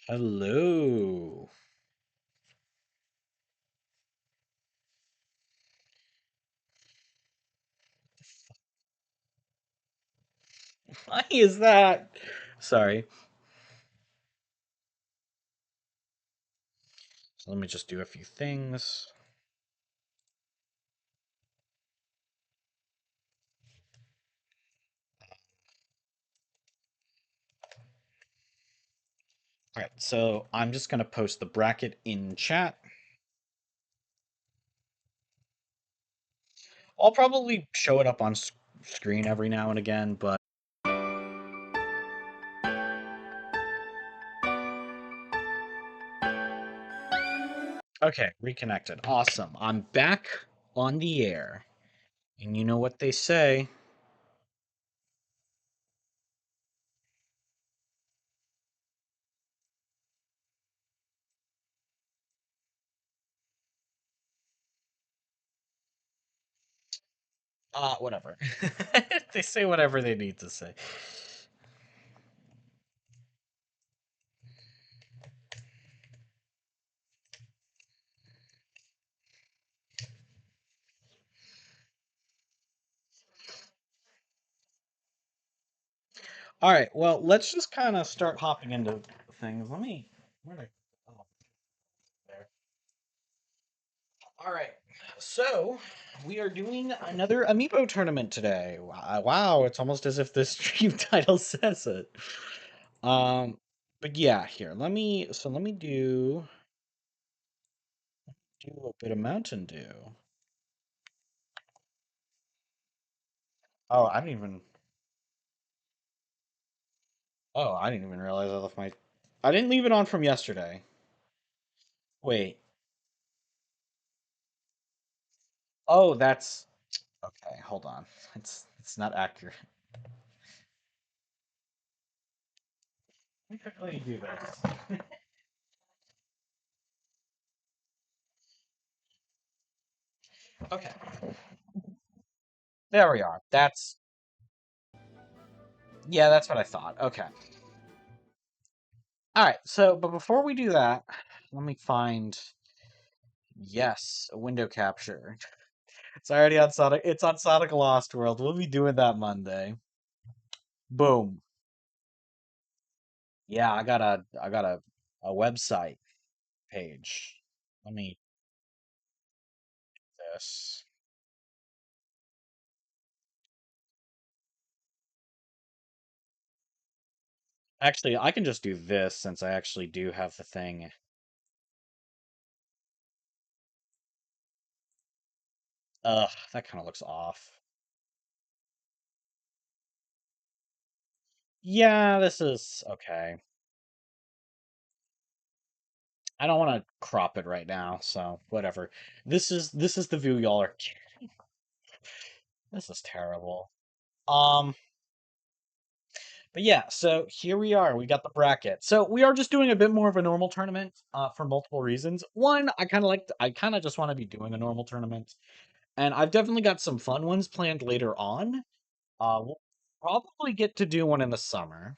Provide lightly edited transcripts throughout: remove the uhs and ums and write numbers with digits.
Hello. Why is that? Sorry. So let me just do a few things. All right, so I'm just going to post the bracket in chat. I'll probably show it up on screen every now and again, but okay, reconnected. Awesome. I'm back on the air. And you know what they say. Whatever. They say whatever they need to say. All right, well, let's just kind of start hopping into things. Where did I, oh, there. All right, so we are doing another Amiibo tournament today. Wow, it's almost as if the stream title says it. Um, but yeah, here, let me do a bit of Mountain Dew. Oh, I didn't even realize I left I didn't leave it on from yesterday. Wait. Oh, that's okay. Hold on. It's not accurate. Let me quickly do this. Okay, there we are. Yeah, that's what I thought. Okay. All right. So, but before we do that, let me find yes, a window capture. It's already on Sonic. It's on Sonic Lost World. We'll be doing that Monday. Boom. Yeah, I got a website page. Let me do this. Actually, I can just do this since I actually do have the thing. Ugh, that kind of looks off. Yeah, this is okay. I don't want to crop it right now, so whatever. This is the view y'all are. This is terrible. Um, but yeah, so here we are. We got the bracket. So we are just doing a bit more of a normal tournament, for multiple reasons. One, I kind of just want to be doing a normal tournament, and I've definitely got some fun ones planned later on. We'll probably get to do one in the summer.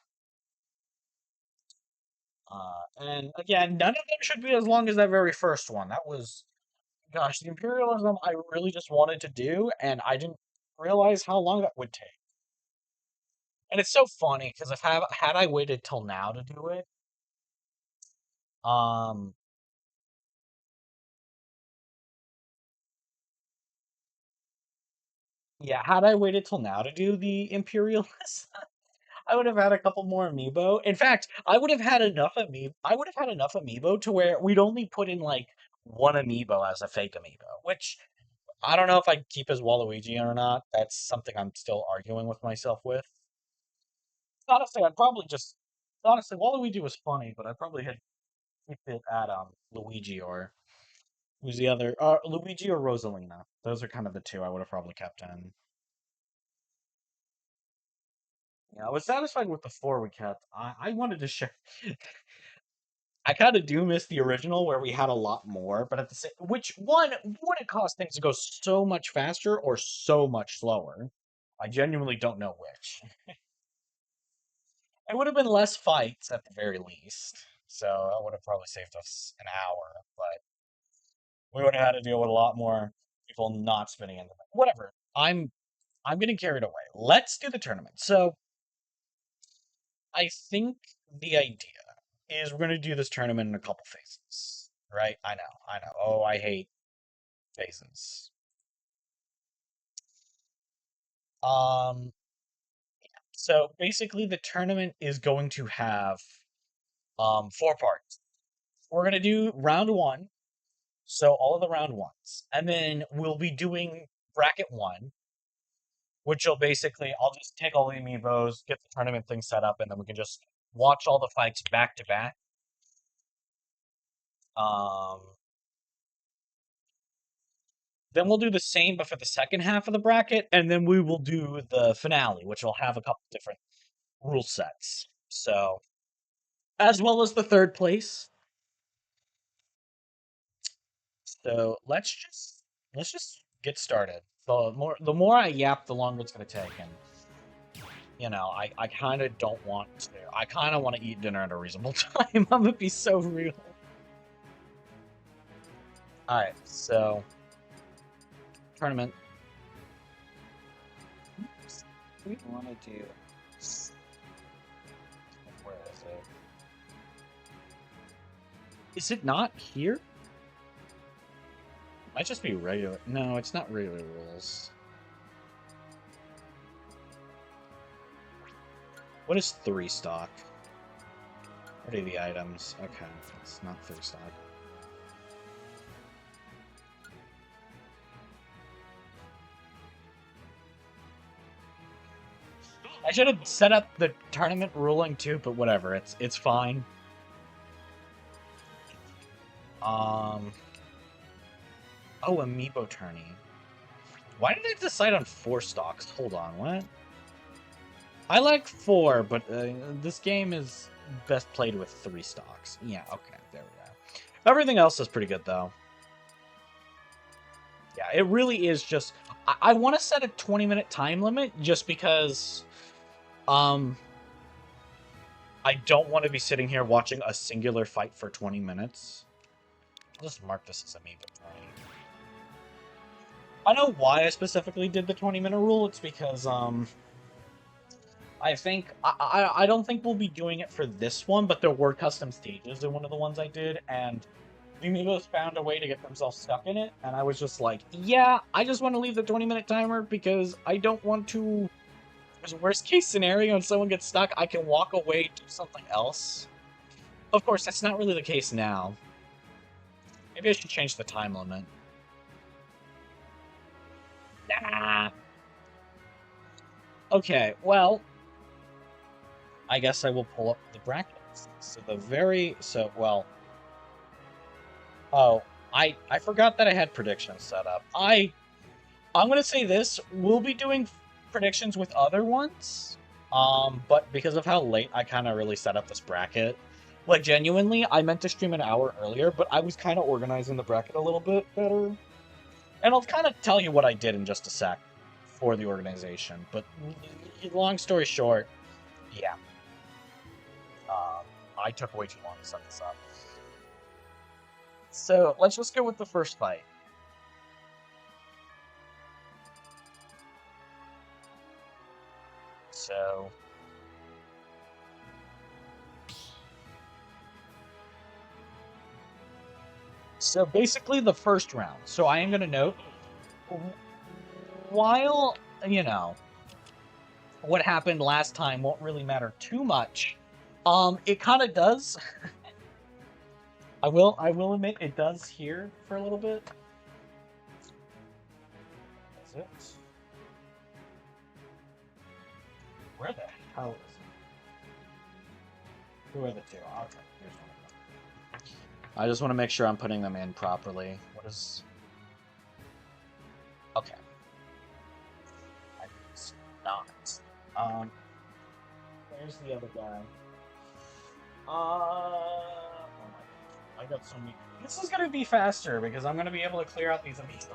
And again, none of them should be as long as that very first one. That was, gosh, the imperialism I really just wanted to do, and I didn't realize how long that would take. And it's so funny because if had I waited till now to do it, um, yeah, had I waited till now to do the imperialist, I would have had a couple more amiibo. In fact, I would have had enough amiibo. I would have had enough amiibo to where we'd only put in like one amiibo as a fake amiibo, which I don't know if I keep as Waluigi or not. That's something I'm still arguing with myself with. Honestly, I'd probably just honestly Waluigi was funny, but I'd probably had keep it at Luigi or who's the other Luigi or Rosalina. Those are kind of the two I would have probably kept in. Yeah, I was satisfied with the four we kept. I wanted to share. I kind of do miss the original where we had a lot more, but at the same, which one would it cause things to go so much faster or so much slower? I genuinely don't know which. It would have been less fights at the very least. So that would have probably saved us an hour, but we would have had to deal with a lot more people not spinning in the whatever. I'm getting carried away. Let's do the tournament. So I think the idea is we're gonna do this tournament in a couple phases. Right? I know. Oh, I hate phases. Um so basically the tournament is going to have four parts. We're gonna do round one, so all of the round ones. And then we'll be doing bracket one, which will basically, I'll just take all the amiibos, get the tournament thing set up, and then we can just watch all the fights back to back. Um, then we'll do the same, but for the second half of the bracket, and then we will do the finale, which will have a couple different rule sets. So, as well as the third place. So let's just get started. The more I yap, the longer it's gonna take, and I kind of don't want to. I kind of want to eat dinner at a reasonable time. I'm gonna be so real. All right, so tournament. Oops. We want to do. Where is it? Is it not here? Might just be regular. No, it's not regular rules. What is 3 stock? What are the items? Okay, it's not 3 stock. I should have set up the tournament ruling too, but whatever. It's fine. Oh, Amiibo Tourney. Why did I decide on 4 stocks? Hold on, what? I like 4, but this game is best played with 3 stocks. Yeah, okay, there we go. Everything else is pretty good, though. Yeah, it really is just... I want to set a 20-minute time limit, just because... I don't want to be sitting here watching a singular fight for 20 minutes. I'll just mark this as Amiibo Tourney. I know why I specifically did the 20-minute rule. It's because, I think... I don't think we'll be doing it for this one, but there were custom stages in one of the ones I did, and the Amiibos found a way to get themselves stuck in it, and I was just like, yeah, I just want to leave the 20-minute timer because I don't want to... There's a worst-case scenario and someone gets stuck, I can walk away, do something else. Of course, that's not really the case now. Maybe I should change the time limit. Nah. Okay, well... I guess I will pull up the brackets. Well... Oh, I forgot that I had predictions set up. I'm gonna say this, we'll be doing predictions with other ones, but because of how late I kind of really set up this bracket, like, genuinely, I meant to stream an hour earlier, but I was kind of organizing the bracket a little bit better. And I'll kind of tell you what I did in just a sec for the organization, but long story short, yeah. I took way too long to set this up. So, let's just go with the first fight. So basically the first round. So I am going to note, while, what happened last time won't really matter too much, it kind of does. I will admit it does here for a little bit. That's it. Where the hell is it? Who are the two? Okay, here's one of them. I just want to make sure I'm putting them in properly. What is... Okay. It's not. Where's the other guy? Oh my God. I got so many... This is gonna be faster, because I'm gonna be able to clear out these amiibos.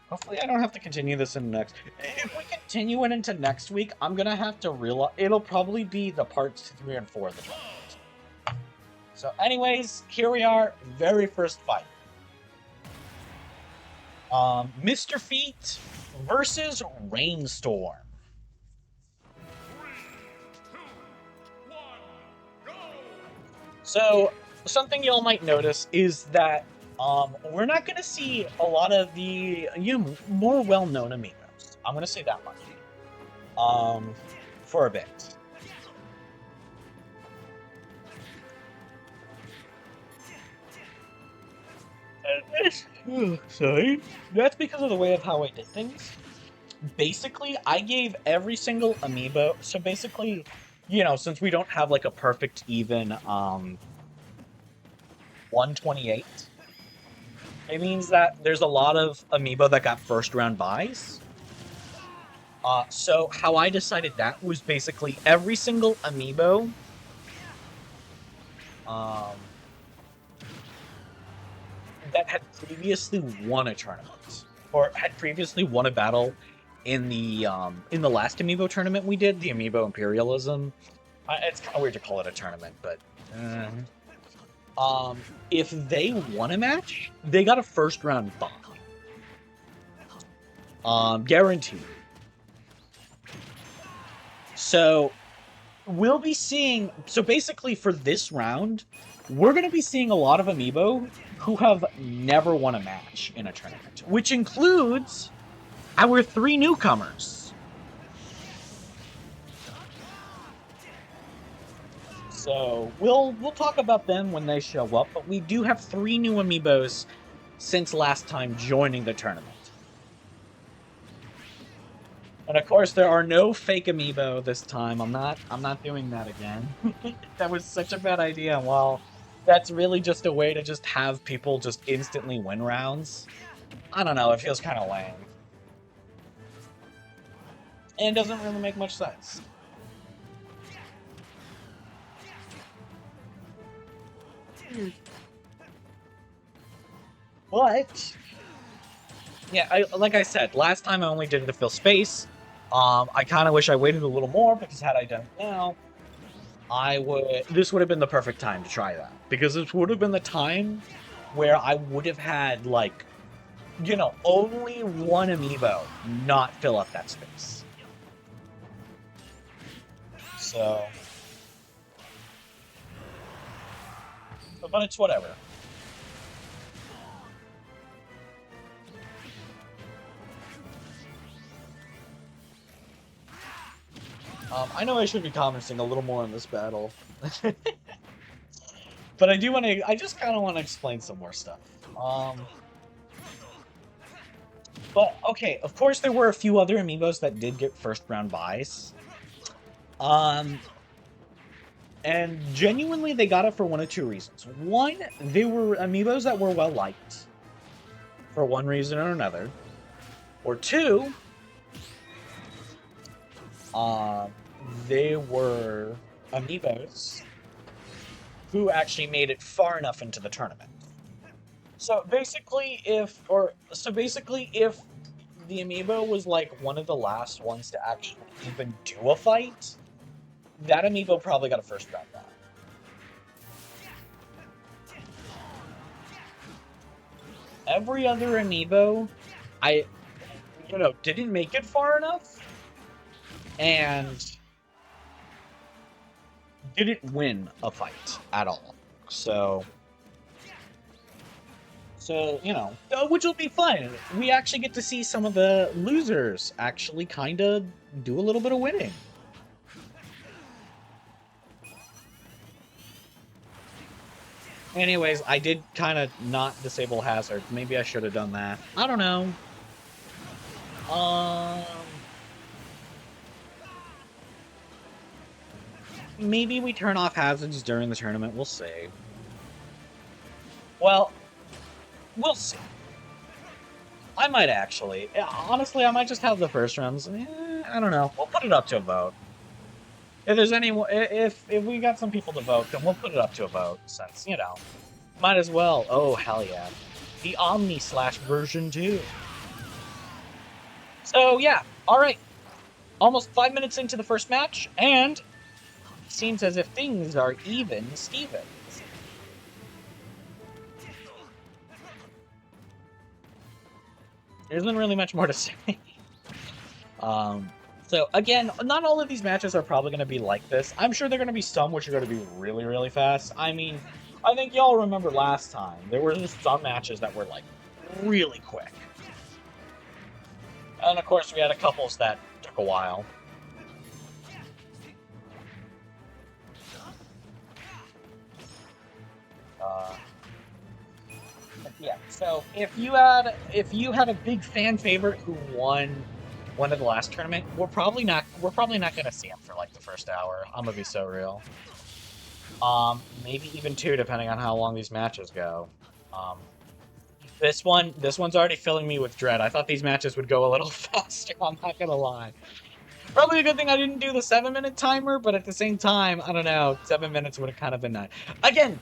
Hopefully I don't have to continue this in next... If we continue it into next week, I'm gonna have to realize... It'll probably be the parts 3 and 4 of the tournament. So anyways, here we are, very first fight. Mr. Feet versus Rainstorm. 3, 2, 1, go! So something y'all might notice is that we're not going to see a lot of the more well-known amiibos. I'm going to say that much. For a bit. Sorry. That's because of the way of how I did things. Basically, I gave every single amiibo. So basically, since we don't have like a perfect even 128, it means that there's a lot of amiibo that got first round buys. So how I decided that was basically every single amiibo that had previously won a tournament or had previously won a battle in the last Amiibo tournament we did, the Amiibo Imperialism. It's kind of weird to call it a tournament, but if they won a match, they got a first round buy. Guaranteed. So we'll be seeing. So basically, for this round, we're going to be seeing a lot of amiibo who have never won a match in a tournament, which includes our 3 newcomers. So we'll talk about them when they show up, but we do have 3 new amiibos since last time joining the tournament. And of course, there are no fake amiibo this time. I'm not doing that again. That was such a bad idea. Well, that's really just a way to just have people just instantly win rounds. I don't know. It feels kind of lame. And it doesn't really make much sense. But yeah, like I said, last time I only did it to fill space. I kind of wish I waited a little more, because had I done it now, this would have been the perfect time to try that. Because this would have been the time where I would have had, like, only one amiibo not fill up that space. So, but it's whatever. I know I should be commenting a little more on this battle. But I just kind of want to explain some more stuff. But, okay, of course there were a few other amiibos that did get first round buys. And genuinely they got it for one of 2 reasons. One, they were amiibos that were well liked, for one reason or another. Or 2, they were amiibos who actually made it far enough into the tournament. So basically, if the amiibo was like one of the last ones to actually even do a fight, that amiibo probably got a first round buy. Every other amiibo, didn't make it far enough, and didn't win a fight at all. So, which will be fun. We actually get to see some of the losers actually kind of do a little bit of winning. Anyways, I did kind of not disable hazard. Maybe I should have done that. I don't know. Maybe we turn off hazards during the tournament. We'll see. Well, we'll see. I might actually. Honestly, I might just have the first rounds. I don't know. We'll put it up to a vote. If there's if we got some people to vote, then we'll put it up to a vote, since, might as well. Oh, hell yeah. The Omni / version 2. So, yeah. Alright. Almost 5 minutes into the first match, and it seems as if things are even Stevens. There isn't really much more to say. So again, not all of these matches are probably going to be like this. I'm sure there are going to be some which are going to be really, really fast. I mean, I think y'all remember last time there were just some matches that were like really quick, and of course we had a couples that took a while. Yeah. So if you had a big fan favorite who won one of the last tournament, we're probably not gonna see him for like the first hour. I'm gonna be so real. Maybe even two, depending on how long these matches go. Um, this one's already filling me with dread. I thought these matches would go a little faster. I'm not gonna lie. Probably a good thing I didn't do the 7-minute timer, but at the same time, I don't know. 7 minutes would have kind of been nice. Again,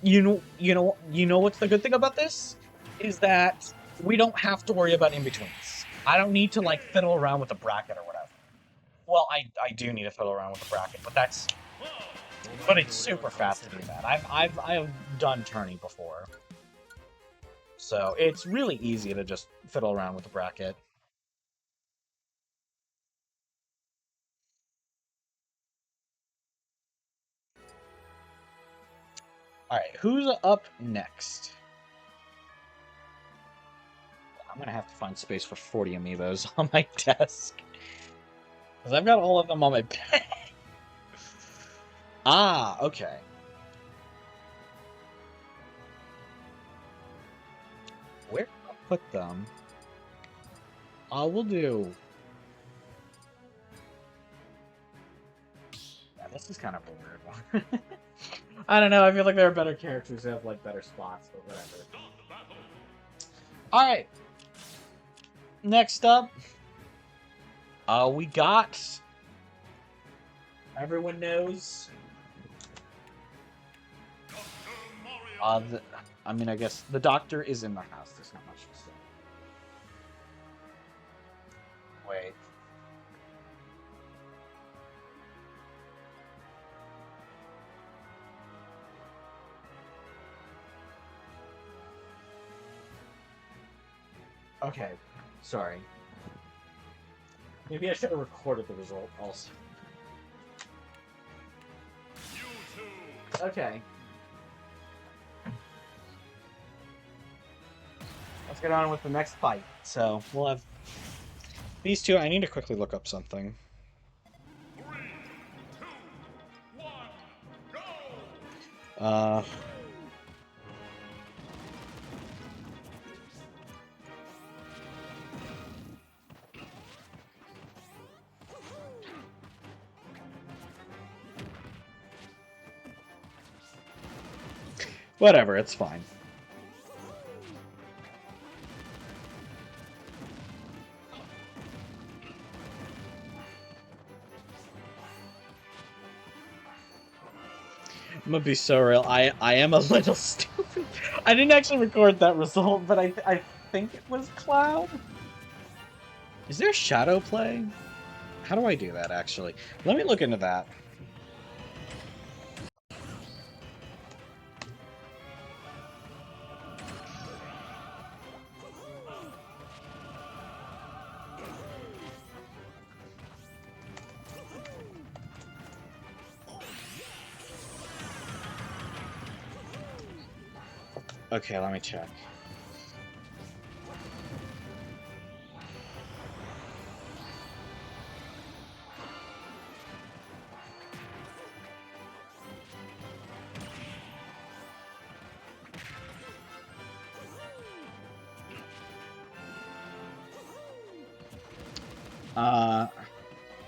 you know what's the good thing about this is that we don't have to worry about in betweens. I don't need to like fiddle around with the bracket or whatever. Well, I do need to fiddle around with the bracket, but it's super fast to do that. I've done Tourney before, so it's really easy to just fiddle around with the bracket. All right, who's up next? I'm gonna have to find space for 40 amiibos on my desk because I've got all of them on my bed. Ah, okay. Where do I put them? We'll do. Yeah, this is kind of a weird one. I don't know. I feel like there are better characters who have like better spots, but whatever. All right. Next up, we got. Everyone knows. I mean, I guess the doctor is in the house. There's not much to say. Wait. Okay. Sorry. Maybe I should have recorded the result also. Okay. Let's get on with the next fight. So, we'll have these two. I need to quickly look up something. 3, 2, 1, go! Whatever, it's fine. I'm gonna be so real. I am a little stupid. I didn't actually record that result, but I think it was Cloud. Is there shadow play? How do I do that actually? Let me look into that. Okay, let me check.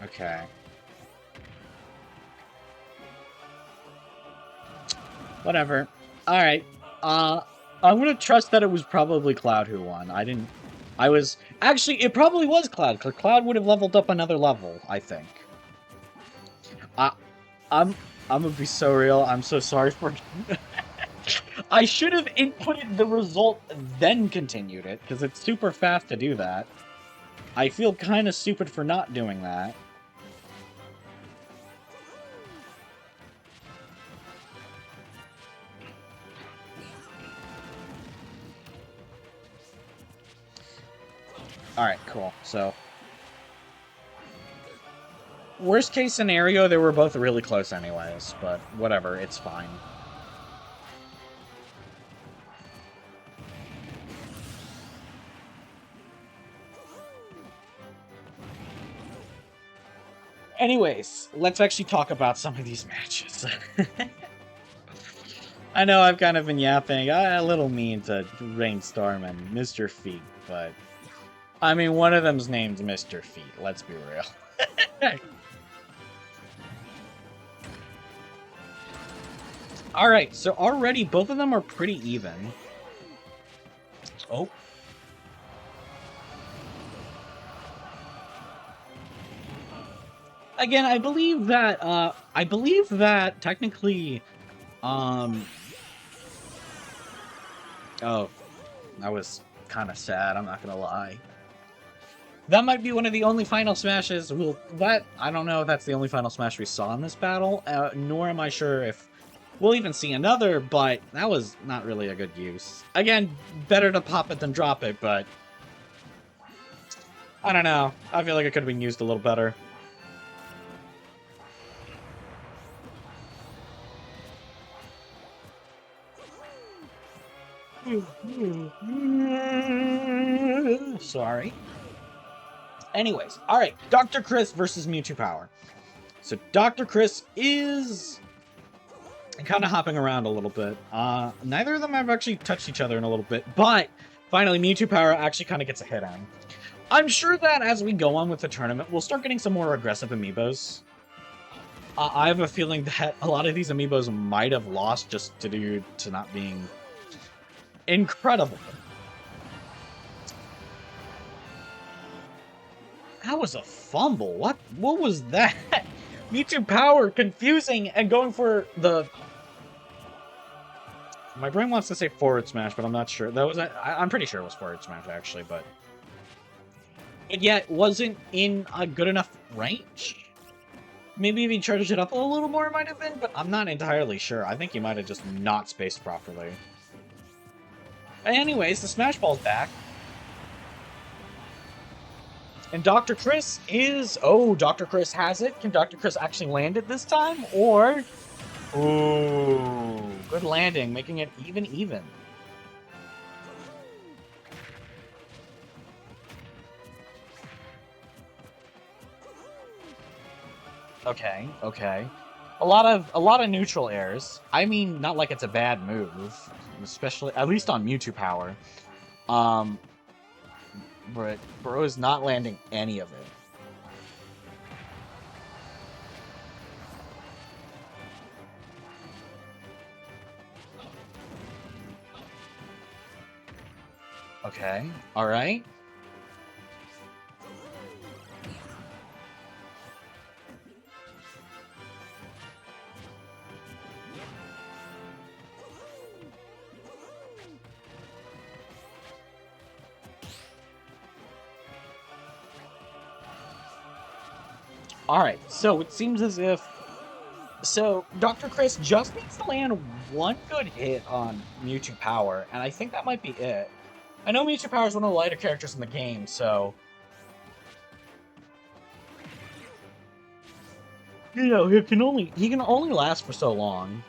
Okay. Whatever. Alright. I'm gonna trust that it was probably Cloud who won. Actually, it probably was Cloud, because Cloud would have leveled up another level, I think. I'm gonna be so real. I'm so sorry for... I should have inputted the result, then continued it, because it's super fast to do that. I feel kind of stupid for not doing that. Alright, cool. So, worst case scenario, they were both really close anyways, but whatever, it's fine. Anyways, let's actually talk about some of these matches. I know I've kind of been yapping a little mean to Rainstorm and Mr. Feet, but I mean, one of them's named Mr. Feet, let's be real. Alright, so already both of them are pretty even. Oh. Again, I believe that technically, oh, that was kind of sad, I'm not gonna lie. That might be one of the only final smashes. I don't know if that's the only final smash we saw in this battle, nor am I sure if we'll even see another, but that was not really a good use. Again, better to pop it than drop it, but I don't know. I feel like it could have been used a little better. Sorry. Anyways, alright, Dr. Chris versus Mewtwo Power. So Dr. Chris is kind of hopping around a little bit. Neither of them have actually touched each other in a little bit, but finally Mewtwo Power actually kind of gets a hit on. I'm sure that as we go on with the tournament, we'll start getting some more aggressive amiibos. I have a feeling that a lot of these amiibos might have lost just due to not being incredible. That was a fumble. What was that? Mewtwo Power confusing and going for the... My brain wants to say forward smash, but I'm not sure. That was I'm pretty sure it was forward smash, actually, but yeah, it wasn't in a good enough range. Maybe if he charged it up a little more, it might have been, but I'm not entirely sure. I think he might have just not spaced properly. Anyways, the Smash Ball's back. And Dr. Chris is... Oh, Dr. Chris has it. Can Dr. Chris actually land it this time? Or... Ooh, good landing, making it even. Okay. A lot of neutral airs. I mean, not like it's a bad move, especially at least on Mewtwo Power. But Bro is not landing any of it. Okay. All right. Alright, so it seems as if... So, Dr. Chris just needs to land one good hit on Mewtwo Power, and I think that might be it. I know Mewtwo Power is one of the lighter characters in the game, so... You know, he can only last for so long.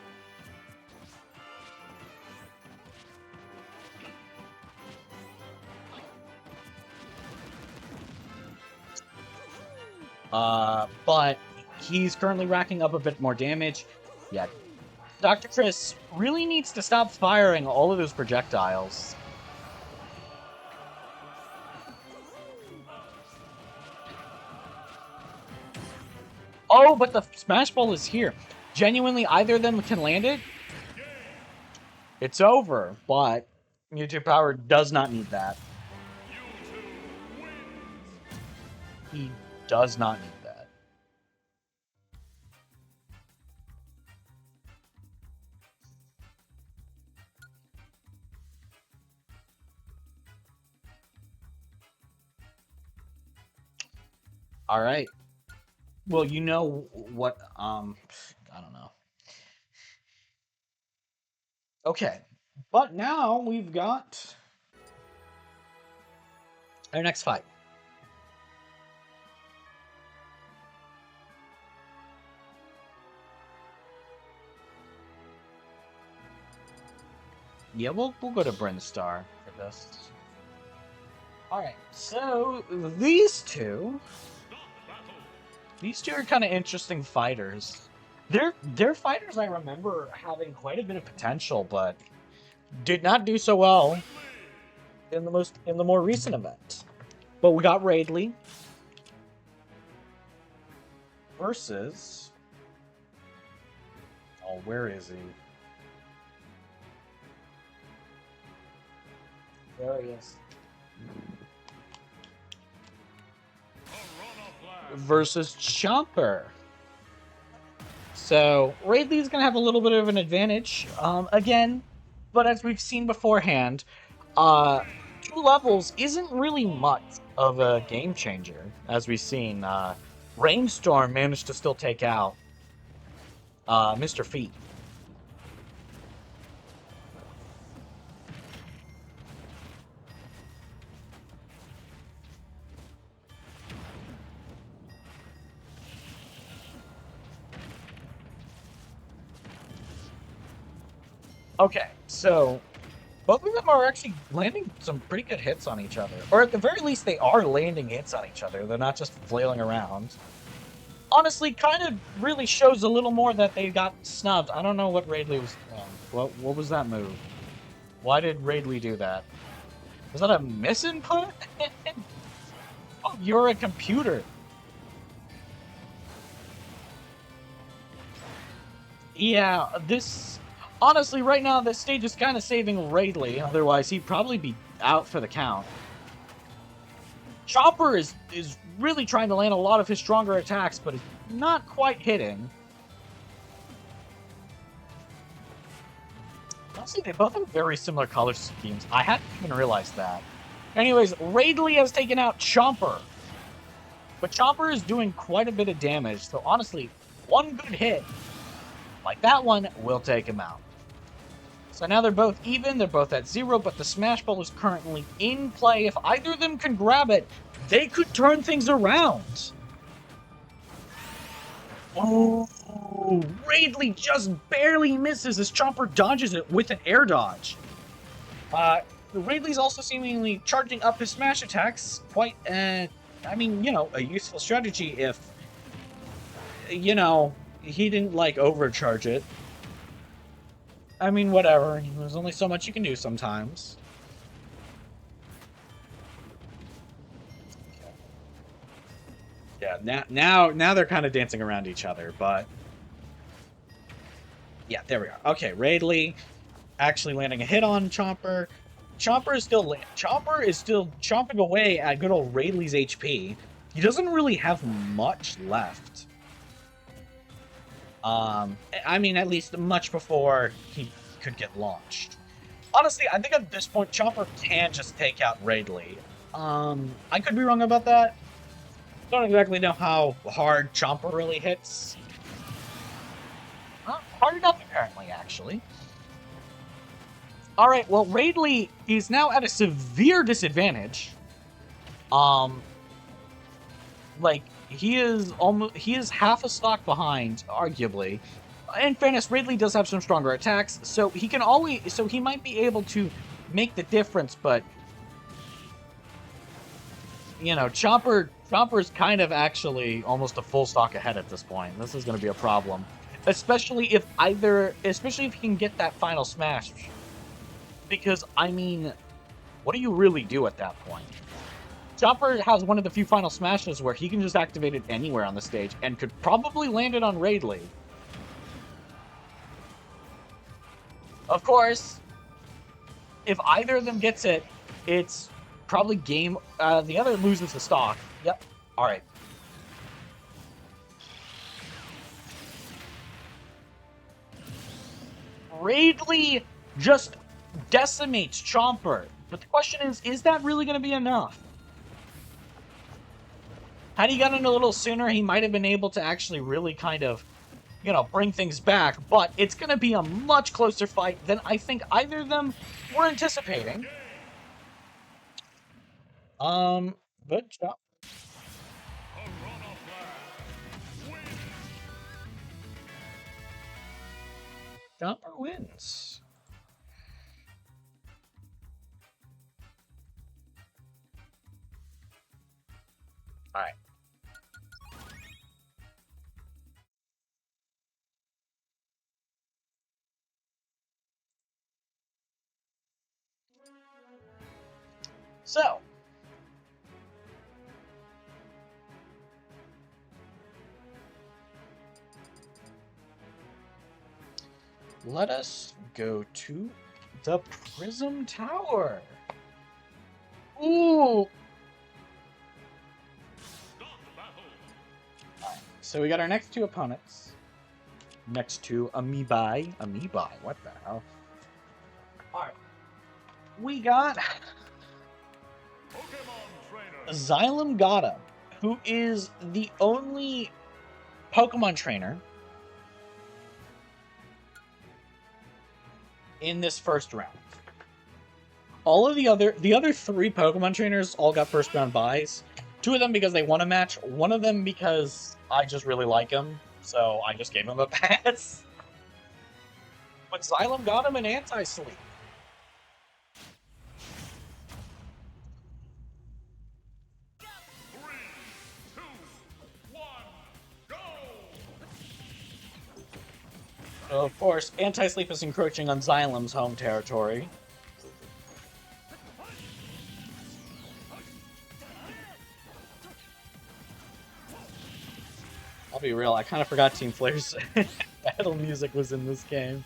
But he's currently racking up a bit more damage. Yeah, Dr. Chris really needs to stop firing all of those projectiles. Oh, but the Smash Ball is here. Genuinely, either of them can land it. It's over, but Mewtwo Power does not need that. He does not need that. All right. Well, you know what, I don't know. Okay. But now we've got our next fight. Yeah, we'll go to Brinstar for this. Alright, so these two are kind of interesting fighters. They're fighters I remember having quite a bit of potential, but did not do so well in the more recent event. But we got Raidley versus, oh, where is he? There he is. Versus Chomper. So Raidley's gonna have a little bit of an advantage again, but as we've seen beforehand, 2 levels isn't really much of a game changer. As we've seen, Rainstorm managed to still take out Mr. Feet. Okay, so both of them are actually landing some pretty good hits on each other. Or at the very least, they are landing hits on each other. They're not just flailing around. Honestly, kind of really shows a little more that they got snubbed. I don't know what Raidley was doing. What was that move? Why did Raidley do that? Was that a misinput? Oh, you're a computer. Yeah, this... Honestly, right now, this stage is kind of saving Raidley. Otherwise, he'd probably be out for the count. Chopper is really trying to land a lot of his stronger attacks, but is not quite hitting. Honestly, they both have very similar color schemes. I hadn't even realized that. Anyways, Raidley has taken out Chomper. But Chomper is doing quite a bit of damage, so honestly, one good hit, like that one, will take him out. So now they're both even, they're both at 0, but the Smash Ball is currently in play. If either of them can grab it, they could turn things around. Oh, Raidley just barely misses as Chomper dodges it with an air dodge. Raidley's also seemingly charging up his smash attacks quite, I mean, you know, a useful strategy if, you know, he didn't, like, overcharge it. I mean, whatever. There's only so much you can do sometimes. Yeah, now they're kind of dancing around each other, but... Yeah, there we are. Okay, Raidley actually landing a hit on Chomper. Chomper is still chomping away at good old Raidley's HP. He doesn't really have much left. I mean, at least much before he could get launched. Honestly, I think at this point, Chomper can just take out Raidley. I could be wrong about that. Don't exactly know how hard Chomper really hits. Hard enough, apparently, actually. Alright, well, Raidley is now at a severe disadvantage. Like, he is half a stock behind, arguably. In fairness, Raidley does have some stronger attacks, so he might be able to make the difference, but you know, Chomper's kind of actually almost a full stock ahead at this point. This is going to be a problem. Especially if he can get that final smash. Because, I mean, what do you really do at that point? Chomper has one of the few final smashes where he can just activate it anywhere on the stage and could probably land it on Raidley. Of course, if either of them gets it, it's probably game... the other loses the stock. Yep. Alright. Raidley just decimates Chomper. But the question is that really going to be enough? Had he gotten a little sooner, he might have been able to actually really kind of, you know, bring things back. But it's going to be a much closer fight than I think either of them were anticipating. Good job. Chomper wins. Alright. So, let us go to the Prism Tower. Ooh! Alright, so we got our next two opponents. Next to Amiibi. Amiibi, what the hell? Alright. We got Xylem Gata, who is the only Pokemon trainer in this first round. All of the other three Pokemon trainers all got first round buys. Two of them because they won a match. One of them because I just really like him, so I just gave him a pass. But Xylem got him an anti-sleep. Of course, anti-sleep is encroaching on Xylem's home territory. I'll be real, I kind of forgot Team Flare's battle music was in this game.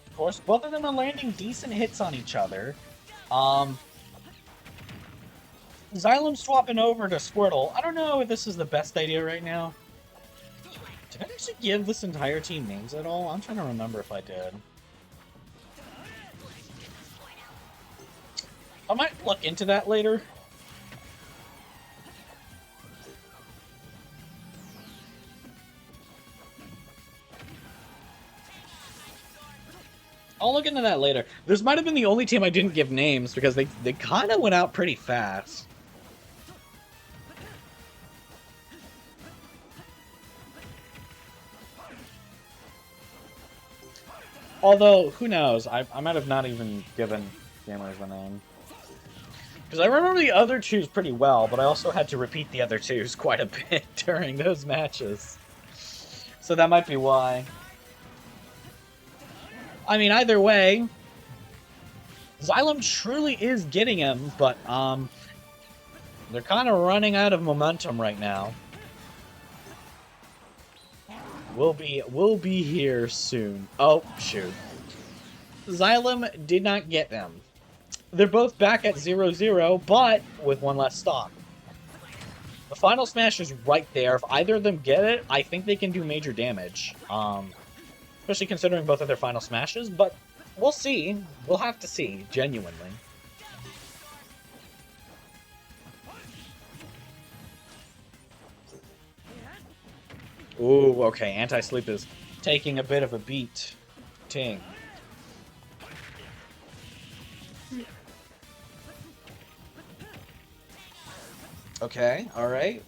Of course, both of them are landing decent hits on each other. Xylem swapping over to Squirtle. I don't know if this is the best idea right now. Did I actually give this entire team names at all? I'm trying to remember if I did. I might look into that later. I'll look into that later. This might have been the only team I didn't give names because they kind of went out pretty fast. Although, who knows? I might have not even given gamers a name. Because I remember the other twos pretty well, but I also had to repeat the other twos quite a bit during those matches. So that might be why. I mean, either way, Xylem truly is getting him, but they're kind of running out of momentum right now. We'll be here soon. Oh, shoot. Xylem did not get them. They're both back at 0-0, but with one less stock. The final smash is right there. If either of them get it, I think they can do major damage. Especially considering both of their final smashes, but we'll see. We'll have to see, genuinely. Ooh, okay, anti-sleep is taking a bit of a beat. Ting. Okay, alright.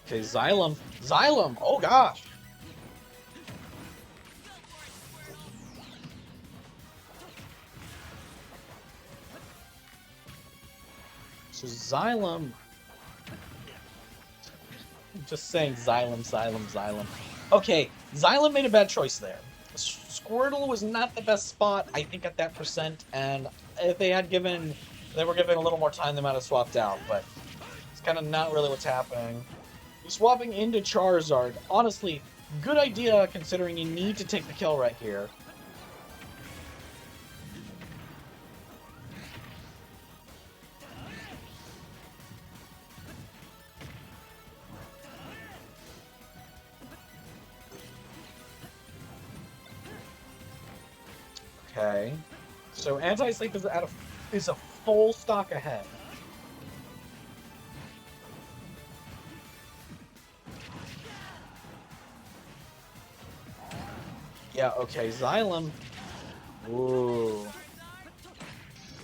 Okay, Xylem. Xylem! Oh gosh! So Xylem... I'm just saying Xylem, Xylem, Xylem. Okay, Xylem made a bad choice there. Squirtle was not the best spot, I think, at that percent, and if they were given a little more time, they might have swapped out, but it's kind of not really what's happening. Swapping into Charizard, honestly, good idea considering you need to take the kill right here. Okay, so anti-sleep is a full stock ahead. Yeah, okay, Xylem. Ooh.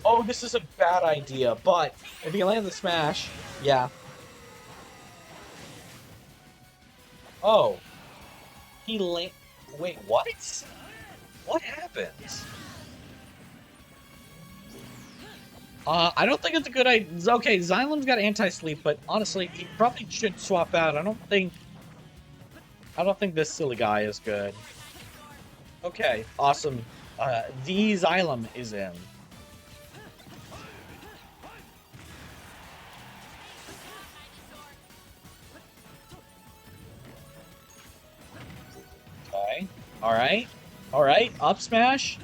Oh, this is a bad idea, but if you land the smash, yeah. Oh. He la- Wait, what? What happened? I don't think it's a good idea. Okay, Xylem's got anti-sleep, but honestly, he probably should swap out. I don't think this silly guy is good. Okay, awesome. The Xylem is in. Okay. Alright. Alright. Up smash.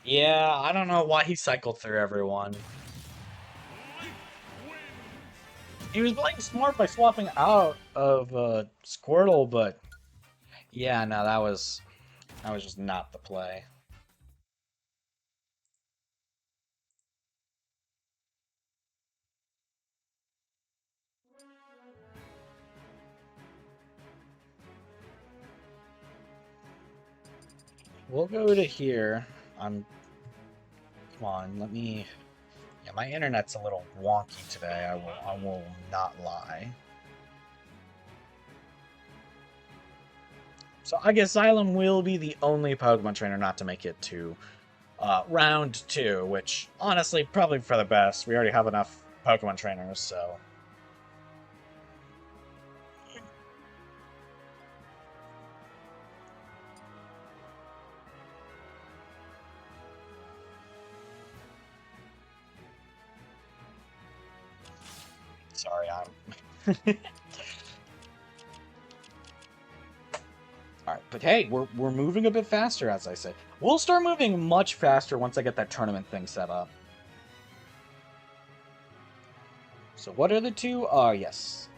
Yeah, I don't know why he cycled through everyone. He was playing smart by swapping out of Squirtle, but yeah, no, that was just not the play. We'll go to here. Come on, let me. Yeah, my internet's a little wonky today. I will not lie. So I guess Xylem will be the only Pokemon trainer not to make it to round 2, which honestly probably for the best. We already have enough Pokemon trainers, so. Sorry, I'm. Alright, but hey, we're moving a bit faster, as I say. We'll start moving much faster once I get that tournament thing set up. So what are the two? Oh, yes.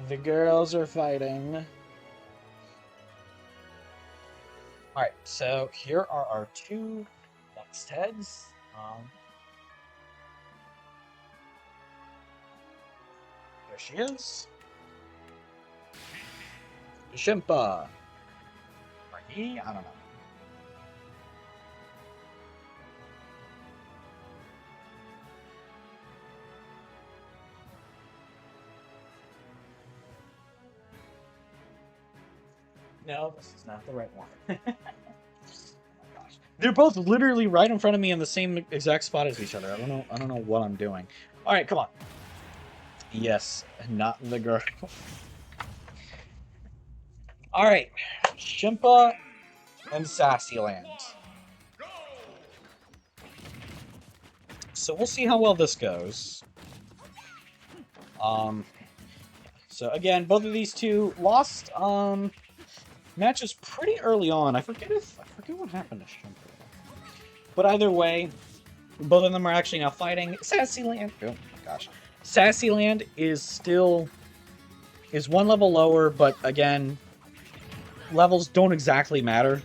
The girls are fighting. Alright, so here are our two next heads. There she is. Shimpa. Or he? I don't know. No, this is not the right one. Oh my gosh. They're both literally right in front of me in the same exact spot as each other. I don't know what I'm doing. Alright, come on. Yes, not the girl. Alright. Shimpa and Sassyland. So we'll see how well this goes. So again, both of these two lost matches pretty early on. I forget what happened to Shimpa. But either way, both of them are actually now fighting. Sassyland. Oh my gosh. Sassyland is one level lower, but again, levels don't exactly matter.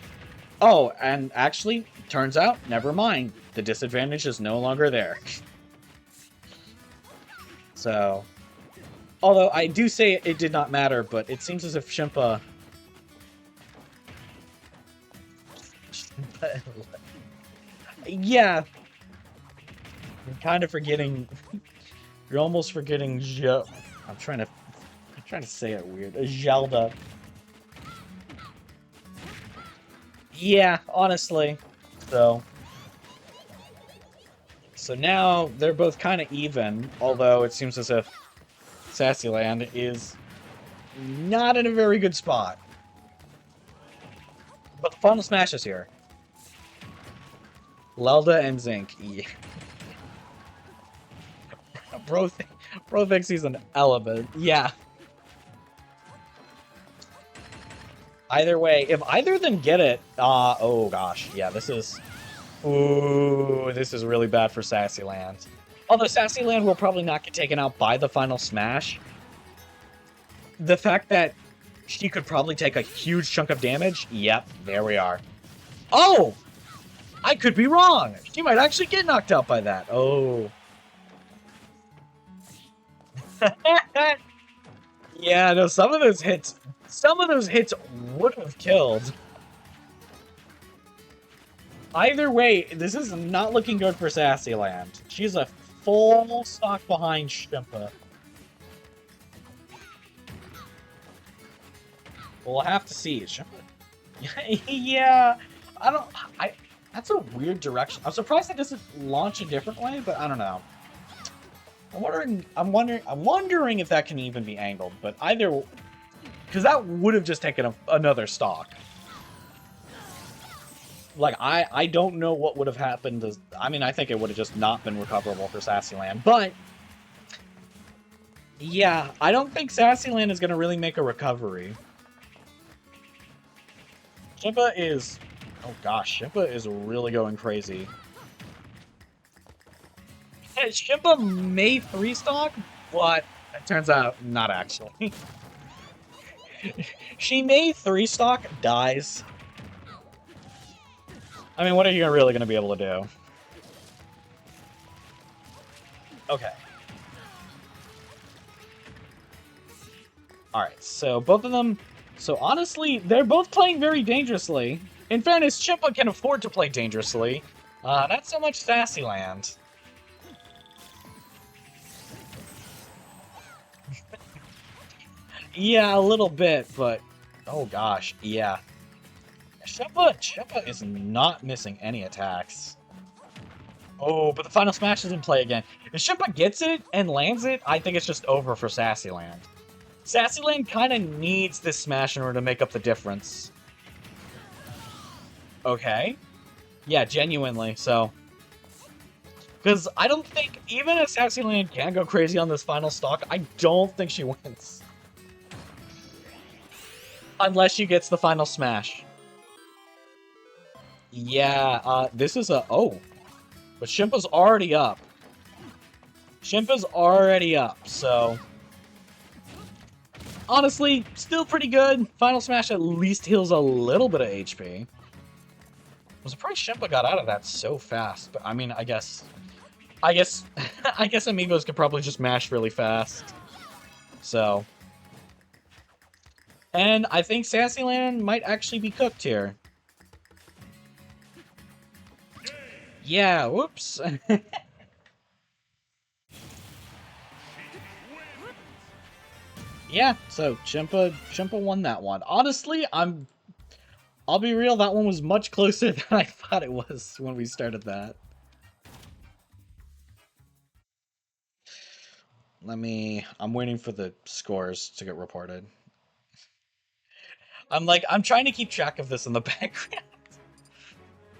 Oh, and actually, turns out, never mind. The disadvantage is no longer there. So, although I do say it did not matter, but it seems as if Shimpa... yeah. You're kind of forgetting... You're almost forgetting I'm trying to say it weird. Zelda. Yeah, honestly. So now they're both kind of even, although it seems as if Sassyland is not in a very good spot. But the final smash is here. Lelda and Zinc. Yeah. Bro thinks he's an element. Yeah. Either way, if either of them get it, oh gosh, yeah, this is really bad for Sassyland. Although Sassyland will probably not get taken out by the final smash. The fact that she could probably take a huge chunk of damage, yep, there we are. Oh! I could be wrong! She might actually get knocked out by that. Oh. Yeah, no, some of those hits would have killed. Either way, this is not looking good for Sassyland. She's a full stock behind Shimpa. We'll have to see. Shimpa? Yeah, I don't. That's a weird direction. I'm surprised it doesn't launch a different way, but I don't know. I'm wondering if that can even be angled, but either, because that would have just taken another stock. Like, I don't know what would have happened. I mean, I think it would have just not been recoverable for Sassyland, but yeah, I don't think Sassyland is going to really make a recovery. Shimpa is, oh gosh, Shimpa is really going crazy. Shimpa may 3-stock, but it turns out not actually. She may 3-stock, dies. I mean, what are you really going to be able to do? Okay. Alright, so both of them... So honestly, they're both playing very dangerously. In fairness, Shimpa can afford to play dangerously. Not so much Sassyland. Yeah, a little bit, but... Oh gosh, yeah. Shimpa is not missing any attacks. Oh, but the final smash is in play again. If Shimpa gets it and lands it, I think it's just over for Sassyland. Sassyland kind of needs this smash in order to make up the difference. Okay. Yeah, genuinely, so... Because I don't think, even if Sassyland can go crazy on this final stock, I don't think she wins. Unless she gets the final smash. Yeah, this is a... Oh. But Shimpa's already up. Shimpa's already up, so... Honestly, still pretty good. Final smash at least heals a little bit of HP. I'm surprised Shimpa got out of that so fast, but I mean, I guess Amiibos could probably just mash really fast. So... And I think Sassyland might actually be cooked here. Yeah, whoops. Yeah, so Shimpa won that one. Honestly, I'll be real, that one was much closer than I thought it was when we started that. I'm waiting for the scores to get reported. I'm trying to keep track of this in the background.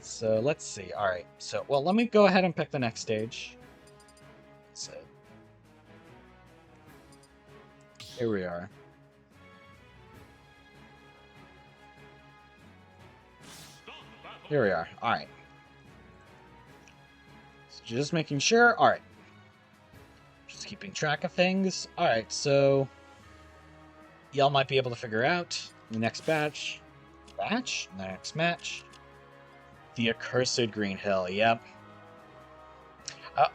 So let's see. All right. So, well, let me go ahead and pick the next stage. So, here we are. Here we are. All right. So just making sure. All right. Just keeping track of things. All right. So, y'all might be able to figure out the next next match. The accursed Green Hill. Yep.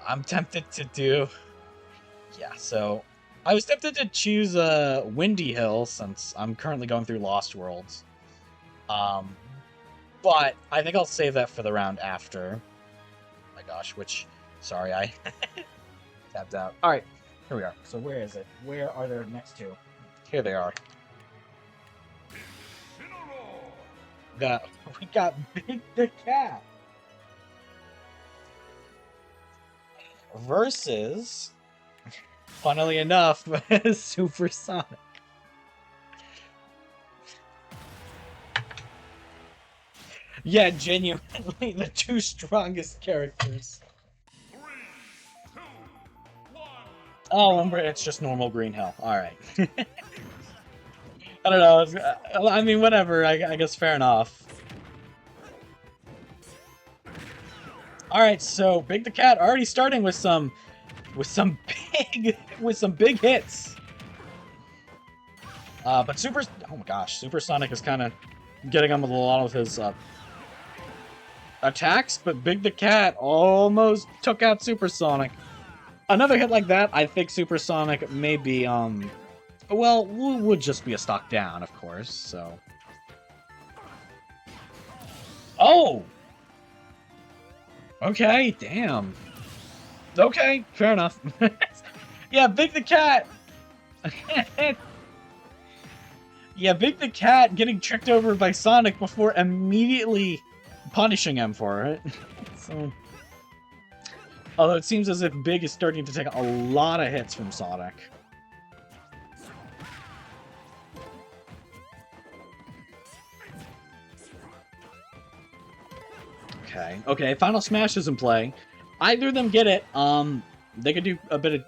I'm tempted to do... Yeah, so... I was tempted to choose Windy Hill, since I'm currently going through Lost Worlds. But I think I'll save that for the round after. Oh my gosh, Sorry, I tapped out. Alright, here we are. So where is it? Where are their next two? Here they are. We got Big the Cat versus, funnily enough, Supersonic. Yeah, genuinely the two strongest characters. 3, 2, 1. Oh, it's just normal Green Hill. Alright. I don't know. I mean, whatever. I guess fair enough. All right, so Big the Cat already starting with some big hits. But oh my gosh, Supersonic is kind of getting him with a lot of his attacks, but Big the Cat almost took out Supersonic. Another hit like that, I think Supersonic may be well, would just be a stock down, of course, so... Oh! Okay, damn. Okay, fair enough. Yeah, Big the Cat! Yeah, Big the Cat getting tricked over by Sonic before immediately punishing him for it. So, although it seems as if Big is starting to take a lot of hits from Sonic. Okay, okay, Final Smash is in play. Either of them get it. They could do a bit of...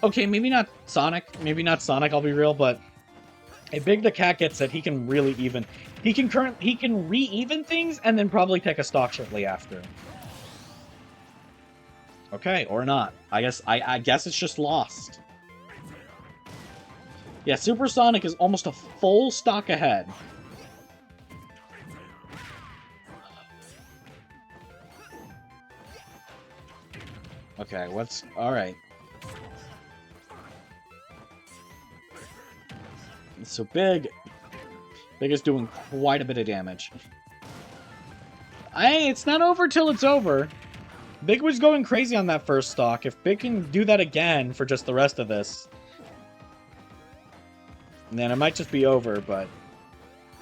Okay, maybe not Sonic. Maybe not Sonic, I'll be real, but if Big the Cat gets it, he can really even... He can re-even things and then probably take a stock shortly after. Okay, or not. I guess it's just lost. Yeah, Super Sonic is almost a full stock ahead. Okay, what's... Alright. So Big is doing quite a bit of damage. It's not over till it's over. Big was going crazy on that first stock. If Big can do that again for just the rest of this, then it might just be over, but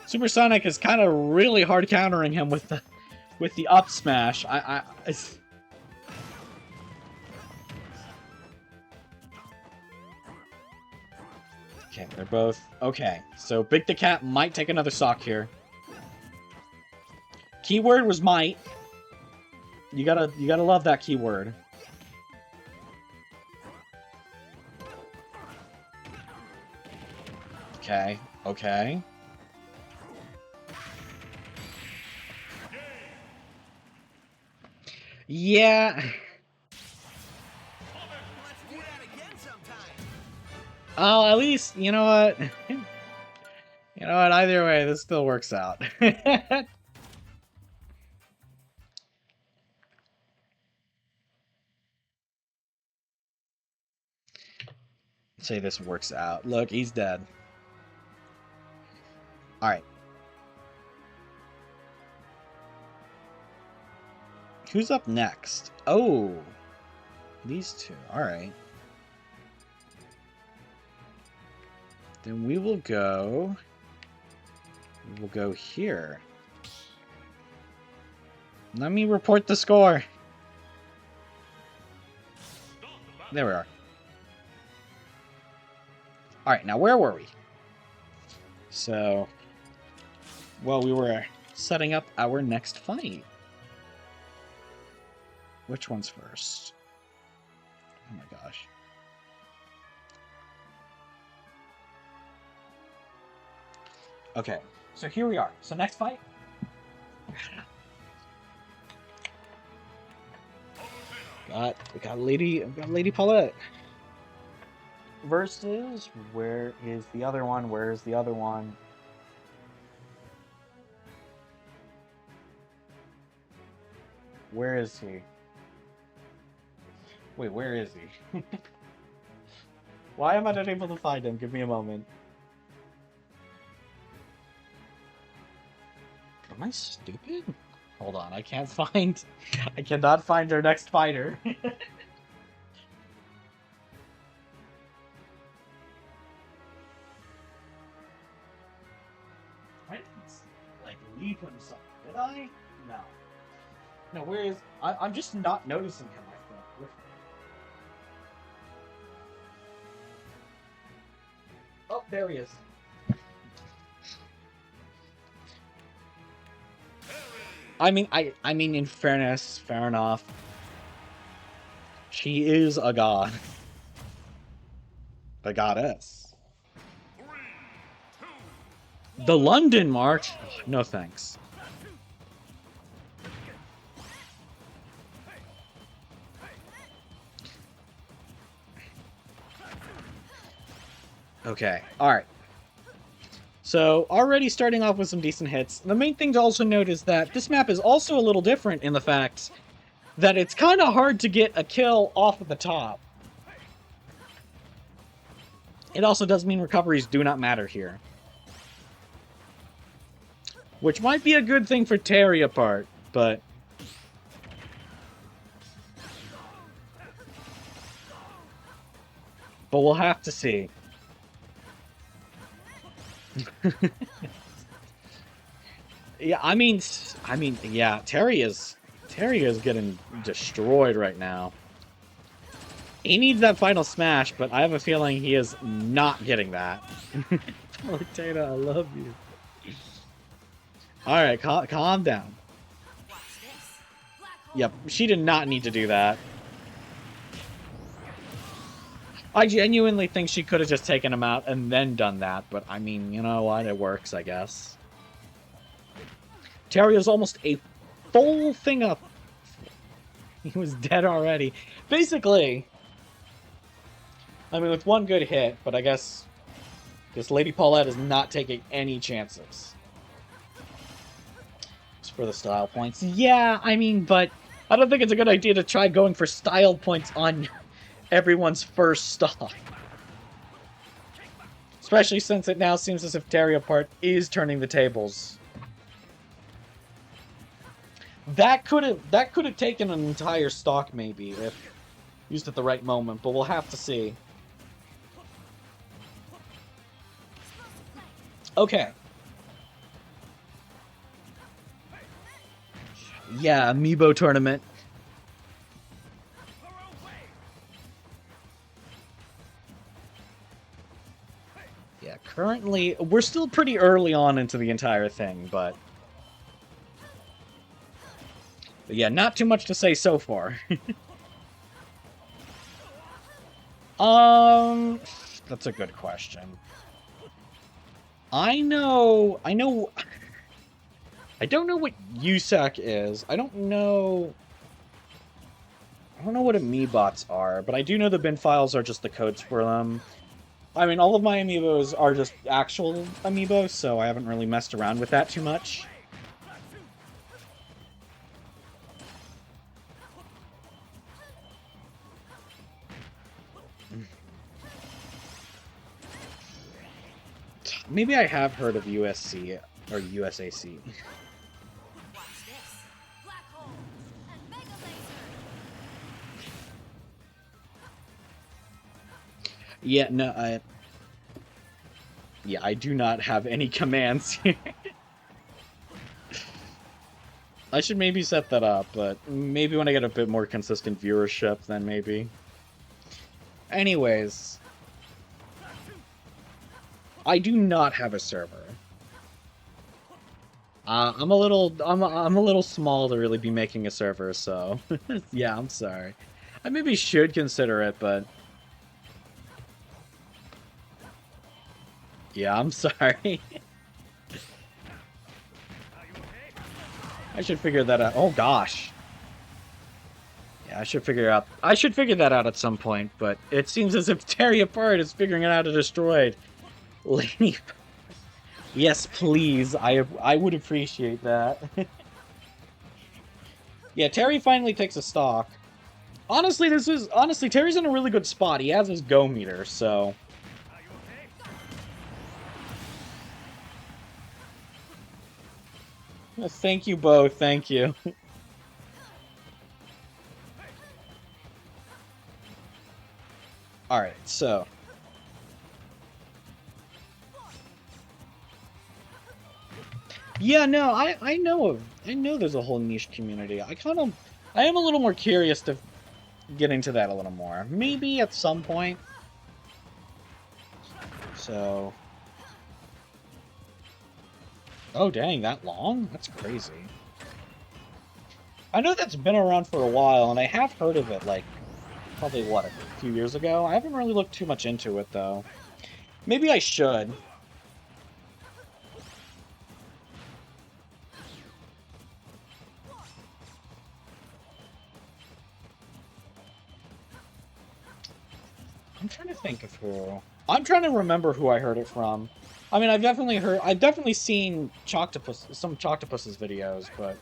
Super Sonic is kind of really hard countering him with the up smash. Okay, they're both... Okay, so Big the Cat might take another sock here. Keyword was might. You gotta love that keyword. Okay, okay. Yeah. Oh, at least, you know what? You know what, either way, this still works out. Say this works out. Look, he's dead. Alright. Who's up next? Oh. These two. Alright. Then we will go... We'll go here. Let me report the score. There we are. Alright, now where were we? So... Well, we were setting up our next fight. Which one's first? Oh my gosh. Okay, so here we are. So next fight. We got Lady Paulette. Versus, where is the other one? Where is the other one? Where is he? Wait, where is he? Why am I not able to find him? Give me a moment. Am I stupid? Hold on, I cannot find our next fighter. I didn't, like, leave him something, did I? No. No, where is... I'm just not noticing him, I think. Oh, there he is. I mean, in fairness, fair enough. She is a god. The goddess. The London March? No thanks. Okay, alright. So, already starting off with some decent hits. The main thing to also note is that this map is also a little different in the fact that it's kind of hard to get a kill off of the top. It also does mean recoveries do not matter here. Which might be a good thing for Terry apart, but... but we'll have to see. Yeah, I mean, yeah, Terry is getting destroyed right now. He needs that final smash, but I have a feeling he is not getting that. Potato, I love you. All right, calm down. Yep, she did not need to do that. I genuinely think she could have just taken him out and then done that, but I mean, you know what? It works, I guess. Terry is almost a full thing up. He was dead already. Basically, I mean, with one good hit, but I guess Lady Paulette is not taking any chances. Just for the style points. Yeah, I mean, but I don't think it's a good idea to try going for style points on everyone's first stock. Especially since it now seems as if Terry Apart is turning the tables. That could have taken an entire stock maybe if used at the right moment, but we'll have to see. Okay. Yeah, Amiibo Tournament. Yeah, currently we're still pretty early on into the entire thing, but yeah, not too much to say so far. That's a good question. I don't know what USAC is. I don't know what Amiibots are, but I do know the bin files are just the codes for them. I mean, all of my Amiibos are just actual Amiibos, so I haven't really messed around with that too much. Maybe I have heard of USC or USAC. Yeah, no, yeah, I do not have any commands here. I should maybe set that up, but maybe when I get a bit more consistent viewership, then maybe. Anyways, I do not have a server. I'm a little small to really be making a server, so yeah, I'm sorry. I maybe should consider it, but yeah, I'm sorry. I should figure that out. Oh gosh. Yeah, I should figure that out at some point, but it seems as if Terry Apart is figuring out how to destroy it. Lady. Yes, please. I would appreciate that. Yeah, Terry finally takes a stock. Honestly, Terry's in a really good spot. He has his go meter, so thank you both. Thank you. All right, so yeah, no, I know there's a whole niche community. I am a little more curious to get into that a little more. Maybe at some point. So, oh dang, that long? That's crazy. I know that's been around for a while, and I have heard of it, like, probably, what, a few years ago? I haven't really looked too much into it, though. Maybe I should. I'm trying to think of who. I'm trying to remember who I heard it from. I mean, I've definitely seen some Choctopus's videos, but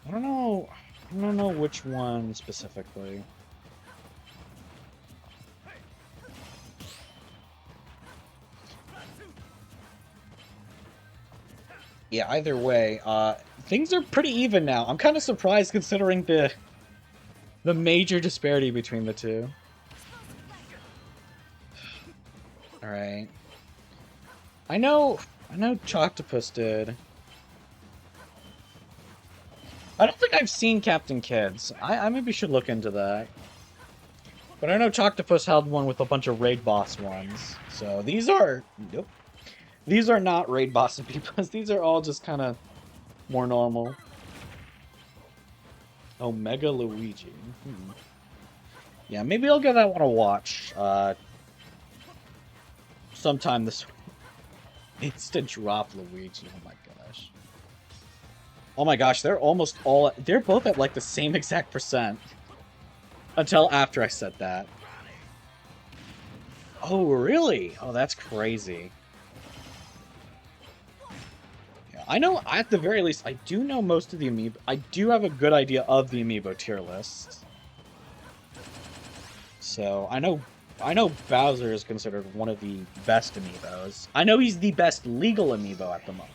I don't know which one specifically. Yeah, either way, things are pretty even now. I'm kind of surprised considering the major disparity between the two. Alright. I know Choctopus did. I don't think I've seen Captain Kidd's. I maybe should look into that. But I know Choctopus held one with a bunch of raid boss ones. So these are... Nope. These are not raid boss Amiibos. These are all just kind of more normal. Omega Luigi. Yeah, maybe I'll give that one a watch. Sometime this week. Instant drop Luigi. Oh my gosh. Oh my gosh, they're almost all... They're both at like the same exact percent. Until after I said that. Oh, really? Oh, that's crazy. Yeah, I know, at the very least, I do know most of the Amiibo. I do have a good idea of the Amiibo tier list. So, I know Bowser is considered one of the best Amiibos. I know he's the best legal Amiibo at the moment.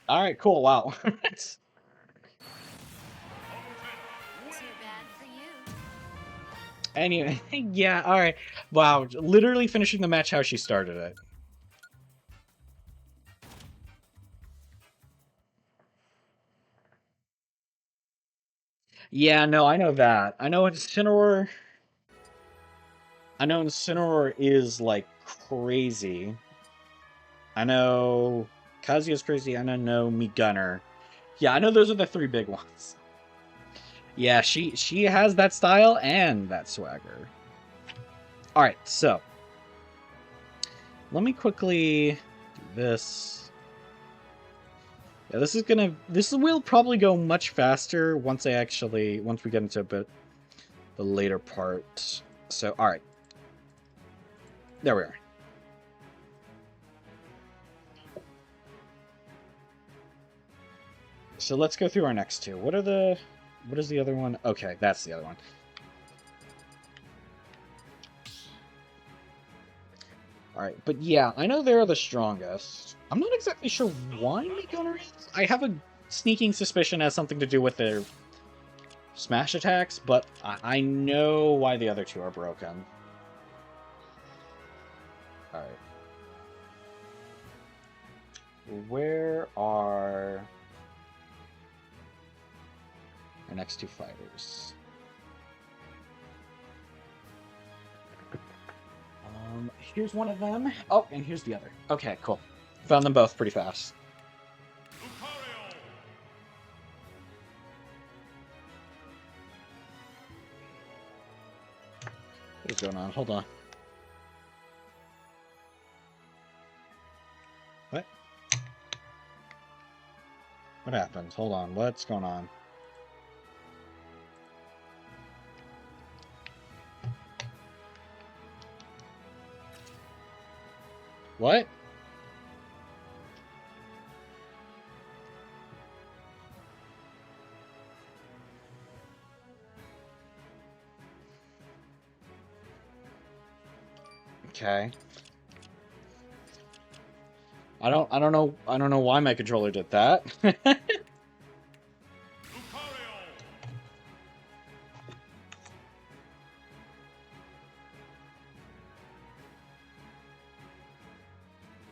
Alright, cool, wow. Anyway, yeah, alright. Wow, literally finishing the match how she started it. Yeah, no, I know that. I know Incineroar is, like, crazy. I know Kazuya's crazy. I know Gunner. Yeah, I know those are the three big ones. Yeah, she has that style and that swagger. Alright, so. Let me quickly do this. Yeah, this will probably go much faster once we get into a bit the later part. So, alright. There we are. So let's go through our next two. What is the other one? Okay, that's the other one. Alright, but yeah, I know they're the strongest. I'm not exactly sure why Gunner is. I have a sneaking suspicion it has something to do with their smash attacks, but I know why the other two are broken. Alright. Where are our next two fighters? Here's one of them. Oh, and here's the other. Okay, cool. Found them both pretty fast. What is going on? Hold on. What? What happened? Hold on. What's going on? What? Okay. I don't know why my controller did that.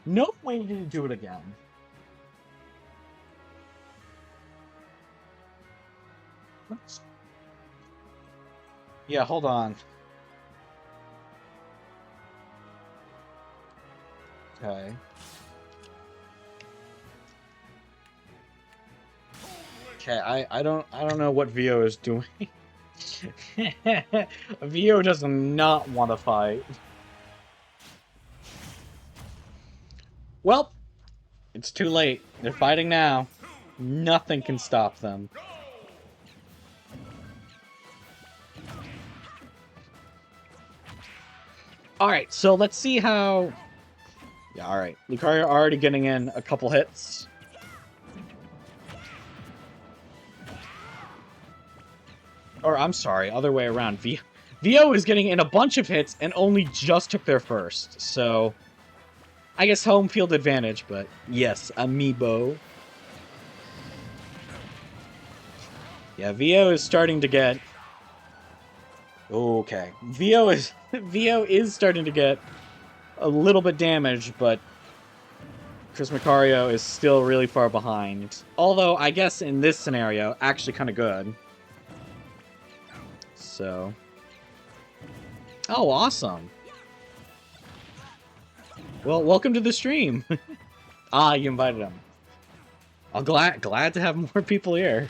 No way to do it again. Oops. Yeah, hold on. Okay. Okay, I don't know what VO is doing. VO does not want to fight. Well, it's too late. They're fighting now. Nothing can stop them. Alright, so let's see how... Yeah, alright. Lucario already getting in a couple hits. Or, I'm sorry, other way around. VO is getting in a bunch of hits and only just took their first, so... I guess home field advantage, but yes, Amiibo. Yeah, Vio is starting to get... Okay. Vio is Vio is starting to get a little bit damaged, but Chris Macario is still really far behind. Although, I guess in this scenario, actually kind of good. So... Oh, awesome. Well, welcome to the stream. Ah, you invited him. I'm glad to have more people here.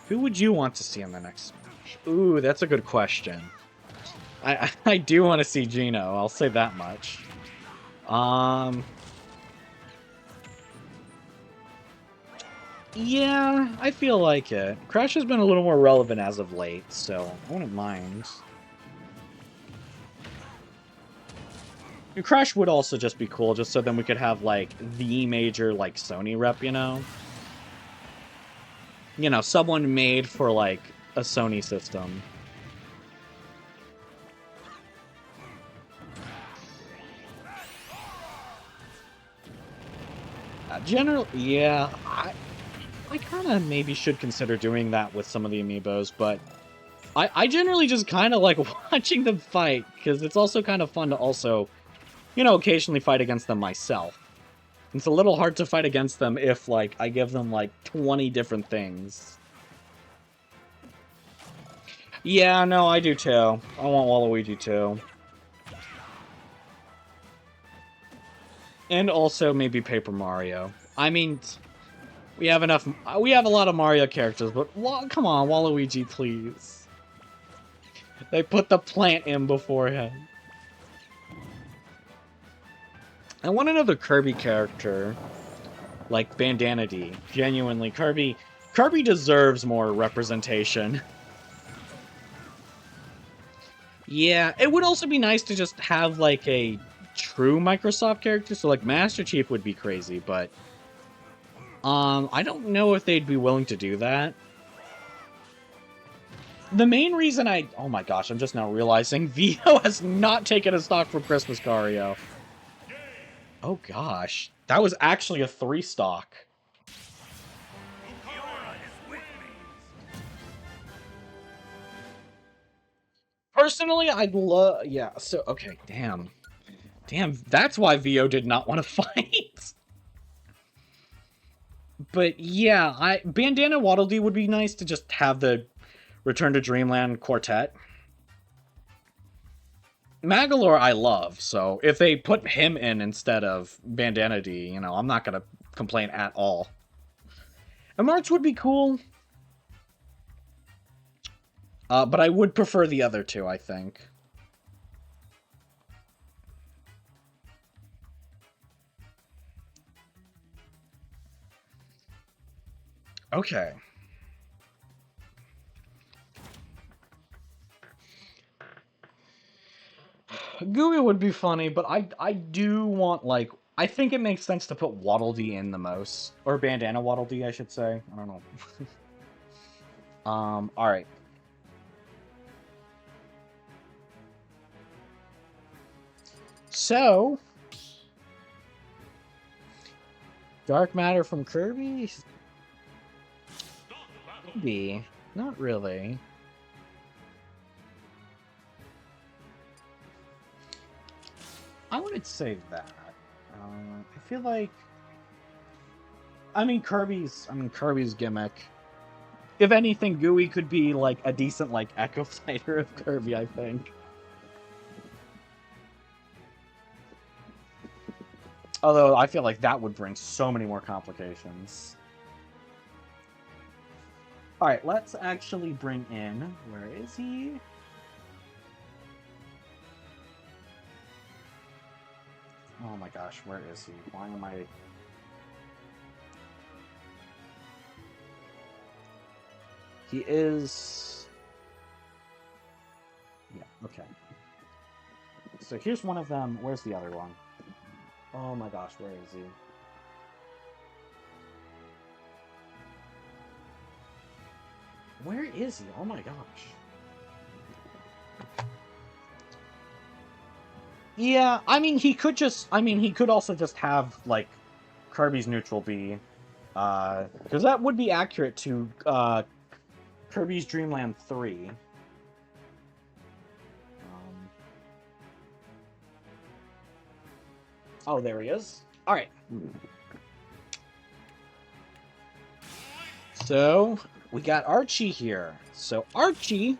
Who would you want to see in the next Smash? Ooh, that's a good question. I do want to see Gino, I'll say that much. Yeah, I feel like it. Crash has been a little more relevant as of late, so I wouldn't mind. And Crash would also just be cool, just so then we could have, like, the major, like, Sony rep, you know? You know, someone made for, like, a Sony system. Generally, yeah, I kind of maybe should consider doing that with some of the amiibos, but I generally just kind of like watching them fight, because it's also kind of fun to also, you know, occasionally fight against them myself. It's a little hard to fight against them if, like, I give them, like, 20 different things. Yeah, no, I do too. I want Waluigi too. And also maybe Paper Mario. I mean, we have enough. We have a lot of Mario characters, but come on, Waluigi, please. They put the plant in before him. I want another Kirby character, like Bandana D. Genuinely, Kirby deserves more representation. Yeah, it would also be nice to just have like a true Microsoft character. So like Master Chief would be crazy, but I don't know if they'd be willing to do that. The main reason oh my gosh, I'm just now realizing Vio has not taken a stock from Christmas Cario. Oh gosh, that was actually a 3 stock. Personally, I'd love, yeah, so, okay, damn, that's why Vio did not want to fight. But yeah, Bandana Waddle Dee would be nice to just have the Return to Dreamland quartet. Magalore I love, so if they put him in instead of Bandana D, you know, I'm not gonna complain at all. And March would be cool. But I would prefer the other two, I think. Okay. Gooey would be funny, but I do want, like, I think it makes sense to put Waddle Dee in the most. Or Bandana Waddle Dee, I should say. I don't know. Alright. So... Dark Matter from Kirby? Maybe. Not really. I wouldn't say that. I feel like... I mean, Kirby's gimmick. If anything, Gooey could be, like, a decent, like, Echo Fighter of Kirby, I think. Although, I feel like that would bring so many more complications. Alright, let's actually bring in... Where is he? Oh my gosh, where is he? Why am I... He is... Yeah, okay. So here's one of them. Where's the other one? Oh my gosh, where is he? Where is he? Oh my gosh. Yeah, I mean, he could just... I mean, he could also just have, like, Kirby's neutral be... because that would be accurate to, Kirby's Dream Land 3. Oh, there he is. Alright. So, we got Archie here. So, Archie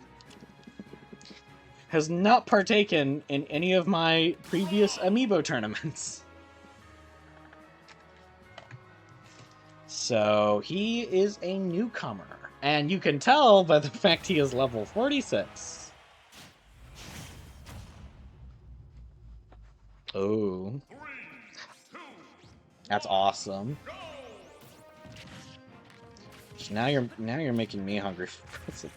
has not partaken in any of my previous Amiibo tournaments. So, he is a newcomer. And you can tell by the fact he is level 46. Oh. That's awesome. Now you're making me hungry for presents.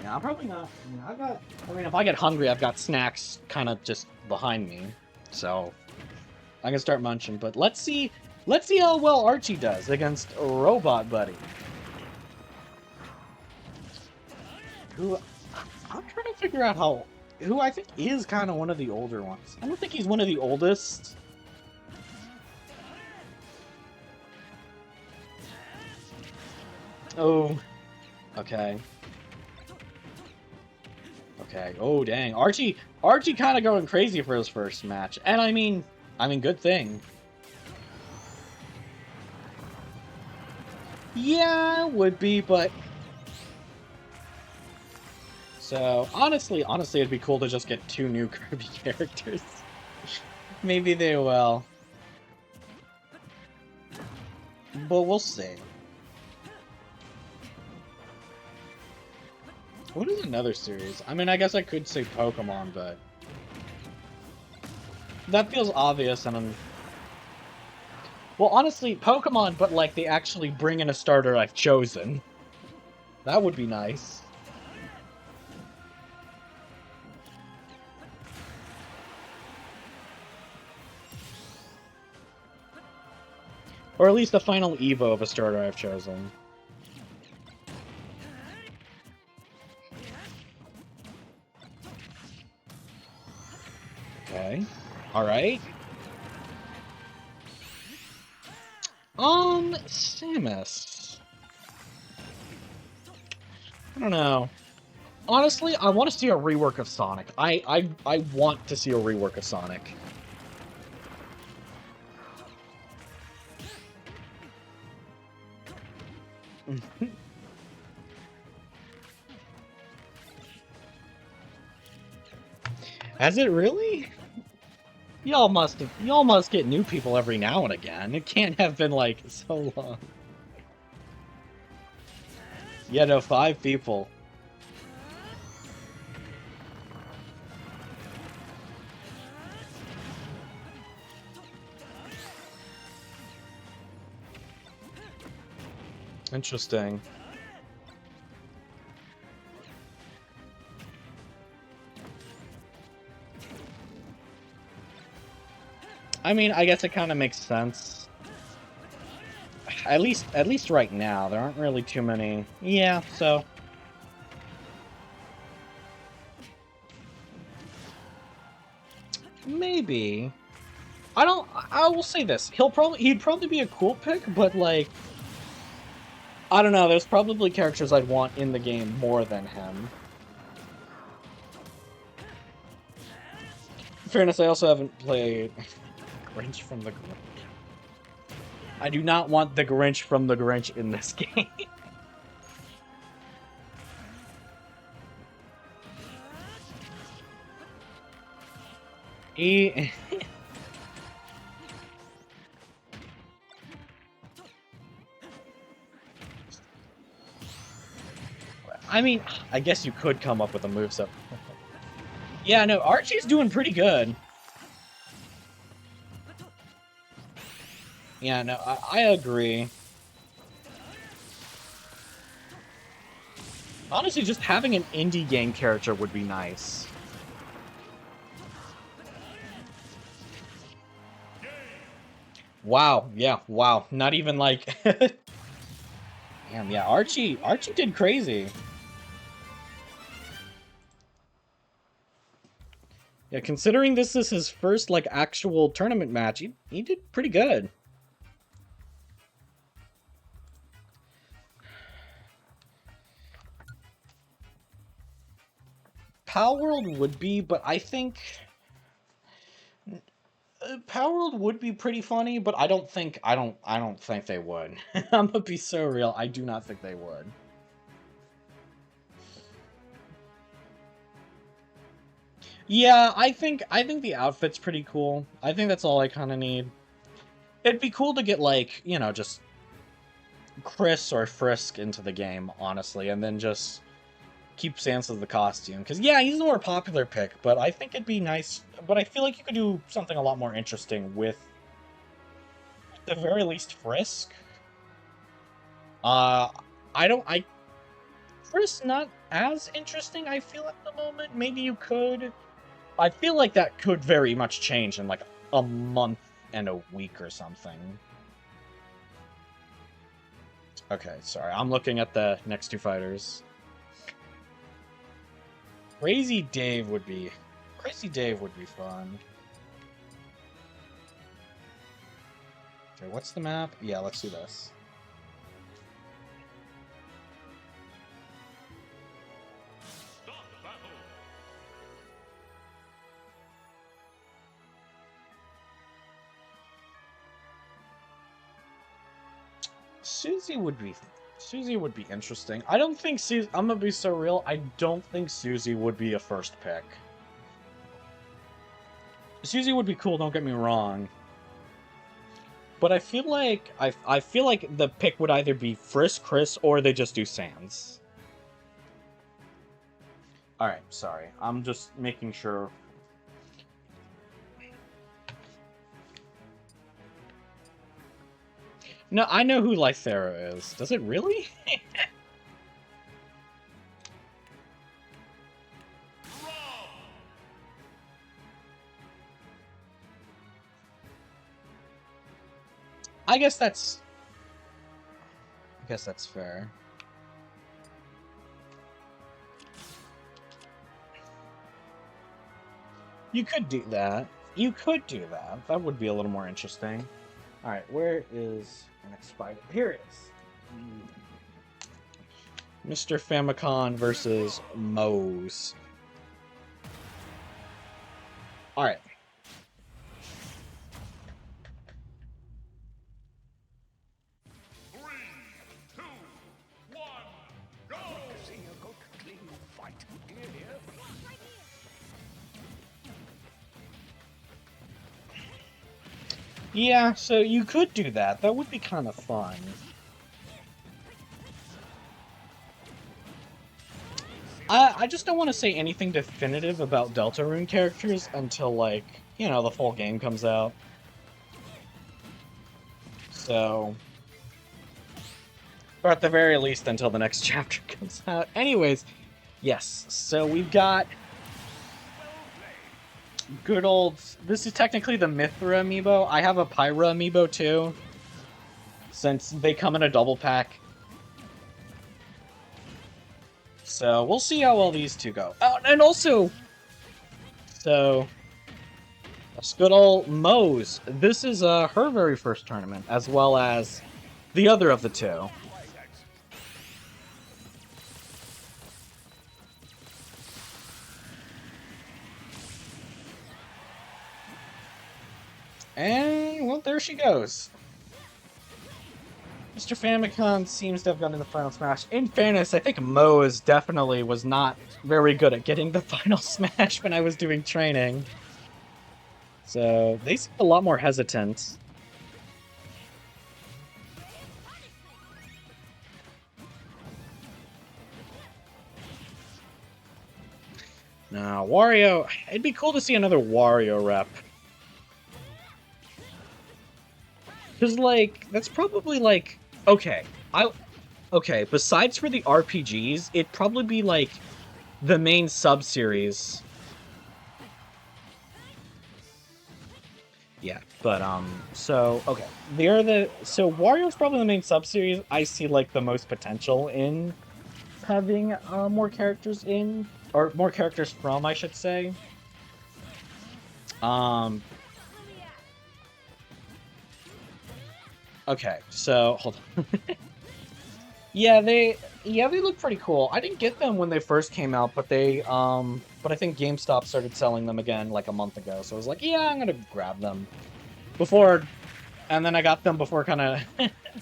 Yeah, I'm probably not. I mean, if I get hungry, I've got snacks kind of just behind me, so I can start munching. But let's see how well Archie does against Robot Buddy, who I'm trying to figure out who I think is kind of one of the older ones. I don't think he's one of the oldest. Oh, okay. Okay. Oh, dang. Archie kind of going crazy for his first match. And I mean, good thing. Yeah, would be, but... So, honestly, it'd be cool to just get 2 new Kirby characters. Maybe they will. But we'll see. What is another series? I mean, I guess I could say Pokemon, but... that feels obvious, and I'm... Well, honestly, Pokemon, but, like, they actually bring in a starter I've chosen. That would be nice. Or at least the final Evo of a starter I've chosen. Okay. Alright. Samus. I don't know. Honestly, I want to see a rework of Sonic. I want to see a rework of Sonic. Has it really? Y'all must get new people every now and again. It can't have been like so long. Yeah, no, 5 people. Interesting. I mean, I guess it kind of makes sense. At least right now, there aren't really too many. Yeah, so maybe. I will say this. He'd probably be a cool pick, but like I don't know, there's probably characters I'd want in the game more than him. In fairness, I also haven't played Grinch from the Grinch. I do not want the Grinch from the Grinch in this game. I mean, I guess you could come up with a moveset. Yeah, no, Archie's doing pretty good. Yeah, no, I agree. Honestly, just having an indie game character would be nice. Wow, yeah, wow. Not even like... Damn, yeah, Archie did crazy. Yeah, considering this is his first, like, actual tournament match, he did pretty good. Power World would be, but I think... Power World would be pretty funny, but I don't think they would. I'm gonna be so real, I do not think they would. Yeah, I think the outfit's pretty cool. I think that's all I kind of need. It'd be cool to get, like, you know, just Chris or Frisk into the game, honestly, and then just keep Sans as the costume. Because, yeah, he's the more popular pick, but I think it'd be nice. But I feel like you could do something a lot more interesting with, at the very least, Frisk. Frisk not as interesting, I feel, at the moment. Maybe you could. I feel like that could very much change in, like, a month and a week or something. Okay, sorry. I'm looking at the next two fighters. Crazy Dave would be fun. Okay, what's the map? Yeah, let's do this. Susie would be interesting. I don't think Susie... I'm gonna be so real. I don't think Susie would be a first pick. Susie would be cool, don't get me wrong. But I feel like... I feel like the pick would either be Frisk, Chris, or they just do Sans. Alright, sorry. I'm just making sure... No, I know who Lythera is. Does it really? I guess that's fair. You could do that. That would be a little more interesting. Alright, where is an expired? Here it is. Mr. Famicom versus Mose. Alright. Yeah, so you could do that. That would be kind of fun. I just don't want to say anything definitive about Deltarune characters until, like, you know, the full game comes out. So... or at the very least until the next chapter comes out. Anyways, yes, so we've got... good old... this is technically the Mithra amiibo. I have a Pyra amiibo too, since they come in a double pack. So we'll see how well these two go. Oh, and also... so... that's good old Mose. This is her very first tournament, as well as the other of the two. And, well, there she goes. Mr. Famicom seems to have gotten the final smash. In fairness, I think Mose definitely was not very good at getting the final smash when I was doing training. So, they seem a lot more hesitant. Nah, Wario... it'd be cool to see another Wario rep. Because, like, that's probably, like... okay, okay, besides for the RPGs, it'd probably be, like, the main sub-series. Yeah, but, so, okay. So, Wario's probably the main sub-series I see, like, the most potential in having, more characters in, or more characters from, I should say. Okay, so hold on. Yeah, they look pretty cool. I didn't get them when they first came out, but but I think GameStop started selling them again like a month ago. So I was like, yeah, I'm gonna grab them before, and then I got them before kind of.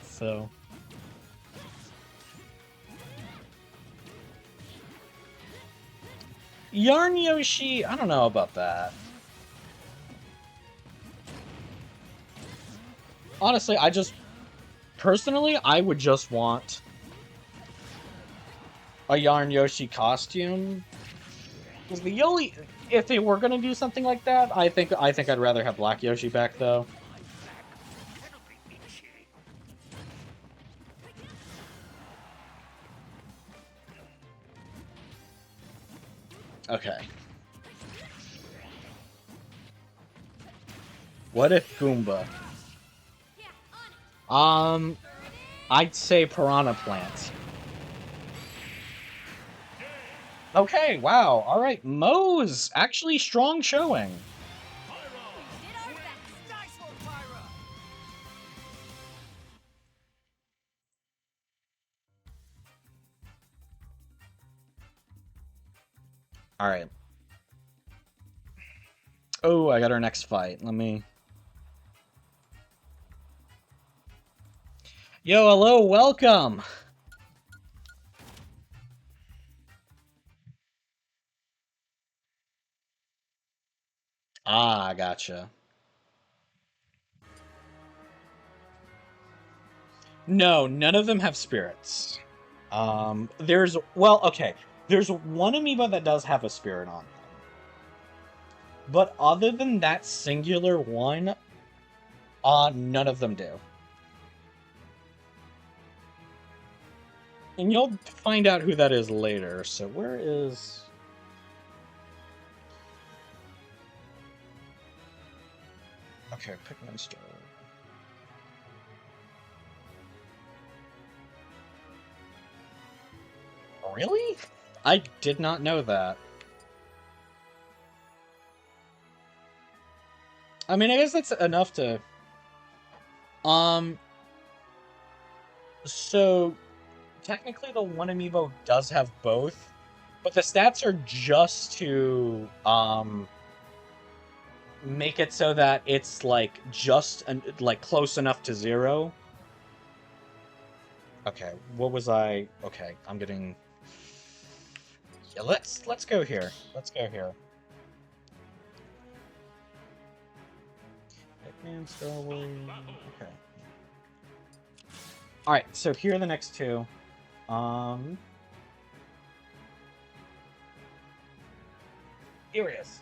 So Yarn Yoshi, I don't know about that. Honestly, personally, I would just want a Yarn Yoshi costume. Because if they were gonna do something like that, I think I'd rather have Black Yoshi back though. Okay. What if Goomba? I'd say Piranha Plant. Okay, wow. All right, Moe's actually strong showing. All right. Oh, I got our next fight. Let me. Yo, hello, welcome. Ah, gotcha. No, none of them have spirits. Okay. There's one amiibo that does have a spirit on them. But other than that singular one, none of them do. And you'll find out who that is later. So where is... Okay, Pikmin Store. Really? I did not know that. I mean, I guess that's enough to... So, technically the one amiibo does have both, but the stats are just to, make it so that it's, like, like, close enough to 0. Okay, what was I... Okay, I'm getting... Yeah, let's go here. Let's go here. Hitman, Star Wars... Okay. Alright, so here are the next two. Here it is.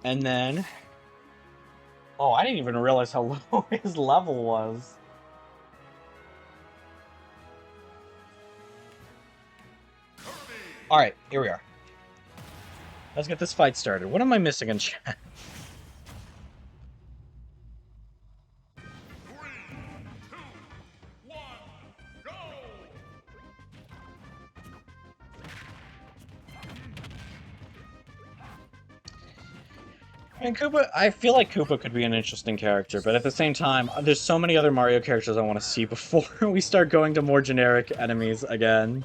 And then... Oh, I didn't even realize how low his level was. Alright, here we are. Let's get this fight started. What am I missing in chat? 3, 2, 1, go! And Koopa, I feel like Koopa could be an interesting character, but at the same time, there's so many other Mario characters I want to see before we start going to more generic enemies again.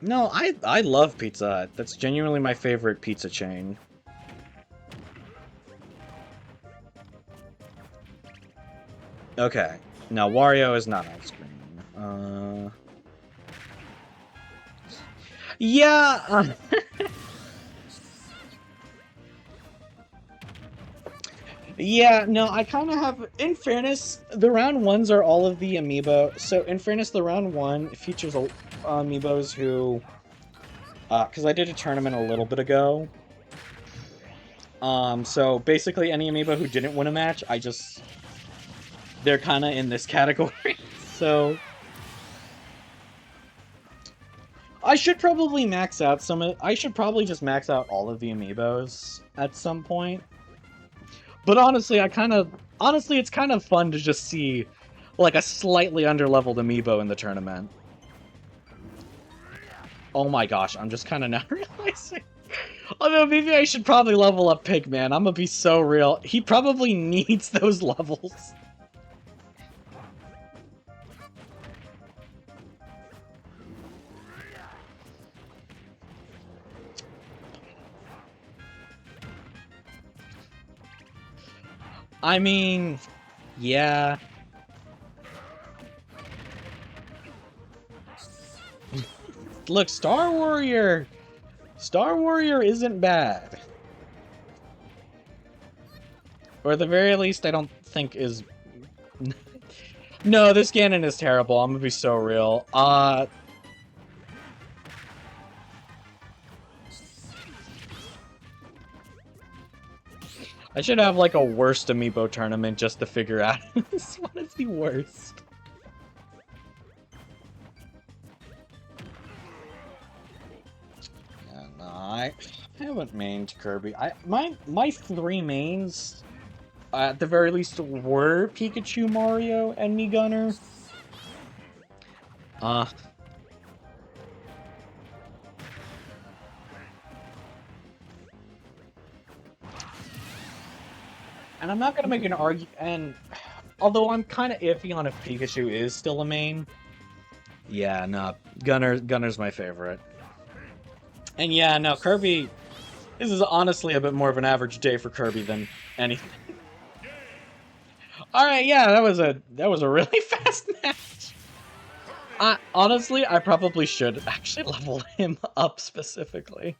No, I love Pizza Hut. That's genuinely my favorite pizza chain. Okay. No, Wario is not on screen. Yeah! Yeah, no, I kind of have... In fairness, the round ones are all of the amiibo. So, in fairness, the round one features amiibos who... because I did a tournament a little bit ago. So, basically, any amiibo who didn't win a match, they're kind of in this category. So... I should probably max out I should probably just max out all of the amiibos at some point. But honestly, Honestly, it's kind of fun to just see, like, a slightly underleveled amiibo in the tournament. Oh my gosh, I'm just kind of now realizing. Although maybe I should probably level up Pigman. I'm gonna be so real. He probably needs those levels. I mean, yeah. Look, Star Warrior isn't bad. Or at the very least, I don't think is... No, this Ganon is terrible. I'm gonna be so real. I should have, like, a worst Amiibo tournament just to figure out this one is the worst. Yeah, no, I haven't mained Kirby. My three mains, at the very least, were Pikachu, Mario, and me Gunner. And I'm not gonna make an argument, and although I'm kind of iffy on if Pikachu is still a main, yeah, no, Gunner's my favorite. And yeah, no, Kirby, this is honestly a bit more of an average day for Kirby than anything. Alright, yeah, that was a really fast match. Honestly, I probably should actually level him up specifically.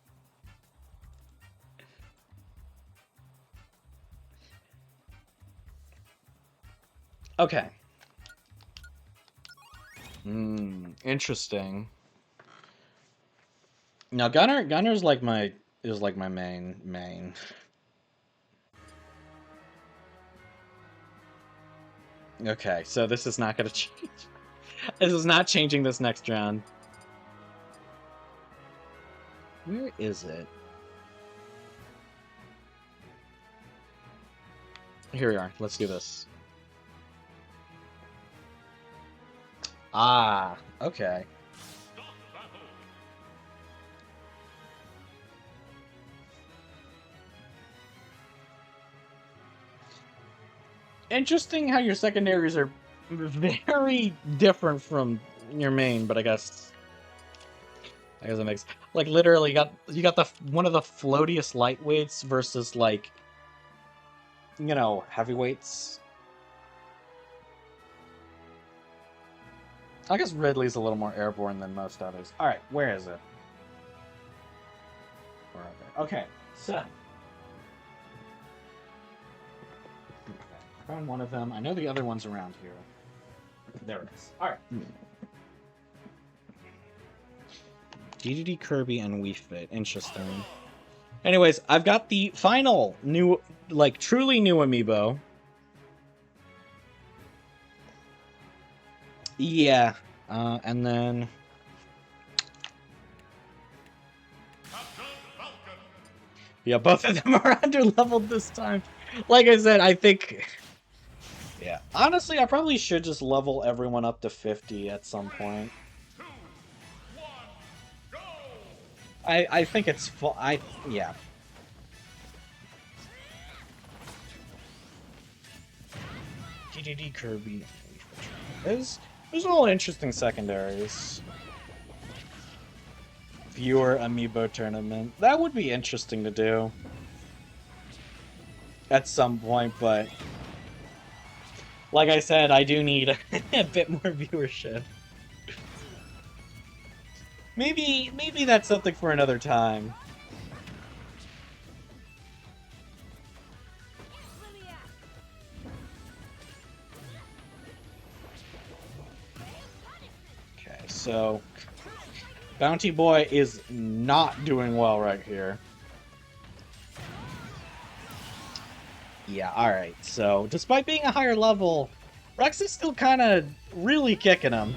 Okay. Interesting. Now Gunner's like my main. Okay, so this is not gonna change. This is not changing this next round. Where is it? Here we are. Let's do this. Ah, okay. Interesting how your secondaries are very different from your main, but I guess it makes, like, literally you got the one of the floatiest lightweights versus, like, you know, heavyweights. I guess Ridley's a little more airborne than most others. All right, where is it? Where are they? Okay, so found one of them. I know the other one's around here. There it is. All right. DDD, Kirby, and Wii Fit. Interesting. Anyways, I've got the final new, like, truly new amiibo. Yeah. And then... Yeah, both of them are under-leveled this time. Like I said, I think... Yeah. Honestly, I probably should just level everyone up to 50 at some point. I think it's full. Yeah. DDD, Kirby. There's all interesting secondaries. Viewer Amiibo Tournament. That would be interesting to do. At some point, but... Like I said, I do need a bit more viewership. Maybe that's something for another time. Okay, so Bounty Boy is not doing well right here. Yeah, alright, so despite being a higher level, Rex is still kind of really kicking him.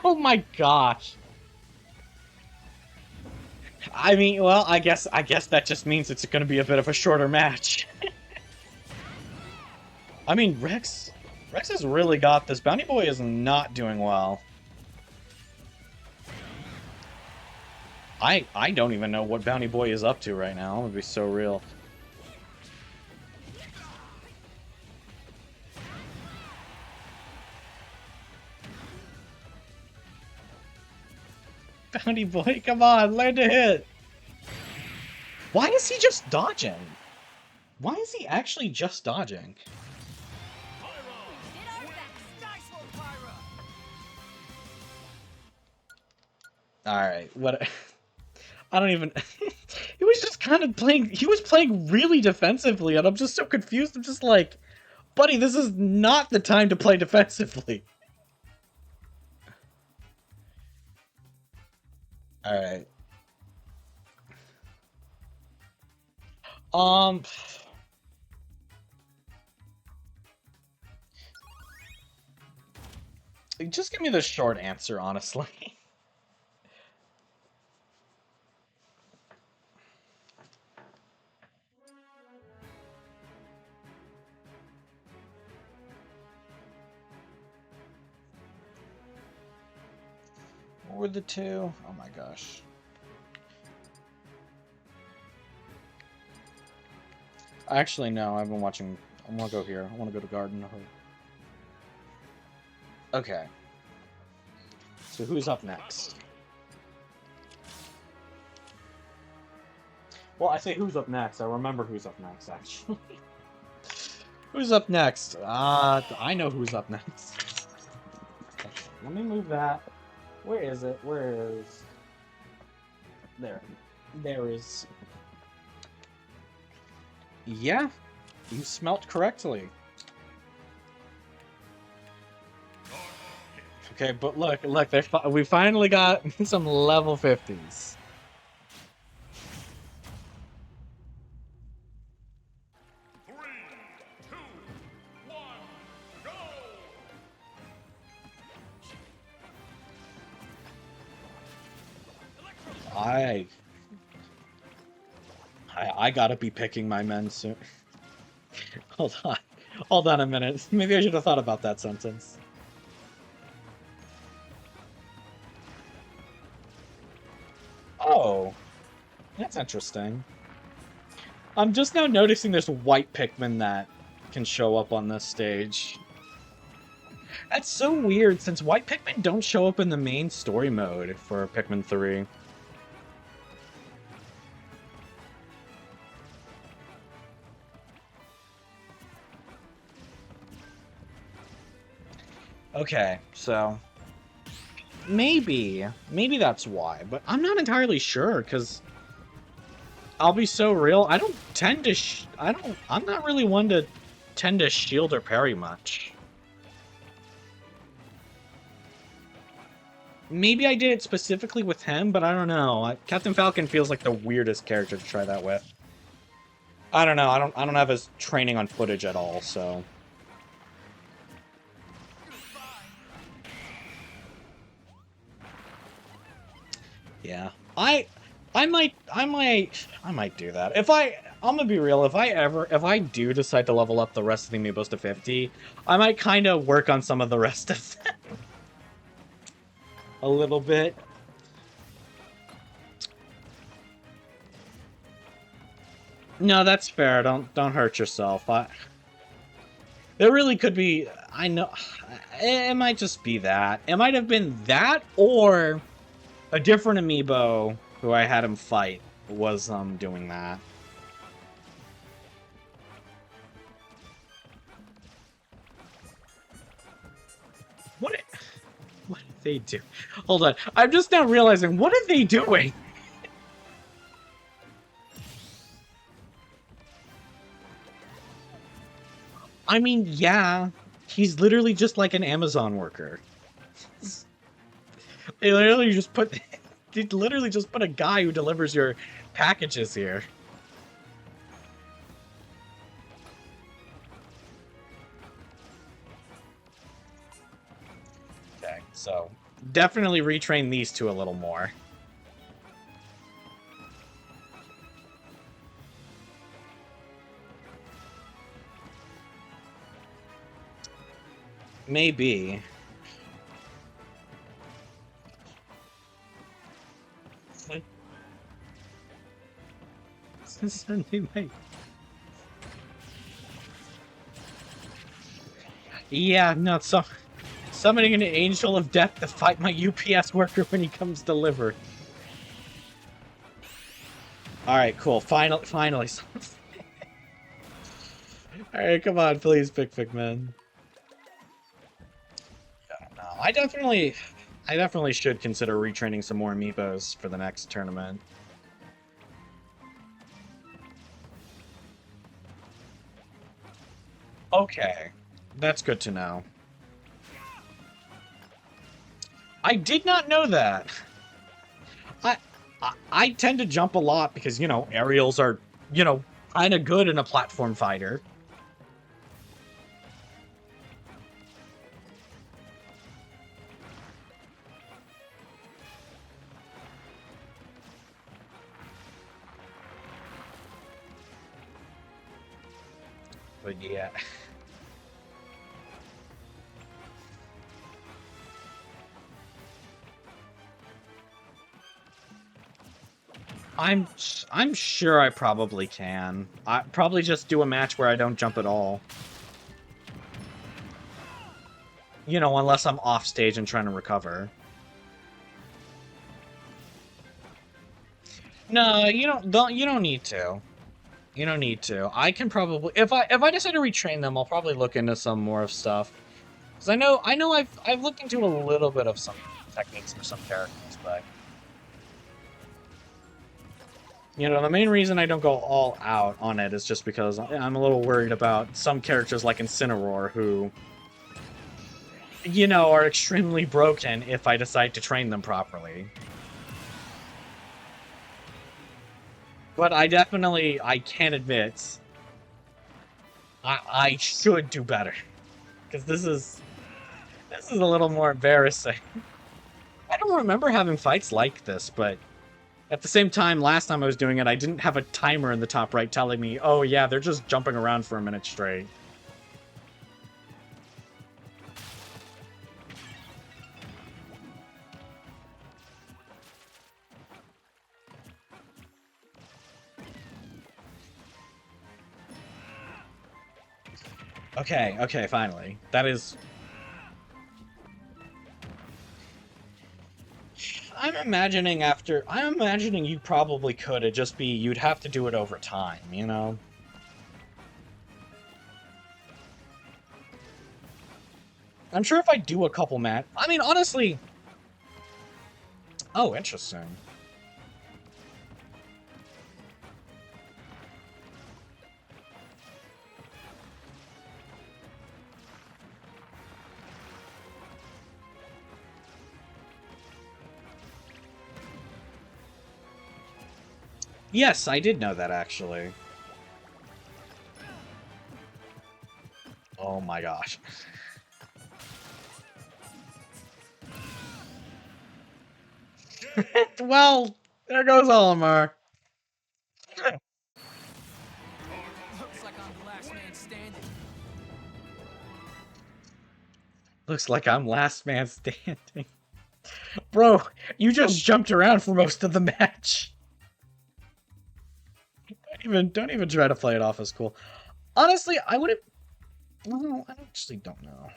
Oh my gosh. I mean, well, I guess that just means it's going to be a bit of a shorter match. I mean, Rex has really got this. Bounty Boy is not doing well. I don't even know what Bounty Boy is up to right now. I'm gonna be so real. Bounty Boy, come on, land a hit. Why is he just dodging? Why is he actually just dodging? Alright, what... I don't even... he was just kind of playing... He was playing really defensively, and I'm just so confused. I'm just like, buddy, this is not the time to play defensively. Alright. Um... Just give me the short answer, honestly. What were the two? Oh my gosh. Actually, no, I've been watching... I want to go here. I want to go to Garden. Okay. So who's up next? Well, I say who's up next. I remember who's up next, actually. Who's up next? I know who's up next. Okay, let me move that. Where is it? Where is... There. There is... Yeah, you smelt correctly. Okay, but look, we finally got some level 50s. I gotta be picking my men soon. Hold on. Hold on a minute. Maybe I should have thought about that sentence. Oh. That's interesting. I'm just now noticing there's white Pikmin that can show up on this stage. That's so weird, since white Pikmin don't show up in the main story mode for Pikmin 3. Okay, so... Maybe that's why, but I'm not entirely sure, because... I'll be so real, I don't tend to I'm not really one to tend to shield or parry much. Maybe I did it specifically with him, but I don't know. Captain Falcon feels like the weirdest character to try that with. I don't know, I don't have his training on footage at all, so... Yeah. I might do that. I'm gonna be real, if I do decide to level up the rest of the Amiibos to 50, I might kind of work on some of the rest of them. A little bit. No, that's fair. Don't hurt yourself. There really could be, I know, it might just be that. It might have been that, or a different Amiibo who I had him fight was doing that. What did they do? Hold on. I'm just now realizing, what are they doing? I mean, yeah. He's literally just like an Amazon worker. They literally just put... They literally just put a guy who delivers your packages here. Okay, so definitely retrain these two a little more. Maybe. Yeah, no, so summoning an angel of death to fight my UPS worker when he comes delivered. Alright, cool. Finally. Alright, come on, please, Pick man. No, I definitely should consider retraining some more amiibos for the next tournament. Okay, that's good to know. I did not know that. I, I tend to jump a lot because, you know, aerials are, you know, kind of good in a platform fighter. But yeah. I'm sure I probably can. I probably just do a match where I don't jump at all. You know, unless I'm off stage and trying to recover. No, you don't need to. You don't need to. I can probably if I decide to retrain them, I'll probably look into some more of stuff. Because I know I've looked into a little bit of some techniques for some characters, but you know, the main reason I don't go all out on it is just because I'm a little worried about some characters like Incineroar who, you know, are extremely broken if I decide to train them properly. But I can admit, I should do better. Because this is a little more embarrassing. I don't remember having fights like this, but at the same time, last time I was doing it, I didn't have a timer in the top right telling me, oh yeah, they're just jumping around for a minute straight. Okay, finally. That is... I'm imagining you probably could, it just be, you'd have to do it over time, you know? I'm sure if I do a couple I mean, honestly... Oh, interesting. Yes, I did know that, actually. Oh my gosh. Well, there goes Olimar. Looks like I'm the last man standing. Looks like I'm last man standing. Bro, you just jumped around for most of the match. Don't even try to play it off as cool. Honestly, I would have... Well, I actually don't know.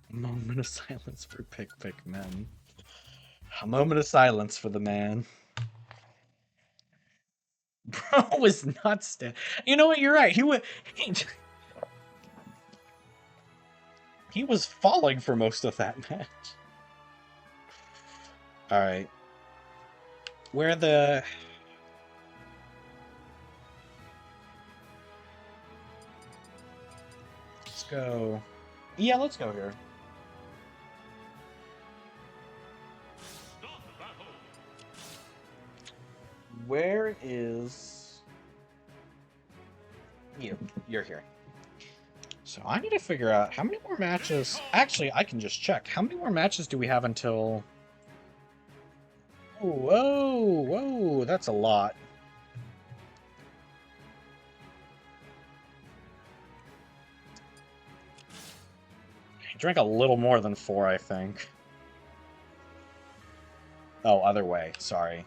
A moment of silence for Pick Men. A moment of silence for the man. Bro was not stand. You know what? You're right. He was falling for most of that match. All right. Where the... Let's go. Yeah, let's go here. Where is... You're here. So I need to figure out how many more matches... Actually, I can just check. How many more matches do we have until... Whoa, that's a lot. I drank a little more than 4, I think. Oh, other way, sorry.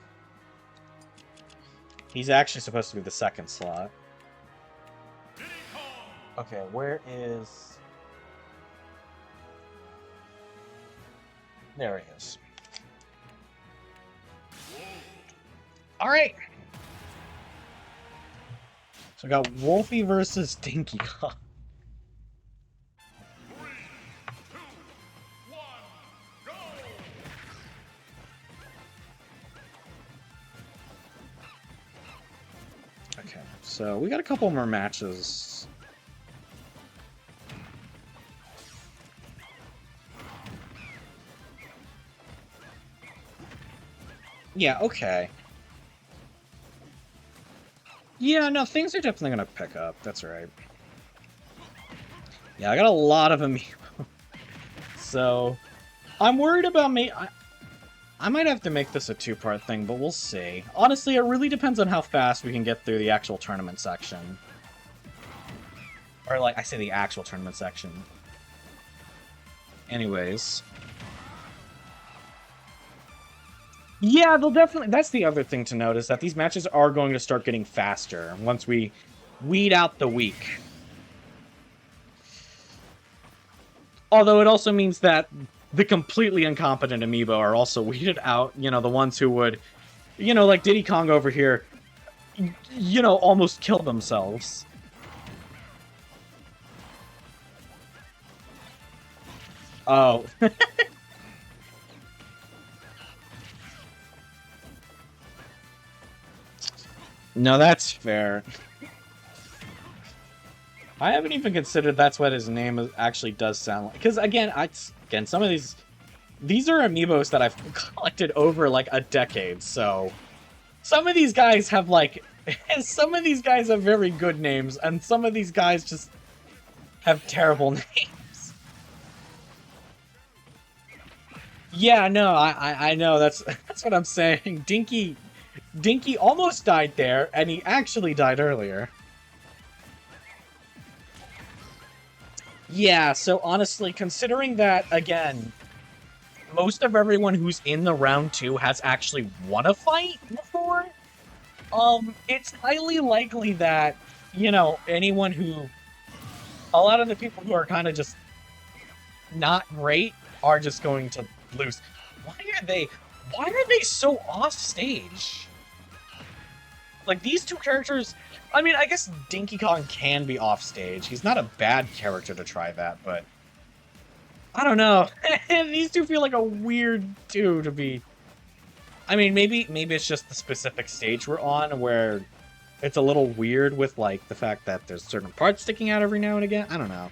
He's actually supposed to be the second slot. Okay, where is... There he is. Alright! So we got Wolfie versus Dinky Kong. 3, 2, 1, go! Okay, so we got a couple more matches. Yeah, okay. Yeah, no, things are definitely gonna pick up. That's right. Yeah, I got a lot of Amiibo. So, I'm worried about me. I might have to make this a 2-part thing, but we'll see. Honestly, it really depends on how fast we can get through the actual tournament section. Or, like, I say the actual tournament section. Anyways. Yeah, they'll definitely... That's the other thing to note, is that these matches are going to start getting faster once we weed out the weak. Although it also means that the completely incompetent Amiibo are also weeded out. You know, the ones who would, you know, like Diddy Kong over here, you know, almost kill themselves. Oh. No, that's fair. I haven't even considered that's what his name actually does sound like. Because, again, some of these are Amiibos that I've collected over, like, a decade, so... Some of these guys have, like... some of these guys have very good names, and some of these guys just have terrible names. Yeah, no, I know, that's what I'm saying. Dinky almost died there, and he actually died earlier. Yeah, so honestly, considering that, again, most of everyone who's in the round 2 has actually won a fight before, it's highly likely that, you know, anyone who... A lot of the people who are kind of just not great are just going to lose. Why are they so off stage? Like, these two characters... I mean, I guess Dinky Kong can be off stage. He's not a bad character to try that, but... I don't know. These two feel like a weird two to be... I mean, maybe it's just the specific stage we're on where it's a little weird with, like, the fact that there's certain parts sticking out every now and again. I don't know.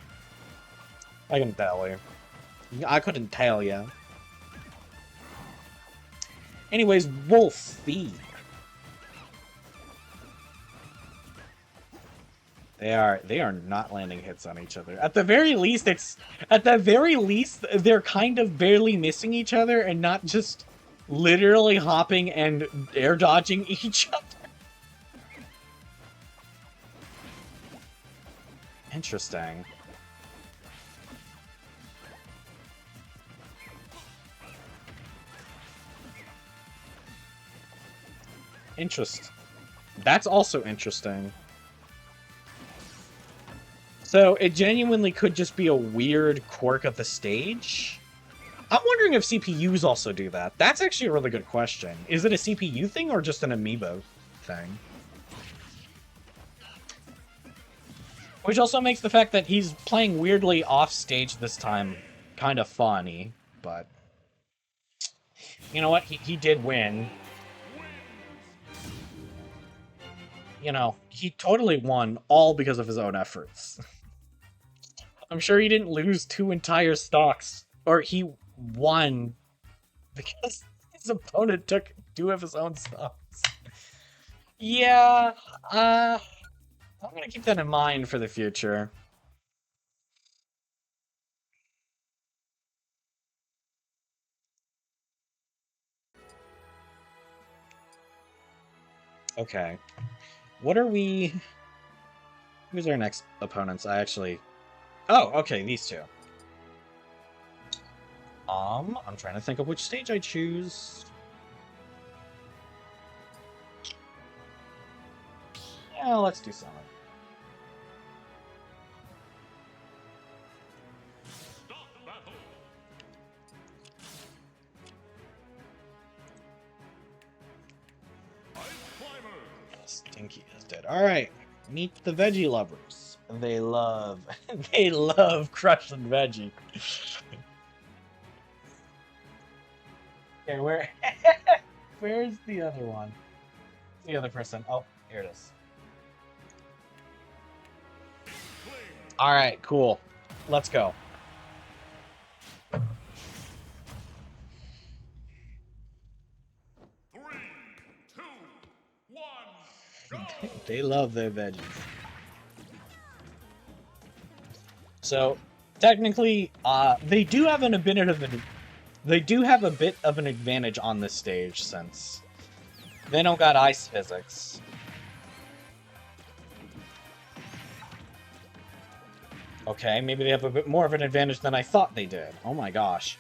I couldn't tell you. I couldn't tell you. Anyways, Wolfie. They are not landing hits on each other. At the very least, they're kind of barely missing each other and not just literally hopping and air dodging each other. Interesting. That's also interesting. So, it genuinely could just be a weird quirk of the stage? I'm wondering if CPUs also do that. That's actually a really good question. Is it a CPU thing or just an Amiibo thing? Which also makes the fact that he's playing weirdly off stage this time kind of funny, but... You know what? He did win. You know, he totally won, all because of his own efforts. I'm sure he didn't lose 2 entire stocks, or he won because his opponent took 2 of his own stocks. Yeah, I'm gonna keep that in mind for the future. Okay. What are we... Who's our next opponents? I actually... Oh, okay, these two. I'm trying to think of which stage I choose. Yeah, let's do Summit. Stop battle. Ice Climber. Stinky is dead. Alright, meet the veggie lovers. They love... they love crushing veggie. Okay, where... Where's the other one? The other person. Oh, here it is. Alright, cool. Let's go. 3, 2, 1, go! They love their veggies. So, technically, they do have a bit of an advantage on this stage since they don't got ice physics. Okay, maybe they have a bit more of an advantage than I thought they did. Oh my gosh.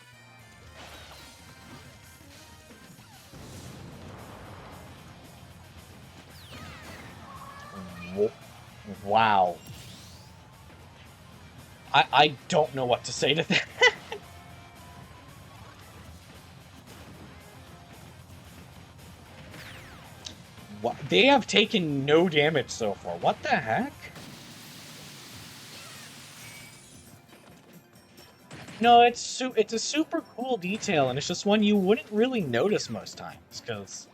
Wow. I don't know what to say to that. What? They have taken no damage so far. What the heck? No, it's a super cool detail, and it's just one you wouldn't really notice most times, because...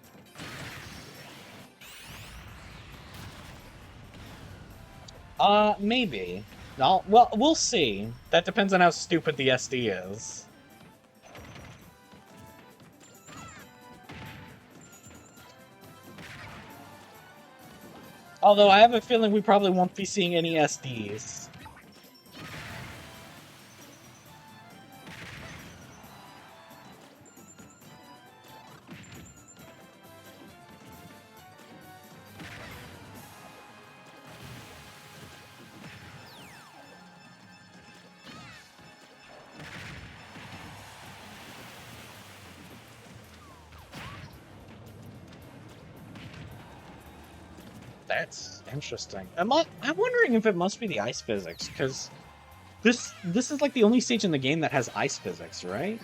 maybe. Well, we'll see. That depends on how stupid the SD is. Although, I have a feeling we probably won't be seeing any SDs. That's interesting. I'm wondering if it must be the ice physics, because this is like the only stage in the game that has ice physics, right?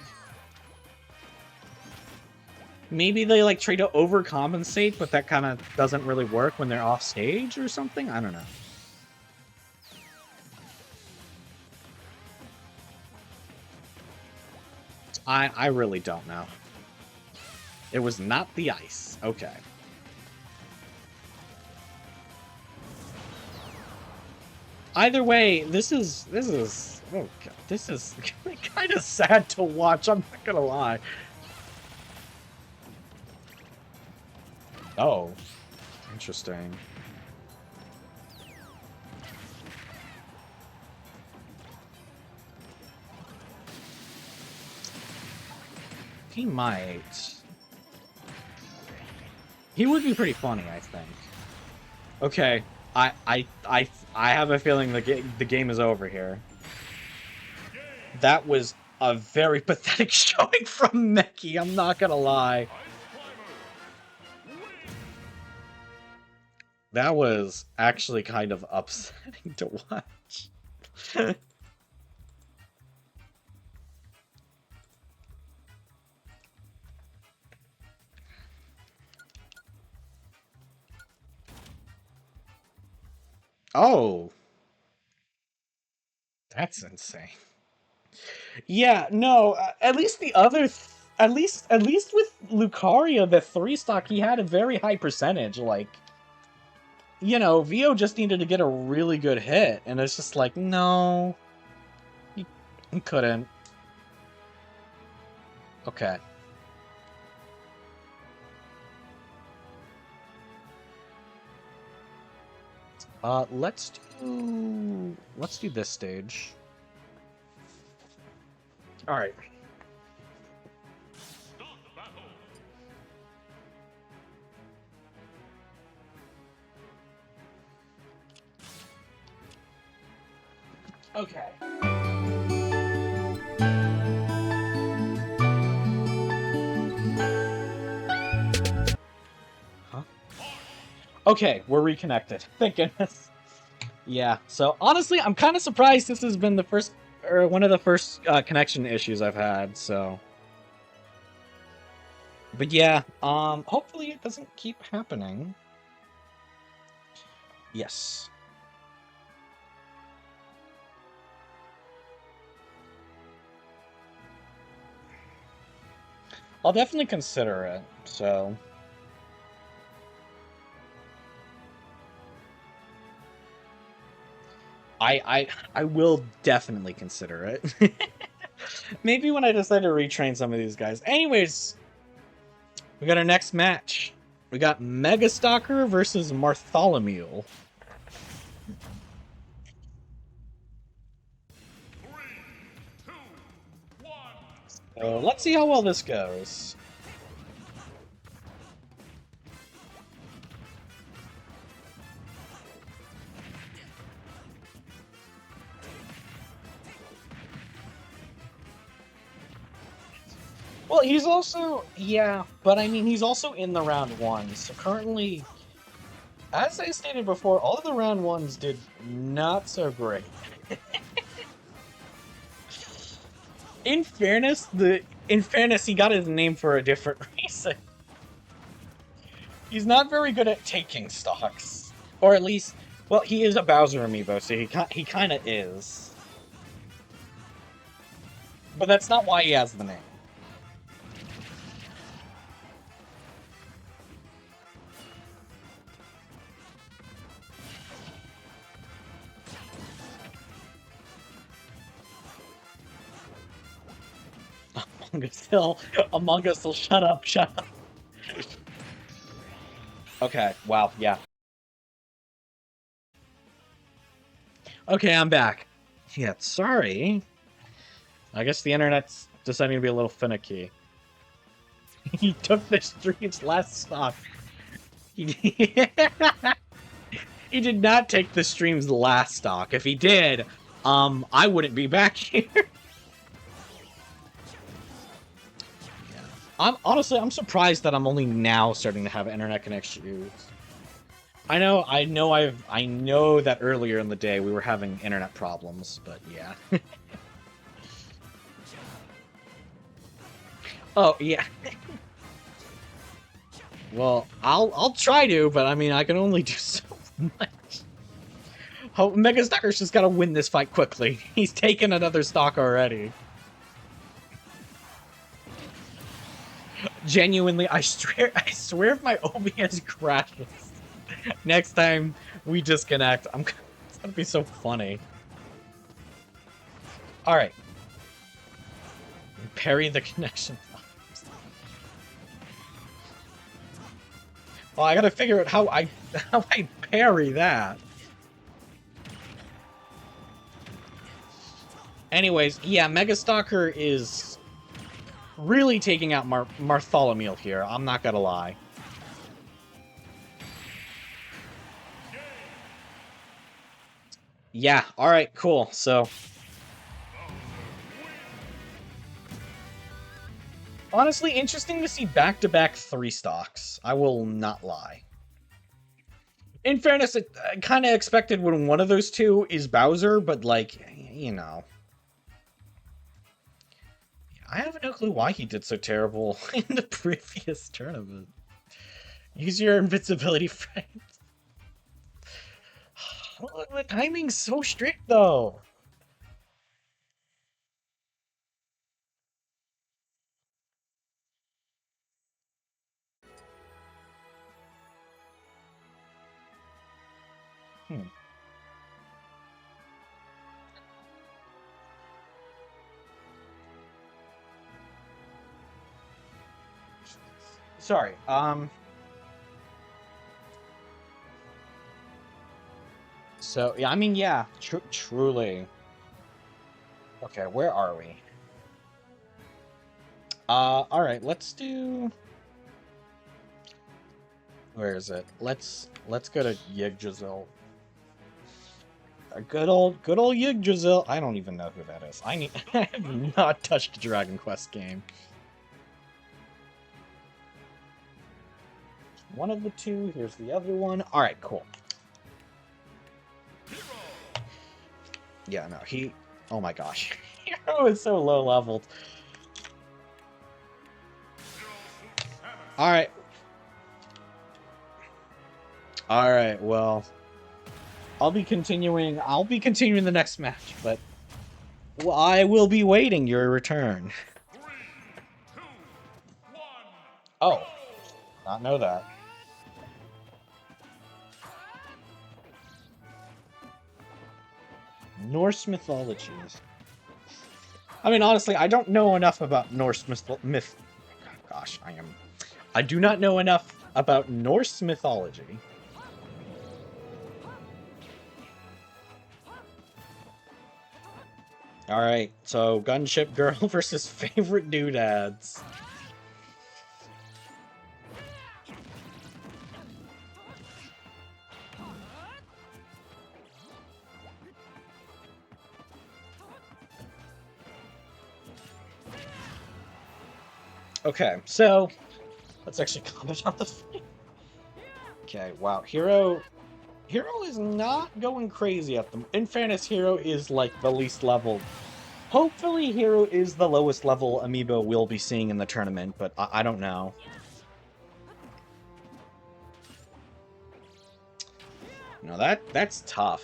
Maybe they like try to overcompensate, but that kind of doesn't really work when they're off stage or something? I don't know. I really don't know. It was not the ice. Okay. Either way, this is oh god, this is kind of sad to watch. I'm not gonna lie. Oh, interesting. He might. He would be pretty funny, I think. Okay, I have a feeling the game is over here. That was a very pathetic showing from Meki, I'm not gonna lie. That was actually kind of upsetting to watch. Oh. That's insane. Yeah, no, at least the other... at least with Lucaria, the 3-stock, he had a very high percentage, like... You know, Vio just needed to get a really good hit, and it's just like, no... He couldn't. Okay. Let's do this stage. All right. Start battle. Okay. Huh? Okay, we're reconnected. Thank goodness. Yeah, so honestly, I'm kind of surprised this has been the first, or one of the first connection issues I've had, so. But yeah, hopefully it doesn't keep happening. Yes. I'll definitely consider it, so. I will definitely consider it. Maybe when I decide to retrain some of these guys. Anyways, we got our next match. We got Mega Stalker versus Bartholomew. 3, 2, 1. Let's see how well this goes. Well, he's also, yeah, but I mean, he's also in the round one. So currently, as I stated before, all of the round ones did not so great. In fairness, he got his name for a different reason. He's not very good at taking stocks, or at least, well, he is a Bowser amiibo, so he kind of is. But that's not why he has the name. Among Us will shut up, shut up. Okay, wow, yeah. Okay, I'm back. Yeah, sorry. I guess the internet's deciding to be a little finicky. He took the stream's last stock. He did not take the stream's last stock. If he did, I wouldn't be back here. I'm surprised that I'm only now starting to have internet connection. I know that earlier in the day we were having internet problems, but yeah. Oh yeah. Well, I'll try to, but I mean I can only do so much. Oh, Mega Stalker's just gotta win this fight quickly. He's taken another stock already. Genuinely, I swear if my OBS crashes next time we disconnect, it's gonna be so funny. Alright. Parry the connection. Well, I gotta figure out how I parry that. Anyways, yeah, Mega Stalker is really taking out Bartholomew here. I'm not gonna lie. Yeah, alright, cool. So honestly, interesting to see back-to-back 3 stocks. I will not lie. In fairness, I kind of expected when one of those two is Bowser, but like, you know. I have no clue why he did so terrible in the previous tournament. Use your invincibility friend. The timing's so strict, though. Hmm. Sorry, So, yeah, I mean, yeah, truly. Okay, where are we? Alright, let's do... Where is it? Let's go to Yggdrasil. A good old Yggdrasil. I don't even know who that is. I have not touched a Dragon Quest game. One of the two. Here's the other one. All right, cool. Yeah, no, he... Oh my gosh. Hero is so low leveled. All right. All right, well... I'll be continuing the next match, but... Well, I will be waiting your return. 3, 2, 1. Oh. Not know that. Norse mythologies. I mean, honestly, I don't know enough about Norse myth. Gosh, I do not know enough about Norse mythology. All right, so gunship girl versus favorite doodads. Okay, so let's actually comment on the fight. Okay, wow, Hero is not going crazy at them. In fairness, Hero is like the least leveled. Hopefully, Hero is the lowest level amiibo we'll be seeing in the tournament, but I don't know. No, that's tough.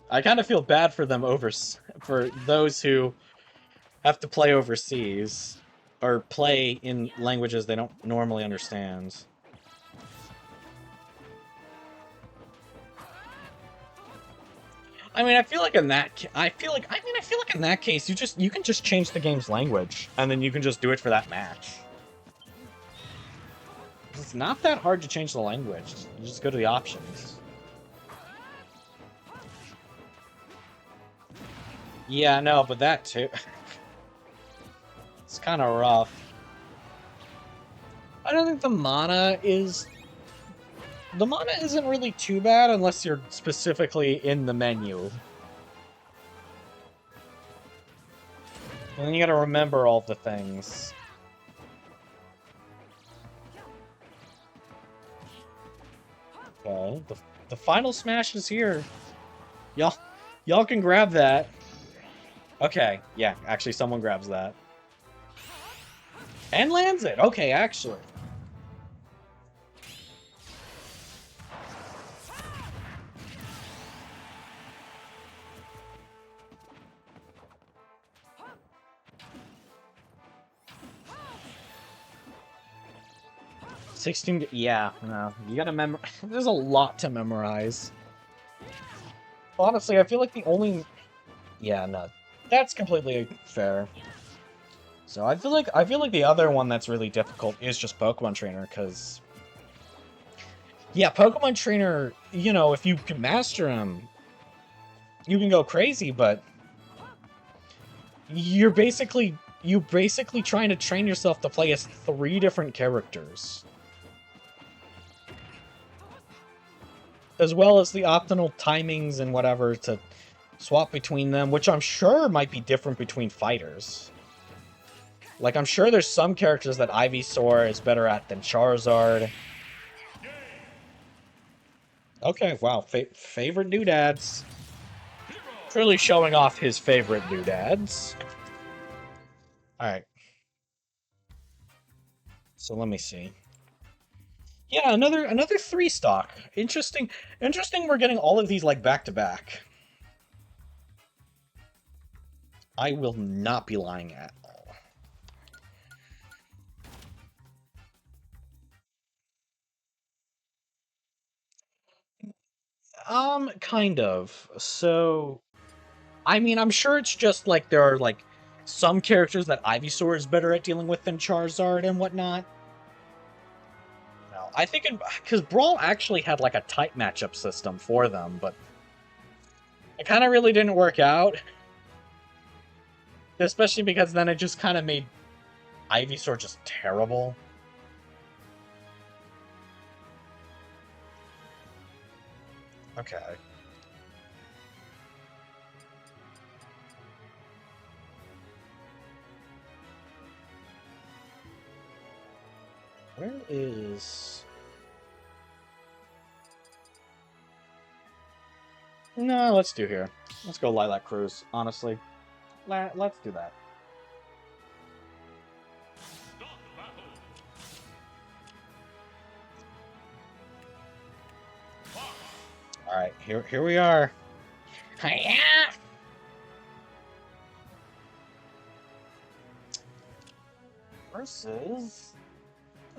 I kind of feel bad for them for those who have to play overseas or play in languages they don't normally understand. I mean, I feel like in that case you can just change the game's language and then you can just do it for that match. It's not that hard to change the language. You just go to the options. Yeah, no, but that too. It's kind of rough. I don't think the mana isn't really too bad unless you're specifically in the menu. And then you gotta remember all the things. Okay, the final smash is here. Y'all can grab that. Okay, yeah, actually someone grabs that. And lands it. Okay, actually. Yeah, no. You gotta memorize. There's a lot to memorize. Honestly, I feel like the only... Yeah, no. That's completely fair. So I feel like the other one that's really difficult is just Pokemon Trainer, because... Yeah, Pokemon Trainer, you know, if you can master him, you can go crazy, but... You're basically trying to train yourself to play as 3 different characters. As well as the optimal timings and whatever to swap between them, which I'm sure might be different between fighters. Like, I'm sure there's some characters that Ivysaur is better at than Charizard. Okay, wow, favorite doodads. Truly showing off his favorite doodads. Alright. So let me see. Yeah, another 3 stock. Interesting we're getting all of these, like, back-to-back. I will not be lying at all. Kind of. So, I mean, I'm sure it's just, like, there are, like, some characters that Ivysaur is better at dealing with than Charizard and whatnot. No, I think because Brawl actually had, like, a type matchup system for them, but It kind of really didn't work out. Especially because then it just kind of made Ivysaur just terrible. Okay. Where is... No, let's do here. Let's go Lilac Cruise, honestly. Let's do that. Alright, here we are. Hiya! Versus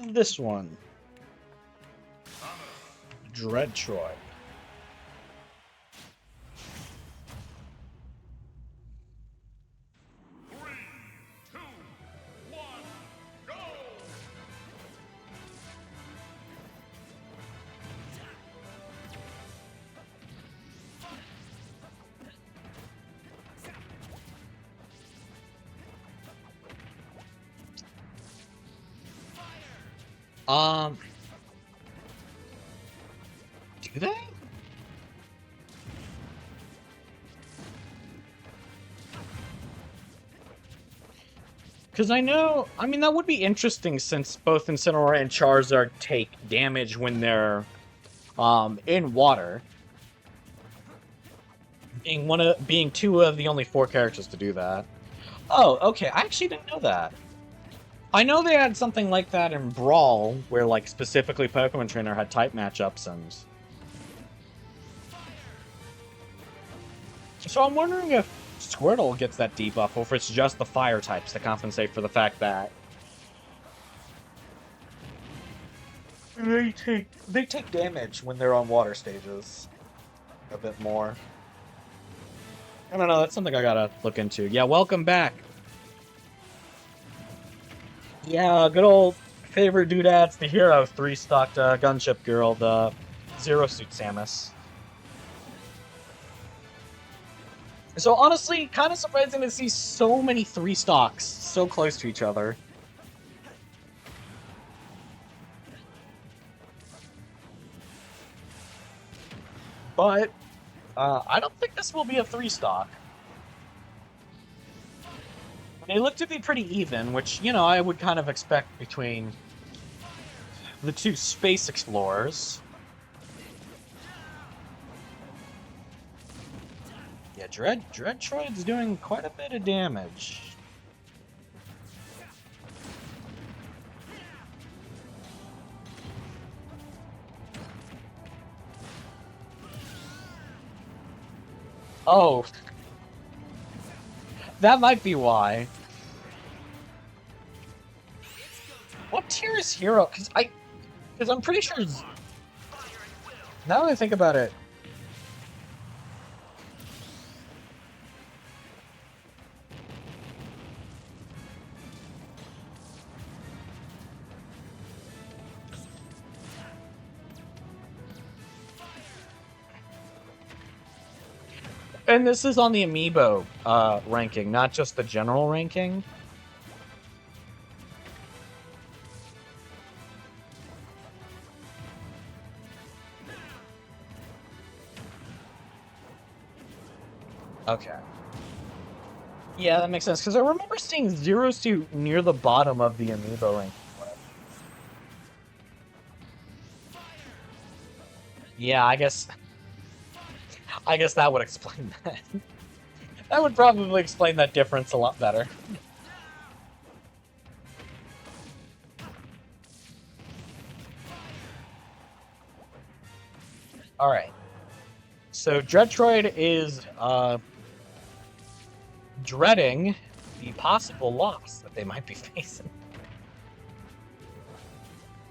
this one. Dread Troy. Do they? Because I mean, that would be interesting since both Incineroar and Charizard take damage when they're, in water. Being two of the only 4 characters to do that. Oh, okay, I actually didn't know that. I know they had something like that in Brawl, where, like, specifically Pokemon Trainer had type matchups and... So I'm wondering if Squirtle gets that debuff, or if it's just the fire types to compensate for the fact that they take damage when they're on water stages a bit more. I don't know, that's something I gotta look into. Yeah, welcome back. Yeah, good old favorite doodads, the hero 3-stocked gunship girl, the Zero Suit Samus. So honestly, kind of surprising to see so many 3-stocks so close to each other. But, I don't think this will be a 3-stock. They look to be pretty even, which, you know, I would kind of expect between the two space explorers. Yeah, Dread Troid's doing quite a bit of damage. Oh. That might be why. What tier is Hero? Because I'm pretty sure... Now that I think about it... And this is on the Amiibo ranking, not just the general ranking. Okay. Yeah, that makes sense, because I remember seeing Zero Suit near the bottom of the Amiibo ranking. Yeah, I guess that would explain that. That would probably explain that difference a lot better. Alright. So Dreadtroid is dreading the possible loss that they might be facing.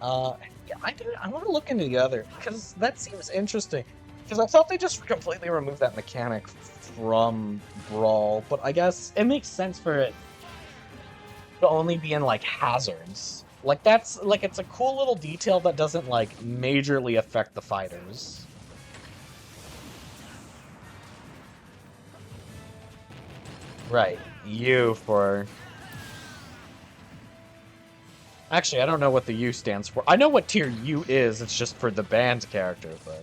Yeah, I want to look into the other, because that seems interesting. Because I thought they just completely removed that mechanic from Brawl, but I guess it makes sense for it to only be in, like, hazards. Like, that's, like, it's a cool little detail that doesn't, like, majorly affect the fighters. Right. U for... Actually, I don't know what the U stands for. I know what tier U is, it's just for the band character, but...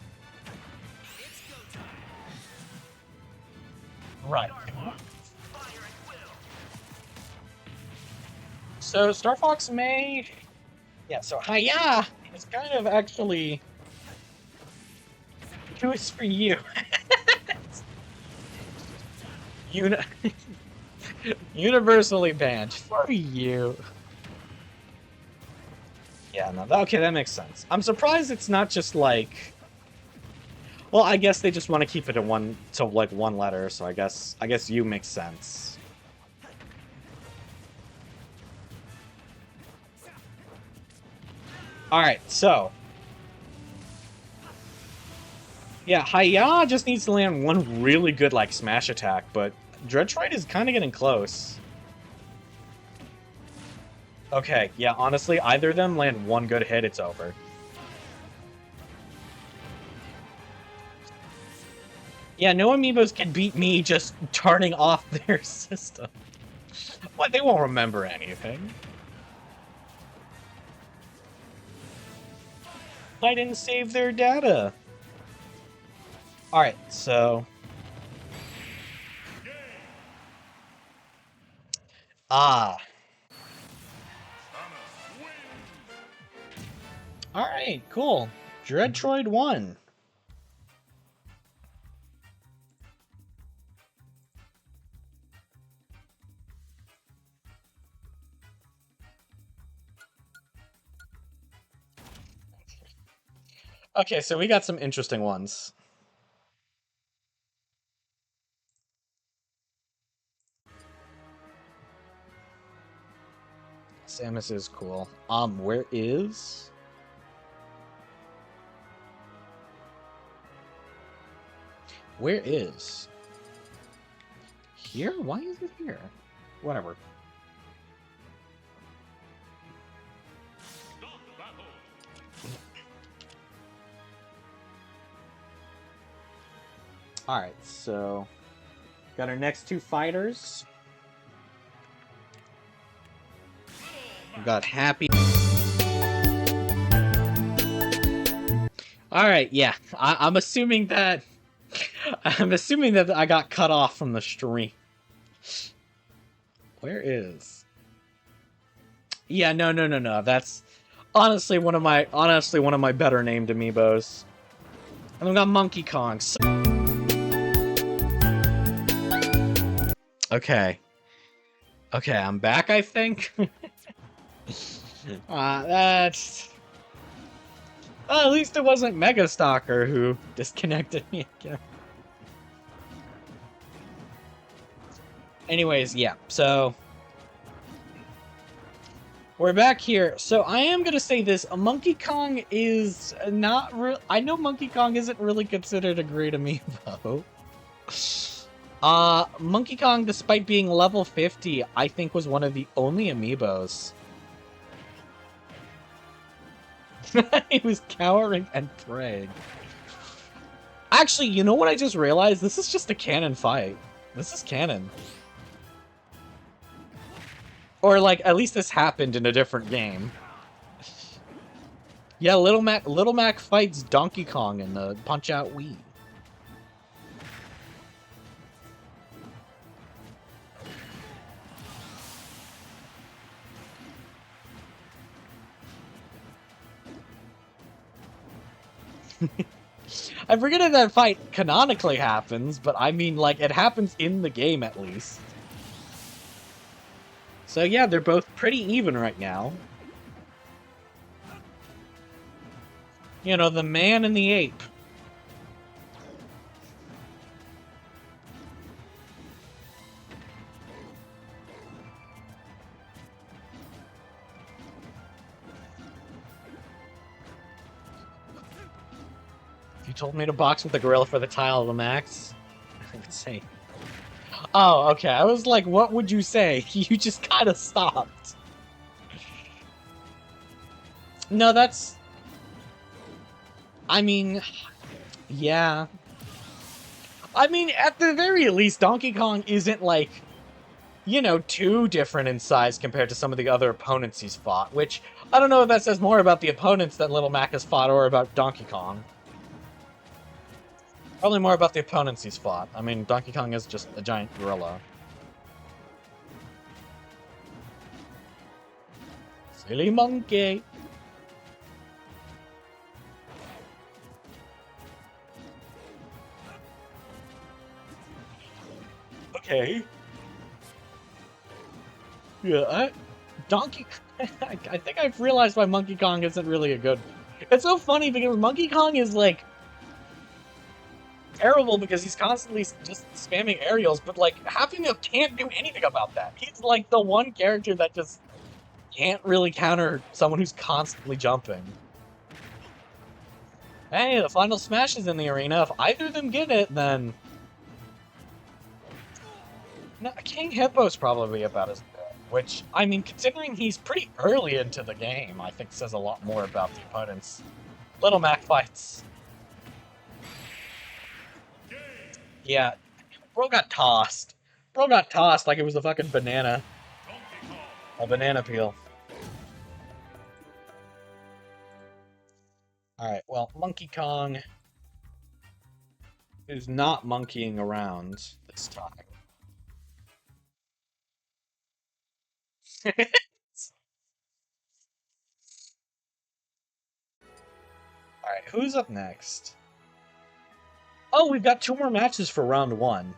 Right. So, Star Fox may... Yeah, so Hiya is kind of actually... Q is for you. Universally banned for you. Yeah, no, okay, that makes sense. I'm surprised it's not just like... Well, I guess they just want to keep it to one letter, so I guess U makes sense. Alright, so... Yeah, Hiya just needs to land one really good, like, smash attack, but Dreadtroid is kind of getting close. Okay, yeah, honestly, either of them land one good hit, it's over. Yeah, no amiibos can beat me just turning off their system. What? They won't remember anything. I didn't save their data. Alright, so... Alright, cool. Dreadtroid won. Okay, so we got some interesting ones. Samus is cool. Where is... Where is... Here? Why is it here? Whatever. Alright, so... Got our next two fighters. We got Happy... Alright, yeah. I'm assuming that... I'm assuming that I got cut off from the stream. Where is... Yeah, no. That's honestly one of my better named amiibos. And we got Monkey Kong. Okay. Okay, I'm back, I think. That's... Well, at least it wasn't Mega Stalker who disconnected me again. Anyways, yeah, so... We're back here. So I am gonna say this, Monkey Kong is not real... I know Monkey Kong isn't really considered a great amiibo. Monkey Kong, despite being level 50, I think was one of the only amiibos. He was cowering and praying. Actually, you know what I just realized? This is just a canon fight. This is canon. Or, like, at least this happened in a different game. Yeah, Little Mac fights Donkey Kong in the Punch-Out Wii. I forget if that fight canonically happens, but I mean, like, it happens in the game at least. So yeah, they're both pretty even right now. You know, the man and the ape. You told me to box with the gorilla for the tile of the max. I would say. Oh, okay. I was like, what would you say? You just kind of stopped. No, that's... I mean... Yeah. I mean, at the very least, Donkey Kong isn't, like, you know, too different in size compared to some of the other opponents he's fought, which I don't know if that says more about the opponents that Little Mac has fought or about Donkey Kong. Probably more about the opponents he's fought. I mean, Donkey Kong is just a giant gorilla. Silly monkey. Okay. Yeah, Donkey... I think I've realized why Monkey Kong isn't really a good... It's so funny because Monkey Kong is, like, terrible because he's constantly just spamming aerials, but, like, Happy Meal can't do anything about that. He's, like, the one character that just can't really counter someone who's constantly jumping. Hey, the final smash is in the arena. If either of them get it, then... No, King Hippo's probably about as good. Which, I mean, considering he's pretty early into the game, I think says a lot more about the opponent's Little Mac fights. Yeah, bro got tossed. Bro got tossed like it was a fucking banana. A banana peel. Alright, well, Monkey Kong is not monkeying around this time. Alright, who's up next? Oh, we've got 2 more matches for round 1.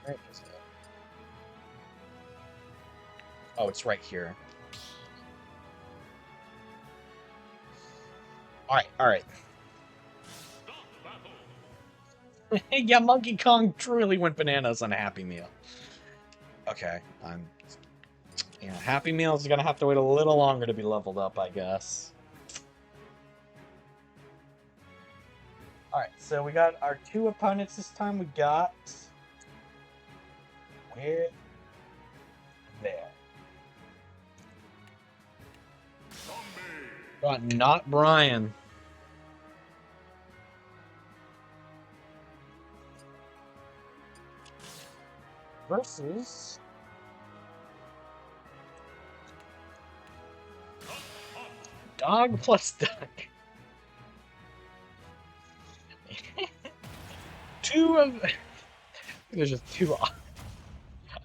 Where is it? Oh, it's right here. Alright. Yeah, Monkey Kong truly went bananas on a Happy Meal. Okay, yeah, Happy Meal's gonna have to wait a little longer to be leveled up, I guess. Alright, so we got our 2 opponents this time. We got... Where? There. Got not Brian. Versus... Dog plus duck. 2 of... There's just 2...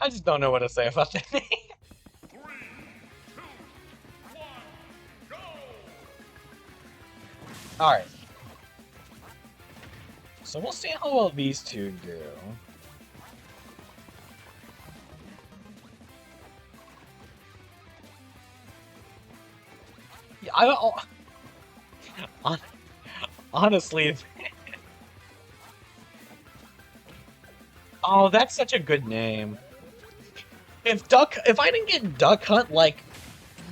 I just don't know what to say about that name. 3, 2, 1, go! Alright. So we'll see how well these 2 do. Yeah, honestly... Oh, that's such a good name. If I didn't get Duck Hunt, like,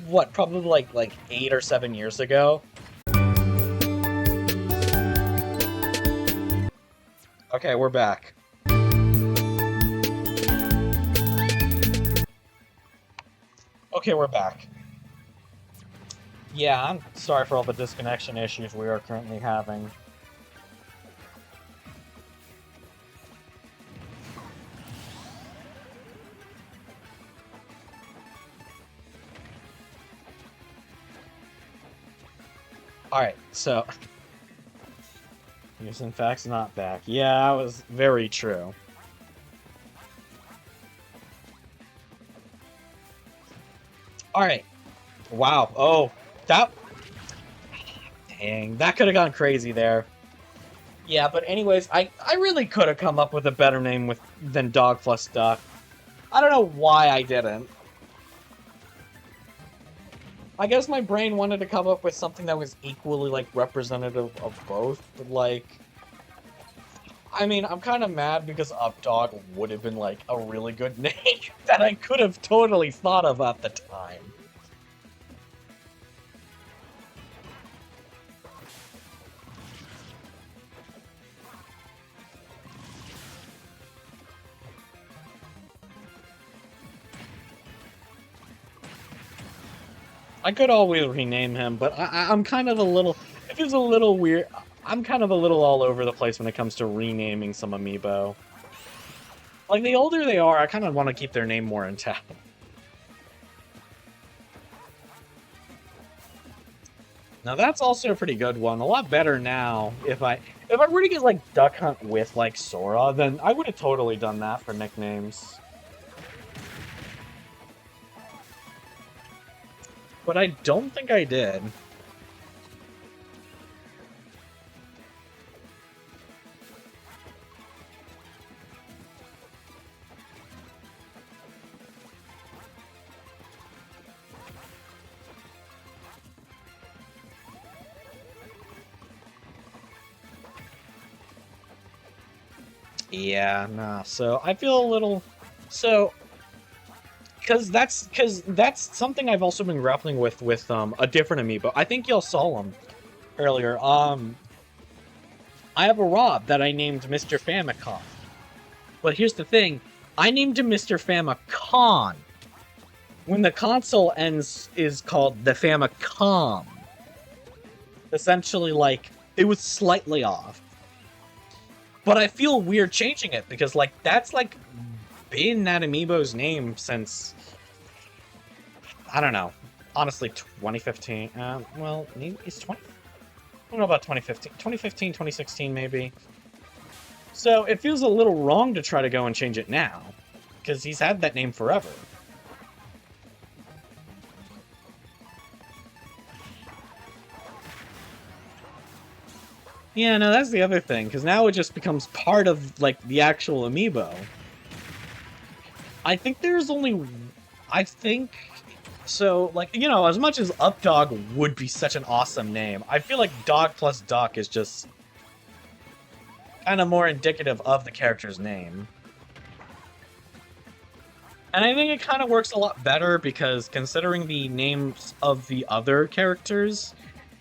what, probably like 8 or 7 years ago? Okay, we're back. Okay, we're back. Yeah, I'm sorry for all the disconnection issues we are currently having. Alright, so... He's in fact not back. Yeah, that was very true. Alright. Wow. Oh, that... Dang, that could have gone crazy there. Yeah, but anyways, I really could have come up with a better name than Dog plus Duck. I don't know why I didn't. I guess my brain wanted to come up with something that was equally, like, representative of both, but, like... I mean, I'm kind of mad because Updog would have been, like, a really good name that I could have totally thought of at the time. I could always rename him, but I'm kind of a little... It feels a little weird. I'm kind of a little all over the place when it comes to renaming some amiibo. Like, the older they are, I kind of want to keep their name more intact. Now that's also a pretty good one. A lot better now. If I were to get like Duck Hunt with like Sora, then I would have totally done that for nicknames. But I don't think I did. Yeah, nah. So I feel a little so because that's something I've also been grappling with a different amiibo. I think y'all saw him earlier. I have a Rob that I named Mr. Famicom. But here's the thing, I named him Mr. Famicom. When the console ends is called the Famicom. Essentially, like, it was slightly off. But I feel weird changing it, because, like, that's, like, been that amiibo's name since, I don't know, honestly, 2015. Well, maybe it's 20... I don't know about 2015. 2015, 2016, maybe. So it feels a little wrong to try to go and change it now, because he's had that name forever. Yeah, no, that's the other thing, because now it just becomes part of, like, the actual amiibo. I think there's only... I think... So, like, you know, as much as Updog would be such an awesome name, I feel like Dog plus Duck is just kind of more indicative of the character's name. And I think it kind of works a lot better because considering the names of the other characters,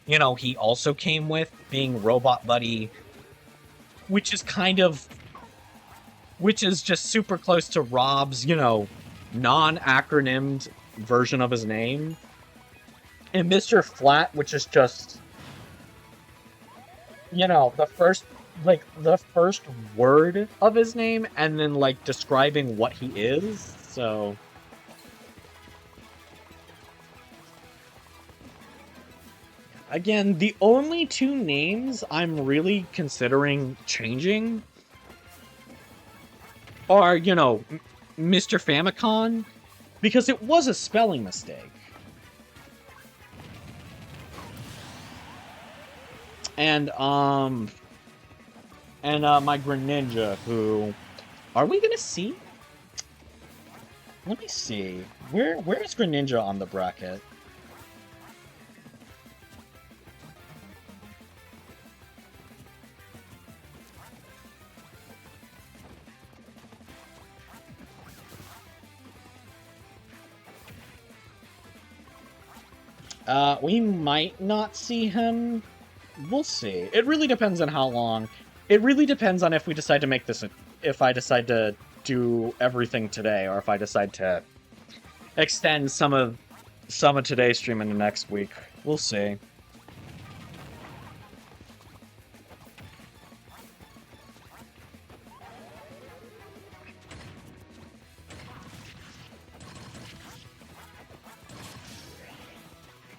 you know, he also came with being Robot Buddy, which is just super close to Rob's, you know, non-acronymed version of his name. And Mr. Flat, which is just, you know, the first word of his name, and then, like, describing what he is, so... Again, the only two names I'm really considering changing are, you know, Mr. Famicom, because it was a spelling mistake. And my Greninja, who... Are we gonna see? Let me see. Where is Greninja on the bracket? We might not see him. We'll see. It really depends on how long. It really depends on if we decide to make this, if I decide to do everything today, or if I decide to extend some of today's stream into next week. We'll see.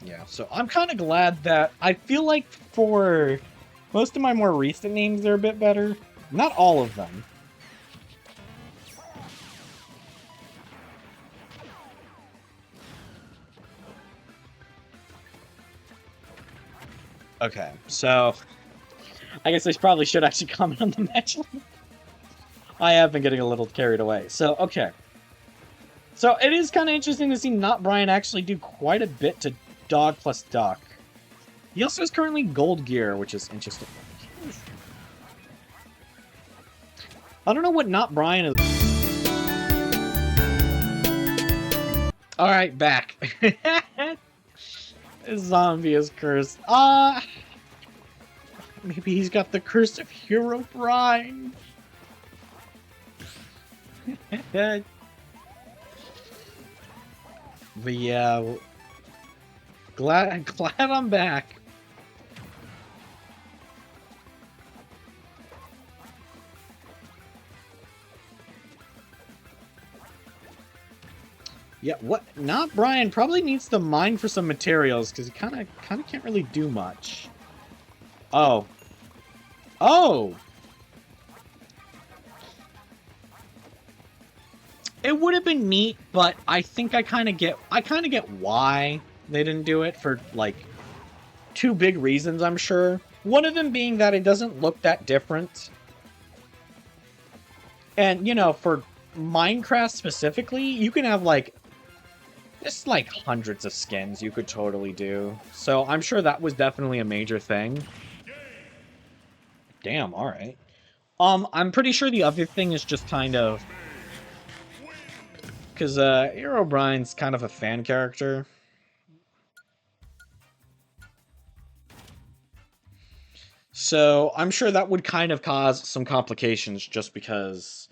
Yeah, so I'm kind of glad that I feel like for most of my more recent names, they're a bit better. Not all of them. Okay, so I guess I probably should actually comment on the match. I have been getting a little carried away. So, okay. So it is kind of interesting to see Not Brian actually do quite a bit to Dog plus Duck. He also has currently gold gear, which is interesting. I don't know what Not Brian is. Alright, back. This zombie is cursed. Maybe he's got the curse of Hero Brian. But yeah, glad I'm back. Yeah, what? Not Brian. Probably needs to mine for some materials, because he kind of can't really do much. Oh. Oh! It would have been neat, but I think I kind of get why they didn't do it for, like, two big reasons, I'm sure. One of them being that it doesn't look that different. And, you know, for Minecraft specifically, you can have, like, just, like, hundreds of skins you could totally do. So I'm sure that was definitely a major thing. Damn, alright. I'm pretty sure the other thing is just kind of... because, Herobrine's kind of a fan character. So I'm sure that would kind of cause some complications just because,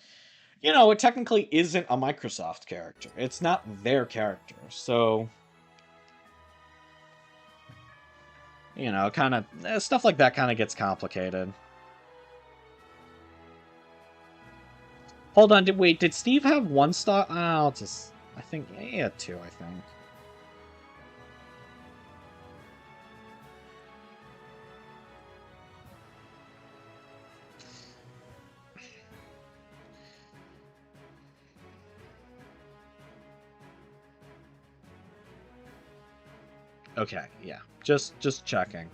you know, it technically isn't a Microsoft character. It's not their character. So, you know, kind of, stuff like that kind of gets complicated. Hold on, did Steve have one stock? Oh, just, I think, yeah, he had two, I think. Okay, yeah, just checking.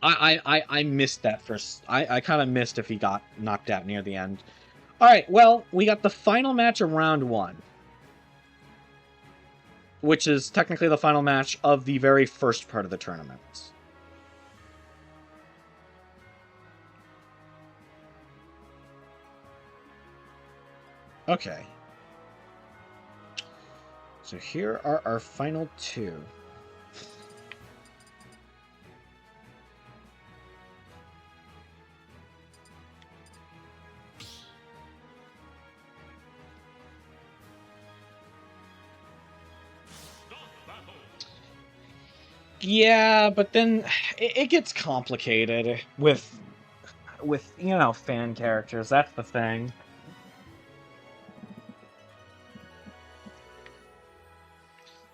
I missed that first. I kind of missed if he got knocked out near the end. All right, well, we got the final match of round one, which is technically the final match of the very first part of the tournament. Okay. So here are our final two. Yeah, but then it gets complicated with you know, fan characters. That's the thing.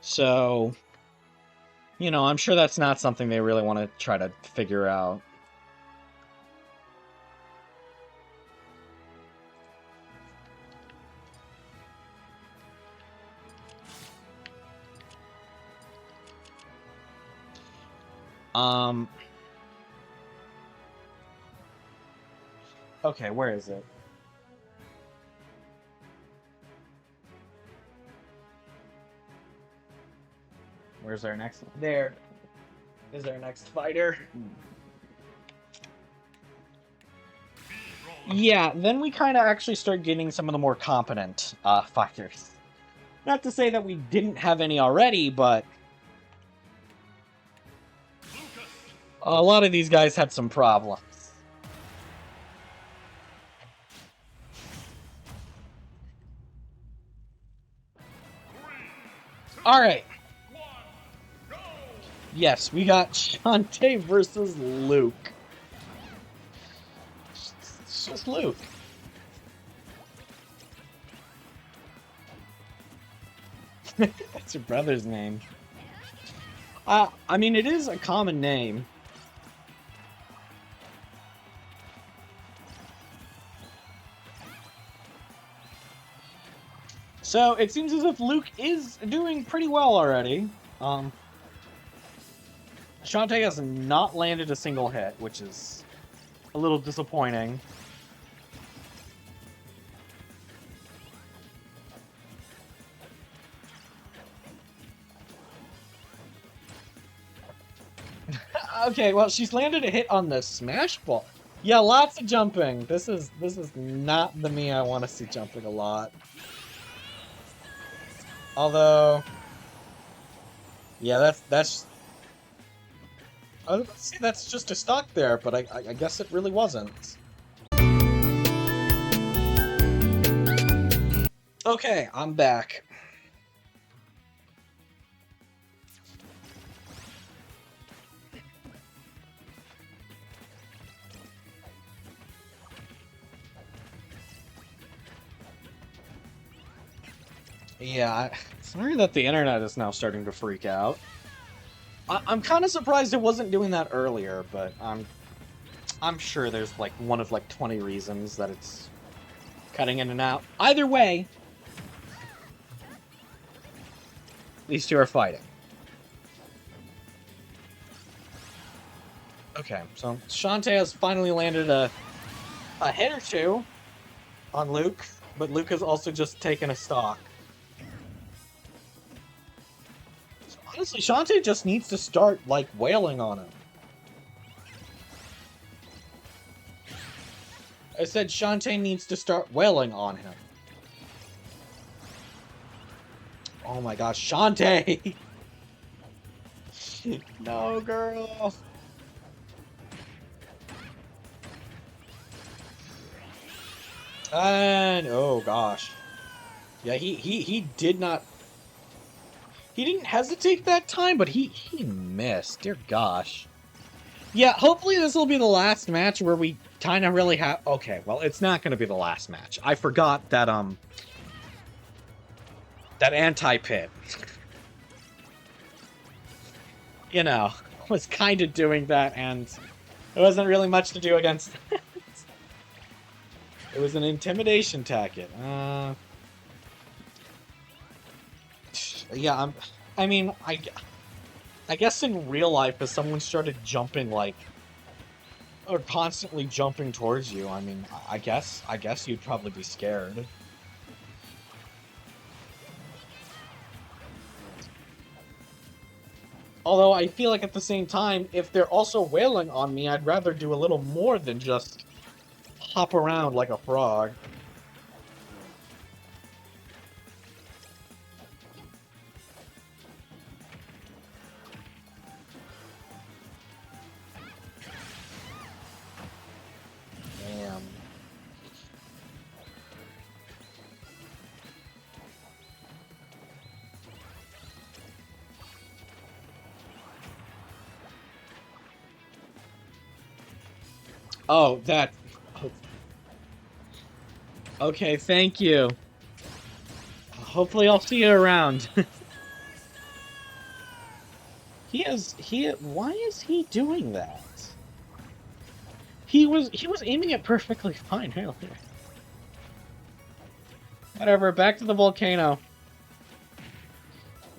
So, you know, I'm sure that's not something they really want to try to figure out. Okay, where is it? Where's our next? There is our next fighter. Yeah, then we kind of actually start getting some of the more competent fighters. Not to say that we didn't have any already, but a lot of these guys had some problems. Alright. Yes, we got Shantae versus Luke. It's just Luke. That's your brother's name. I mean, it is a common name. So, it seems as if Luke is doing pretty well already. Shantae has not landed a single hit, which is a little disappointing. Okay, well, she's landed a hit on the smash ball. Yeah, lots of jumping. This is not the me I want to see jumping a lot. Although, yeah, that's. I was about to say that's just a stock there, but I guess it really wasn't. Okay, I'm back. Yeah, sorry that the internet is now starting to freak out. I'm kind of surprised it wasn't doing that earlier, but I'm sure there's like one of like 20 reasons that it's cutting in and out. Either way, these two are fighting. Okay, so Shantae has finally landed a hit or two on Luke, but Luke has also just taken a stock. So honestly, Shantae just needs to start, like, wailing on him. I said Shantae needs to start wailing on him. Oh my gosh, Shantae! No, girl! And, oh gosh. Yeah, he did not... He didn't hesitate that time, but he missed. Dear gosh. Yeah, hopefully this will be the last match where we kind of really have... Okay, well, it's not going to be the last match. I forgot that, that anti-pit, you know, was kind of doing that, and there wasn't really much to do against it. It was an intimidation tactic. Yeah, I mean, I guess in real life, if someone started jumping, like, or constantly jumping towards you, I mean, I guess you'd probably be scared. Although I feel like at the same time, if they're also wailing on me, I'd rather do a little more than just hop around like a frog. Damn. Oh, that... Okay, thank you. Hopefully I'll see you around. Why is he doing that? He was aiming it perfectly fine earlier. Whatever, back to the volcano.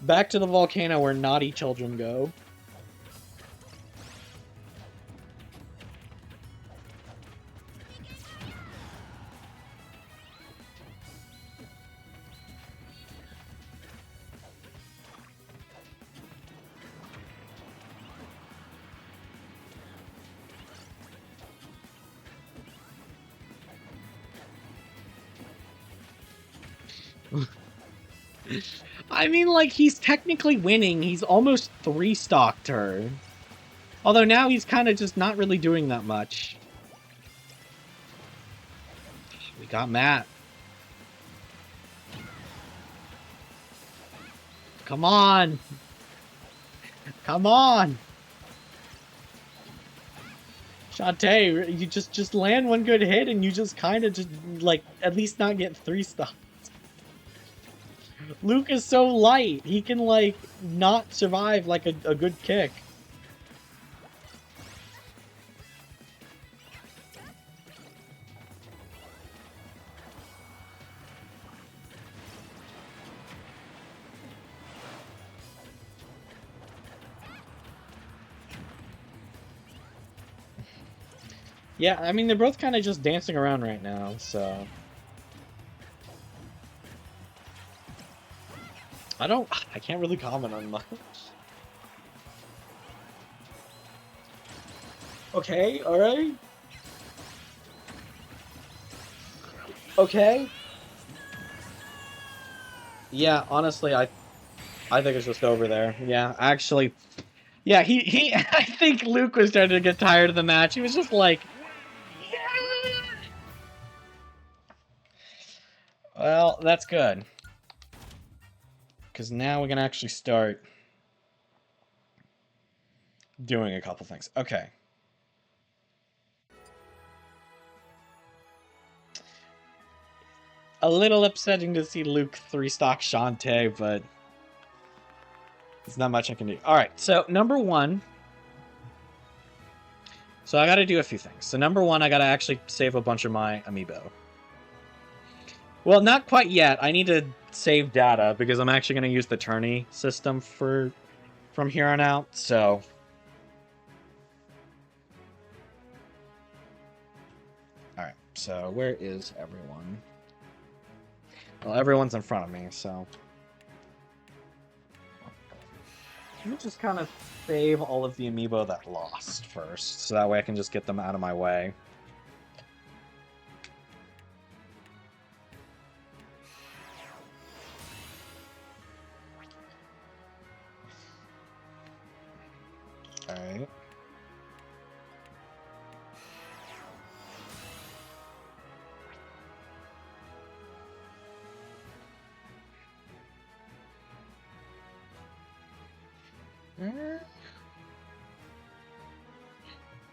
Back to the volcano where naughty children go. I mean, like, he's technically winning. He's almost 3-stocked her. Although now he's kind of just not really doing that much. We got Matt. Come on! Come on! Shantae, you just land one good hit and you just kind of just, like, at least not get 3-stocked. Luke is so light. He can, like, not survive, like, a good kick. Yeah, I mean, they're both kind of just dancing around right now, so... I can't really comment on much. Okay, alright. Okay. Yeah, honestly, I think it's just over there. Yeah, actually... Yeah, he I think Luke was starting to get tired of the match. He was just like... Yeah! Well, that's good. Because now we can actually start doing a couple things. Okay. A little upsetting to see Luke 3-stock Shantae, but there's not much I can do. Alright, so number one. So I gotta do a few things. So number one, I gotta actually save a bunch of my Amiibo. Well, not quite yet. I need to save data because I'm actually gonna use the Tourney system from here on out, so... Alright, so where is everyone? Well, everyone's in front of me, so... Let me just kind of save all of the Amiibo that lost first, so that way I can just get them out of my way. Alright.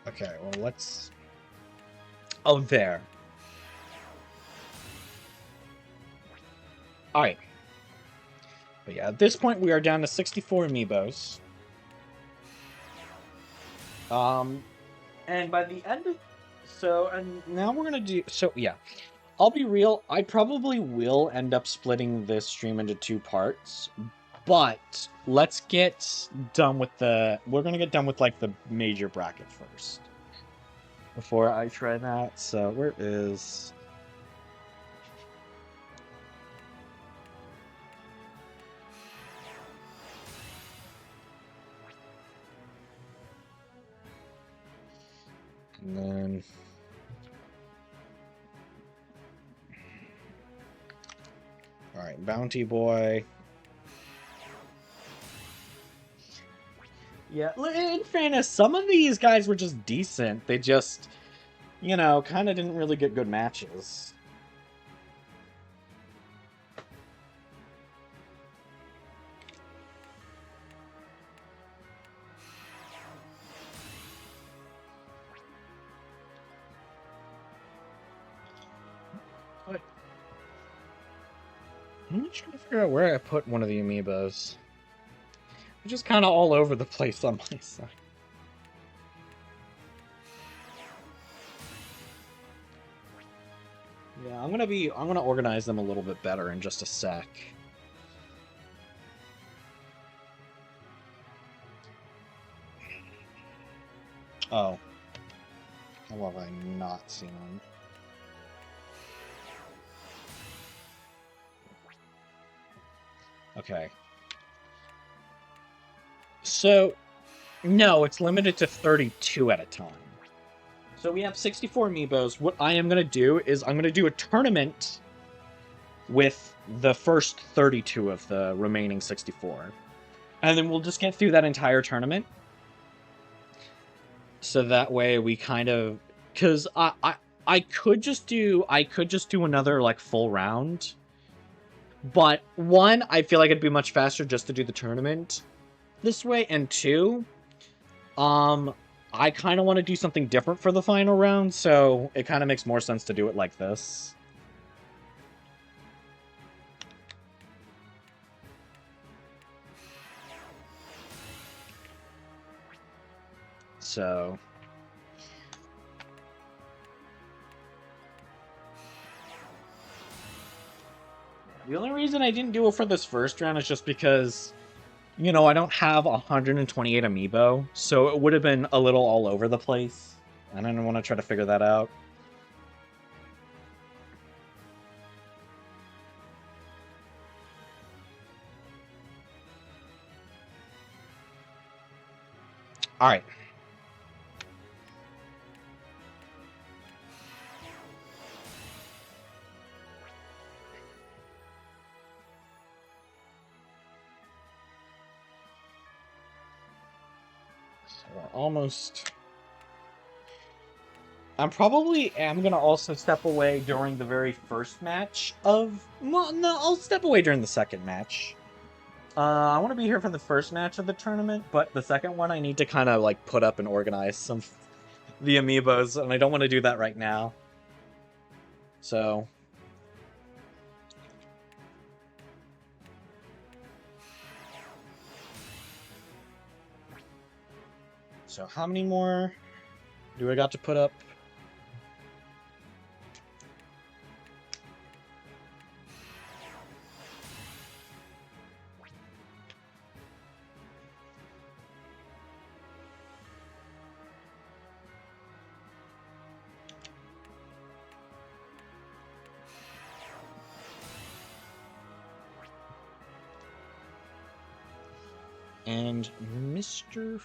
Okay, well, let's... Oh, there. Alright. But yeah, at this point, we are down to 64 Amiibos. And by the end of... So, and now we're gonna do... So, yeah. I'll be real, I probably will end up splitting this stream into 2 parts. But let's get done with the... We're gonna get done with, like, the major bracket first. Before I try that. So, where is... And then... Alright, Bounty Boy. Yeah, in fairness, some of these guys were just decent. They just, you know, kind of didn't really get good matches. I'm trying to figure out where I put one of the Amiibos. They're just kind of all over the place on my side. Yeah, I'm gonna organize them a little bit better in just a sec. Oh. How have I not seen them? Okay. So, no, it's limited to 32 at a time. So we have 64 Amiibos. What I am going to do is I'm going to do a tournament with the first 32 of the remaining 64. And then we'll just get through that entire tournament. So that way we kind of... Because I could just do another, like, full round. But, one, I feel like it'd be much faster just to do the tournament this way. And two, I kind of want to do something different for the final round, so it kind of makes more sense to do it like this. So... The only reason I didn't do it for this first round is just because, you know, I don't have 128 Amiibo, so it would have been a little all over the place. I don't want to try to figure that out. Alright. Almost. I probably am going to also step away during the very first match of... Well, no, I'll step away during the second match. I want to be here for the first match of the tournament, but the second one I need to kind of, like, put up and organize some... the Amiibos, and I don't want to do that right now. So... So how many more do I got to put up? And Mr.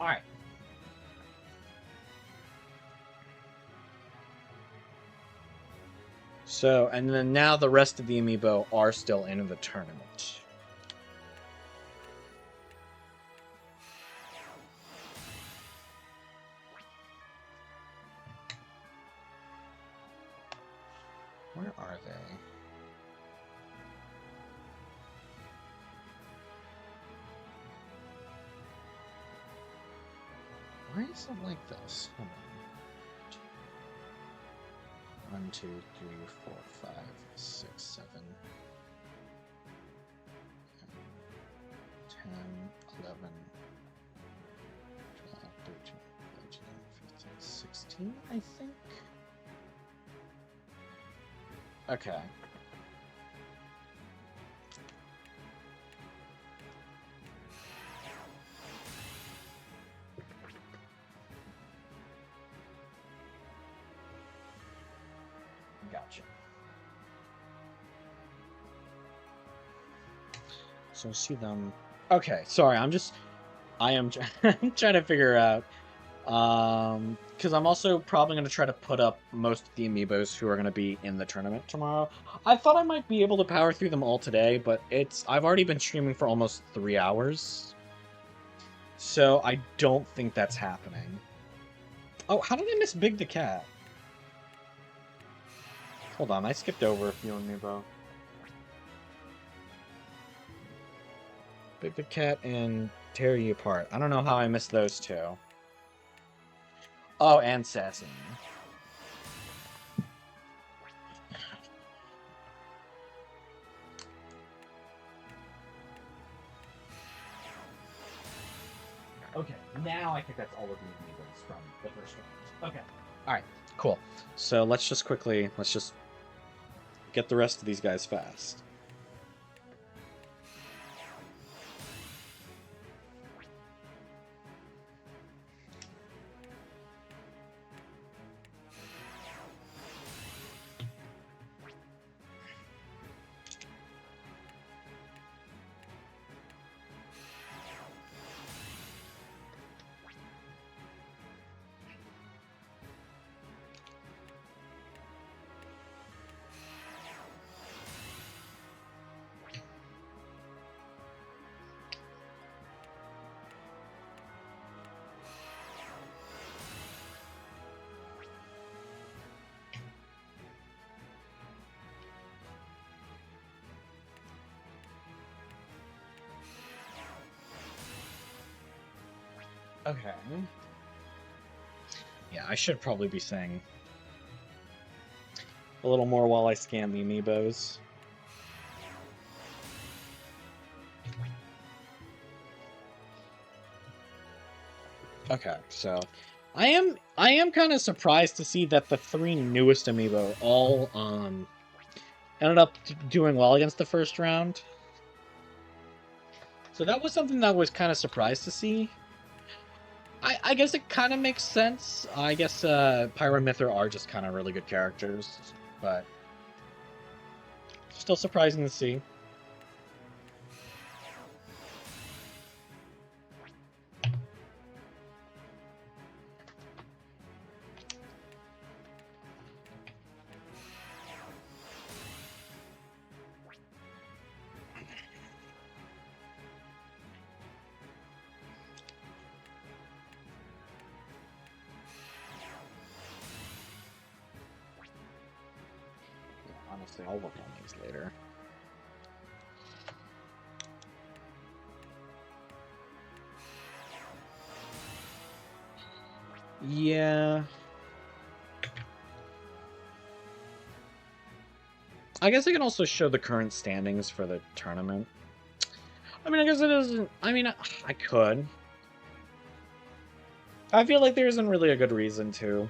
All right. So, and then now the rest of the amiibo are still in the tournament. Where are they? Why is it like this? Hold on. 1, 2, 3, 4, 5, 6, 7, 10, 11, 12, 13, 14, 15, 16, I think? Okay. Gotcha. So see them. Okay, sorry, I am I'm trying to figure out, because I'm also probably going to try to put up most of the amiibos who are going to be in the tournament tomorrow. I thought I might be able to power through them all today, but I've already been streaming for almost 3 hours, so I don't think that's happening. Oh, how did I miss Big the Cat? Hold on, I skipped over a few amiibo. Big the Cat and Tear You Apart. I don't know how I missed those two. Oh, and Sassy. Okay, now I think that's all of the amiibos from the first round. Okay. Alright, cool. So let's just get the rest of these guys fast. Okay. Yeah, I should probably be saying a little more while I scan the amiibos. Okay, so I am kind of surprised to see that the 3 newest amiibo all ended up doing well against the first round. So that was something that I was kind of surprised to see. I guess it kind of makes sense. I guess Pyro and Mythra are just kind of really good characters, but still surprising to see. Honestly, I'll work on these later. Yeah. I guess I can also show the current standings for the tournament. I mean, I guess it isn't... I mean, I could. I feel like there isn't really a good reason to.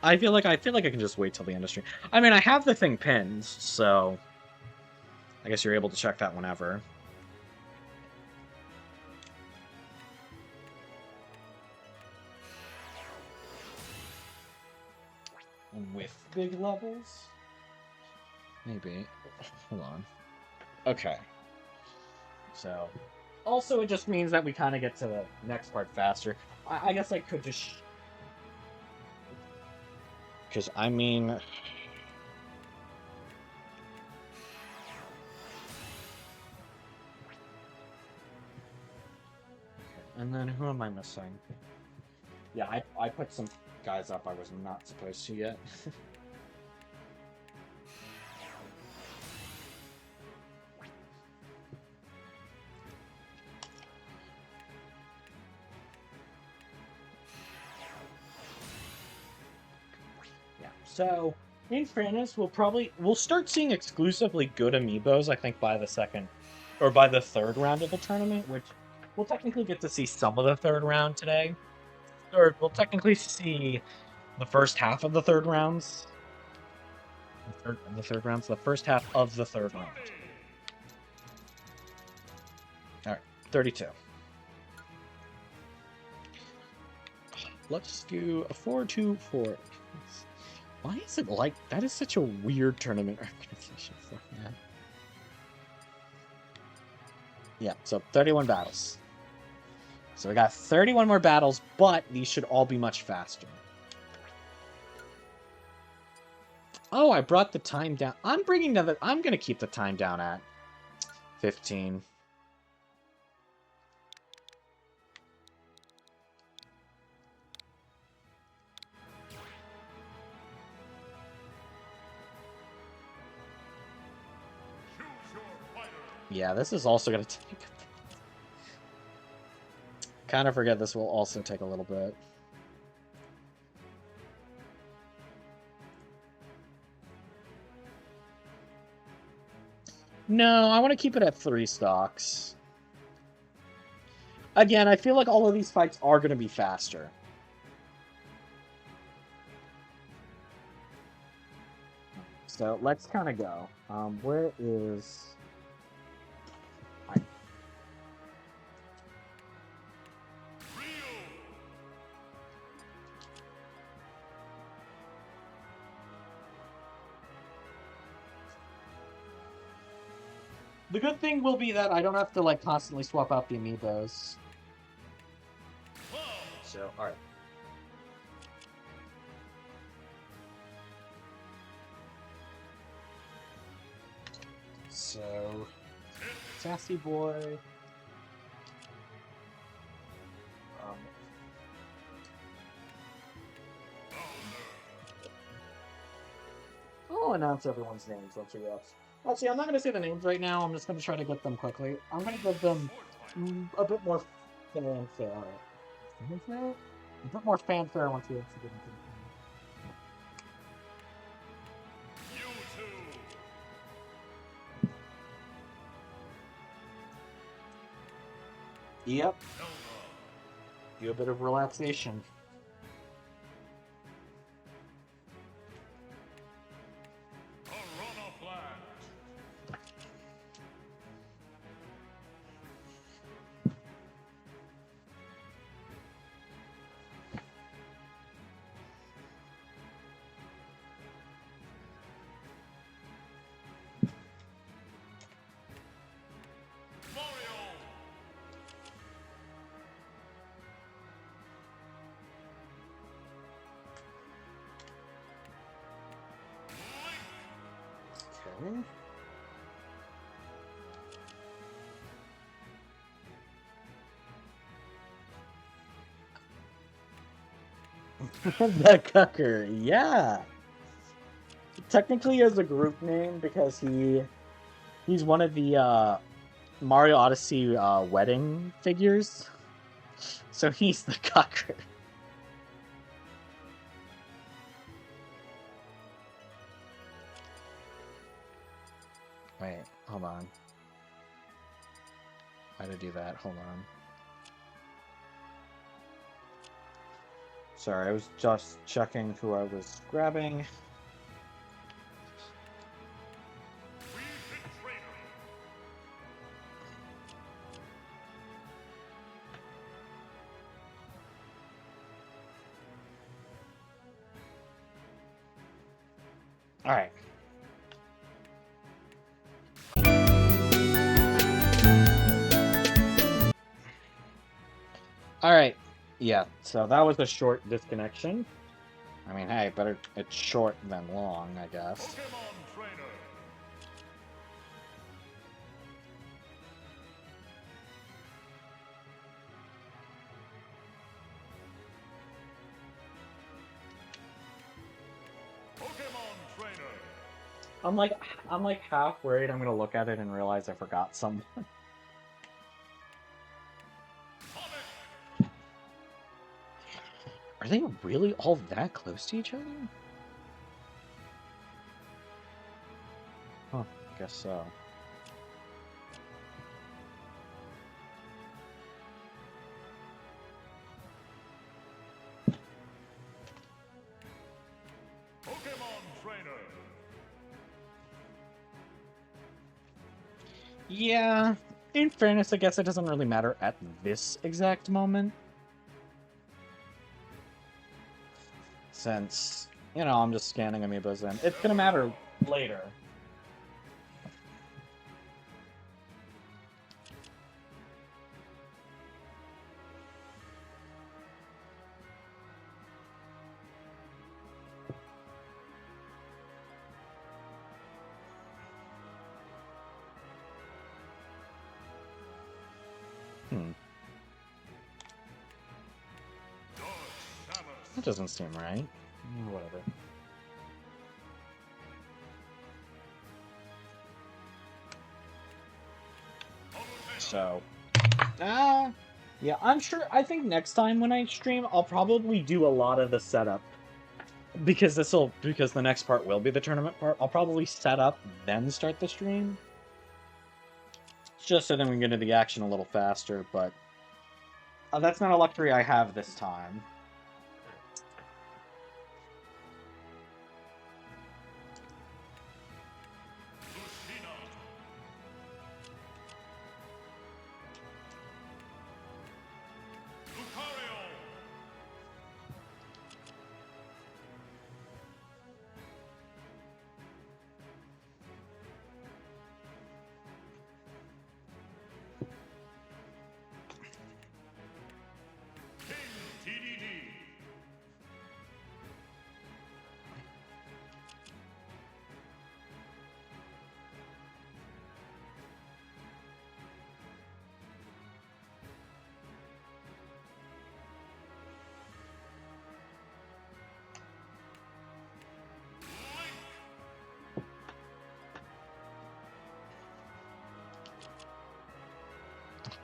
I feel like I can just wait till the end of stream. I mean, I have the thing pinned, so I guess you're able to check that whenever. And with big levels? Maybe. Hold on. Okay. So, also it just means that we kind of get to the next part faster. I guess I could just... Because, I mean... And then who am I missing? Yeah, I put some guys up I was not supposed to yet. Yeah, so in fairness, we'll start seeing exclusively good amiibos, I think, by the second or by the third round of the tournament, which we'll technically get to see some of the third round today. Or we'll technically see the first half of the third rounds. The first half of the third round. Alright, 32. Let's do a 4-2-4. Why is it like that? Is such a weird tournament organization format. Yeah, so 31 battles. So we got 31 more battles, but these should all be much faster. Oh, I brought the time down. I'm gonna keep the time down at 15. Yeah, this is also gonna take... Kind of forget this will also take a little bit. No, I want to keep it at 3 stocks. Again, I feel like all of these fights are going to be faster. So let's kind of go. Where is... The good thing will be that I don't have to, like, constantly swap out the amiibos. So, alright. So, Sassy Boy. I'll announce everyone's names once we go. Actually, I'm not going to say the names right now. I'm just going to try to get them quickly. I'm going to give them a bit more fanfare. A bit more fanfare once we actually get into the Yep. Do a bit of relaxation. The Cucker, yeah. Technically as a group name because he's one of the Mario Odyssey wedding figures. So he's the Cucker. Wait, hold on. Why did I do that? Hold on. Sorry, I was just checking who I was grabbing. We hit trainer. All right. All right. Yeah, so that was a short disconnection. I mean, hey, better it's short than long, I guess. Pokemon trainer. Pokemon trainer. I'm like half worried I'm gonna look at it and realize I forgot someone. Sonic. Are they really all that close to each other? Huh, I guess so. Pokemon trainer. Yeah, in fairness, I guess it doesn't really matter at this exact moment. Since, you know, I'm just scanning amiibos in. It's gonna matter later. That doesn't seem right. Whatever. So, yeah, I'm sure. I think next time when I stream, I'll probably do a lot of the setup because the next part will be the tournament part. I'll probably set up then start the stream, just so then we can get into the action a little faster. But that's not a luxury I have this time.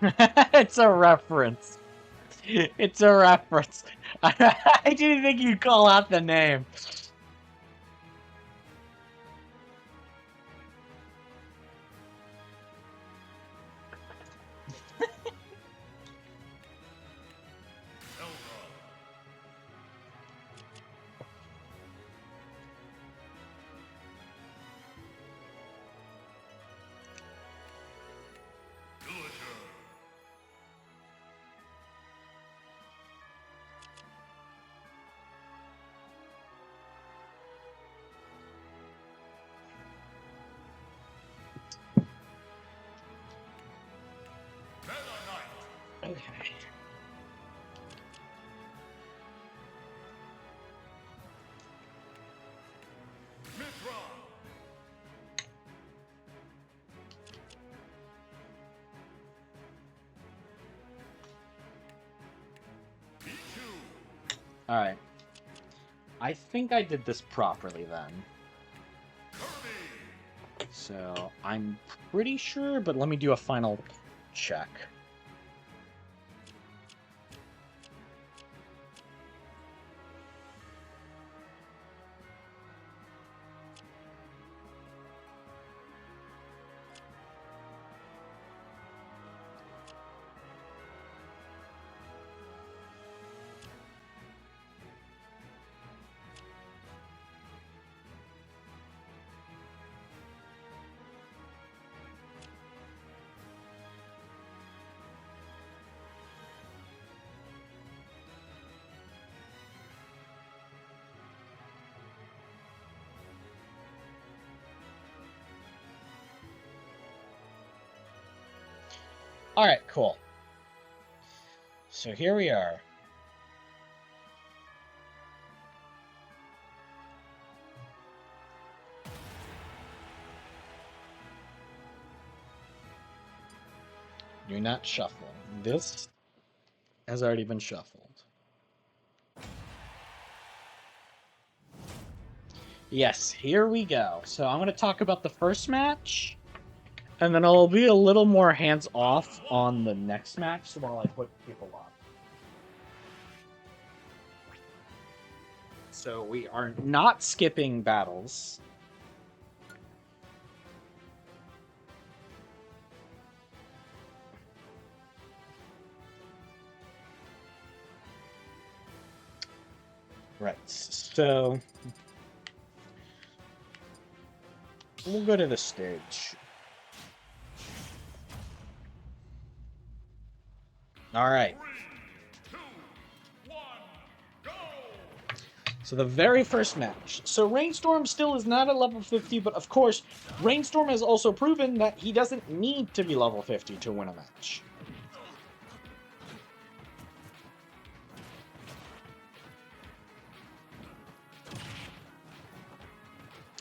It's a reference. It's a reference. I didn't think you'd call out the name. Okay. Alright. I think I did this properly then. So, I'm pretty sure, but let me do a final check. Alright, cool. So here we are. Do not shuffle. This has already been shuffled. Yes, here we go. So I'm going to talk about the first match, and then I'll be a little more hands-off on the next match while I put people on. So we are not skipping battles. Right, so we'll go to the stage. All right. 3, 2, 1, go! So the very first match. So Rainstorm still is not at level 50, but of course, Rainstorm has also proven that he doesn't need to be level 50 to win a match.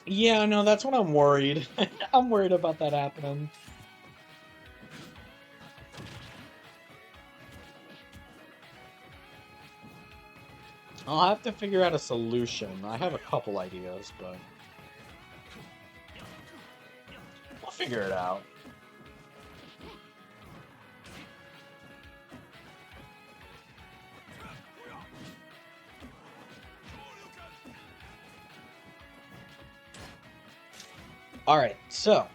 Yeah, no, that's what I'm worried. I'm worried about that happening. I'll have to figure out a solution. I have a couple ideas, but we'll figure it out. Alright, so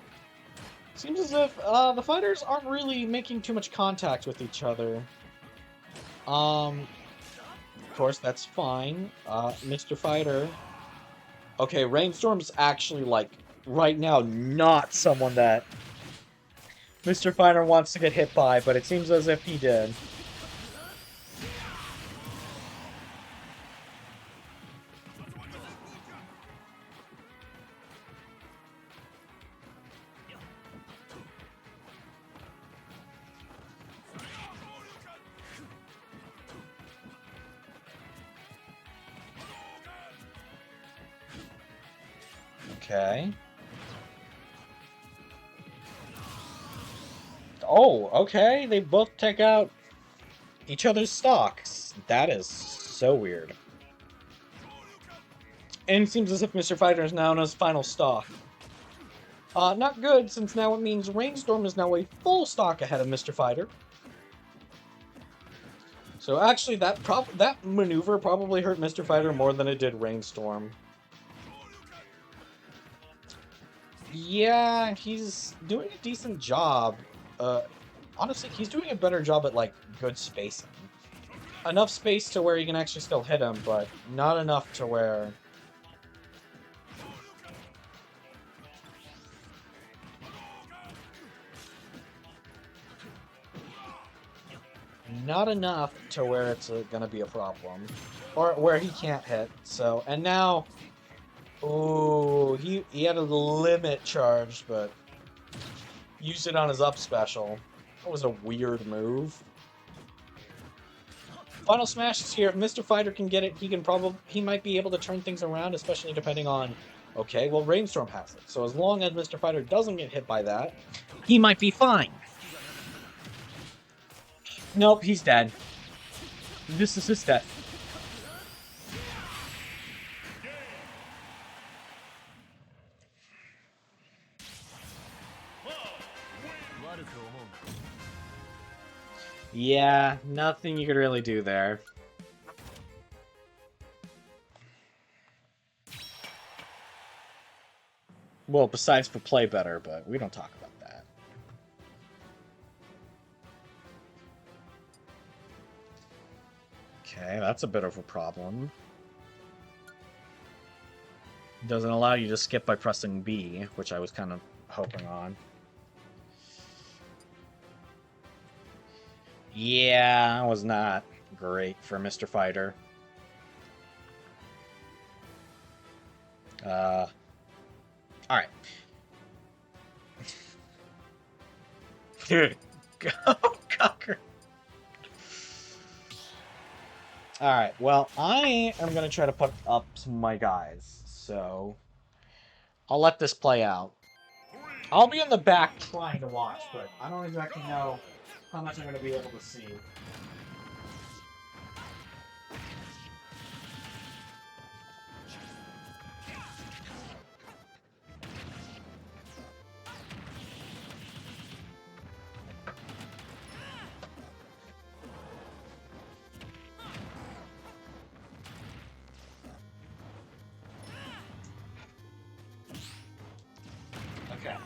seems as if the fighters aren't really making too much contact with each other. Of course, that's fine. Mr. Fighter. Okay, Rainstorm's actually, like, right now, not someone that Mr. Fighter wants to get hit by, but it seems as if he did. Okay. Oh, okay. They both take out each other's stocks. That is so weird. And it seems as if Mr. Fighter is now on his final stock. Not good, since now it means Rainstorm is now a full stock ahead of Mr. Fighter. So actually, that maneuver probably hurt Mr. Fighter more than it did Rainstorm. Yeah, he's doing a decent job. Honestly, he's doing a better job at, like, good spacing. Enough space to where he can actually still hit him, but not enough to where... Not enough to where it's gonna be a problem. Or where he can't hit, so... And now... Ooh, he had a limit charge, but... Used it on his up special. That was a weird move. Final Smash is here. If Mr. Fighter can get it, he might be able to turn things around, especially depending on... Okay, well, Rainstorm has it. So as long as Mr. Fighter doesn't get hit by that, he might be fine. Nope, he's dead. This is his death. Yeah, nothing you could really do there. Well, besides for play better, but we don't talk about that. Okay, that's a bit of a problem. Doesn't allow you to skip by pressing B, which I was kind of hoping on. Yeah, that was not great for Mr. Fighter. Alright. Go, Cocker. Alright, well, I am going to try to put up some of my guys, so I'll let this play out. I'll be in the back trying to watch, but I don't exactly know how much I'm going to be able to see. Okay.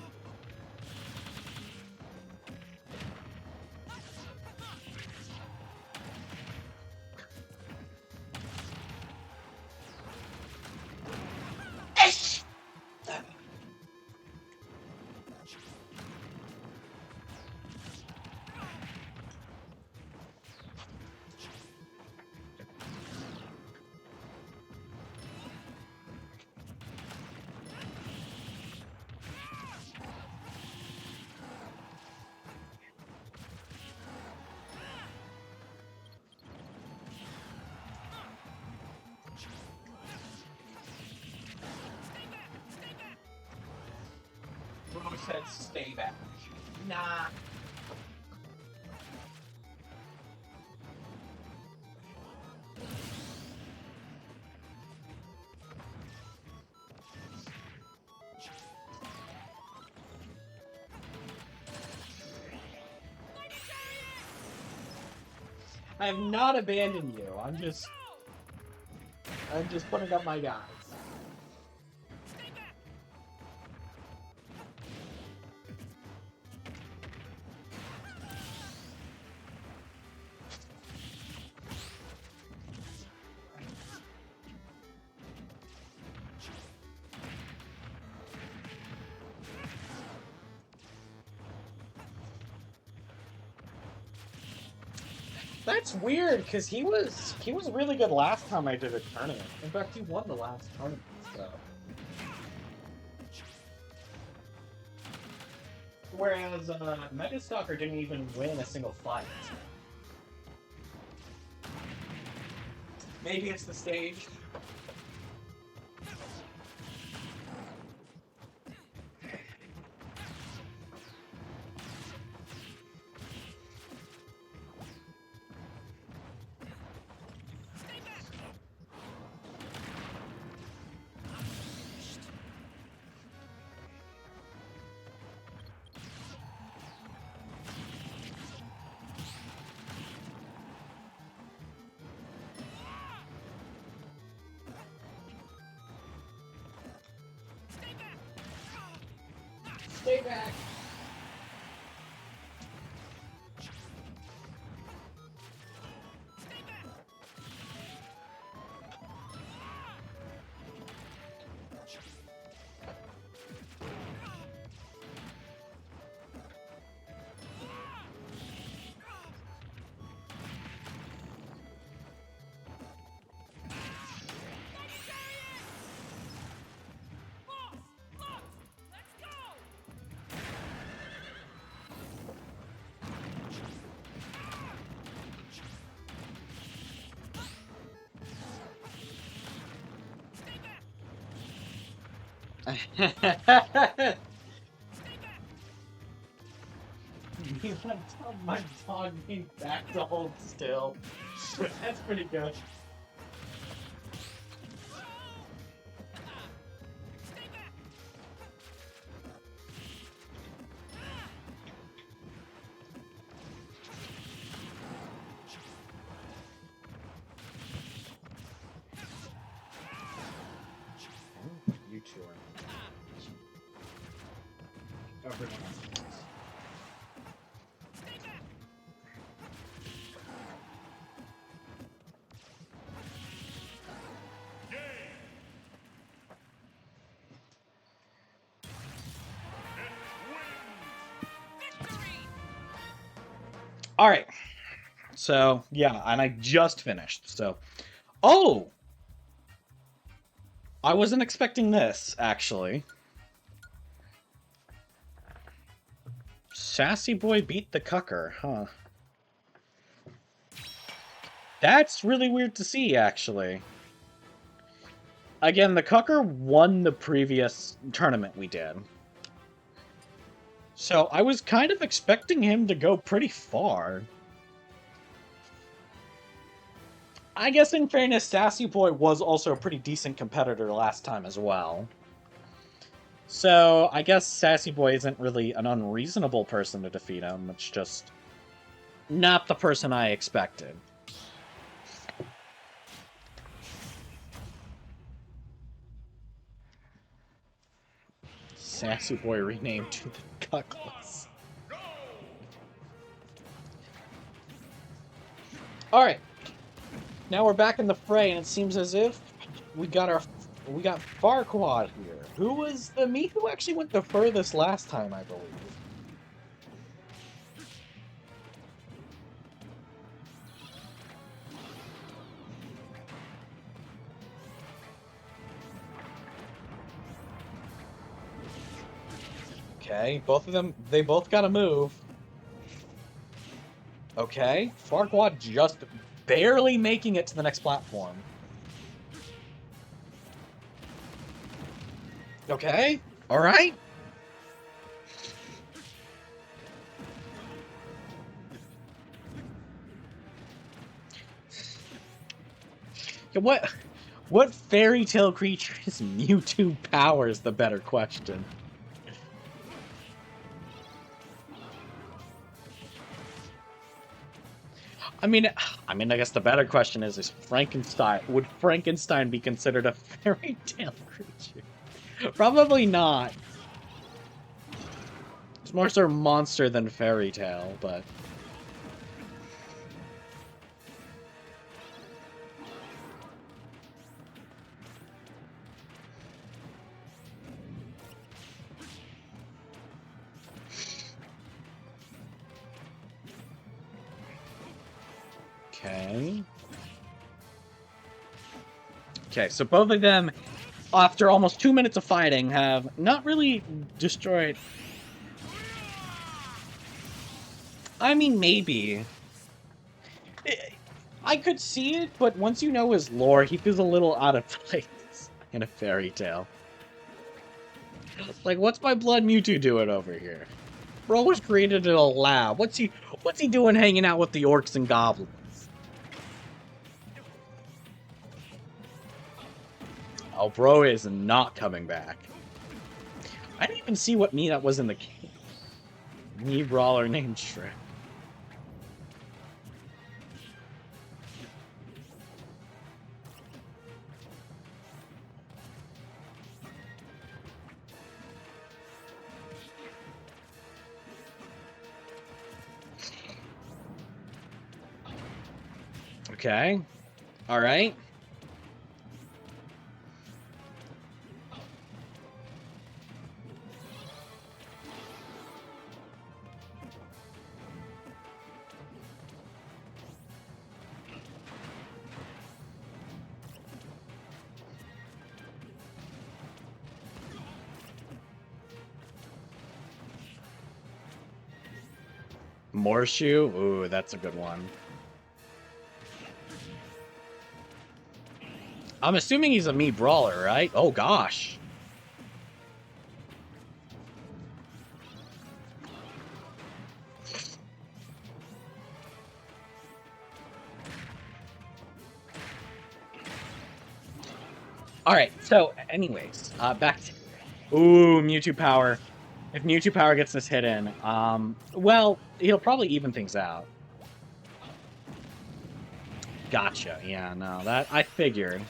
Ruleset, stay back. Nah. I have not abandoned you. I'm just putting up my guys. That's weird, because he was really good last time I did a tournament. In fact, he won the last tournament, so. Whereas Megastalker didn't even win a single fight. Maybe it's the stage. Stay back. You want to tell my dog being back to hold still? That's pretty good. You two are. Everyone else. All right. So, yeah, and I just finished. So, oh! I wasn't expecting this, actually. Sassy Boy beat the Cucker, huh? That's really weird to see, actually. Again, the Cucker won the previous tournament we did. So I was kind of expecting him to go pretty far. I guess in fairness, Sassy Boy was also a pretty decent competitor last time as well. So I guess Sassy Boy isn't really an unreasonable person to defeat him. It's just not the person I expected. Sassy Boy renamed to the Cuckless. Alright. Now we're back in the fray, and it seems as if we got Farquaad here. Who was the Mii who actually went the furthest last time, I believe. Okay, both of them, they both gotta move. Okay, Farquaad just barely making it to the next platform. Okay, alright. What fairy tale creature is Mewtwo power is the better question. I mean, I guess the better question is Frankenstein. Would Frankenstein be considered a fairy tale creature? Probably not. It's more sort of monster than fairy tale, but... Okay. Okay, so both of them, after almost 2 minutes of fighting, have not really destroyed... I mean, maybe. I could see it, but once you know his lore, he feels a little out of place in a fairy tale. Like, what's my blood Mewtwo doing over here? Bro was created in a lab. What's he doing hanging out with the orcs and goblins? Oh, bro is not coming back. I didn't even see what Mii that was in the game. Mii brawler named Shrek. Okay. Alright. Morshu? Ooh, that's a good one. I'm assuming he's a Mii brawler, right? Oh, gosh. Alright, so, anyways, back to... Ooh, Mewtwo power. If Mewtwo power gets this hit in, well, he'll probably even things out. Gotcha, yeah, no, that, I figured.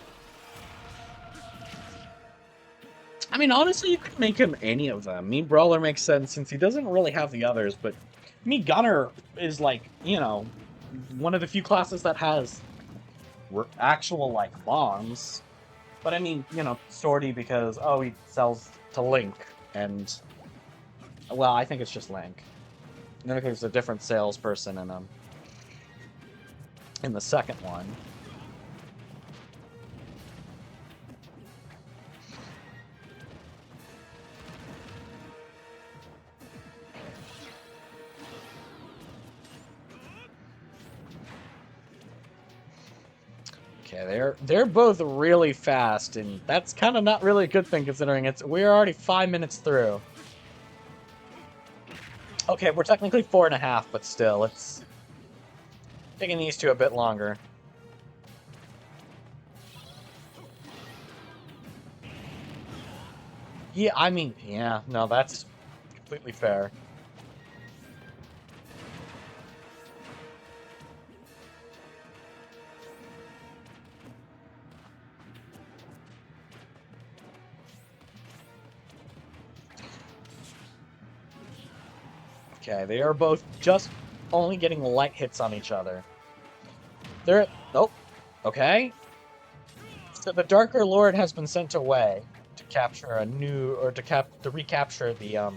I mean, honestly, you could make him any of them. Mii Brawler makes sense since he doesn't really have the others, but Mii Gunner is, like, you know, one of the few classes that has actual, like, bombs. But I mean, you know, Swordy because, oh, he sells to Link, and... Well, I think it's just Link. I think there's a different salesperson in the second one. Okay, they're both really fast, and that's kind of not really a good thing considering we're already 5 minutes through. Okay, we're technically 4.5, but still, it's taking these two a bit longer. Yeah, I mean, yeah, no, that's completely fair. Okay, they are both just only getting light hits on each other. Oh, okay. So the Darker Lord has been sent away to capture a new, or to recapture the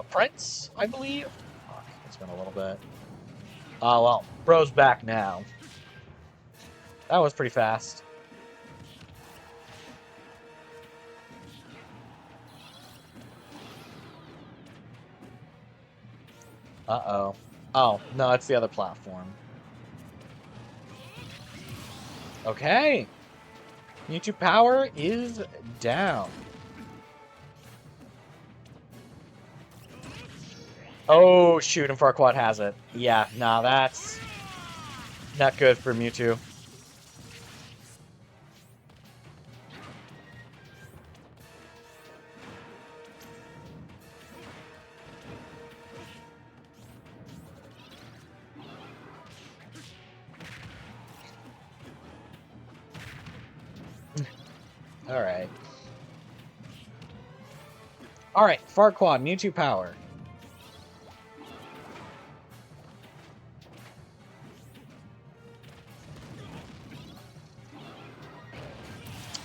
Prince, I believe. Fuck, it's been a little bit. Oh well, bro's back now. That was pretty fast. Uh-oh. Oh, no, it's the other platform. Okay. Mewtwo power is down. Oh, shoot, and Farquaad has it. Yeah, nah, that's not good for Mewtwo. Alright. Alright, Farquaad, Mewtwo power.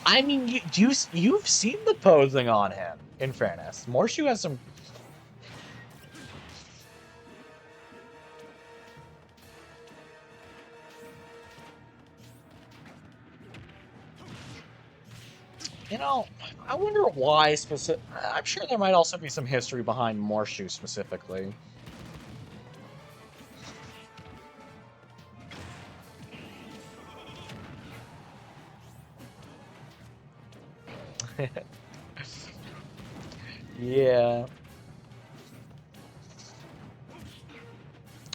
I mean, you've seen the posing on him, in fairness. Morshu has some... You know, I wonder why specific... I'm sure there might also be some history behind Morshu specifically. Yeah.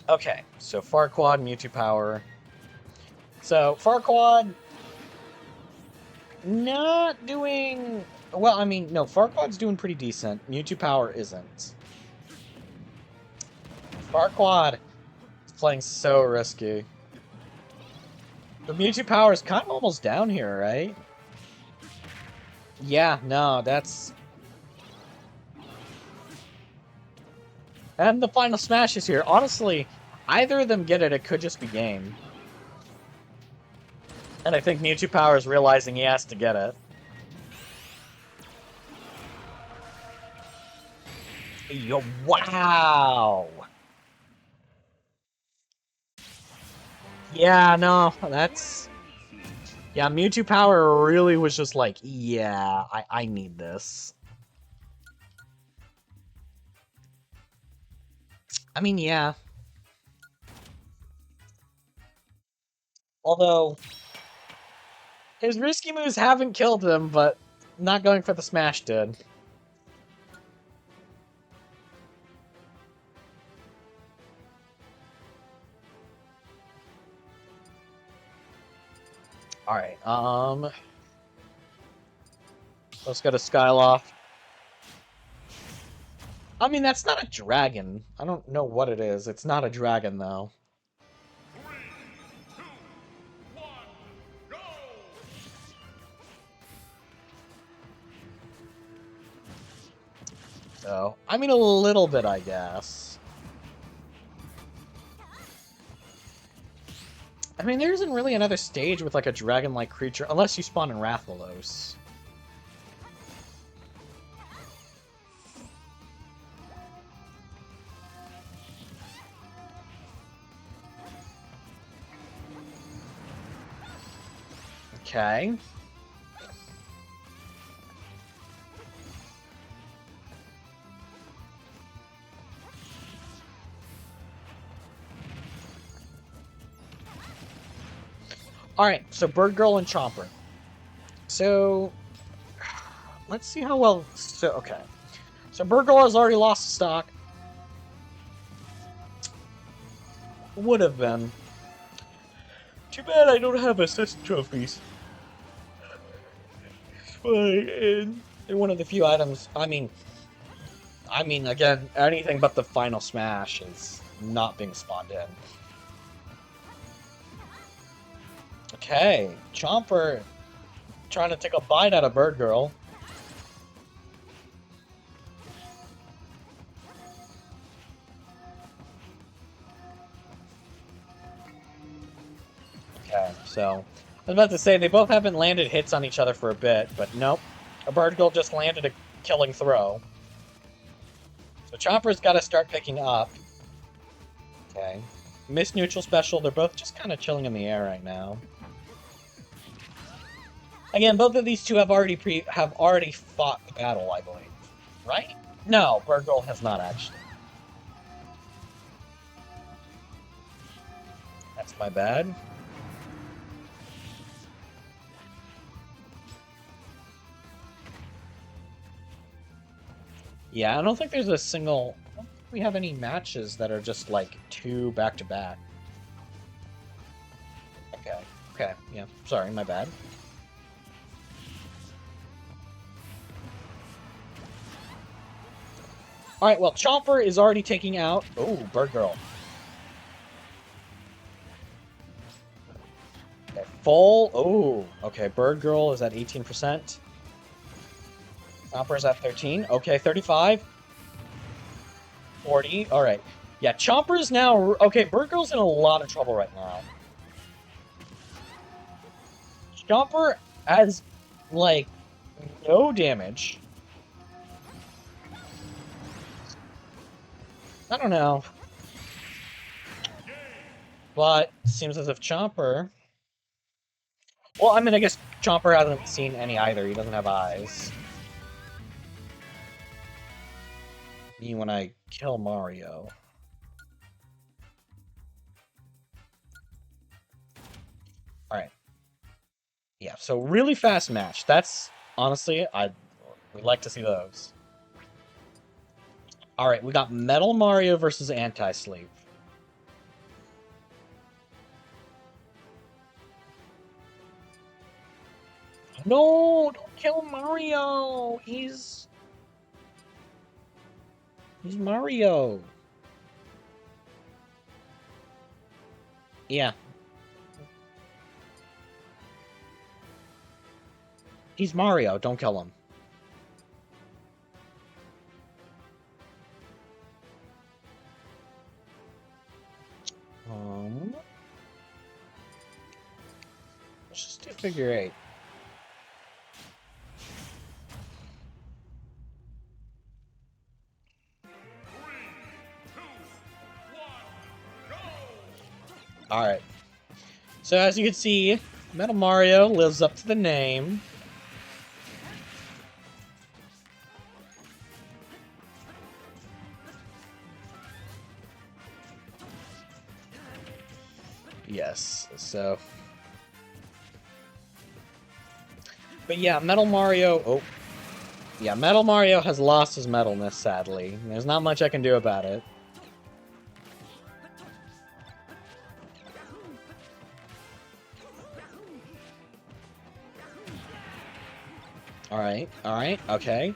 Okay, so Farquaad, Mewtwo power. So, Farquaad... not doing... Well, I mean, no, Farquaad's doing pretty decent. Mewtwo power isn't. Farquaad is playing so risky. The Mewtwo power is kind of almost down here, right? Yeah, no, that's... And the final smash is here. Honestly, either of them get it, it could just be game. And I think Mewtwo Power is realizing he has to get it. Yo, wow! Yeah, no, that's... Yeah, Mewtwo Power really was just like, yeah, I need this. I mean, yeah. Although, his risky moves haven't killed him, but not going for the smash did. Alright, let's go to Skyloft. I mean, that's not a dragon. I don't know what it is. It's not a dragon, though. 3, 2, 1, go! So, I mean, a little bit, I guess. I mean, there isn't really another stage with, like, a dragon-like creature, unless you spawn in Rathalos. Okay. Alright, so Bird Girl and Chomper. So, let's see how well... So, okay. So Bird Girl has already lost stock. Would have been. Too bad I don't have assist trophies. And one of the few items... I mean, again, anything but the final smash is not being spawned in. Okay, Chomper trying to take a bite out of Bird Girl. Okay, so I was about to say they both haven't landed hits on each other for a bit, but nope. A Bird Girl just landed a killing throw. So Chomper's got to start picking up. Okay. Miss Neutral Special, they're both just kind of chilling in the air right now. Again, both of these two have already fought the battle, I believe. Right? No, Bird Girl has not actually. That's my bad. Yeah, I don't think there's a single... I don't think we have any matches that are just, like, 2 back-to-back. Okay, yeah. Sorry, my bad. Alright, well, Chomper is already taking out... Oh, Bird Girl. Okay, full... Oh, okay, Bird Girl is at 18%. Chomper's at 13. Okay, 35. 40. Alright. Yeah, Chomper's now... Okay, Bird Girl's in a lot of trouble right now. Chomper has, like, no damage. I don't know. But seems as if Chomper... Well, I mean, I guess Chomper hasn't seen any either. He doesn't have eyes. Me when I kill Mario. Alright. Yeah, so really fast match. That's, honestly, we'd like to see those. Alright, we got Metal Mario versus Anti-Sleep. No, don't kill Mario. He's Mario. Yeah. He's Mario. Don't kill him. Let's just do figure 8. Alright. So as you can see, Metal Mario lives up to the name. Yes, so... But yeah, Metal Mario... Oh. Yeah, Metal Mario has lost his metalness, sadly. There's not much I can do about it. Alright, okay.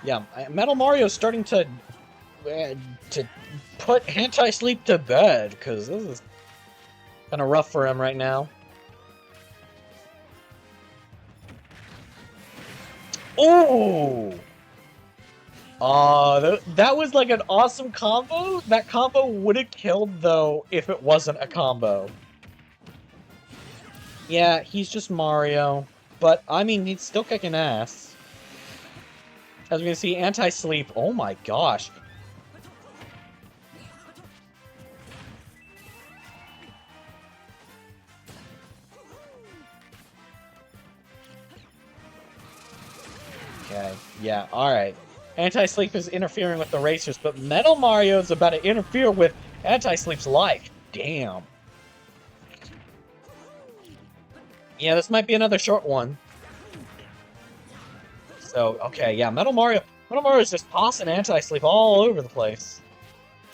Yeah, Metal Mario's starting to put Anti-Sleep to bed, because this is kind of rough for him right now. Oh! That was like an awesome combo. That combo would have killed, though, if it wasn't a combo. Yeah, he's just Mario. But, I mean, he's still kicking ass. As we can see, Anti-Sleep. Oh my gosh. Okay, yeah, alright. Anti-Sleep is interfering with the racers, but Metal Mario is about to interfere with Anti-Sleep's life. Damn. Yeah, this might be another short one. So, okay, yeah, Metal Mario is just tossing anti-sleep all over the place.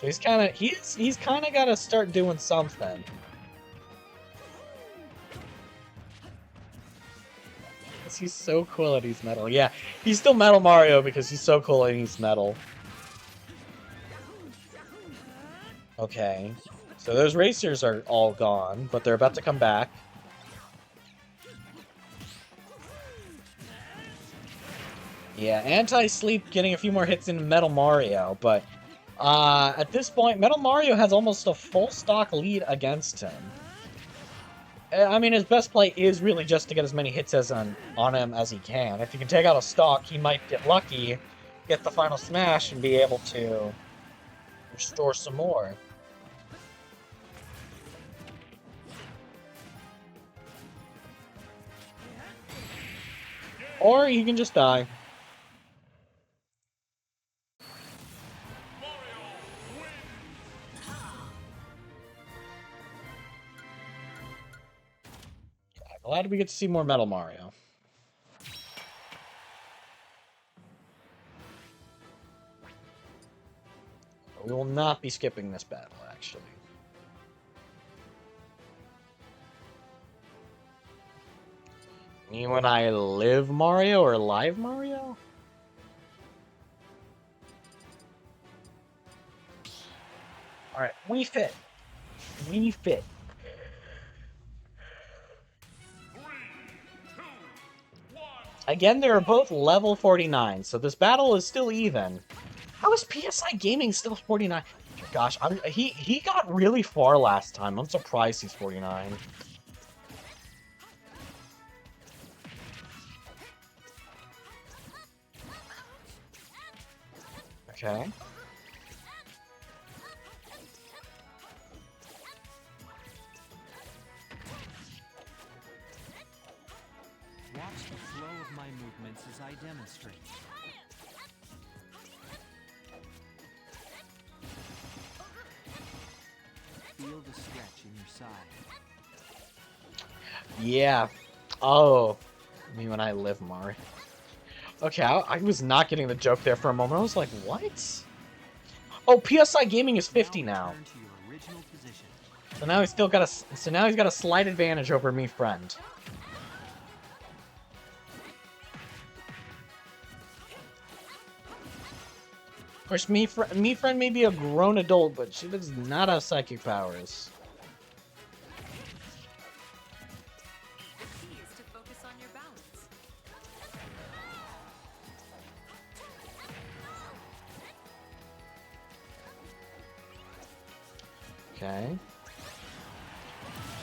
So he's kind of got to start doing something. He's so cool and he's metal. Yeah, he's still Metal Mario because he's so cool and he's metal. Okay, so those racers are all gone, but they're about to come back. Yeah, anti-sleep getting a few more hits in Metal Mario, but at this point, Metal Mario has almost a full stock lead against him. I mean, his best play is really just to get as many hits on him as he can. If he can take out a stock, he might get lucky, get the final smash, and be able to restore some more. Or he can just die. Glad we get to see more Metal Mario. We will not be skipping this battle, actually. You and I live Mario or live Mario? Alright, we fit. We fit. 3, 2, 1. Again, they're both level 49, so this battle is still even. How is PSI Gaming still 49? Gosh, he got really far last time. I'm surprised he's 49. Okay. Watch the flow of my movements as I demonstrate. Feel the stretch in your side. Yeah. Oh. Me when I live Mario. Okay, I was not getting the joke there for a moment. I was like, what? Oh, PSI Gaming is 50 now. Return to your original position. So now he's got a slight advantage over me, friend. Of course, me friend may be a grown adult, but she does not have psychic powers. The key is to focus on your balance. Okay.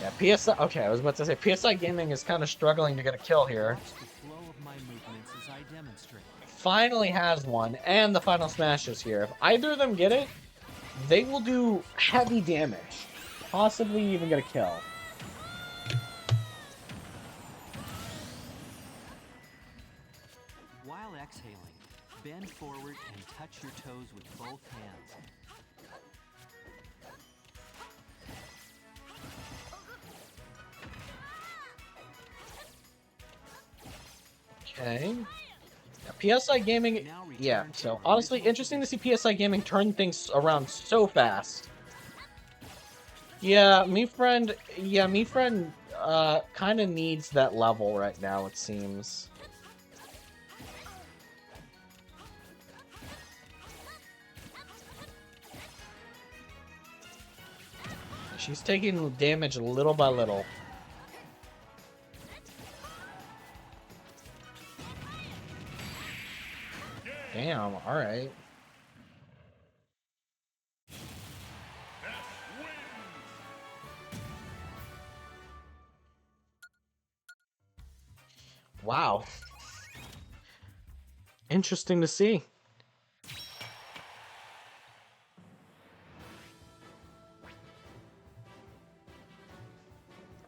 Yeah, PSI. Okay, I was about to say PSI Gaming is kind of struggling to get a kill here. Watch the flow of my movements as I demonstrate. Finally has one, and the final smash is here. If either of them get it, they will do heavy damage. Possibly even get a kill. While exhaling, bend forward and touch your toes with both hands. Okay. Yeah, PSI Gaming, yeah, so honestly, interesting to see PSI Gaming turn things around so fast. Yeah, me friend, kind of needs that level right now, it seems. She's taking damage little by little. Damn, alright. Wow. Interesting to see.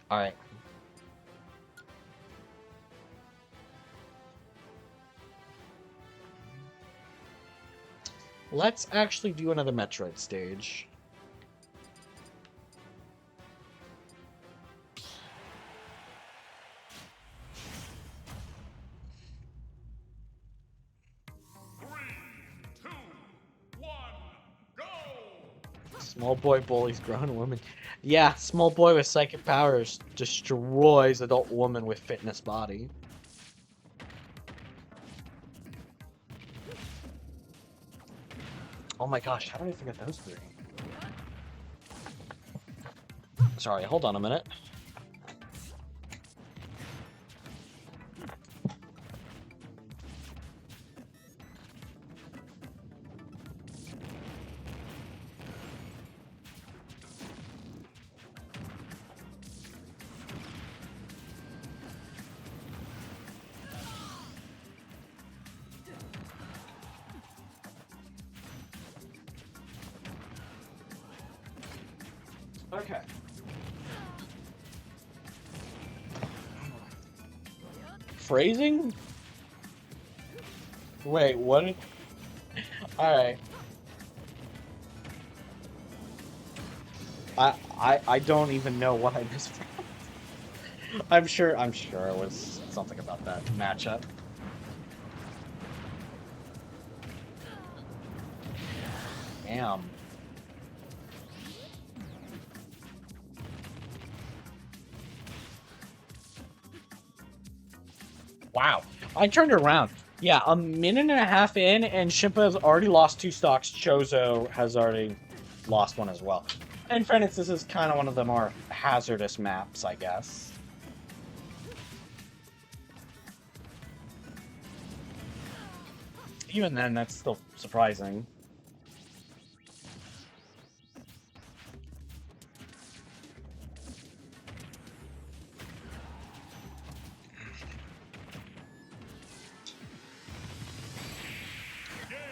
Alright. Let's actually do another Metroid stage. Small boy bullies grown woman. Yeah, small boy with psychic powers destroys adult woman with fitness body. Oh my gosh, how did I forget those three? Sorry, hold on a minute. Okay. Phrasing? Wait, what? Alright. I don't even know what I missed. I'm sure it was something about that matchup. Damn. Wow. I turned it around. Yeah, a minute and a half in, and Shimpa has already lost 2 stocks. Chozo has already lost one as well. In fairness, this is kind of one of the more hazardous maps, I guess. Even then, that's still surprising.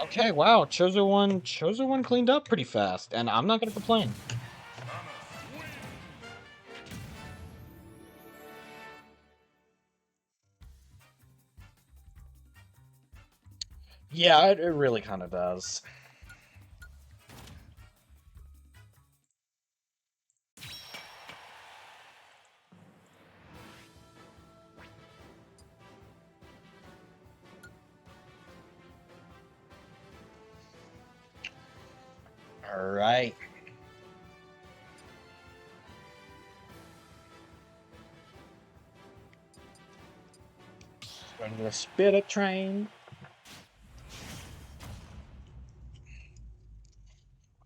Okay, wow, Chozo one cleaned up pretty fast, and I'm not gonna complain. Yeah, it really kind of does. Alright. Going to the Spirit Train.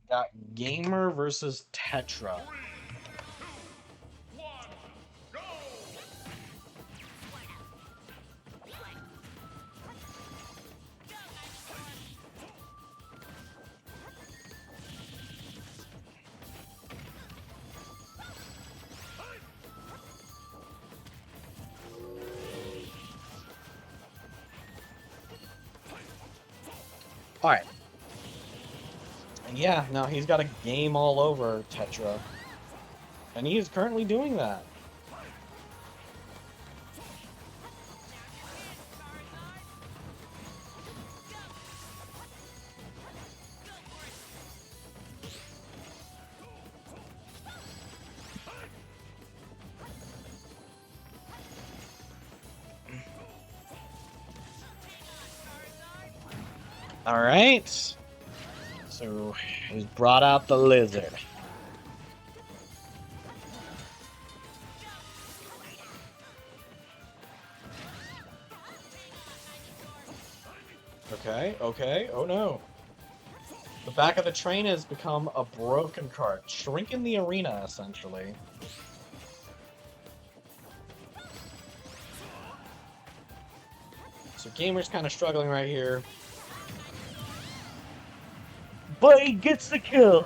Got Gamer versus Tetra. 3, 2, 1, go! Alright. Yeah, now he's got a game all over Tetra. And he is currently doing that. Alright. So he's brought out the lizard. Okay, okay, oh no. The back of the train has become a broken cart, shrinking the arena, essentially. So Gamer's kind of struggling right here. But he gets the kill.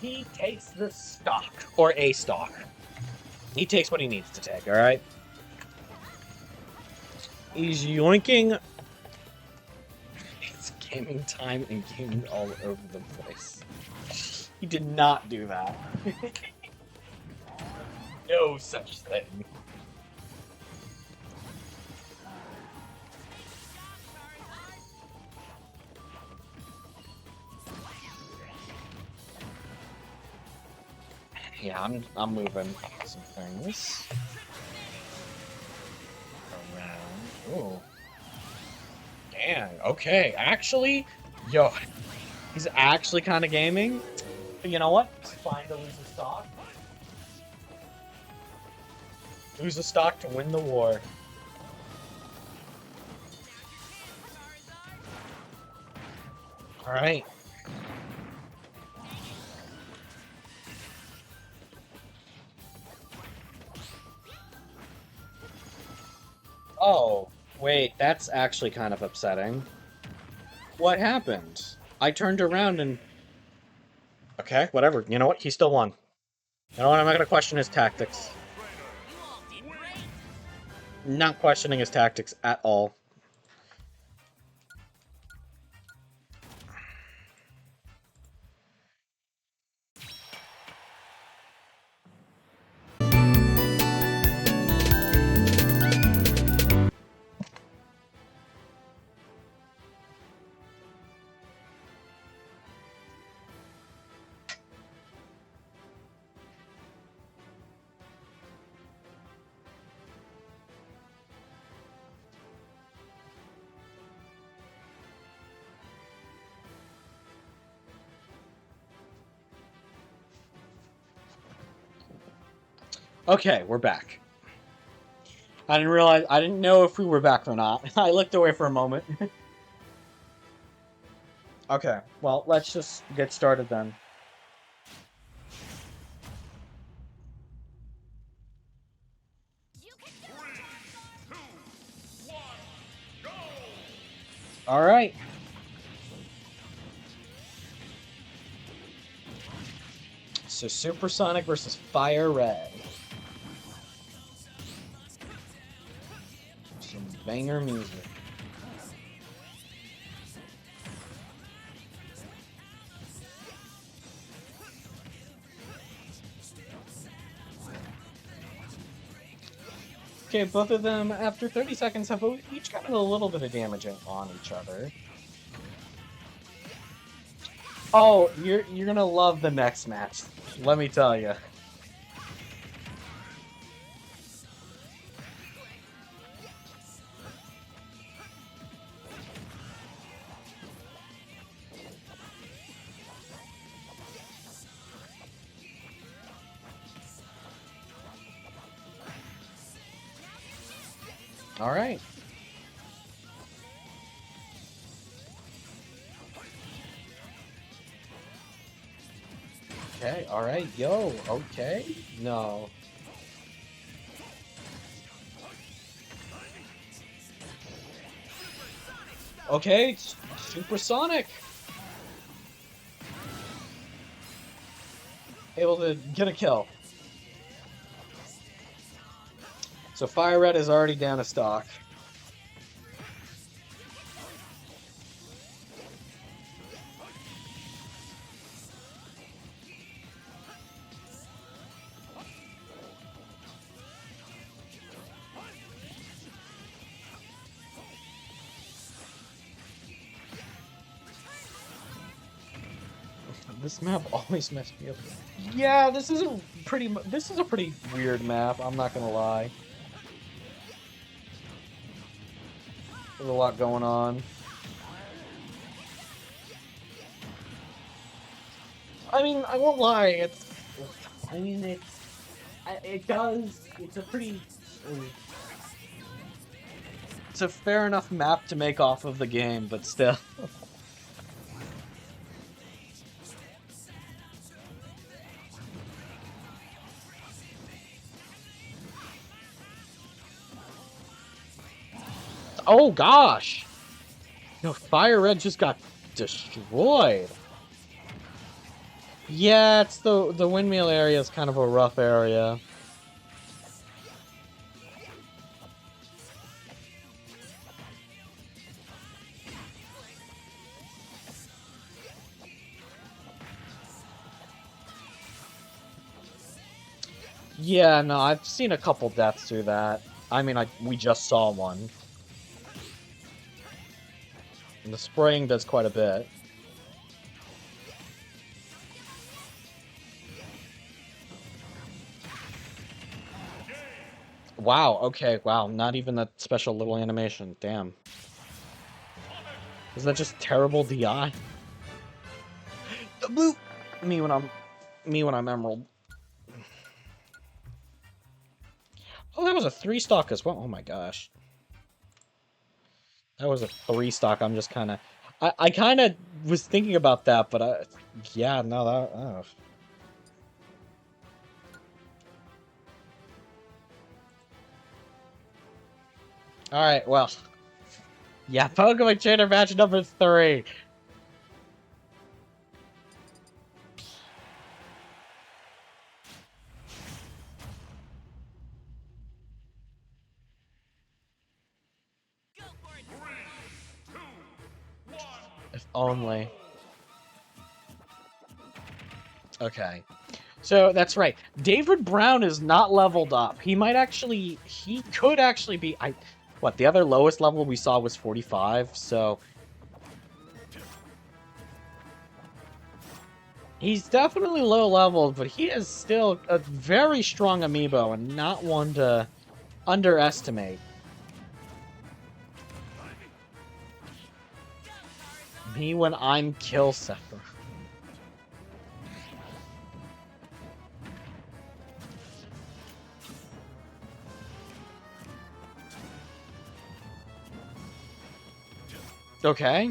He takes the stock, or a stock. He takes what he needs to take, alright? He's yoinking. It's gaming time and gaming all over the place. He did not do that. No such thing. Yeah, I'm moving some things around. Ooh. Dang, okay. Actually, yo, He's actually kind of gaming. But you know what? It's fine to lose a stock. Lose a stock to win the war. Alright. Oh, wait, that's actually kind of upsetting. What happened? I turned around and... Okay, whatever. You know what? He still won. You know what? I'm not gonna question his tactics. Not questioning his tactics at all. Okay, we're back. I didn't know if we were back or not. I looked away for a moment. Okay, well, let's just get started then. Alright. So Supersonic versus Fire Red. Some banger music. Okay, both of them, after 30 seconds, have each gotten a little bit of damage on each other. Oh, you're gonna love the next match. Let me tell you. All right. Okay, all right. Yo, okay. No. Okay, Supersonic. Able to get a kill. So Fire Red is already down a stock. This map always messed me up. Yeah, this is a pretty weird map, I'm not gonna lie. There's a lot going on. I mean, I won't lie, it's it's a fair enough map to make off of the game, but still. Oh gosh! No, Fire Red just got destroyed. Yeah, it's the windmill area is kind of a rough area. Yeah, no, I've seen a couple deaths through that. I mean, we just saw one. And the spraying does quite a bit. Wow, okay, wow, not even that special little animation, damn. Is that just terrible DI? Boop. Me when I'm Emerald. Oh, that was a 3-stock as well. Oh my gosh. That was a 3-stock. I'm just kind of... I kind of was thinking about that, but yeah, no, that... Oh. Alright, well. Yeah, Pokemon Trainer match number 3. If only. Okay. So, that's right. David Brown is not leveled up. He might actually... He could actually be... What, the other lowest level we saw was 45, so... He's definitely low leveled, but he is still a very strong amiibo and not one to underestimate. Me when I'm Kill Sephiroth. Okay.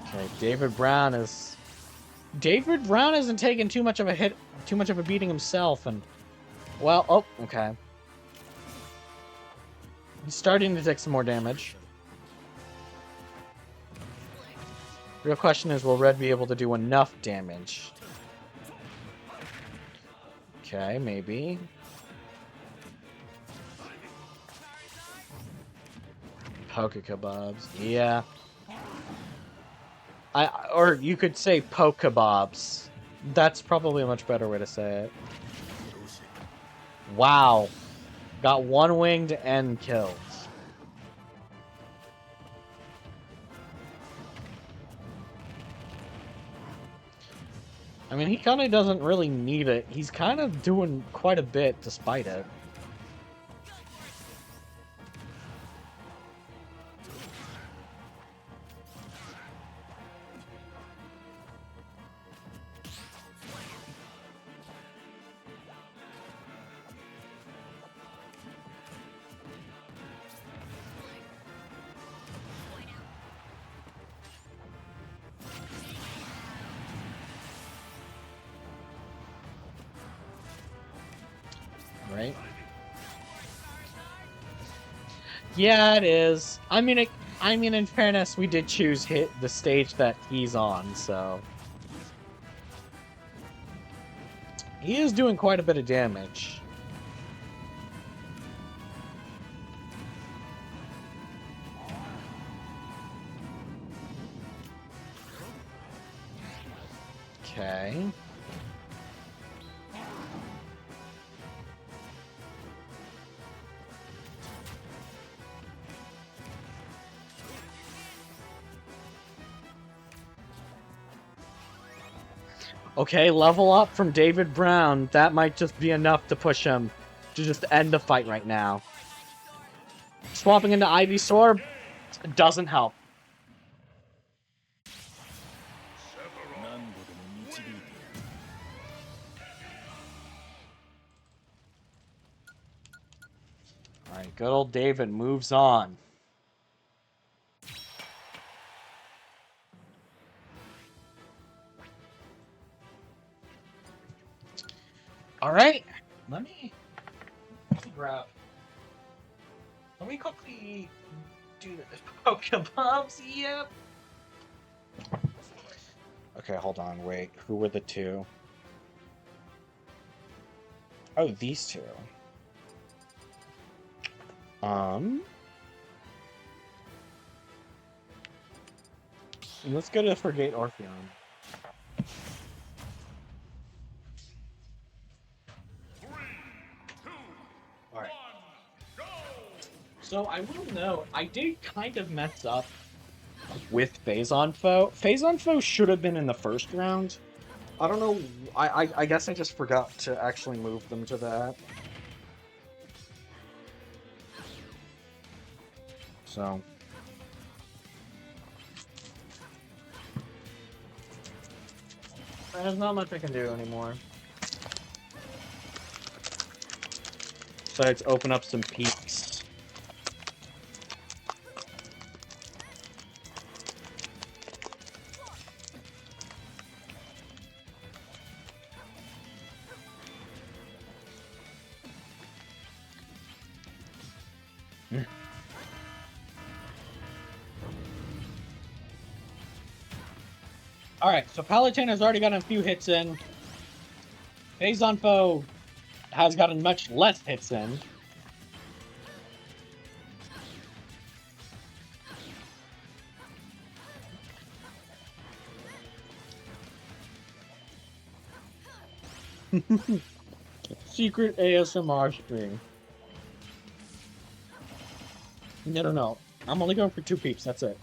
Okay, David Brown isn't taking too much of a hit, too much of a beating himself, and... Well, oh, okay. He's starting to take some more damage. Real question is, will Red be able to do enough damage? Okay, maybe. Poke kebabs. Yeah. Or you could say poke kebabs. That's probably a much better way to say it. Wow. Got one winged and killed. I mean, he kind of doesn't really need it. He's kind of doing quite a bit despite it. Right? Yeah, it is. I mean, in fairness, we did choose the stage that he's on, so he is doing quite a bit of damage. Okay. Okay, level up from David Brown. That might just be enough to push him to just end the fight right now. Swapping into Ivysaur doesn't help. Alright, good old David moves on. Alright, let me grab... Let me quickly do this. Pokemobs, yep. Okay, hold on, wait. Who were the two? Oh, these two. Let's go to Forgate Orpheon. Alright. So I will note, I did kind of mess up with Phazon Foe. Phazon Foe should have been in the first round. I don't know, I guess I just forgot to actually move them to that. So, There's not much I can do anymore. Besides open up some peaks. Alright, so Palatine has already gotten a few hits in. Phazon Foe has gotten much less hits in. Secret ASMR stream. No. I'm only going for 2 peeps, that's it.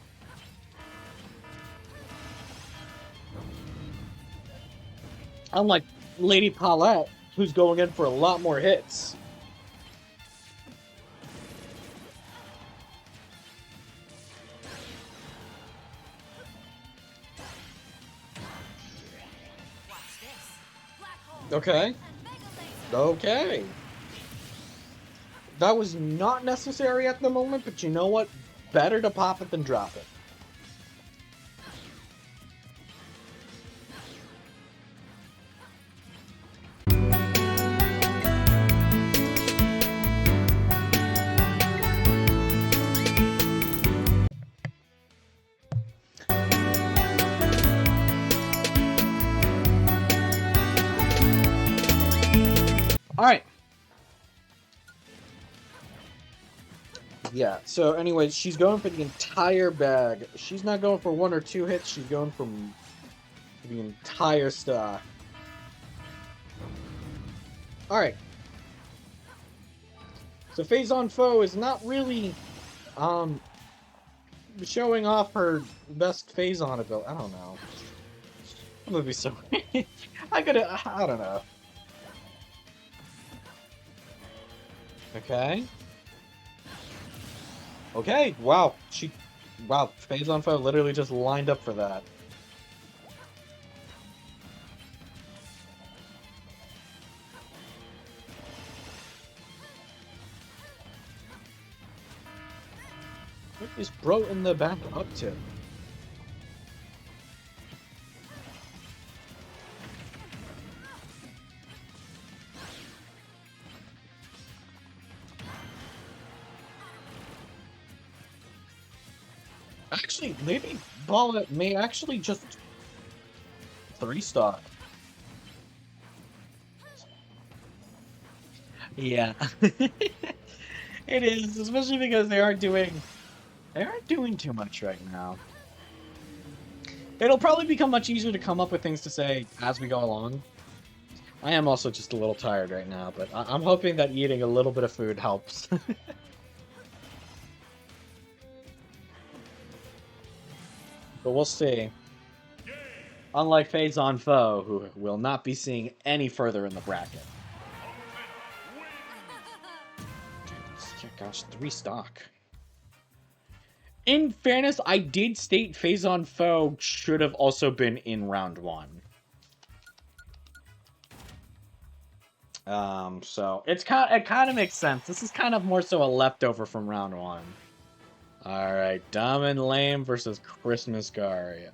Unlike Lady Paulette, who's going in for a lot more hits. Okay. Okay. That was not necessary at the moment, but you know what? Better to pop it than drop it. Alright. Yeah, so anyways, she's going for the entire bag. She's not going for 1 or 2 hits, she's going for the entire stock. Alright. So Phazon Foe is not really showing off her best Phazon ability. I don't know. I'm gonna be so I don't know. Okay. Okay, wow. Wow, Phazon Foe literally just lined up for that. What is bro in the back up to? Actually, maybe Bala may actually just 3-stock. Yeah. It is, especially because they aren't doing too much right now. It'll probably become much easier to come up with things to say as we go along. I am also just a little tired right now, but I'm hoping that eating a little bit of food helps. But we'll see. Unlike Phazon Foe, who will not be seeing any further in the bracket. Dude, gosh, 3-stock. In fairness, I did state Phazon Foe should have also been in round 1. So it kind of makes sense. This is kind of more so a leftover from round 1. Alright, Dumb and Lame versus Christmas Gario.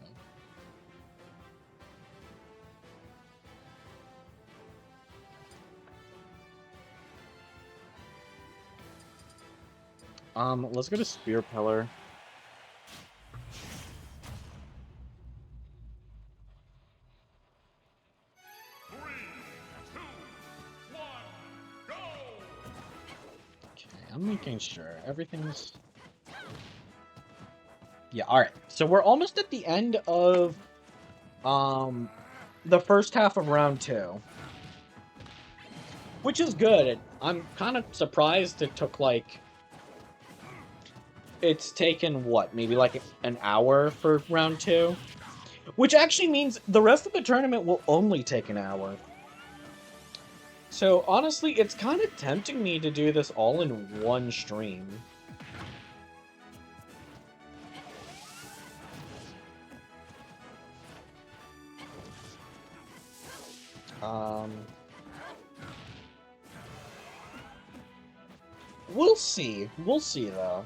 Let's go to Spear Pillar. Okay, I'm making sure everything's... Yeah, alright. So we're almost at the end of the first half of round 2. Which is good. I'm kind of surprised it took like... It's taken, what, maybe like an hour for round 2? Which actually means the rest of the tournament will only take an hour. So honestly, it's kind of tempting me to do this all in one stream. Um, we'll see. We'll see, though.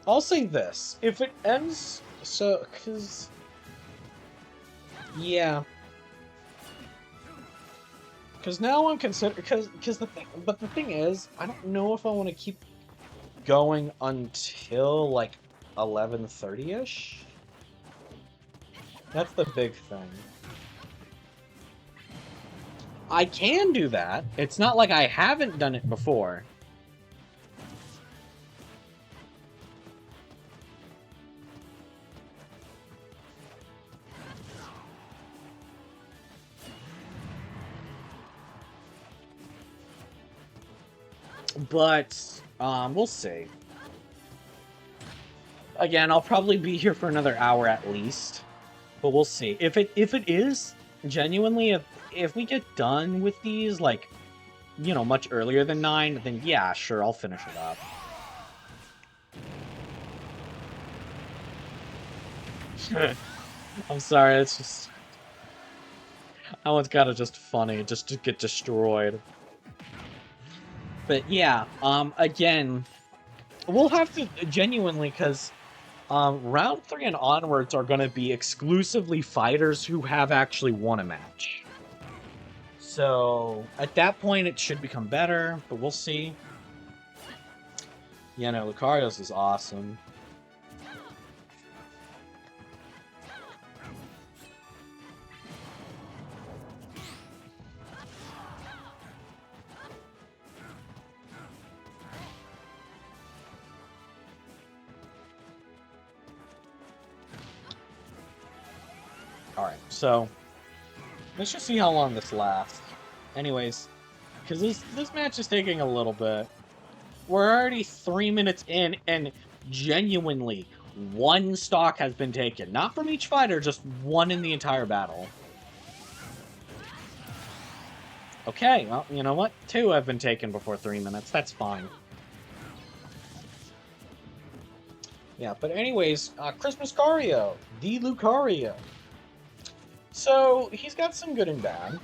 I'll say this. If it ends... So, because... Yeah. Because now I'm considering... Because the thing... But the thing is, I don't know if I want to keep going until, like, 11:30-ish? That's the big thing. I can do that. It's not like I haven't done it before. But, we'll see. Again, I'll probably be here for another hour at least. But we'll see. If it is, genuinely, if we get done with these, like, you know, much earlier than 9, then yeah, sure, I'll finish it up. I'm sorry, it's just... That one's kind of just funny, just to get destroyed. But yeah, again, we'll have to genuinely, because round 3 and onwards are going to be exclusively fighters who have actually won a match. So, at that point, it should become better, but we'll see. Yeah, no, Lucario's is awesome. Alright, so let's just see how long this lasts. Anyways, because this match is taking a little bit. We're already 3 minutes in, and genuinely, 1 stock has been taken. Not from each fighter, just 1 in the entire battle. Okay, well, you know what? 2 have been taken before 3 minutes. That's fine. Yeah, but anyways, Christmas Cario, the Lucario. So, he's got some good and bad.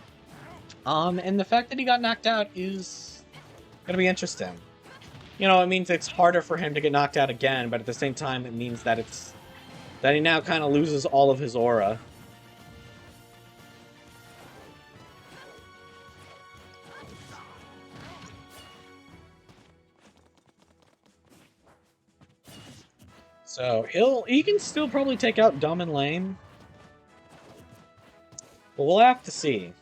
And the fact that he got knocked out is gonna be interesting. You know, it means it's harder for him to get knocked out again, but at the same time, it means that that he now kind of loses all of his aura. So, he can still probably take out Dumb and Lame. But we'll have to see.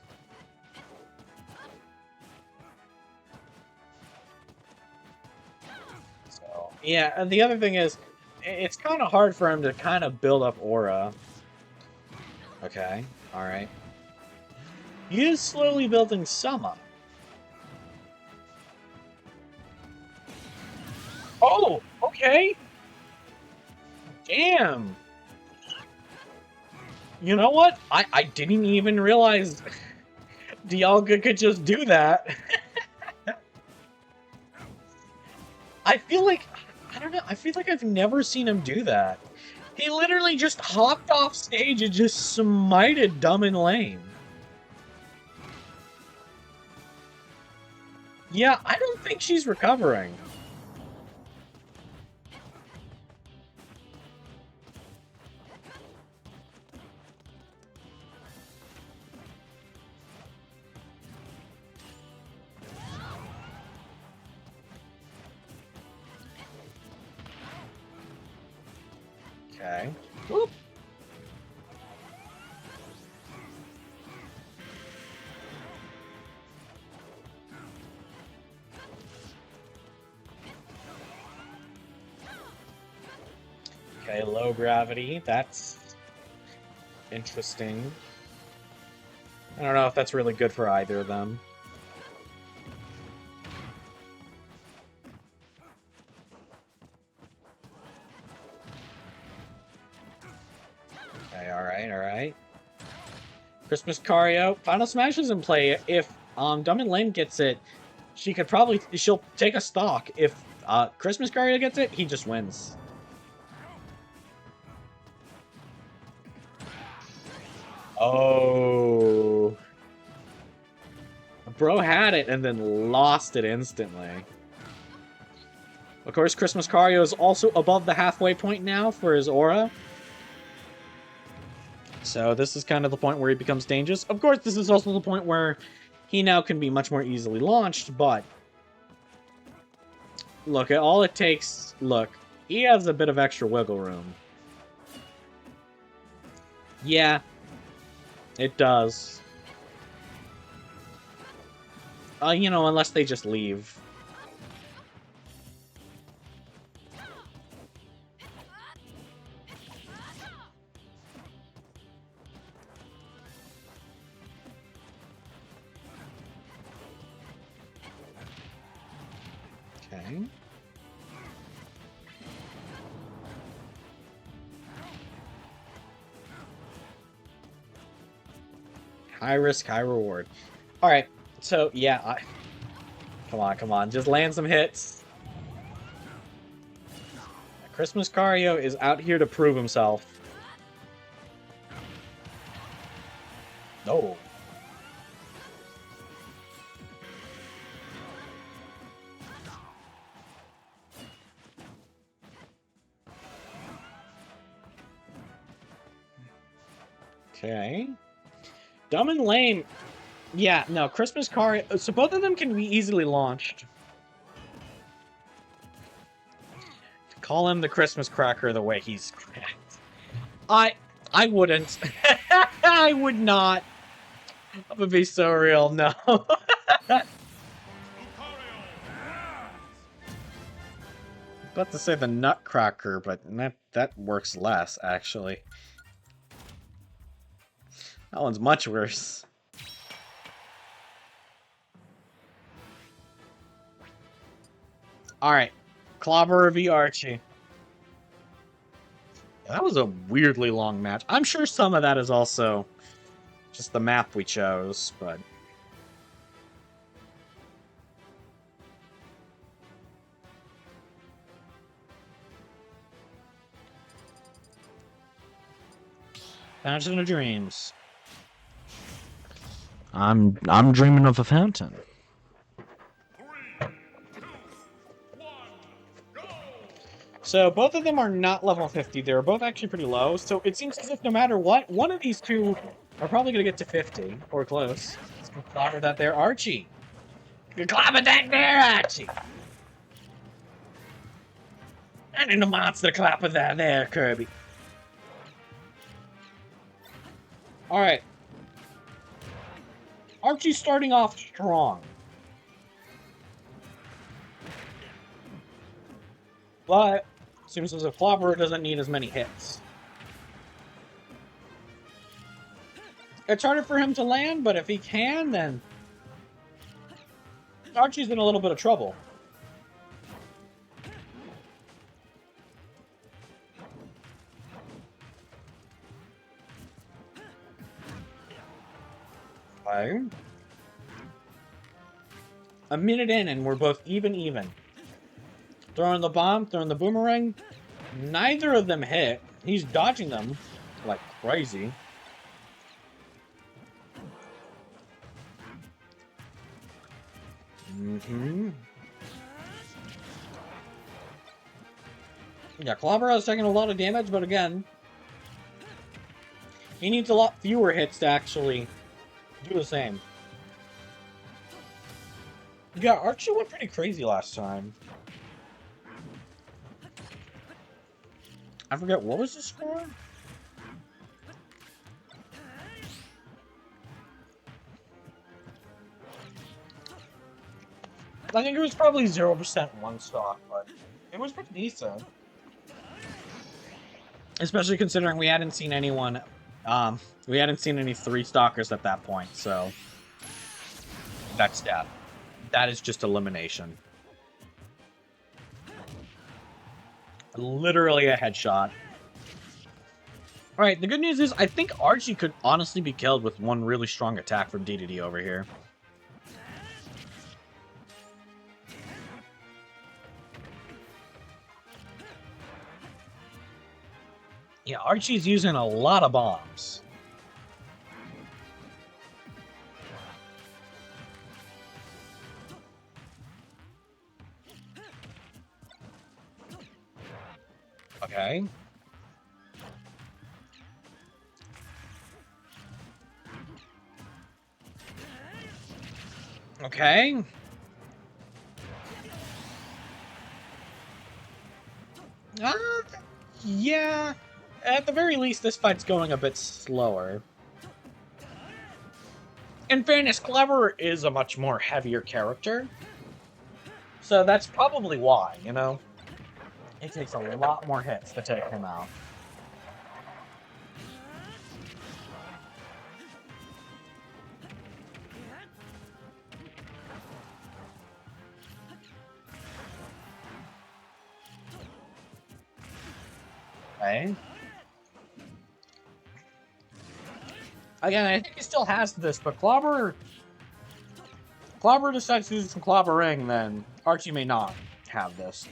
So, yeah, and the other thing is, it's kind of hard for him to kind of build up aura. Okay, alright. He is slowly building some up. Oh, okay. Damn. You know what? I didn't even realize Dialga could just do that. I feel like, I don't know, I feel like I've never seen him do that. He literally just hopped off stage and just smited Dumb and Lame. Yeah, I don't think she's recovering. Okay. Whoop. Okay, low gravity. That's interesting. I don't know if that's really good for either of them. Okay, alright. Christmas Cario. Final Smash is in play. If Dumb and Lame gets it, she'll take a stock. If Christmas Cario gets it, he just wins. Oh. Bro had it and then lost it instantly. Of course, Christmas Cario is also above the halfway point now for his aura. So this is kind of the point where he becomes dangerous. Of course, this is also the point where he now can be much more easily launched, but... Look, all it takes... Look, he has a bit of extra wiggle room. Yeah, it does. You know, unless they just leave. Okay. High risk, high reward. Alright, so, yeah, Come on, come on, just land some hits. Christmas Cario is out here to prove himself. No. Okay. Dumb and lame. Yeah, no, Christmas Cario... So both of them can be easily launched. Call him the Christmas Cracker the way he's cracked. I wouldn't. I would not. That would be so real, no. About to say the Nutcracker, but that works less, actually. That one's much worse. Alright. Clobberer v Archie. Yeah, that was a weirdly long match. I'm sure some of that is also just the map we chose, but... Fountain of Dreams. I'm dreaming of a fountain. 3, 2, 1, go! So both of them are not level 50. They're both actually pretty low. So it seems as if no matter what, one of these two are probably going to get to 50 or close. Let's go clobber that there, Archie. You clobber that there, Archie. And in the monster clapper that there, Kirby. All right. Archie's starting off strong. But seems as if Clobberer doesn't need as many hits. It's harder for him to land, but if he can, then Archie's in a little bit of trouble. Okay. A minute in, and we're both even. Throwing the bomb, throwing the boomerang. Neither of them hit. He's dodging them like crazy. Yeah, Clobber is taking a lot of damage, but again, he needs a lot fewer hits to actually do the same. Yeah, Archie went pretty crazy last time. I forget, what was the score? I think it was probably 0% one stock, but it was pretty decent. Especially considering we hadn't seen anyone, we hadn't seen any 3-stockers at that point, so that's death. That is just elimination. Literally a headshot. Alright, the good news is I think Archie could honestly be killed with one really strong attack from DDD over here. Yeah, Archie's using a lot of bombs. Okay. Okay. Uh, yeah. At the very least, this fight's going a bit slower. In fairness, Clever is a much more heavier character. So that's probably why, you know? It takes a lot more hits to take him out. Okay. Again, I think he still has this, but Clobber decides to do some clobbering, then Archie may not have this.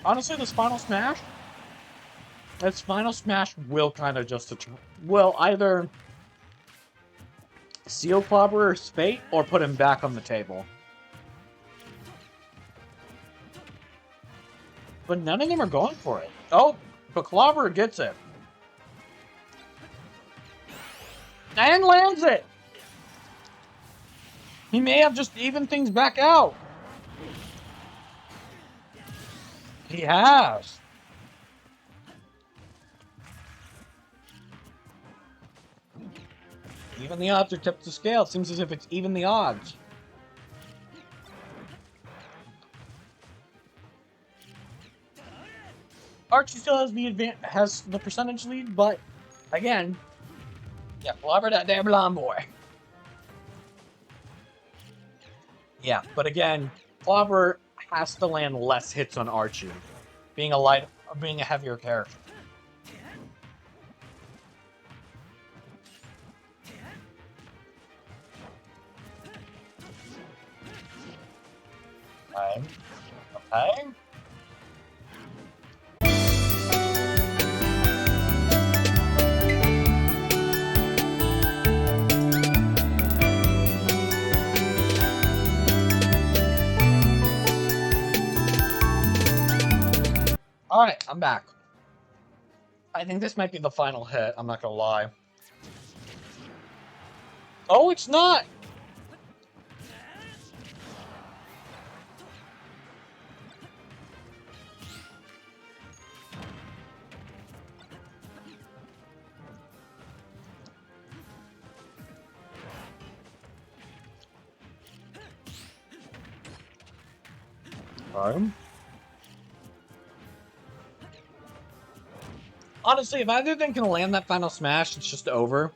Honestly, this Final Smash will kind of just will either seal Clobber's fate or put him back on the table. But none of them are going for it. Oh, but Clobber gets it. And lands it! He may have just evened things back out. He has. Even the odds are tipped to scale. It seems as if it's even the odds. Archie still has the percentage lead, but again, yeah, clobber that damn blonde boy. Yeah, but again, Clobber has to land less hits on Archie, being a heavier character. Okay. Okay. Alright, I'm back. I think this might be the final hit, I'm not gonna lie. Oh, it's not! Honestly, if either of them can land that final smash, it's just over.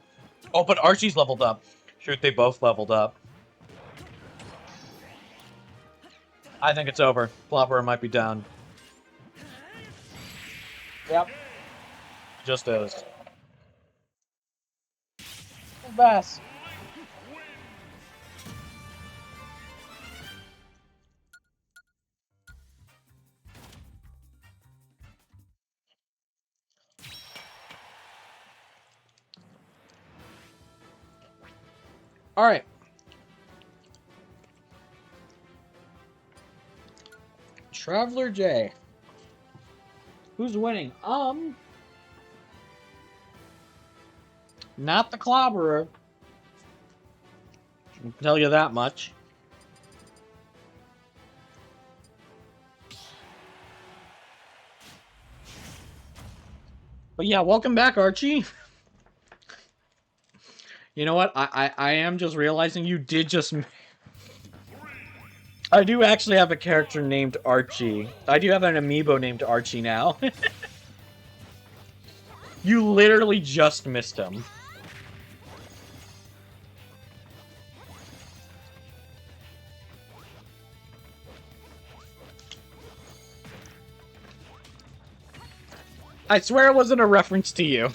Oh, but Archie's leveled up. Shoot, they both leveled up. I think it's over. Flopper might be down. Yep. Just is. Best. All right. Traveler J. Who's winning? Not the Clobberer. I can tell you that much. But yeah, welcome back, Archie. You know what? I am just realizing you did just... I do actually have a character named Archie. I do have an amiibo named Archie now. You literally just missed him. I swear it wasn't a reference to you.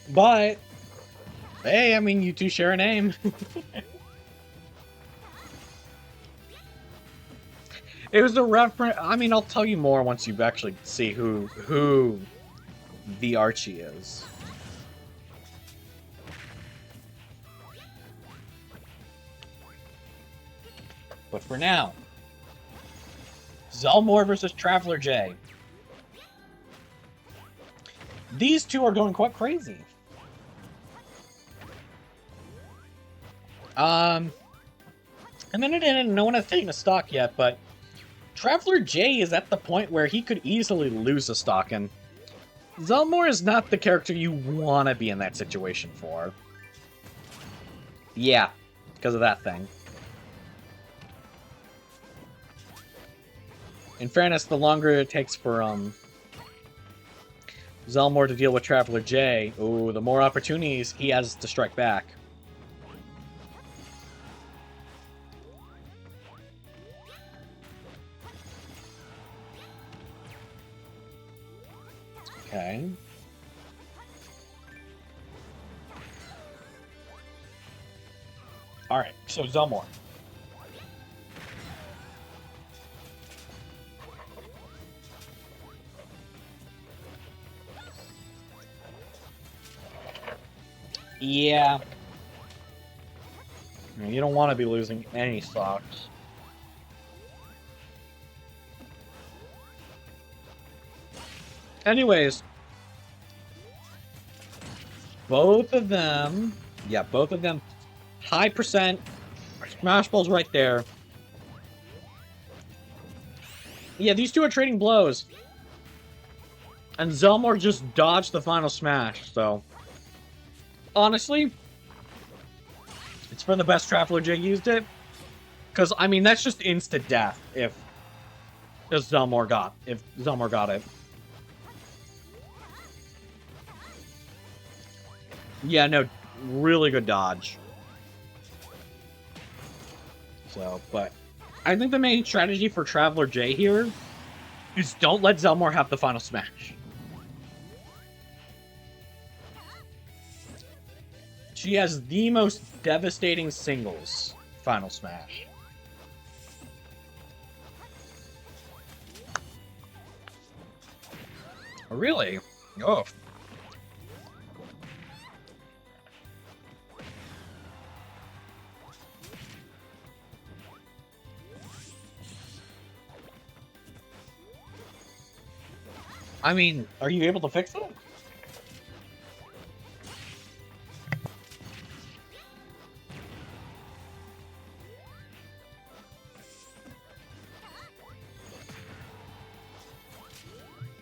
But, hey, I mean, you two share a name. It was a reference. I mean, I'll tell you more once you actually see who the Archie is. But for now, Zelmore versus Traveler J. These two are going quite crazy. And then no one has taken a stock yet, but Traveler J is at the point where he could easily lose a stock, and Zelmore is not the character you want to be in that situation for. Yeah, because of that thing. In fairness, the longer it takes for Zelmore to deal with Traveler J, ooh, the more opportunities he has to strike back. Okay. Alright, so Zelmore. Yeah. You don't want to be losing any stocks. Anyways. Both of them, high percent, Smash Ball's right there. Yeah, these two are trading blows. And Zelmore just dodged the final smash, so... Honestly, it's for the best Traveler J used it. Because, I mean, that's just instant death if Zelmore got it. Yeah, no, really good dodge. So, but I think the main strategy for Traveler J here is don't let Zelmore have the final smash. She has the most devastating singles final smash. Really? Oh. I mean, are you able to fix it?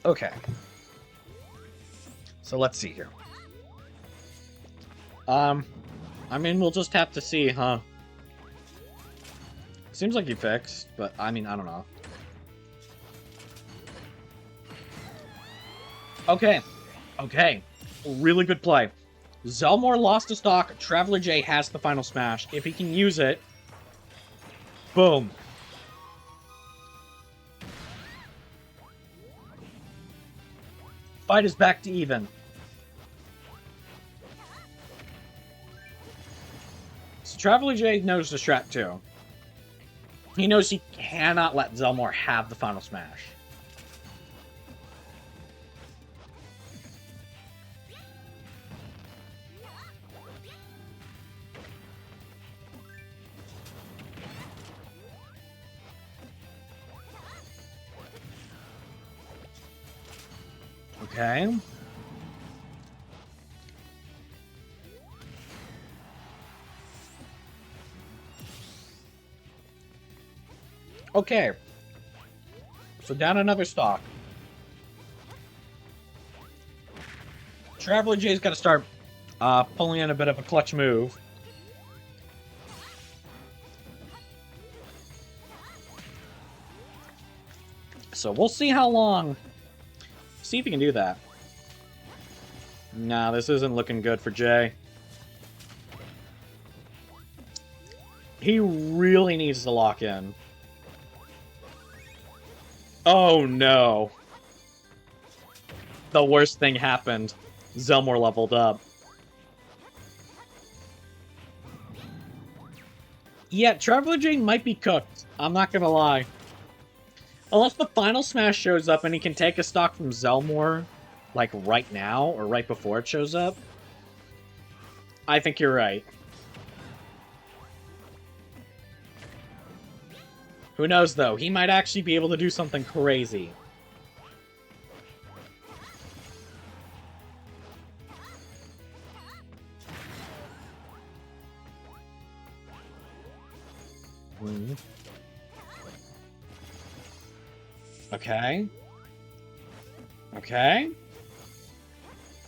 Okay. So let's see here. I mean, we'll just have to see, huh? Seems like you fixed, but I mean, I don't know. Okay. Okay. Really good play. Zelmore lost a stock. Traveler J has the final smash. If he can use it... Boom. Fight is back to even. So Traveler J knows the strat too. He knows he cannot let Zelmore have the final smash. Okay. Okay. So down another stock. Traveler J's got to start pulling in a bit of a clutch move. So we'll see how long... See if he can do that. Nah, this isn't looking good for Jay. He really needs to lock in. Oh no. The worst thing happened. Zelmore leveled up. Yeah, Traveler J might be cooked. I'm not gonna lie. Unless the final smash shows up and he can take a stock from Zelmore, like right now or right before it shows up. I think you're right. Who knows, though? He might actually be able to do something crazy. Okay. Okay.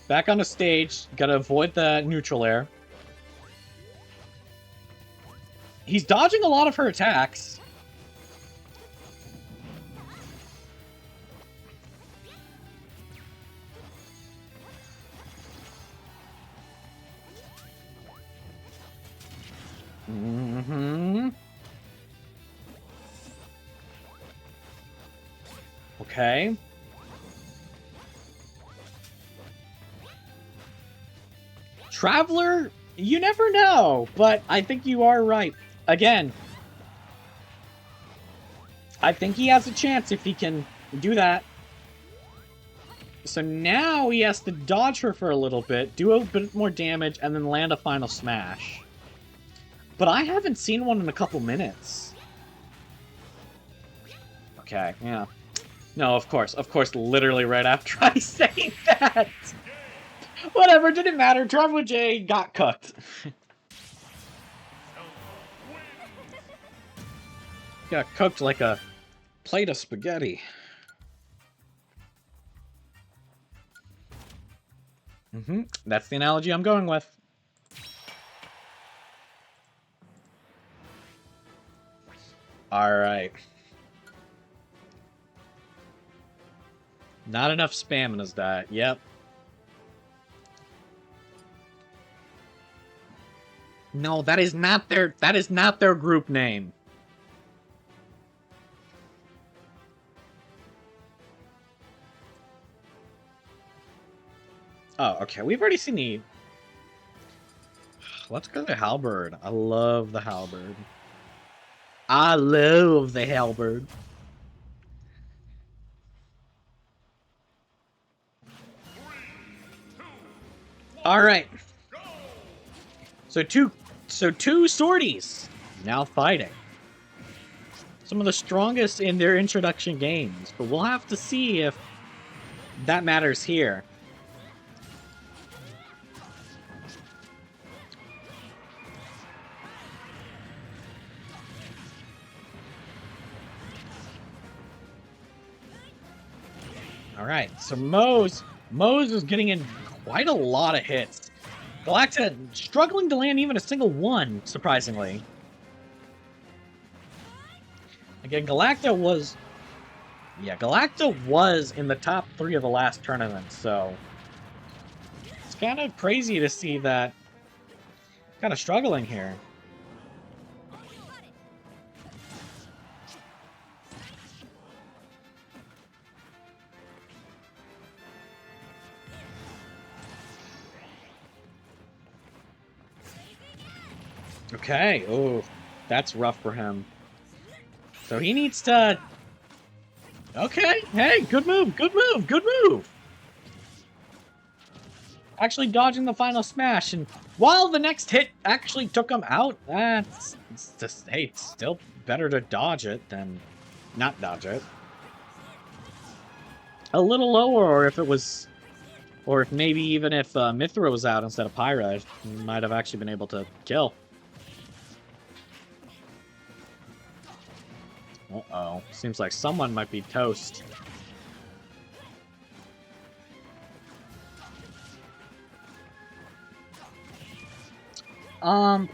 Back on the stage. Gotta avoid the neutral air. He's dodging a lot of her attacks. Mm-hmm. Okay. Traveler, you never know, but I think you are right. Again, I think he has a chance if he can do that. So now he has to dodge her for a little bit, do a bit more damage, and then land a final smash. But I haven't seen one in a couple minutes. Okay, yeah. No, of course, literally right after I say that. Whatever, didn't matter. Traveler J got cooked. Got cooked like a plate of spaghetti. That's the analogy I'm going with. Alright. Not enough spam in his diet. Yep. No, that is not their group name. Oh, okay. We've already seen the... Let's go to Halberd. I love the Halberd. I love the Halberd. Alright. So two sorties now fighting. Some of the strongest in their introduction games, but we'll have to see if that matters here. Alright, so Mose is getting in quite a lot of hits. Galacta struggling to land even a single one, surprisingly. Again, Galacta was in the top 3 of the last tournament, so it's kind of crazy to see that kind of struggling here. Okay, oh, that's rough for him. So he needs to... Okay, hey, good move, good move, good move! Actually dodging the final smash, and while the next hit actually took him out, it's just, hey, it's still better to dodge it than not dodge it. A little lower, or if maybe even if Mithra was out instead of Pyra, he might have actually been able to kill. Uh-oh. Seems like someone might be toast. Oh,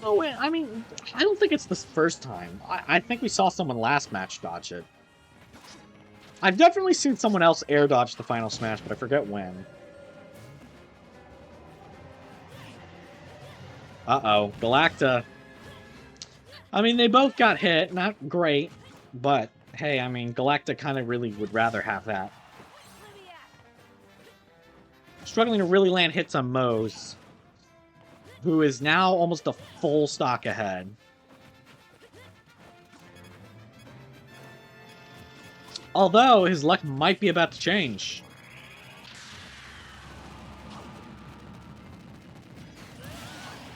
wait, I mean, I don't think it's the first time. I think we saw someone last match dodge it. I've definitely seen someone else air dodge the final smash, but I forget when. Uh-oh. Galacta. I mean, they both got hit. Not great. But, hey, I mean, Galacta kind of really would rather have that. Struggling to really land hits on Mose, who is now almost a full stock ahead. Although, his luck might be about to change.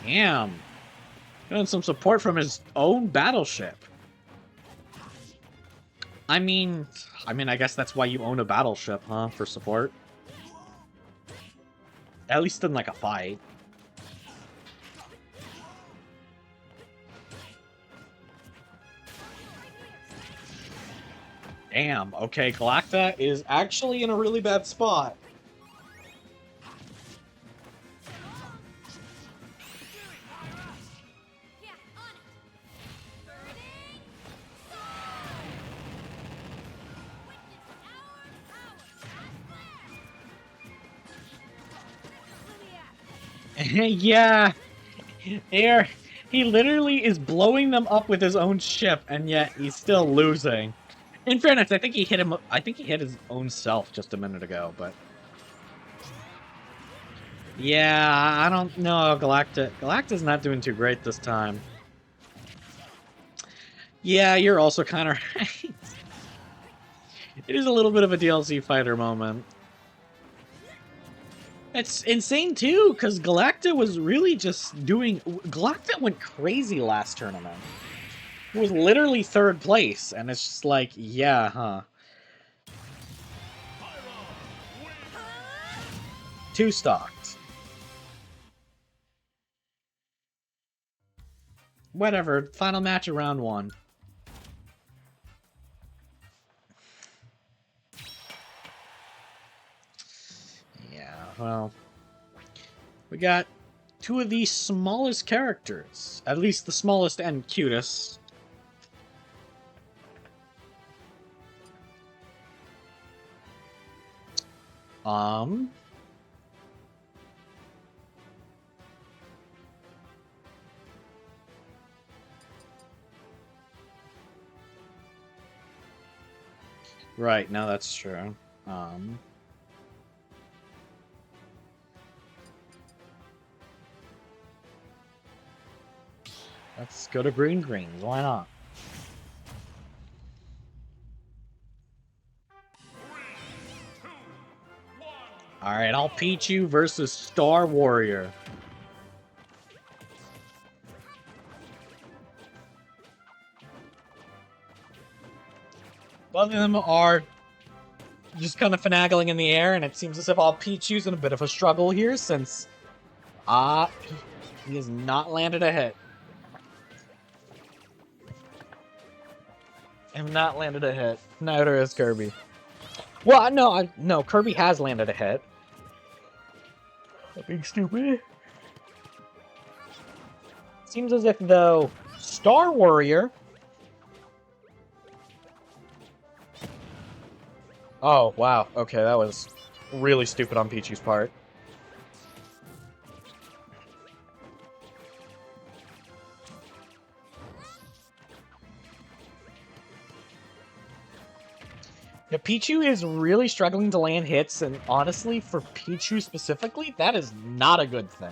Damn. Getting some support from his own battleship. I mean, I guess that's why you own a battleship, huh? For support. At least in, like, a fight. Damn, okay, Galacta is actually in a really bad spot. Yeah, on it. Burning sword. Witness our power at blast. Yeah, here, he literally is blowing them up with his own ship, and yet he's still losing. In fairness, I think he hit him. I think he hit his own self just a minute ago, but yeah, I don't know. Galacta's not doing too great this time. Yeah, you're also kind of right. It is a little bit of a DLC fighter moment. It's insane too, because Galacta was really just doing. Galacta went crazy last tournament. It was literally 3rd place, and it's just like, yeah, huh. 2 stocked. Whatever, final match of round 1. Yeah, well, we got 2 of the smallest characters. At least the smallest and cutest. Right, no, that's true. Let's go to green greens, why not? Alright, I'll Pichu versus Star Warrior. Both of them are just kind of finagling in the air, and it seems as if all Pichu's in a bit of a struggle here, since he has not landed a hit. Have not landed a hit. Neither has Kirby. Well, no, Kirby has landed a hit. Being stupid. Seems as if, though, Star Warrior... Oh, wow. Okay, that was really stupid on Pichu's part. Yeah, Pichu is really struggling to land hits, and honestly, for Pichu specifically, that is not a good thing.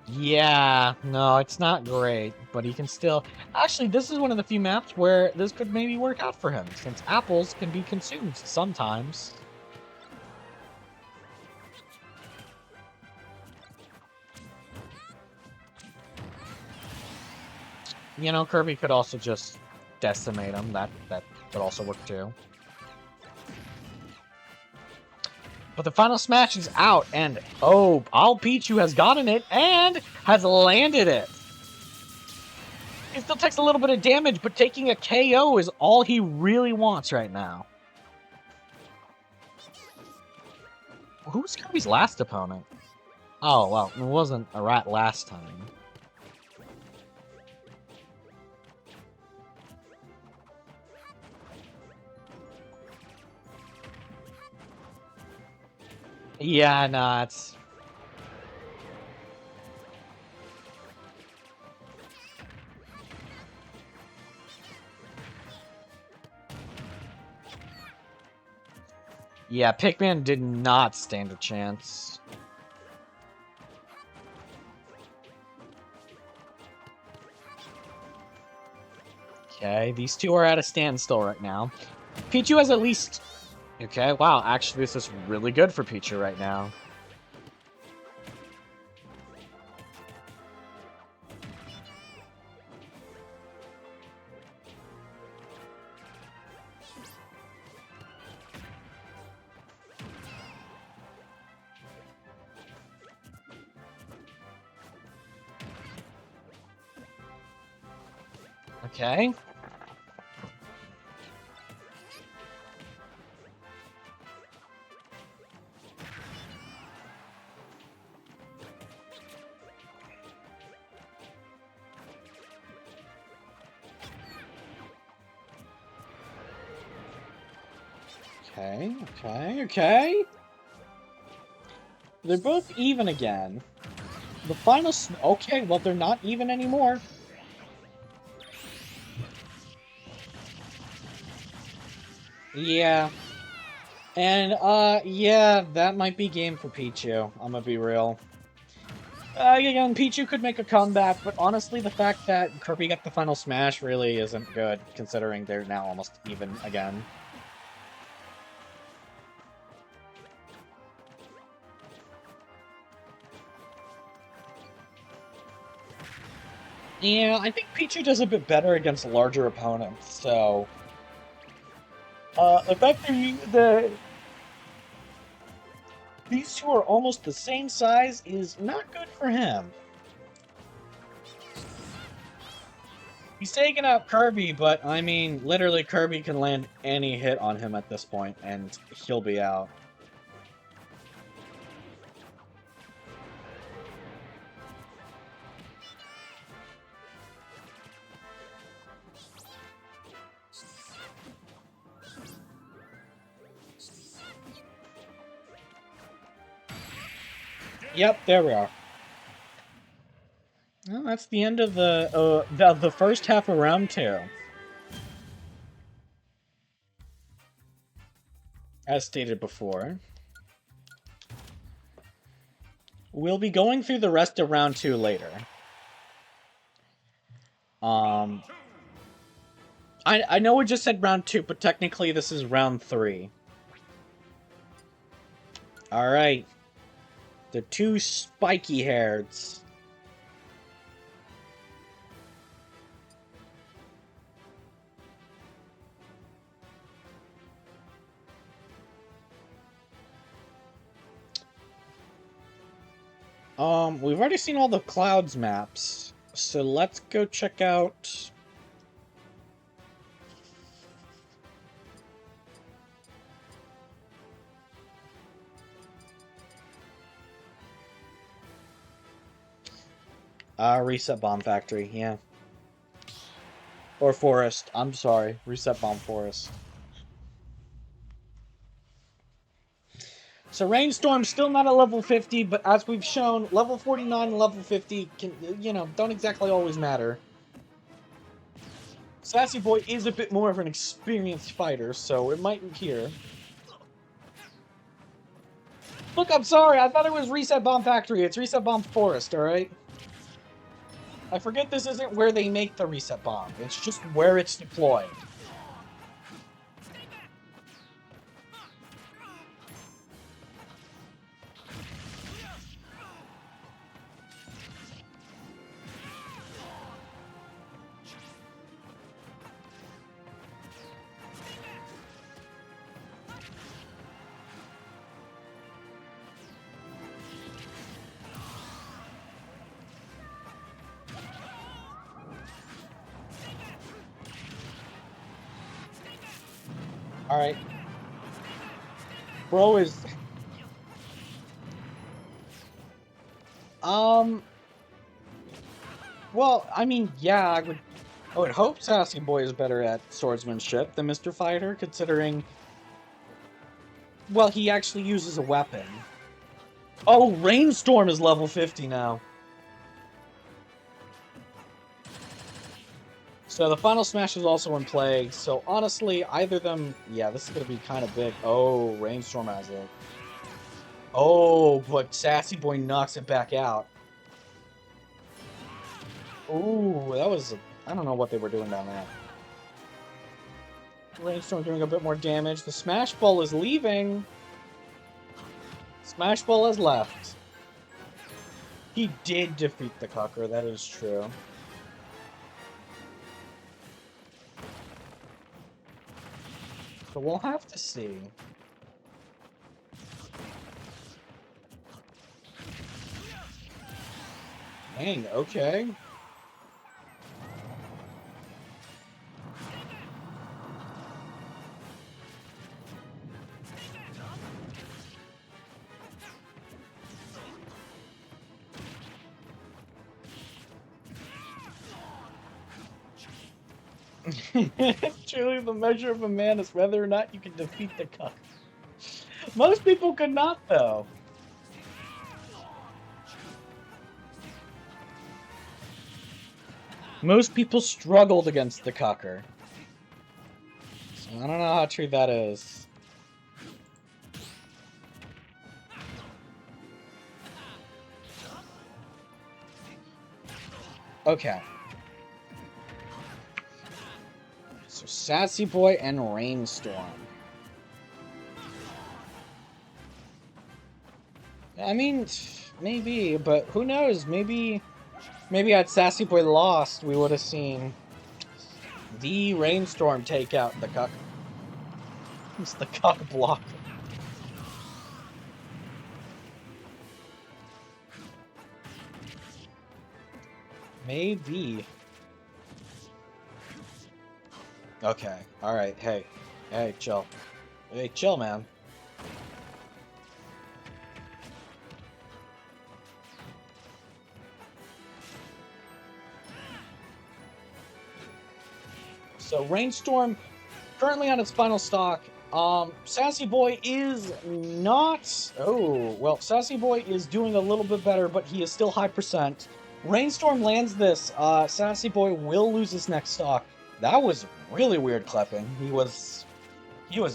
Yeah, no, it's not great, but he can still... Actually, this is one of the few maps where this could maybe work out for him, since apples can be consumed sometimes. You know, Kirby could also just decimate him. That could also work too. But the final smash is out, and oh, All Pichu has gotten it and has landed it. He still takes a little bit of damage, but taking a KO is all he really wants right now. Who was Kirby's last opponent? Oh, well, it wasn't a rat last time. Yeah, nah, it's... Yeah, Pikmin did not stand a chance. Okay, these two are at a standstill right now. Pichu has at least... Okay, wow, actually this is really good for Pichu right now. Okay. Okay. They're both even again. The final... Okay, well, they're not even anymore. Yeah. And, yeah, that might be game for Pichu. I'm gonna be real. Again, Pichu could make a comeback, but honestly, the fact that Kirby got the final smash really isn't good, considering they're now almost even again. Yeah, I think Pichu does a bit better against larger opponents, so... the fact that these two are almost the same size is not good for him. He's taking out Kirby, but, I mean, literally Kirby can land any hit on him at this point, and he'll be out. Yep, there we are. Well, that's the end of the first half of round 2. As stated before. We'll be going through the rest of round 2 later. I know we just said round 2, but technically this is round 3. Alright. The two spiky hairs. We've already seen all the Clouds maps, so let's go check out... Reset Bomb Factory, yeah. Or Forest, I'm sorry. Reset Bomb Forest. So Rainstorm's still not at level 50, but as we've shown, level 49 and level 50 can, don't exactly always matter. Sassy Boy is a bit more of an experienced fighter, so it might appear. Look, I'm sorry, I thought it was Reset Bomb Factory. It's Reset Bomb Forest, alright? I forget this isn't where they make the Reset Bomb. It's just where it's deployed. Alright. Bro is... Well, I mean, yeah, I would hope Sassy Boy is better at swordsmanship than Mr. Fighter, considering... Well, he actually uses a weapon. Oh, Rainstorm is level 50 now. So the final smash is also in play. So honestly, either of them, yeah, this is gonna be kind of big. Oh, Rainstorm has it. Oh, but Sassy Boy knocks it back out. Ooh, that was, I don't know what they were doing down there. Rainstorm doing a bit more damage. The Smash Ball is leaving. Smash Ball has left. He did defeat the Cucker, that is true. So we'll have to see. Dang, okay. Truly, the measure of a man is whether or not you can defeat the Cucker. Most people could not, though. Most people struggled against the Cucker. So I don't know how true that is. Okay. So Sassy Boy and Rainstorm. I mean, maybe, but who knows? Maybe had Sassy Boy lost, we would have seen the Rainstorm take out the Cuck. It's the Cuck block. Maybe. Okay. Alright. Hey. Hey, chill. Hey, chill, man. So, Rainstorm, currently on its final stock. Sassy Boy is not... Oh, well, Sassy Boy is doing a little bit better, but he is still high percent. Rainstorm lands this. Sassy Boy will lose his next stock. That was really weird clipping. He was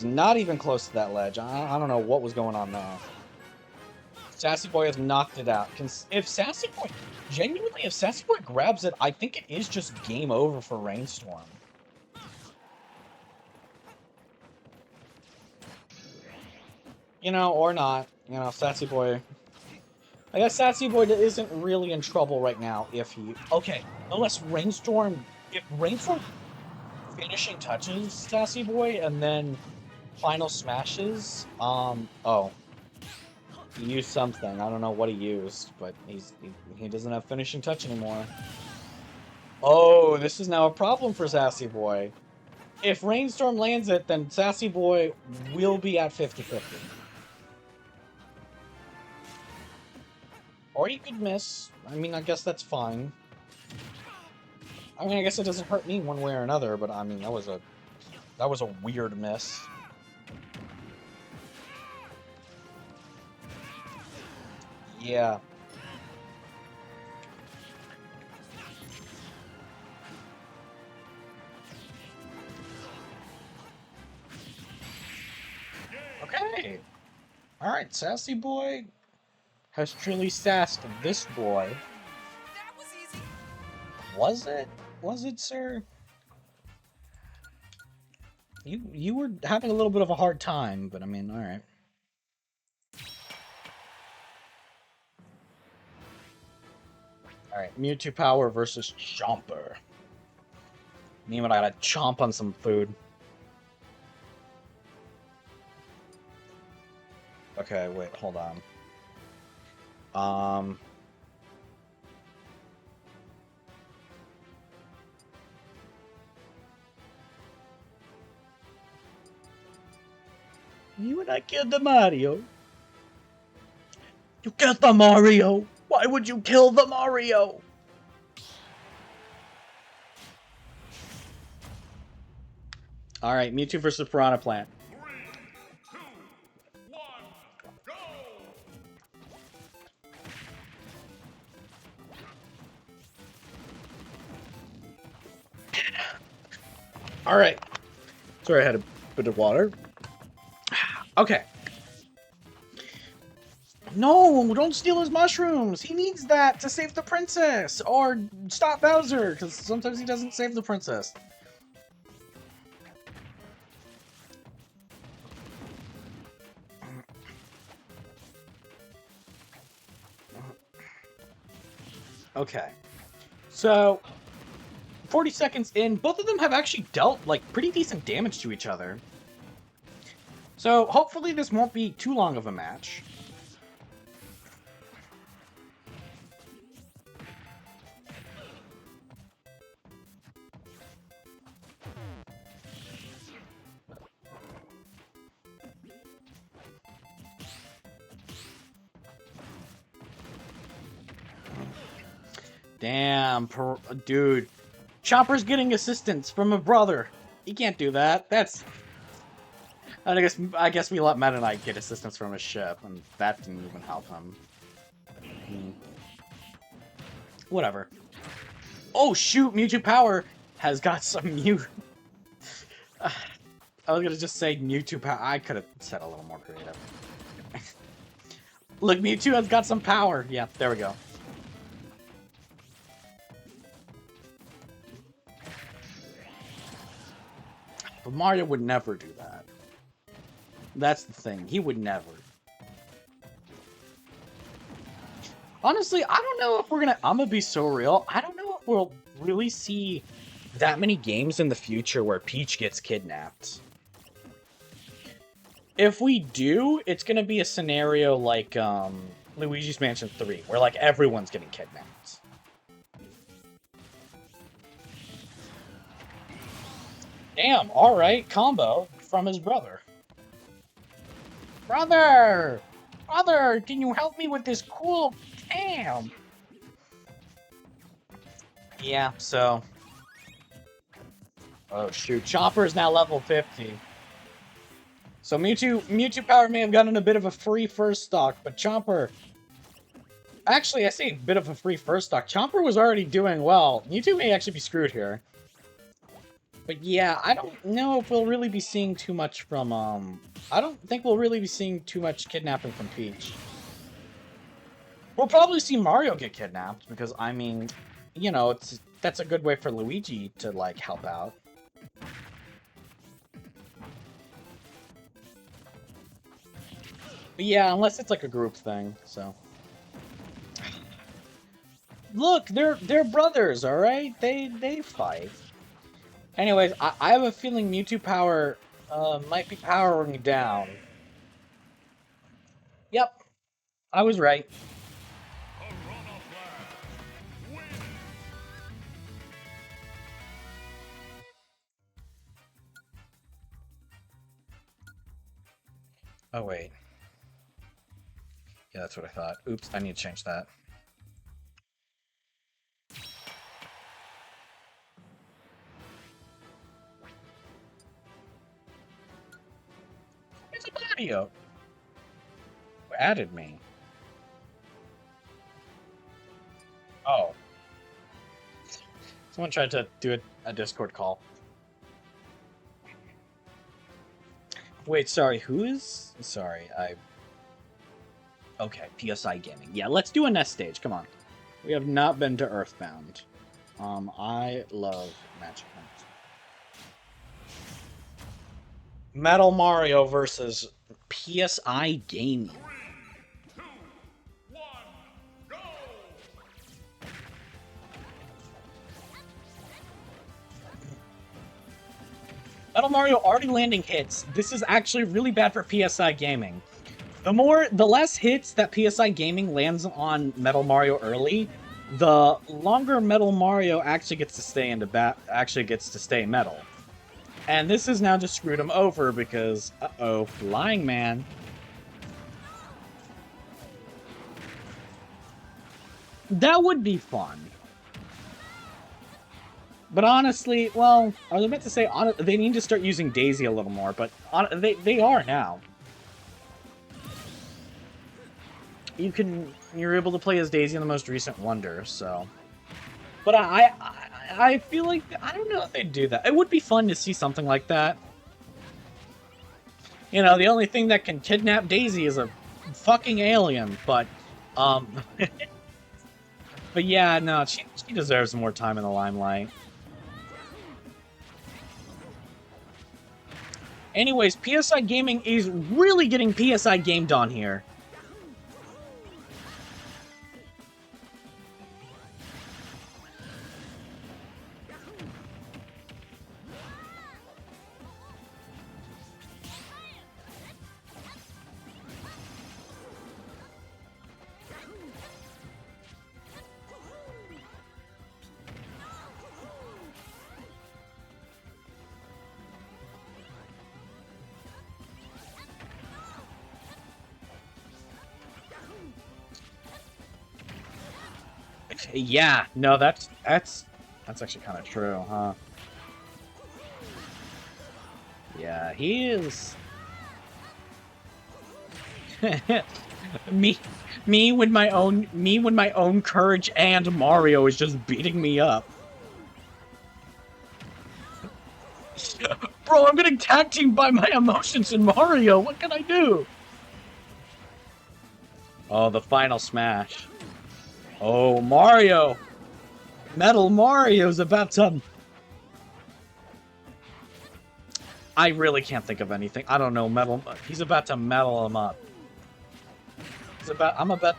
not even close to that ledge. I don't know what was going on there. Sassy Boy has knocked it out. If Sassy Boy... Genuinely, if Sassy Boy grabs it, I think it is just game over for Rainstorm. You know, or not. You know, Sassy Boy... I guess Sassy Boy isn't really in trouble right now if he... Okay, unless Rainstorm... If Rainstorm finishing touches Sassy Boy and then final smashes, oh. He used something. I don't know what he used, but he doesn't have finishing touch anymore. Oh, this is now a problem for Sassy Boy. If Rainstorm lands it, then Sassy Boy will be at 50-50. Or he could miss. I mean, I guess that's fine. I mean, I guess it doesn't hurt me one way or another, but I mean, that was a weird miss. Yeah. Okay. Alright, Sassy Boy has truly sassed this boy. That was easy. Was it? Was it, sir? You were having a little bit of a hard time, but I mean, alright. Alright, Mewtwo Power versus Chomper. Me and I gotta chomp on some food. Okay, wait, hold on. You and I killed the Mario. You killed the Mario! Why would you kill the Mario? Alright, Mewtwo versus Piranha Plant. 3, 2, 1, go! All right. Sorry, I had a bit of water. Okay. No, don't steal his mushrooms. He needs that to save the princess or stop Bowser, because sometimes he doesn't save the princess. Okay. So, 40 seconds in, both of them have actually dealt, like, pretty decent damage to each other. So, hopefully this won't be too long of a match. Damn, dude. Chopper's getting assistance from a brother. He can't do that. That's... I guess we let Meta Knight get assistance from his ship, and that didn't even help him. Whatever. Oh shoot, Mewtwo Power has got some Mew... I was gonna just say Mewtwo Power. I could have said a little more creative. Look, Mewtwo has got some power. Yeah, there we go. But Mario would never do that. That's the thing. He would never. Honestly, I don't know if we're gonna... I'm gonna be so real. I don't know if we'll really see that many games in the future where Peach gets kidnapped. If we do, it's gonna be a scenario like Luigi's Mansion 3, where like everyone's getting kidnapped. Damn, alright, combo from his brother. Brother! Brother, can you help me with this cool cam? Yeah, so... Oh shoot, Chopper is now level 50. So Mewtwo Power may have gotten a bit of a free first stock, but Chomper... Actually, I say a bit of a free first stock. Chomper was already doing well. Mewtwo may actually be screwed here. But yeah, I don't know if we'll really be seeing too much from, I don't think we'll really be seeing too much kidnapping from Peach. We'll probably see Mario get kidnapped, because, I mean, you know, that's a good way for Luigi to, like, help out. But yeah, unless it's like a group thing, so. Look, they're brothers, alright? They fight. Anyways, I have a feeling Mewtwo Power might be powering down. Yep, I was right. Oh, wait. Yeah, that's what I thought. Oops, I need to change that. It's a Mario! Who added me? Oh. Someone tried to do a Discord call. Wait, sorry, who's... Sorry, Okay, PSI Gaming. Yeah, let's do a nest stage, come on. We have not been to Earthbound. I love Magic Hunt. Metal Mario versus PSI Gaming. 3, 2, 1, go! Metal Mario already landing hits. This is actually really bad for PSI Gaming. The less hits that PSI Gaming lands on Metal Mario early, the longer Metal Mario actually gets to stay metal. And this has now just screwed him over because, uh-oh, Flying Man. That would be fun. But honestly, well, I was about to say, they need to start using Daisy a little more, but they are now. You're able to play as Daisy in the most recent Wonder, so... But I feel like, I don't know if they'd do that. It would be fun to see something like that. You know, the only thing that can kidnap Daisy is a fucking alien, but, but yeah, no, she deserves more time in the limelight. Anyways, PSI Gaming is really getting PSI gamed on here. Yeah, no, that's actually kind of true, huh? Yeah, he is. me with my own courage and Mario is just beating me up. Bro, I'm getting tag teamed by my emotions in Mario. What can I do? Oh, the final smash. Oh, Mario. Metal Mario's about to... I really can't think of anything. I don't know, he's about to metal him up.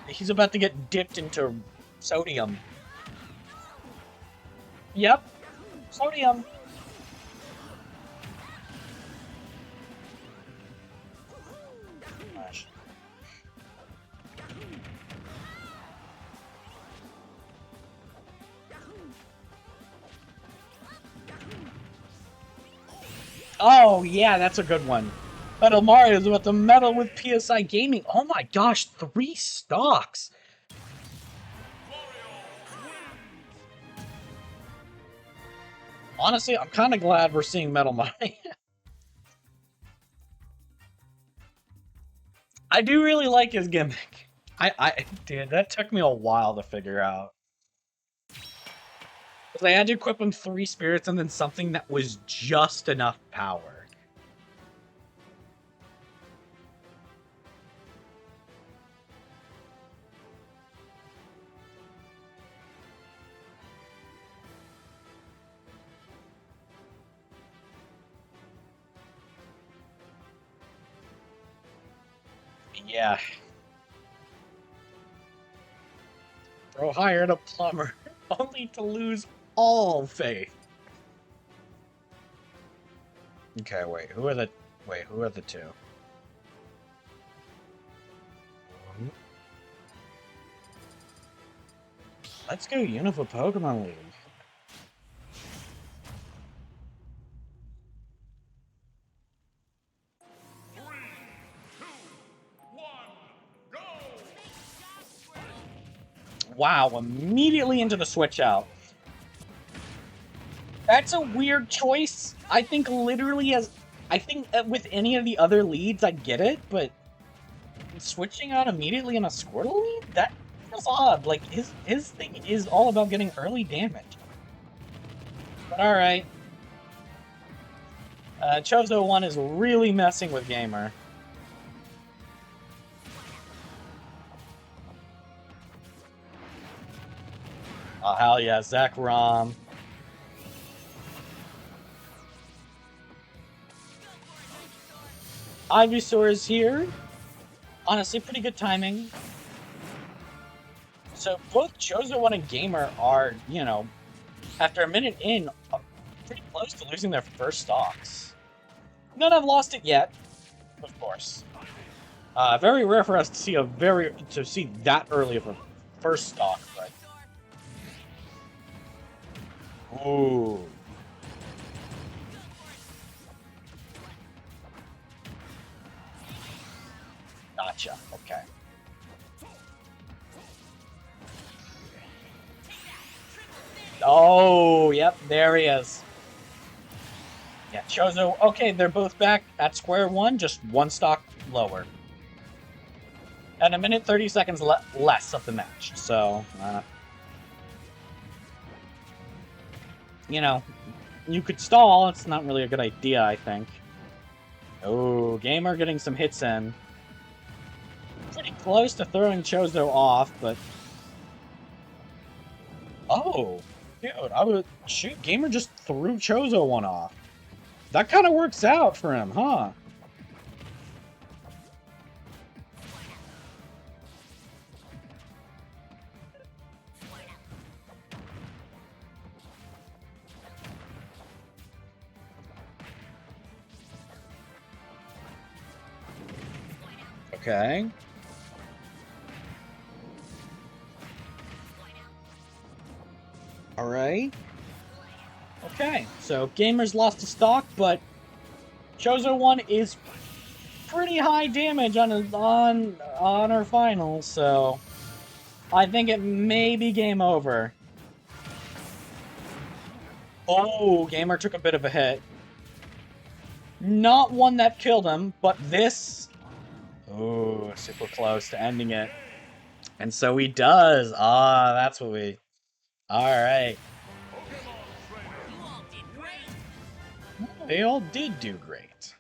He's about to get dipped into sodium. Yep. Sodium. Gosh. Oh, yeah, that's a good one. Metal Mario's about to metal with PSI Gaming. Oh my gosh, 3 stocks. Honestly, I'm kind of glad we're seeing Metal Mario. I do really like his gimmick. Dude, that took me a while to figure out. Because I had to equip him 3 spirits and then something that was just enough power. Yeah. Bro hired a plumber, only to lose all faith. Okay, wait, who are the two? Let's go Unova Pokemon League. Wow, immediately into the switch out. That's a weird choice. I think literally with any of the other leads, I get it, but switching out immediately in a Squirtle lead? That feels odd. Like, his thing is all about getting early damage. But alright. Chozo 1 is really messing with Gamer. Oh, hell yeah, Zach Rom. Ivysaur is here. Honestly, pretty good timing. So both Chozo 1 and Gamer are, you know, after a minute in, pretty close to losing their first stocks. None have lost it yet, of course. Very rare for us to see that early of a first stock, but... Ooh. Gotcha, okay. Oh, yep, there he is. Yeah, Chozo, okay, they're both back at square one, just 1 stock lower. And a minute 30 seconds less of the match, so... you know, you could stall. It's not really a good idea, I think. Oh, Gamer getting some hits in. Pretty close to throwing Chozo off, but... Oh, dude, shoot, Gamer just threw Chozo one off. That kind of works out for him, huh? Okay. Alright. Okay, so Gamer's lost a stock, but Chozo 1 is pretty high damage on our finals, so I think it may be game over. Oh, Gamer took a bit of a hit. Not one that killed him, but this... Oh, super close to ending it. And so he does. Ah, that's what we... Alright. They all did do great.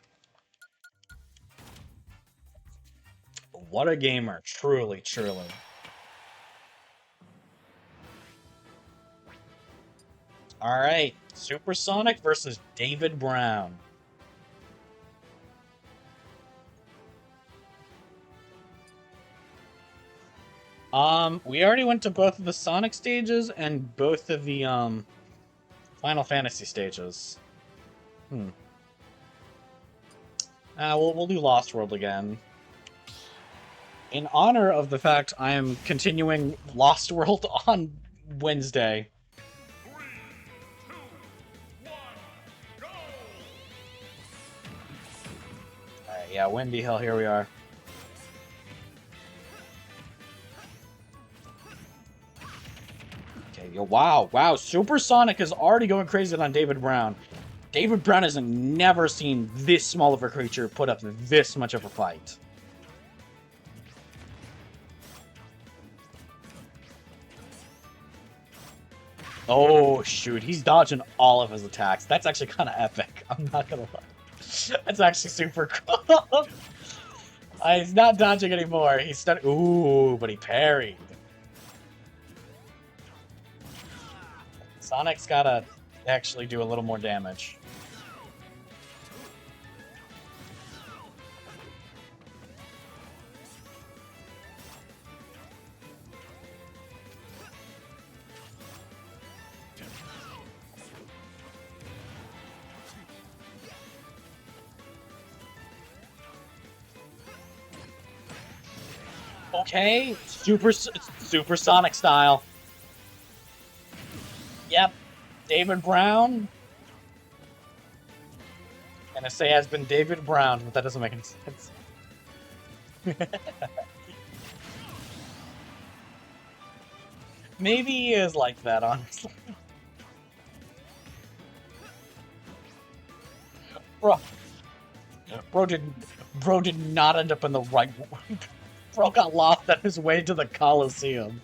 What a gamer. Truly, truly. Alright. Supersonic versus David Brown. We already went to both of the Sonic stages and both of the, Final Fantasy stages. We'll do Lost World again. In honor of the fact I am continuing Lost World on Wednesday. 3, 2, 1, go! Alright, yeah, Windy Hill, here we are. Okay, yo, wow, Supersonic is already going crazy on David Brown. David Brown has never seen this small of a creature put up this much of a fight. Oh, shoot. He's dodging all of his attacks. That's actually kind of epic. I'm not gonna lie. That's actually super cool. He's not dodging anymore. He's stuck. Ooh, but he parried. Sonic's gotta actually do a little more damage. Okay, supersonic style. Yep, David Brown. I'm gonna say has been David Brown, but that doesn't make any sense. Maybe he is like that, honestly. Bro did not end up in the right. Bro got lost on his way to the Coliseum.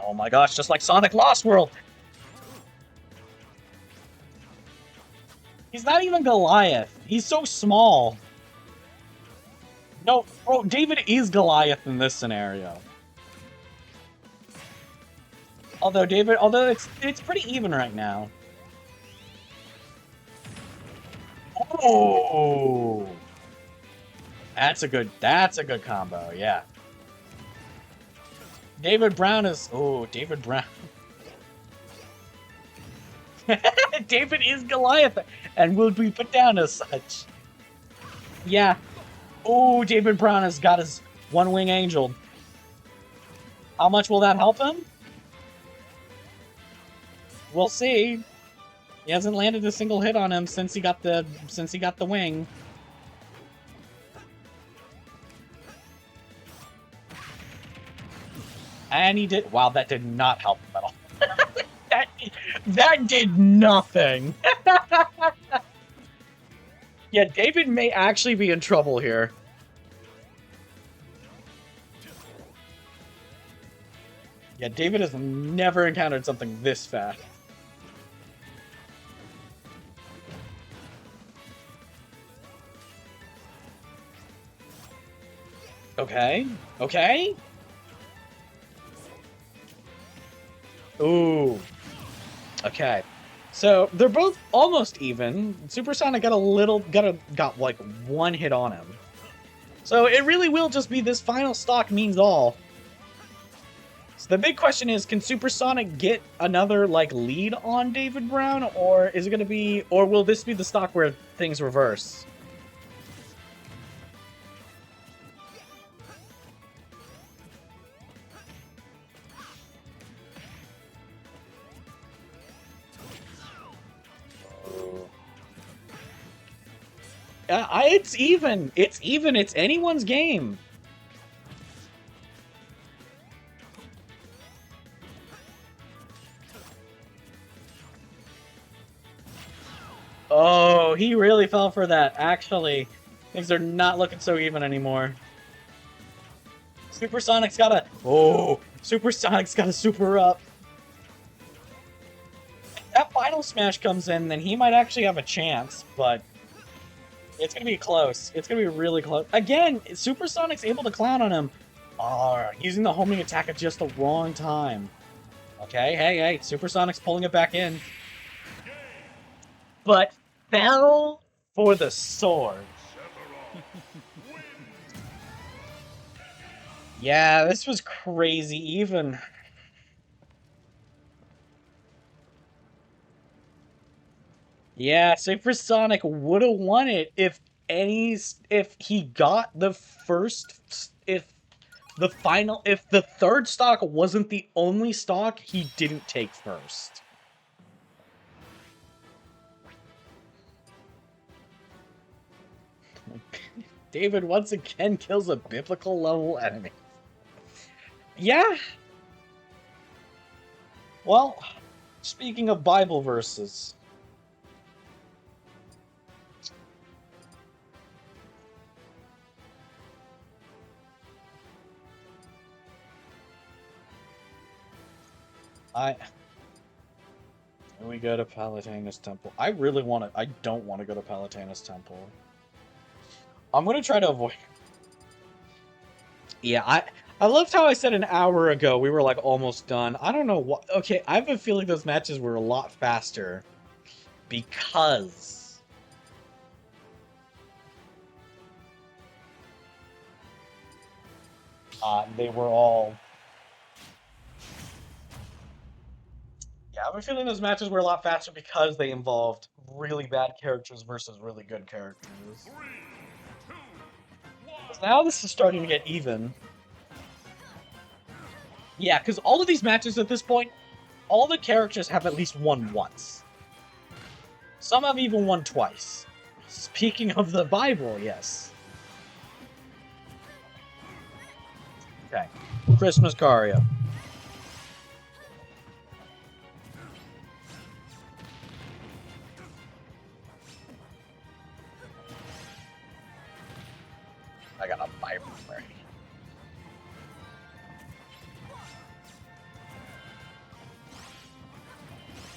Oh my gosh, just like Sonic Lost World! He's not even Goliath. He's so small. No, bro, David is Goliath in this scenario. Although it's pretty even right now. Oh! That's a good combo, yeah. David Brown is... Oh, David Brown. David is Goliath, and will be put down as such. Yeah. Oh, David Brown has got his one-wing angel. How much will that help him? We'll see. He hasn't landed a single hit on him since he got the wing. And he did. Wow, that did not help him at all. that did nothing. Yeah, David may actually be in trouble here. Yeah, David has never encountered something this fast. Okay. Okay. Ooh. Okay. So they're both almost even. Supersonic got like one hit on him. So it really will just be this final stock means all. So the big question is, can Supersonic get another like lead on David Brown, or is it gonna be, or will this be the stock where things reverse? It's even. It's even. It's anyone's game. Oh, he really fell for that. Actually, things are not looking so even anymore. Supersonic's got a... Oh, Supersonic's got a super up. If that final smash comes in, then he might actually have a chance, but... It's going to be close. It's going to be really close. Again, Supersonic's able to clown on him. Oh, using the homing attack at just the wrong time. Okay, hey, Supersonic's pulling it back in. But fell for the sword. Yeah, this was crazy even. Yeah, Supersonic would have won it if he got the first, if the third stock wasn't the only stock he didn't take first. David once again kills a biblical level enemy. Yeah. Well, speaking of Bible verses. We go to Palatinus Temple. I don't want to go to Palatinus Temple. I'm going to try to avoid... Yeah, I loved how I said an hour ago we were, like, almost done. I don't know what... Okay, I have a feeling those matches were a lot faster. Because... they were all... Yeah, I have a feeling those matches were a lot faster because they involved really bad characters versus really good characters. 3, 2, 1. Now this is starting to get even. Yeah, because all of these matches at this point, all the characters have at least won once. Some have even won twice. Speaking of the Bible, yes. Okay. Christmas Cario. I got a Bible ready.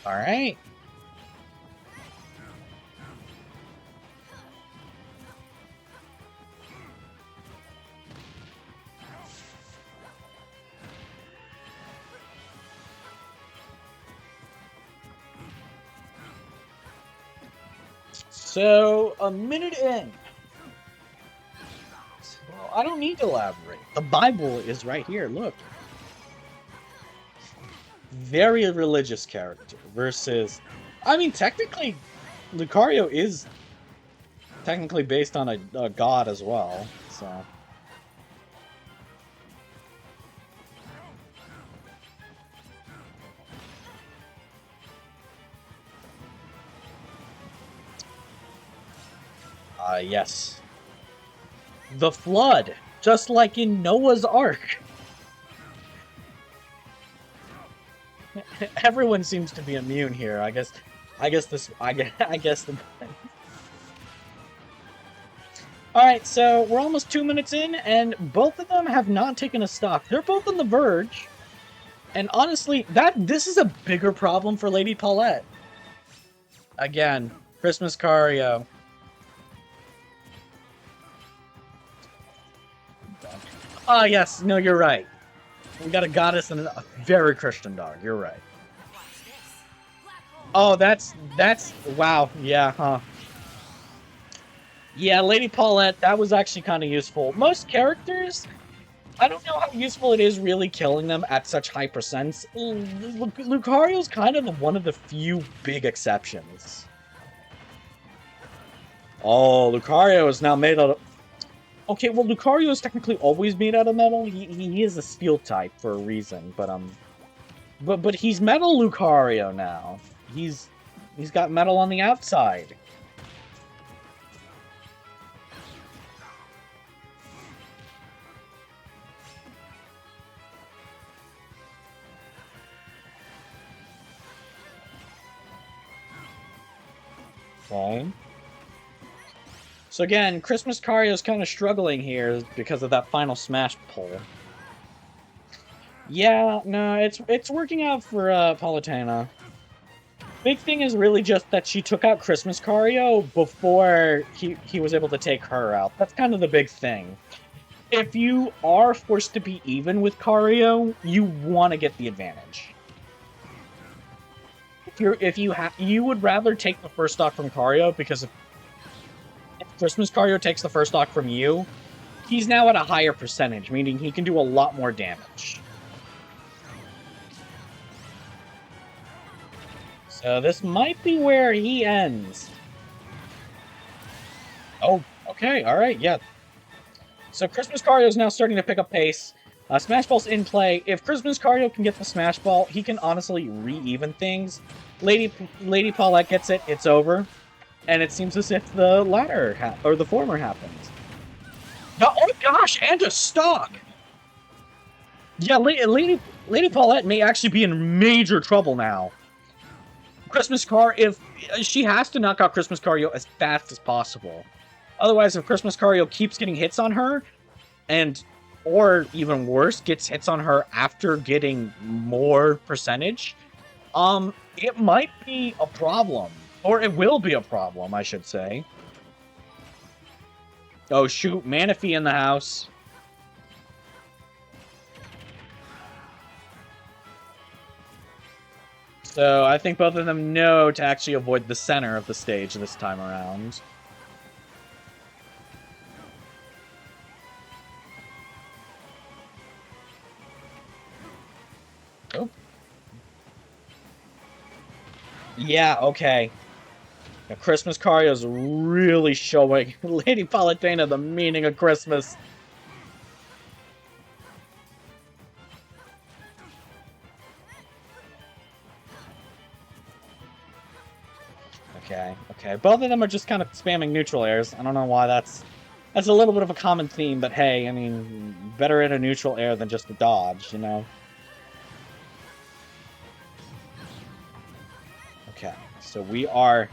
Alright. So, a minute in. Well, I don't need to elaborate. The Bible is right here, look. Very religious character versus... I mean, technically, Lucario is technically based on a god as well, so... Yes. The Flood, just like in Noah's Ark. Everyone seems to be immune here. I guess the... Alright, so we're almost 2 minutes in, and both of them have not taken a stock. They're both on the verge. And honestly, this is a bigger problem for Lady Paulette. Again, Christmas Cario. Ah, yes, no, you're right. We got a goddess and a very Christian dog. You're right. Oh, that's wow. Yeah, huh. Yeah, Lady Paulette, that was actually kind of useful. Most characters, I don't know how useful it is really killing them at such high percents. Lucario's kind of one of the few big exceptions. Oh, Lucario is now made out of... Okay, well, Lucario is technically always made out of metal. He is a steel type for a reason, but he's Metal Lucario now. He's got metal on the outside. Okay. So again, Christmas Cario's kind of struggling here because of that final smash pull. Yeah, no, it's working out for Palutena. Big thing is really just that she took out Christmas Cario before he was able to take her out. That's kind of the big thing. If you are forced to be even with Cario, you want to get the advantage. You would rather take the first stock from Cario, because if Christmas Cario takes the first stock from you, he's now at a higher percentage, meaning he can do a lot more damage. So this might be where he ends. Oh, okay, alright, yeah. So Christmas Cario is now starting to pick up pace. Smash Ball's in play. If Christmas Cario can get the Smash Ball, he can honestly re-even things. Lady Paulette gets it, it's over. And it seems as if the latter, or the former happens. Oh gosh, and a stock! Yeah, Lady Paulette may actually be in major trouble now. Christmas if she has to knock out Christmas Cario as fast as possible. Otherwise, if Christmas Cario keeps getting hits on her, or even worse, gets hits on her after getting more percentage, it might be a problem. Or it will be a problem, I should say. Oh shoot, Manaphy in the house. So I think both of them know to actually avoid the center of the stage this time around. Oh. Yeah, okay. Now, Christmas Cario's really showing Lady Palutena the meaning of Christmas. Okay. Both of them are just kind of spamming neutral airs. I don't know why that's a little bit of a common theme, but hey, I mean, better in a neutral air than just a dodge, you know? Okay, so we are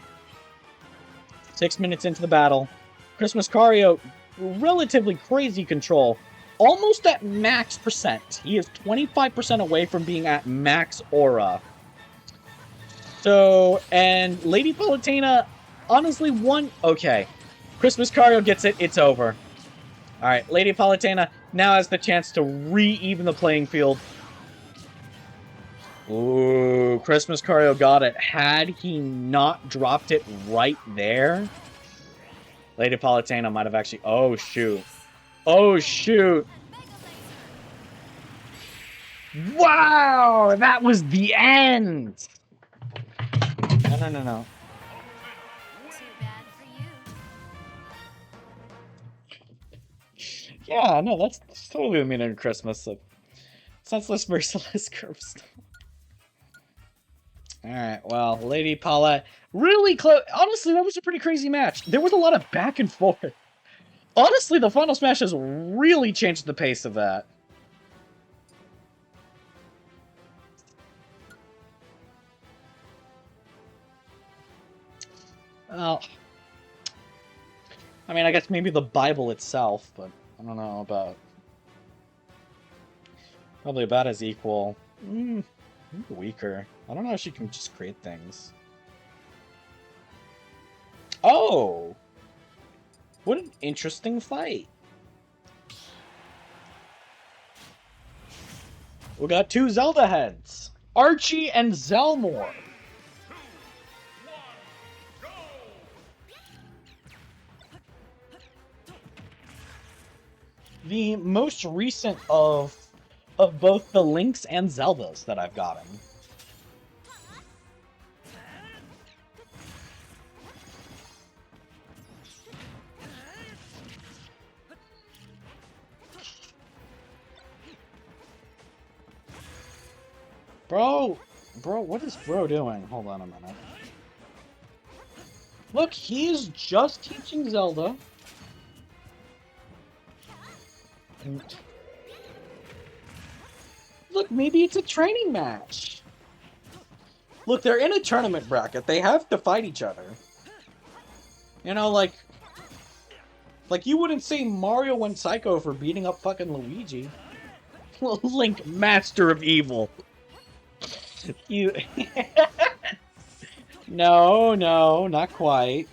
6 minutes into the battle. Christmas Cario, relatively crazy control. Almost at max percent. He is 25% away from being at max aura. So, and Lady Palutena, honestly, okay. Christmas Cario gets it, it's over. Alright, Lady Palutena now has the chance to re-even the playing field. Ooh, Christmas Cario got it. Had he not dropped it right there, Lady Palutena might have actually... Oh, shoot. Oh, shoot. Wow! That was the end! No. Too bad for you. Yeah, no, that's totally the meaning of Christmas. Senseless, merciless curves. Alright, well, Lady Paulette, really close. Honestly, that was a pretty crazy match. There was a lot of back and forth. Honestly, the final smash has really changed the pace of that. Well, I mean, I guess maybe the Bible itself, but I don't know about... Probably about as equal. Weaker. I don't know if she can just create things. Oh! What an interesting fight. We got two Zelda heads. Archie and Zelmore. 2, 1, go! The most recent of both the Links and Zeldas that I've gotten. Bro, what is bro doing? Hold on a minute. Look, he's just teaching Zelda. Look, maybe it's a training match. Look, they're in a tournament bracket. They have to fight each other. You know, like you wouldn't say Mario went psycho for beating up fucking Luigi. Link, master of evil. You... No, not quite.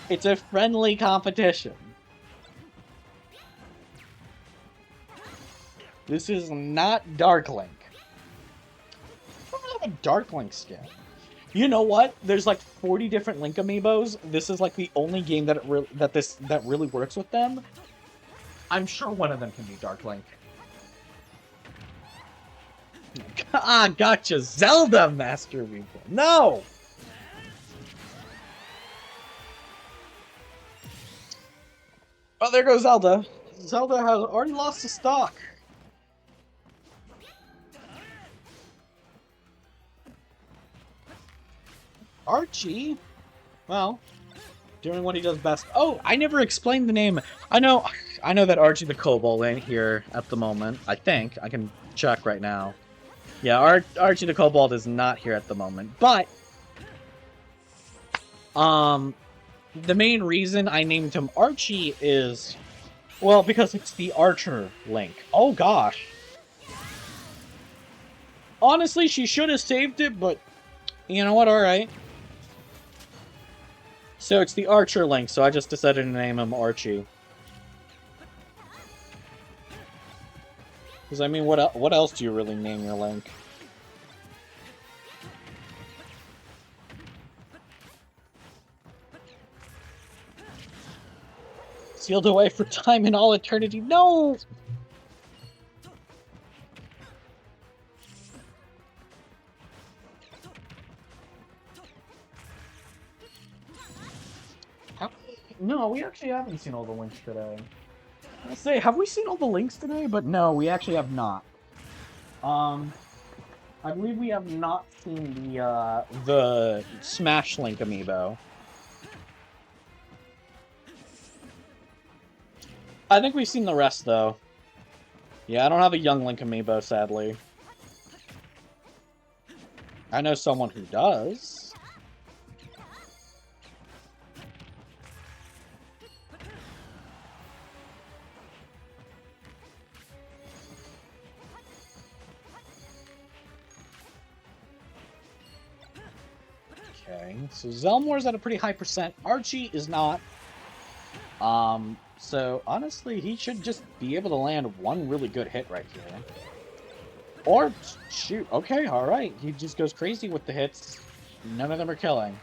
It's a friendly competition. This is not Dark Link. I don't have a Dark Link skin. You know what? There's like 40 different Link amiibos. This is like the only game that really works with them. I'm sure one of them can be Dark Link. Ah, gotcha. Zelda, Master of Evil. No! Oh, there goes Zelda. Zelda has already lost the stock. Archie? Well, doing what he does best. Oh, I never explained the name. I know that Archie the Kobold ain't here at the moment. I think. I can check right now. Yeah, Archie the Kobold is not here at the moment. But, the main reason I named him Archie is, well, because it's the Archer Link. Oh, gosh. Honestly, she should have saved it, but you know what? Alright. So it's the Archer Link, so I just decided to name him Archie. Because, I mean, what else do you really name your Link? Sealed away for time and all eternity. No! No, we actually haven't seen all the links today. Let's say, have we seen all the links today? But no, we actually have not. I believe we have not seen the Smash Link amiibo. I think we've seen the rest, though. Yeah, I don't have a Young Link amiibo, sadly. I know someone who does. Okay, so Zelmore's at a pretty high percent. Archie is not. So honestly, he should just be able to land one really good hit right here. Or, shoot, okay, alright. He just goes crazy with the hits. None of them are killing.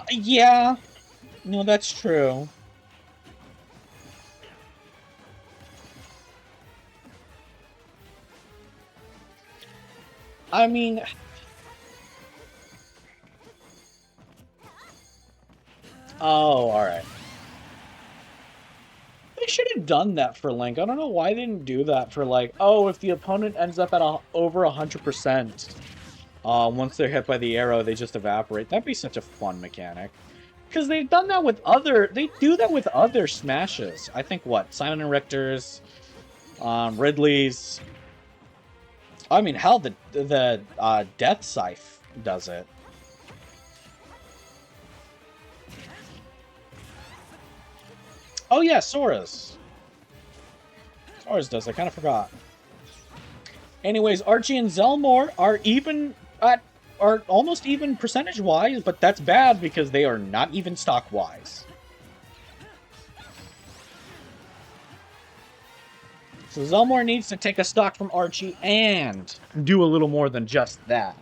Yeah. No, that's true. I mean... Oh, alright. They should have done that for Link. I don't know why they didn't do that for, like, oh, if the opponent ends up at over 100%, once they're hit by the arrow, they just evaporate. That'd be such a fun mechanic. Because they've done that with they do that with other Smashes. I think, what, Simon & Richter's, Ridley's. I mean, hell, the Death Scythe does it. Oh yeah, Sora's. Ours does, I kind of forgot. Anyways, Archie and Zelmore are even are almost even percentage-wise, but that's bad because they are not even stock-wise. So Zelmore needs to take a stock from Archie and do a little more than just that.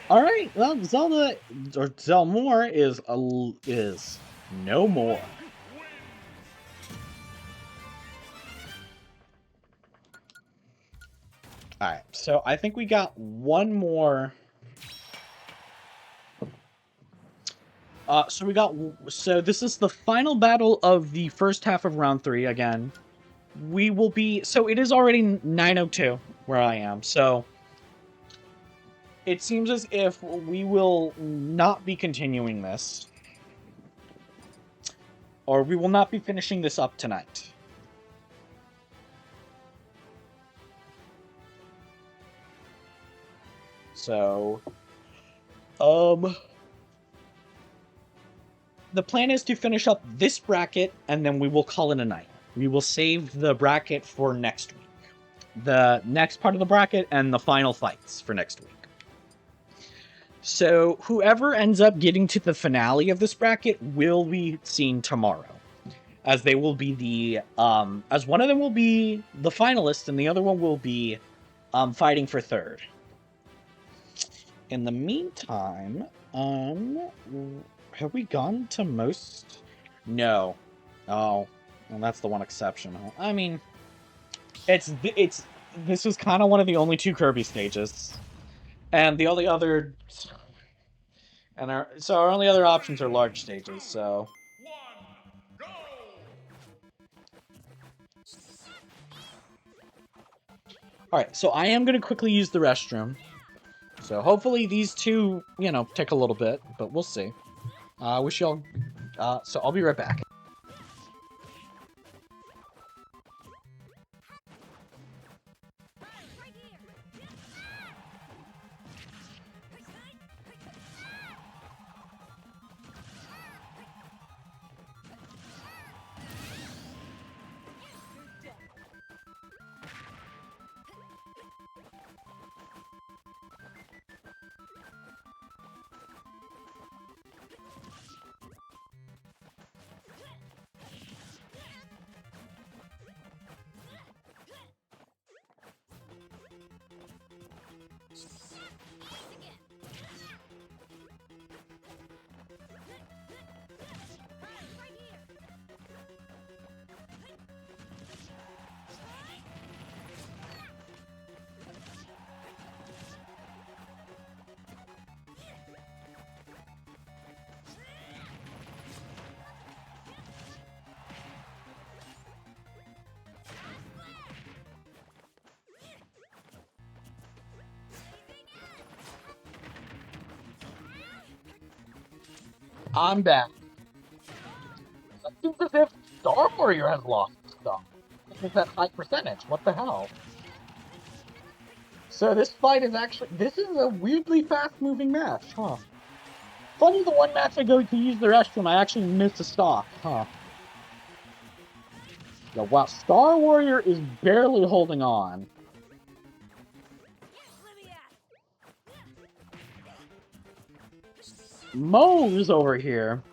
All right, well, Zelmore is no more. All right, so I think we got one more. So this is the final battle of the first half of round 3 again. We will be, so it is already 9:02 where I am, so it seems as if we will not be continuing this. Or we will not be finishing this up tonight. So, the plan is to finish up this bracket, and then we will call it a night. We will save the bracket for next week. The next part of the bracket and the final fights for next week. So, whoever ends up getting to the finale of this bracket will be seen tomorrow. As they will be the, as one of them will be the finalist, and the other one will be, fighting for third. In the meantime, have we gone to most? No. Oh, well, that's the one exception. I mean, this is kind of one of the only 2 Kirby stages, and the only other, and our only other options are large stages. So. All right, so I am gonna quickly use the restroom. So hopefully these 2, you know, take a little bit, but we'll see. Wish y'all. So I'll be right back. I'm back. It seems as if Star Warrior has lost stuff. It's at high percentage. What the hell? So this fight is actually... This is a weirdly fast-moving match, huh? Funny, the one match I go to use the restroom, I actually missed a stock, huh? Yeah, wow, Star Warrior is barely holding on. Moe's over here.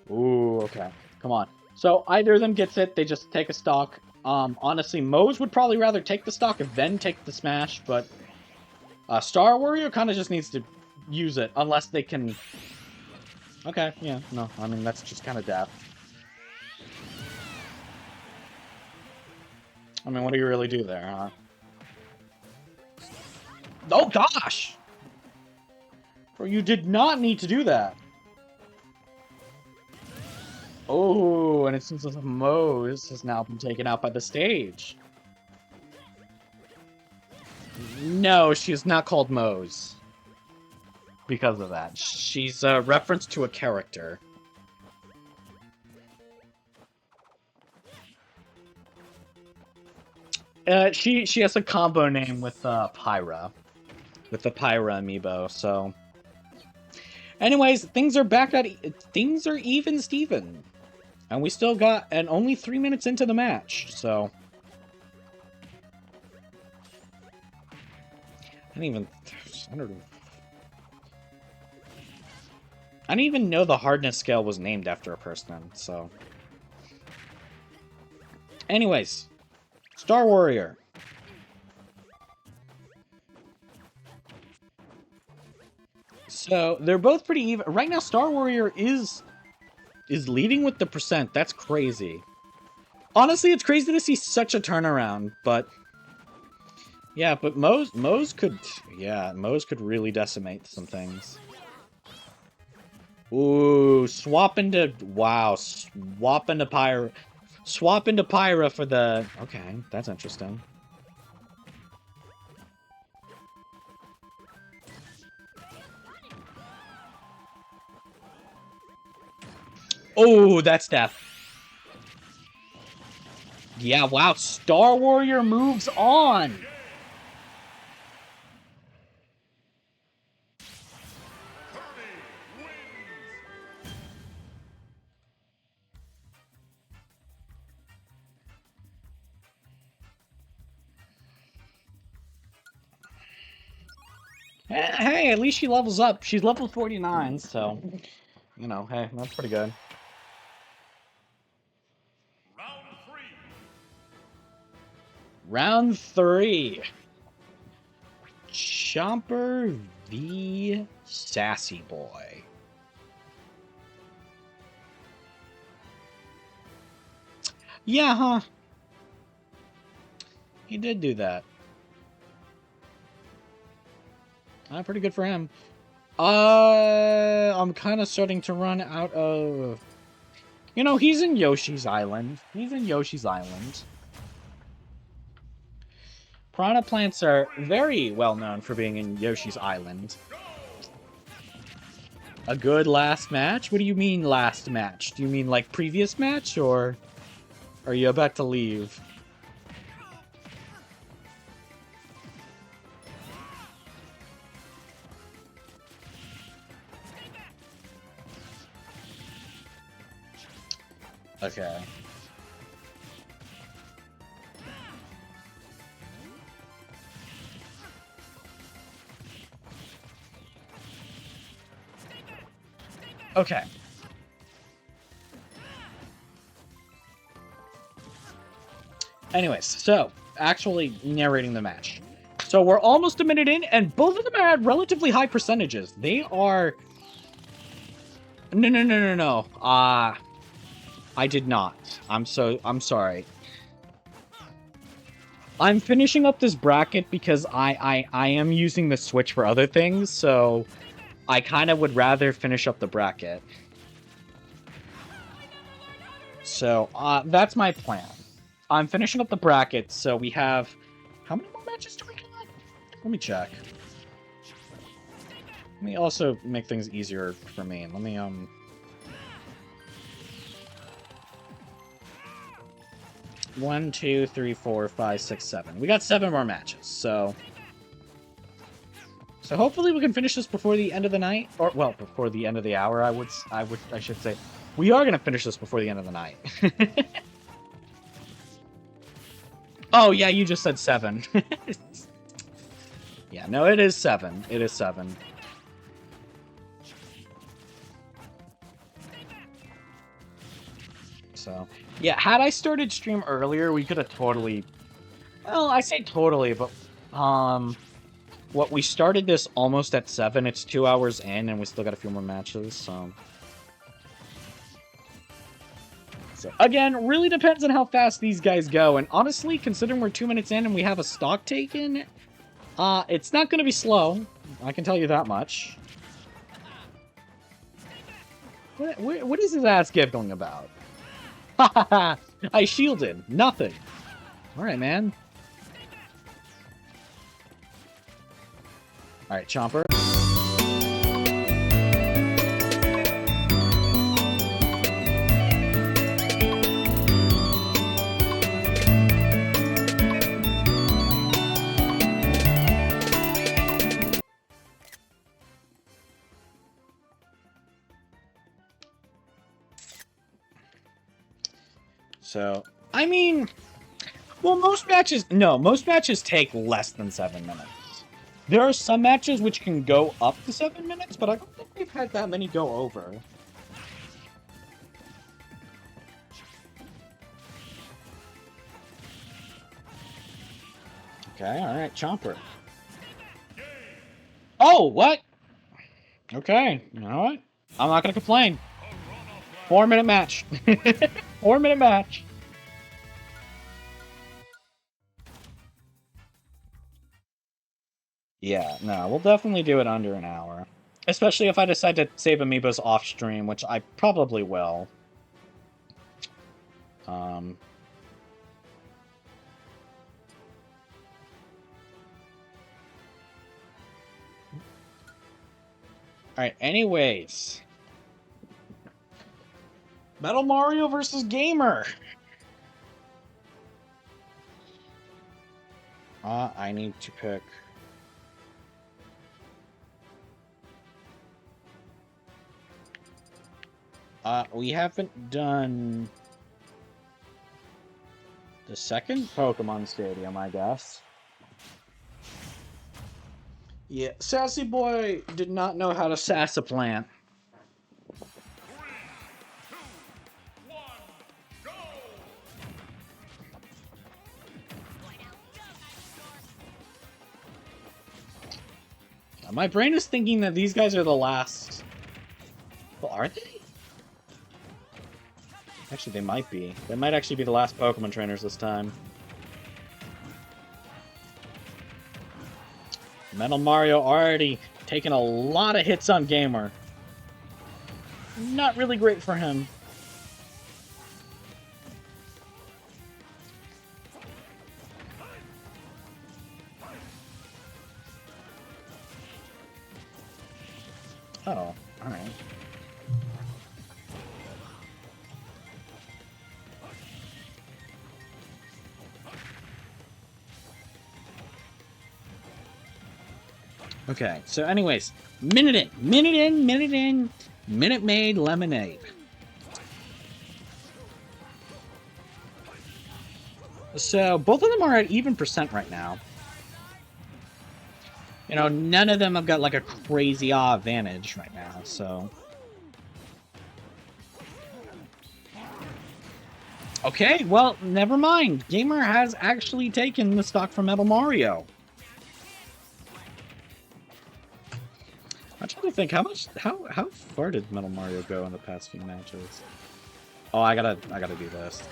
Ooh, okay. Come on. So either of them gets it, they just take a stock. Honestly, Moe's would probably rather take the stock and then take the smash, but Star Warrior kind of just needs to use it, unless they can... Okay, yeah, no, I mean, that's just kind of death. I mean, what do you really do there, huh? Oh, gosh! Bro, you did not need to do that. Oh, and it seems as if Moe's has now been taken out by the stage. No, she is not called Mose. Because of that. She's a reference to a character. She has a combo name with Pyra. With the Pyra amiibo, so... Anyways, things are back at... Things are even Steven. And we still got... And only 3 minutes into the match, so... I didn't even know the hardness scale was named after a person, so... Anyways. Star Warrior. So, they're both pretty even. Right now, Star Warrior is leading with the percent. That's crazy. Honestly, it's crazy to see such a turnaround, but... Yeah, but Mose could... Yeah, Mose could really decimate some things. Ooh, swap into... Wow, swap into Pyra. Swap into Pyra for the... Okay, that's interesting. Oh, that's death. Yeah, wow, Star Warrior moves on. Hey, at least she levels up. She's level 49, so... You know, hey, that's pretty good. Round 3. Chomper v. Sassy Boy. Yeah, huh? He did do that. Pretty good for him. I'm kind of starting to run out of... You know, he's in Yoshi's Island. He's in Yoshi's Island. Piranha plants are very well known for being in Yoshi's Island. A good last match? What do you mean last match? Do you mean like previous match, or are you about to leave? Okay. Okay. Anyways, so, actually narrating the match. So we're almost a minute in, and both of them are at relatively high percentages. They are... No. I did not. I'm sorry. I'm finishing up this bracket because I am using the Switch for other things, so I kind of would rather finish up the bracket. So, that's my plan. I'm finishing up the bracket, so we have... How many more matches do we got? Let me check. Let me also make things easier for me. Let me, 1, 2, 3, 4, 5, 6, 7. We got 7 more matches, so... So hopefully we can finish this before the end of the night. Or, well, before the end of the hour, I should say. We are going to finish this before the end of the night. Oh, yeah, you just said 7. Yeah, no, it is 7. It is 7. So, yeah, had I started stream earlier, we could have totally... Well, I say totally, but... What, we started this almost at 7. It's 2 hours in, and we still got a few more matches, so... So, again, really depends on how fast these guys go, and honestly, considering we're 2 minutes in and we have a stock taken, it's not gonna be slow. I can tell you that much. What is his ass giggling about? I shielded. Nothing. Alright, man. Alright, Chomper. So, I mean, well, most matches take less than 7 minutes. There are some matches which can go up to 7 minutes, but I don't think we've had that many go over. Okay, alright, Chomper. Oh, what? Okay, you know what? I'm not gonna complain. 4-minute match. 4-minute match. Yeah, no, we'll definitely do it under an hour. Especially if I decide to save Amiibos off stream, which I probably will. Alright, anyways. Metal Mario versus Gamer! I need to pick... we haven't done... the second Pokemon Stadium, I guess. Yeah, Sassy Boy did not know how to sass a plant. 3, 2, 1, go! My brain is thinking that these guys are the last... Well, are they? Actually, they might be. They might actually be the last Pokemon trainers this time. Metal Mario already taking a lot of hits on Gamer. Not really great for him. Oh, alright. Okay, so anyways, Minute Maid Lemonade. So, both of them are at even percent right now. You know, none of them have got like a crazy advantage right now, so... Okay, well, never mind. Gamer has actually taken the stock from Metal Mario. I'm trying to think, how far did Metal Mario go in the past few matches? Oh, I gotta do this.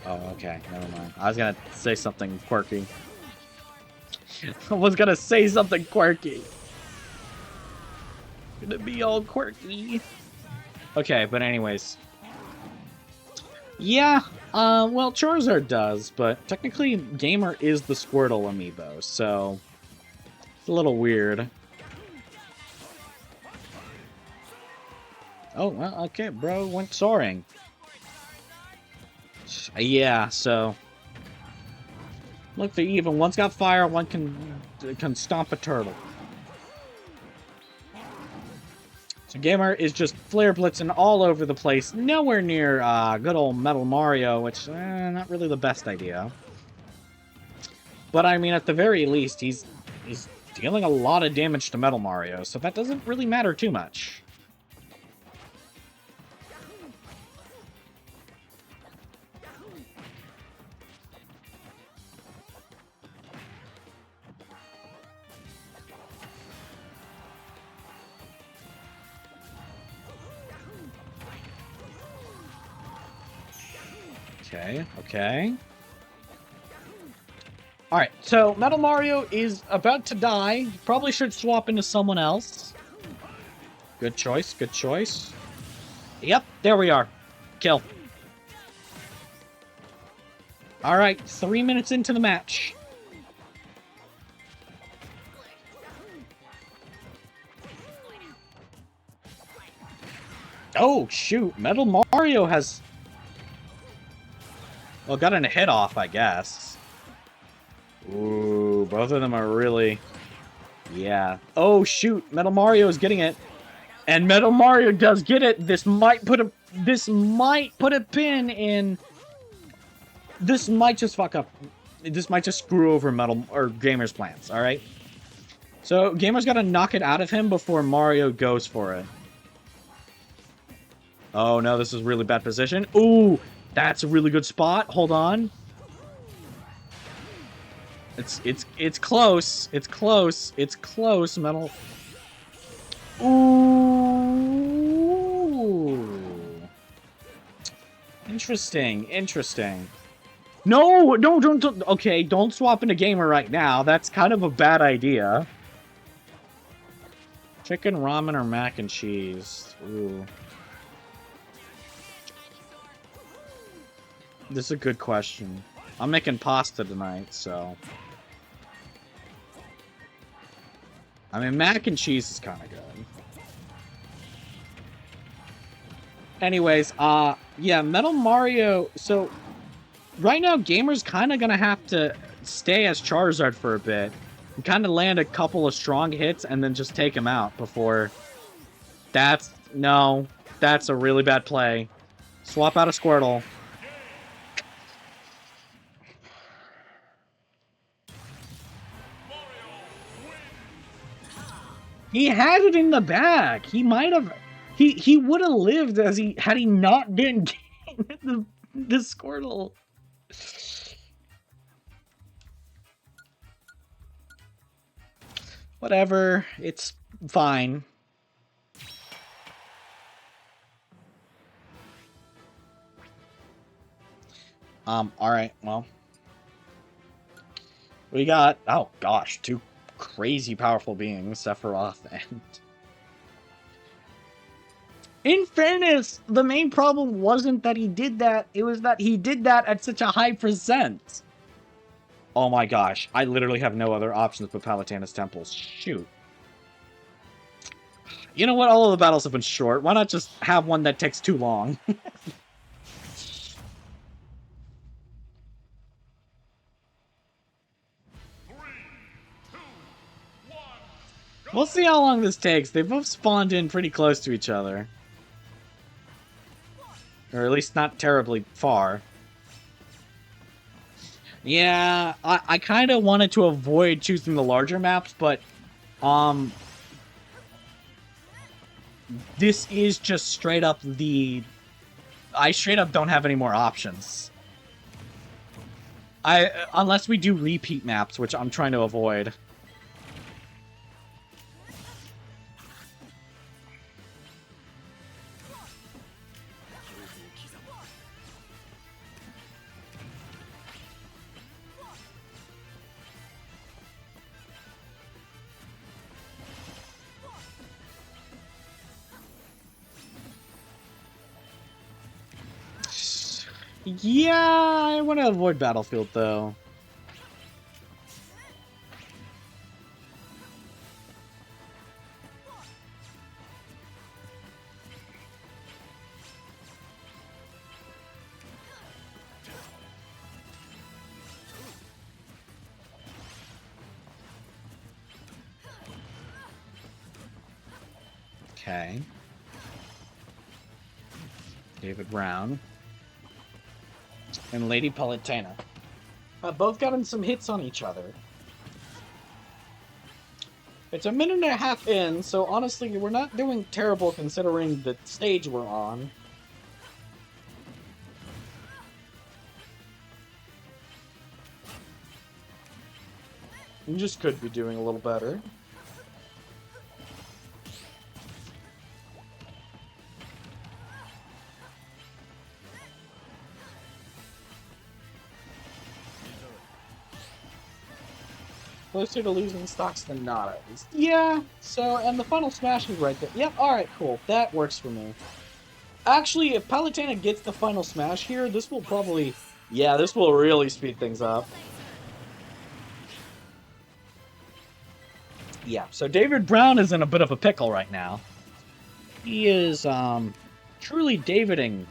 Oh, okay, never mind. I was gonna say something quirky. Gonna be all quirky. Okay, but anyways. Yeah, well, Charizard does, but technically Gamer is the Squirtle amiibo, so it's a little weird. Oh, well, okay, bro went soaring. Yeah, so... Look, they're even. One's got fire, one can stomp a turtle. So Gamer is just flare blitzing all over the place, nowhere near good old Metal Mario, which not really the best idea. But I mean, at the very least, he's dealing a lot of damage to Metal Mario, so that doesn't really matter too much. Okay. Alright, so Metal Mario is about to die. Probably should swap into someone else. Good choice, good choice. Yep, there we are. Kill. All right, 3 minutes into the match. Oh, shoot. Metal Mario has... Well, gotten a hit off, I guess. Ooh, both of them are really... Yeah. Oh, shoot. Metal Mario is getting it. And Metal Mario does get it. This might put a pin in... This might just fuck up. This might just screw over Gamer's plans, alright? So, Gamer's got to knock it out of him before Mario goes for it. Oh, no, this is really bad position. Ooh, that's a really good spot. Hold on. It's close. It's close. It's close, Metal. Ooh. Interesting. Interesting. No, don't. Okay, don't swap into Gamer right now. That's kind of a bad idea. Chicken, ramen, or mac and cheese? Ooh. This is a good question. I'm making pasta tonight, so... I mean, mac and cheese is kind of good. Anyways, yeah, Metal Mario... So, right now, Gamer's kind of gonna have to stay as Charizard for a bit. And kind of land a couple of strong hits and then just take him out before... No, that's a really bad play. Swap out a Squirtle. He had it in the bag. He might have... He would have lived had he not been getting the Squirtle. Whatever. It's fine. Alright, well. We got... Oh, gosh. Two crazy powerful beings, Sephiroth and... In fairness, the main problem wasn't that he did that, it was that he did that at such a high percent. Oh my gosh, I literally have no other options but Palutena's Temples. Shoot. You know what, all of the battles have been short. Why not just have one that takes too long? We'll see how long this takes. They both spawned in pretty close to each other. Or at least not terribly far. Yeah, I kind of wanted to avoid choosing the larger maps, but... This is just straight up the... I straight up don't have any more options. Unless we do repeat maps, which I'm trying to avoid. Yeah, I want to avoid Battlefield, though. Okay. David Brown. And Lady Palutena. Both gotten some hits on each other. It's a minute and a half in, so honestly, we're not doing terrible considering the stage we're on. We just could be doing a little better. Closer to losing stocks than not, at least. Yeah, so, and the final smash is right there. Yep, alright, cool. That works for me. Actually, if Palutena gets the final smash here, this will probably Yeah, this will really speed things up. Yeah, so David Brown is in a bit of a pickle right now. He is, truly Daviding.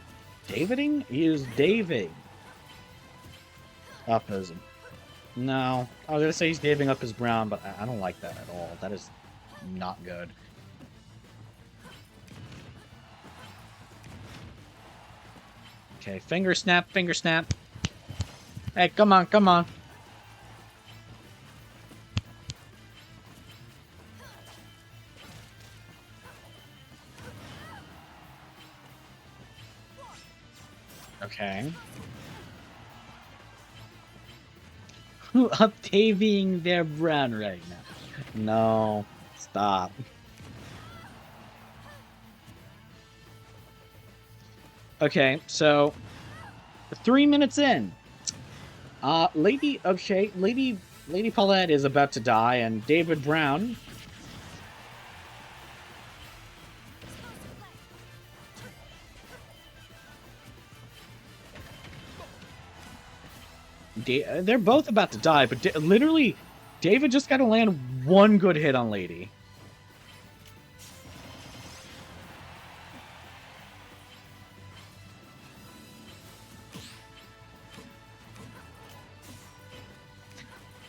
Daviding? He is Daving up his... No, I was gonna say he's Daving up his Brown, but I don't like that at all. That is not good. Okay, finger snap, finger snap. Hey, come on, come on. Okay. Who updating their Brown right now? No, stop. Okay, so 3 minutes in. Lady Paulette is about to die, and David Brown. They're both about to die, but literally, David just got to land one good hit on Lady.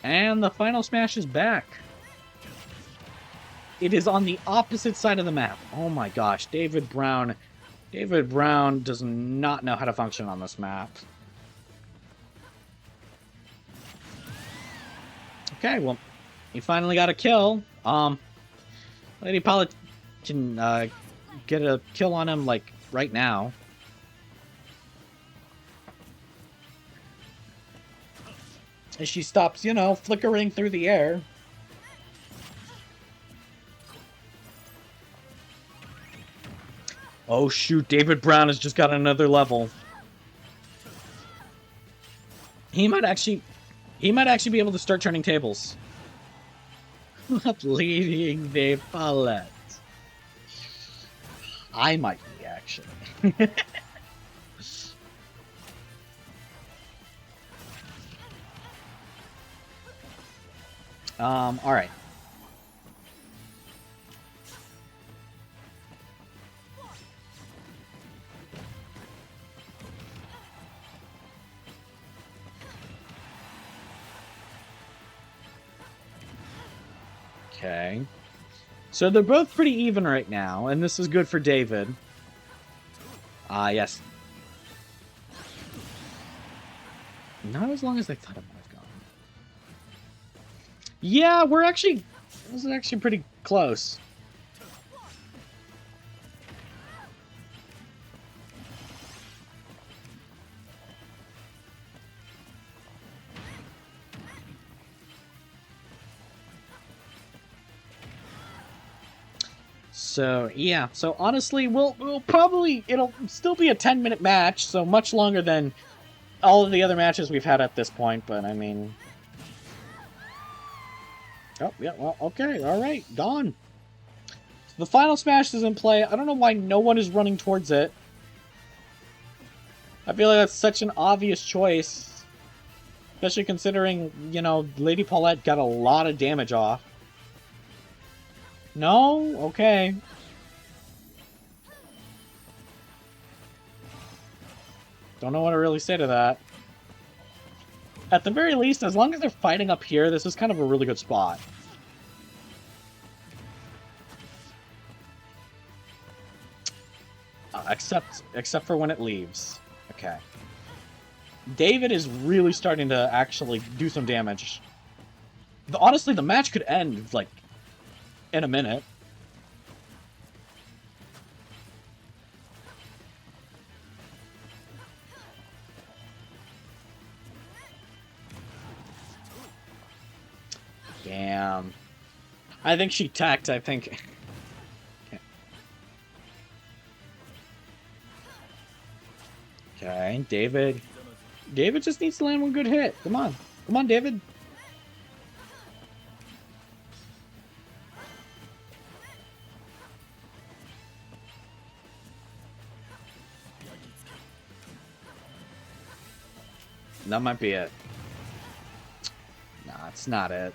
And the final smash is back. It is on the opposite side of the map. Oh my gosh, David Brown does not know how to function on this map. Okay, well, he finally got a kill. Lady Paulette can get a kill on him, like, right now. As she stops, you know, flickering through the air. Oh shoot, David Brown has just got another level. He might actually be able to start turning tables. Leading the Paulette. I might be, actually. Alright. Okay. So they're both pretty even right now, and this is good for David. Yes. Not as long as I thought it might have gone. Yeah, this is actually pretty close. So, yeah. So, honestly, we'll probably... It'll still be a 10-minute match, so much longer than all of the other matches we've had at this point, but, I mean... Oh, yeah, well, okay, alright, gone. So the final smash is in play. I don't know why no one is running towards it. I feel like that's such an obvious choice. Especially considering, you know, Lady Paulette got a lot of damage off. No? Okay. Don't know what to really say to that. At the very least, as long as they're fighting up here, this is kind of a really good spot. Except for when it leaves. Okay. David is really starting to actually do some damage. Honestly, the match could end, like, in a minute. Damn. I think she tacked, I think. Okay, David. David just needs to land one good hit. Come on. Come on, David. That might be it. Nah, it's not it.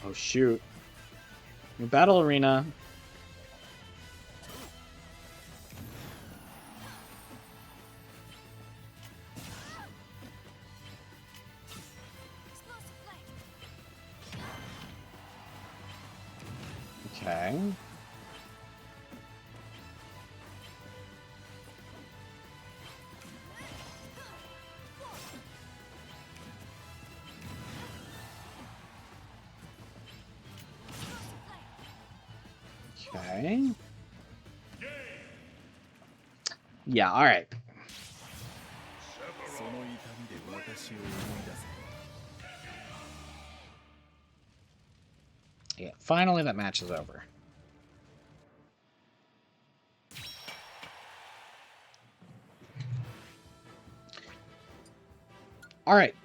Oh, shoot. New battle arena. Okay. Okay. Yeah, alright. Yeah, finally that match is over. Alright.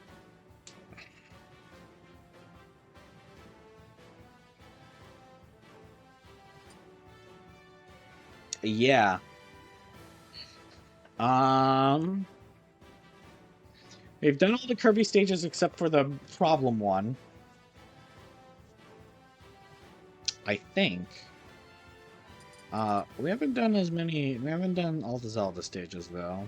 Yeah. We've done all the Kirby stages except for the problem one. I think. We haven't done as many... We haven't done all the Zelda stages, though.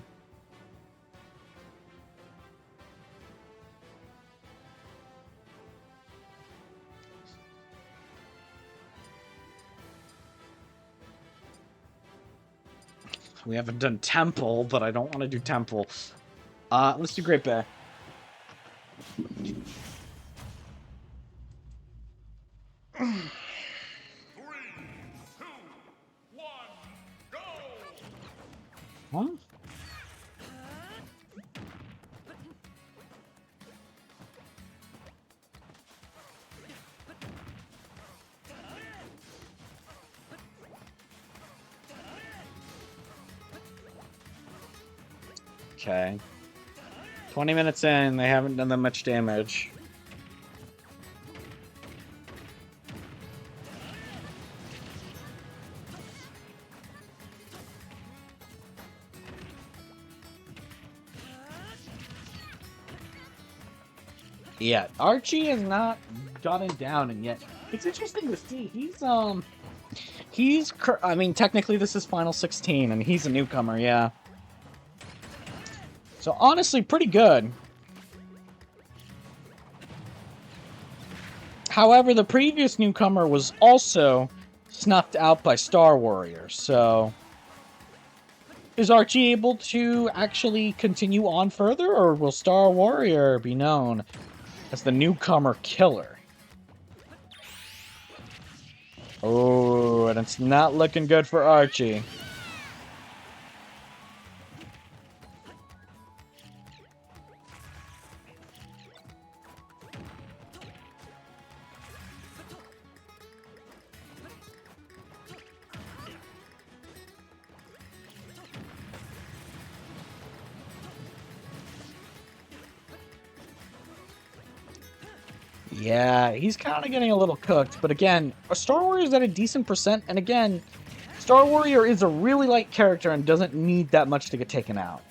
We haven't done Temple, but I don't want to do Temple. Let's do Great Bay. Huh? Okay. 20 minutes in, they haven't done that much damage. Yeah, Archie has not gotten down, and yet it's interesting to see. I mean, technically this is Final 16, and he's a newcomer, yeah. So honestly, pretty good. However, the previous newcomer was also snuffed out by Star Warrior, so... Is Archie able to actually continue on further, or will Star Warrior be known as the newcomer killer? Oh, and it's not looking good for Archie. Yeah, he's kind of getting a little cooked, but again, Star Warrior's at a decent percent, and again, Star Warrior is a really light character and doesn't need that much to get taken out.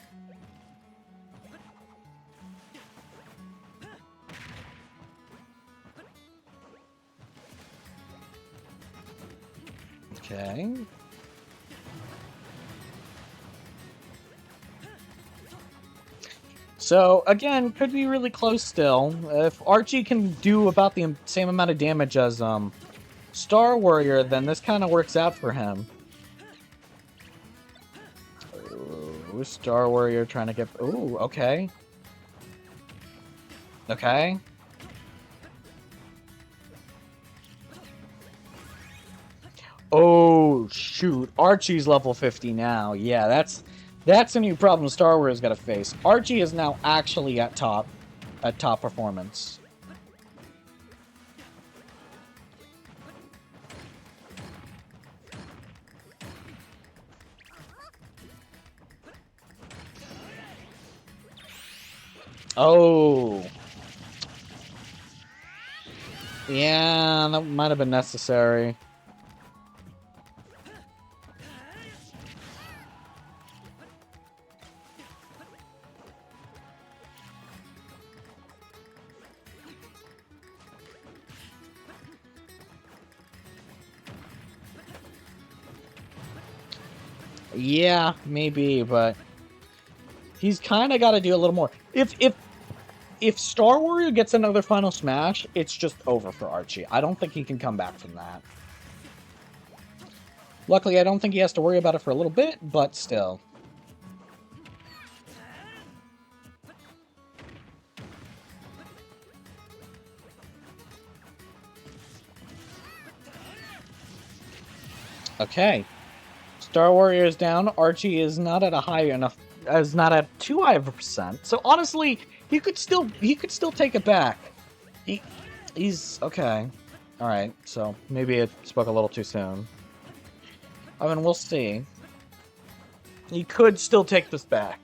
Okay. So, again, could be really close still. If Archie can do about the same amount of damage as Star Warrior, then this kind of works out for him. Ooh, Star Warrior trying to get... Ooh, okay. Okay. Oh, shoot. Archie's level 50 now. Yeah, that's a new problem Star Wars got to face. Archie is now actually at top performance. Oh. Yeah, that might have been necessary. Yeah, maybe, but he's kind of got to do a little more. If Star Warrior gets another Final Smash, it's just over for Archie. I don't think he can come back from that. Luckily, I don't think he has to worry about it for a little bit, but still. Okay. Star Warrior is down. Archie is not at a high enough, is not at too high of a percent. So honestly, he could still take it back. He's okay. All right. So maybe it spoke a little too soon. I mean, we'll see. He could still take this back.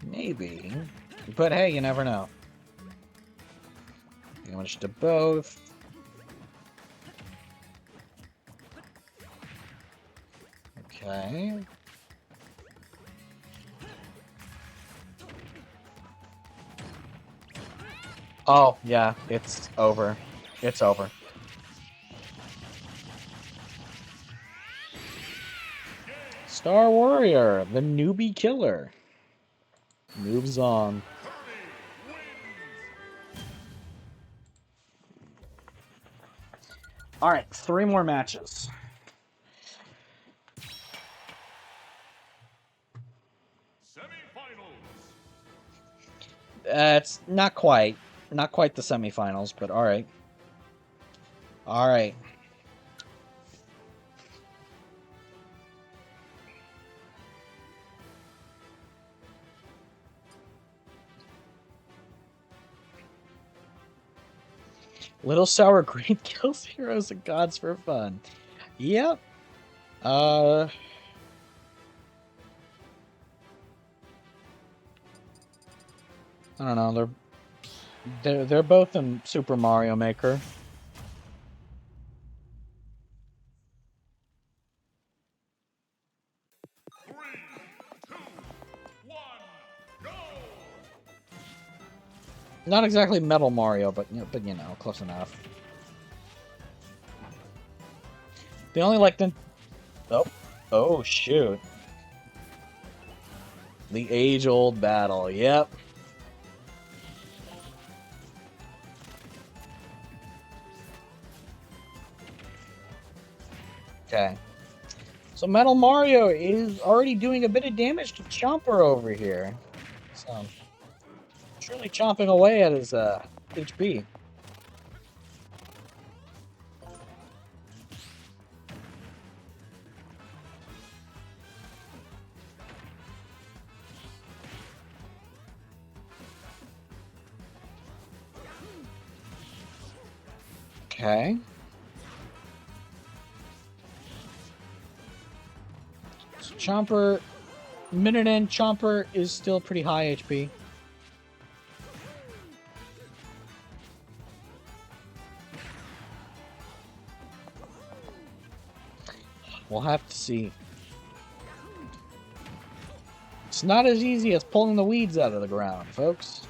Maybe. But hey, you never know. Damage to both. Okay. Oh, yeah, it's over. It's over. Star Warrior, the newbie killer, moves on. All right, 3 more matches. Semifinals. It's not quite the semifinals, but all right. All right. Little Sour Green kills heroes and gods for fun. Yep. I don't know. They're both in Super Mario Maker. Three, two, one, go! Not exactly Metal Mario, but you know, close enough. They only like the... Oh, shoot. The age-old battle, yep. Okay. So Metal Mario is already doing a bit of damage to Chomper over here. So, truly chomping away at his HP. Okay. So Chomper, minute in, Chomper is still pretty high HP. We'll have to see. It's not as easy as pulling the weeds out of the ground, folks.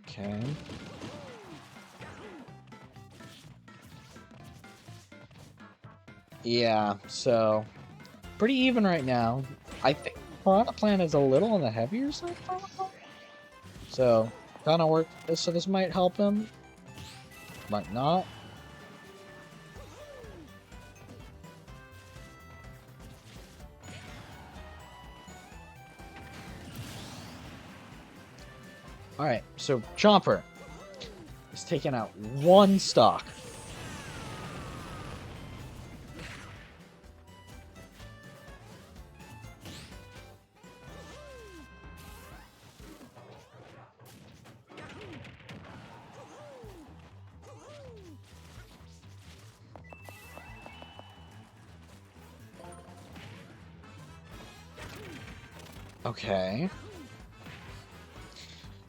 Okay. Yeah, so pretty even right now. I think Piranha Plant is a little on the heavier side, probably. So kind of work. So this might help him, might not. All right, so Chomper is taking out 1 stock. Okay.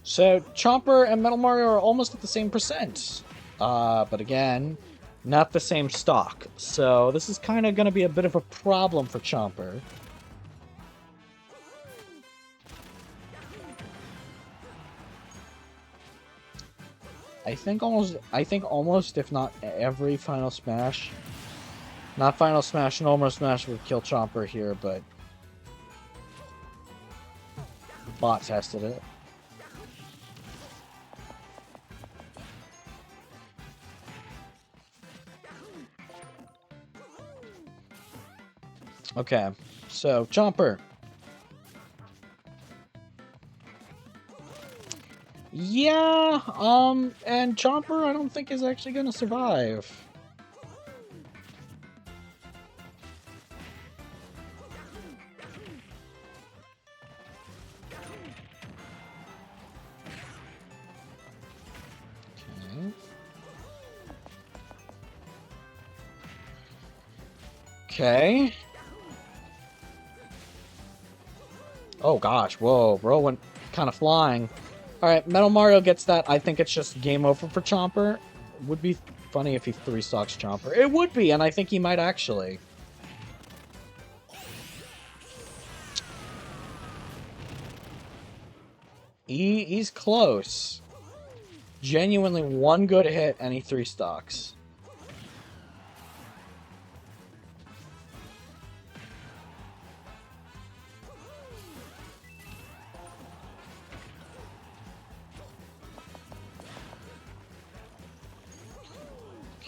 So Chomper and Metal Mario are almost at the same percent. But again, not the same stock. So this is kind of going to be a bit of a problem for Chomper. I think almost, if not every Final Smash, not Final Smash, Normal Smash would kill Chomper here, but bot tested it. Okay, so Chomper. Yeah, and Chomper I don't think is actually gonna survive. Okay. Oh gosh, whoa, bro went kind of flying. Alright, Metal Mario gets that. I think it's just game over for Chomper. Would be funny if he 3-stocks Chomper. It would be, and I think he might actually. He's close. Genuinely one good hit, and he 3-stocks.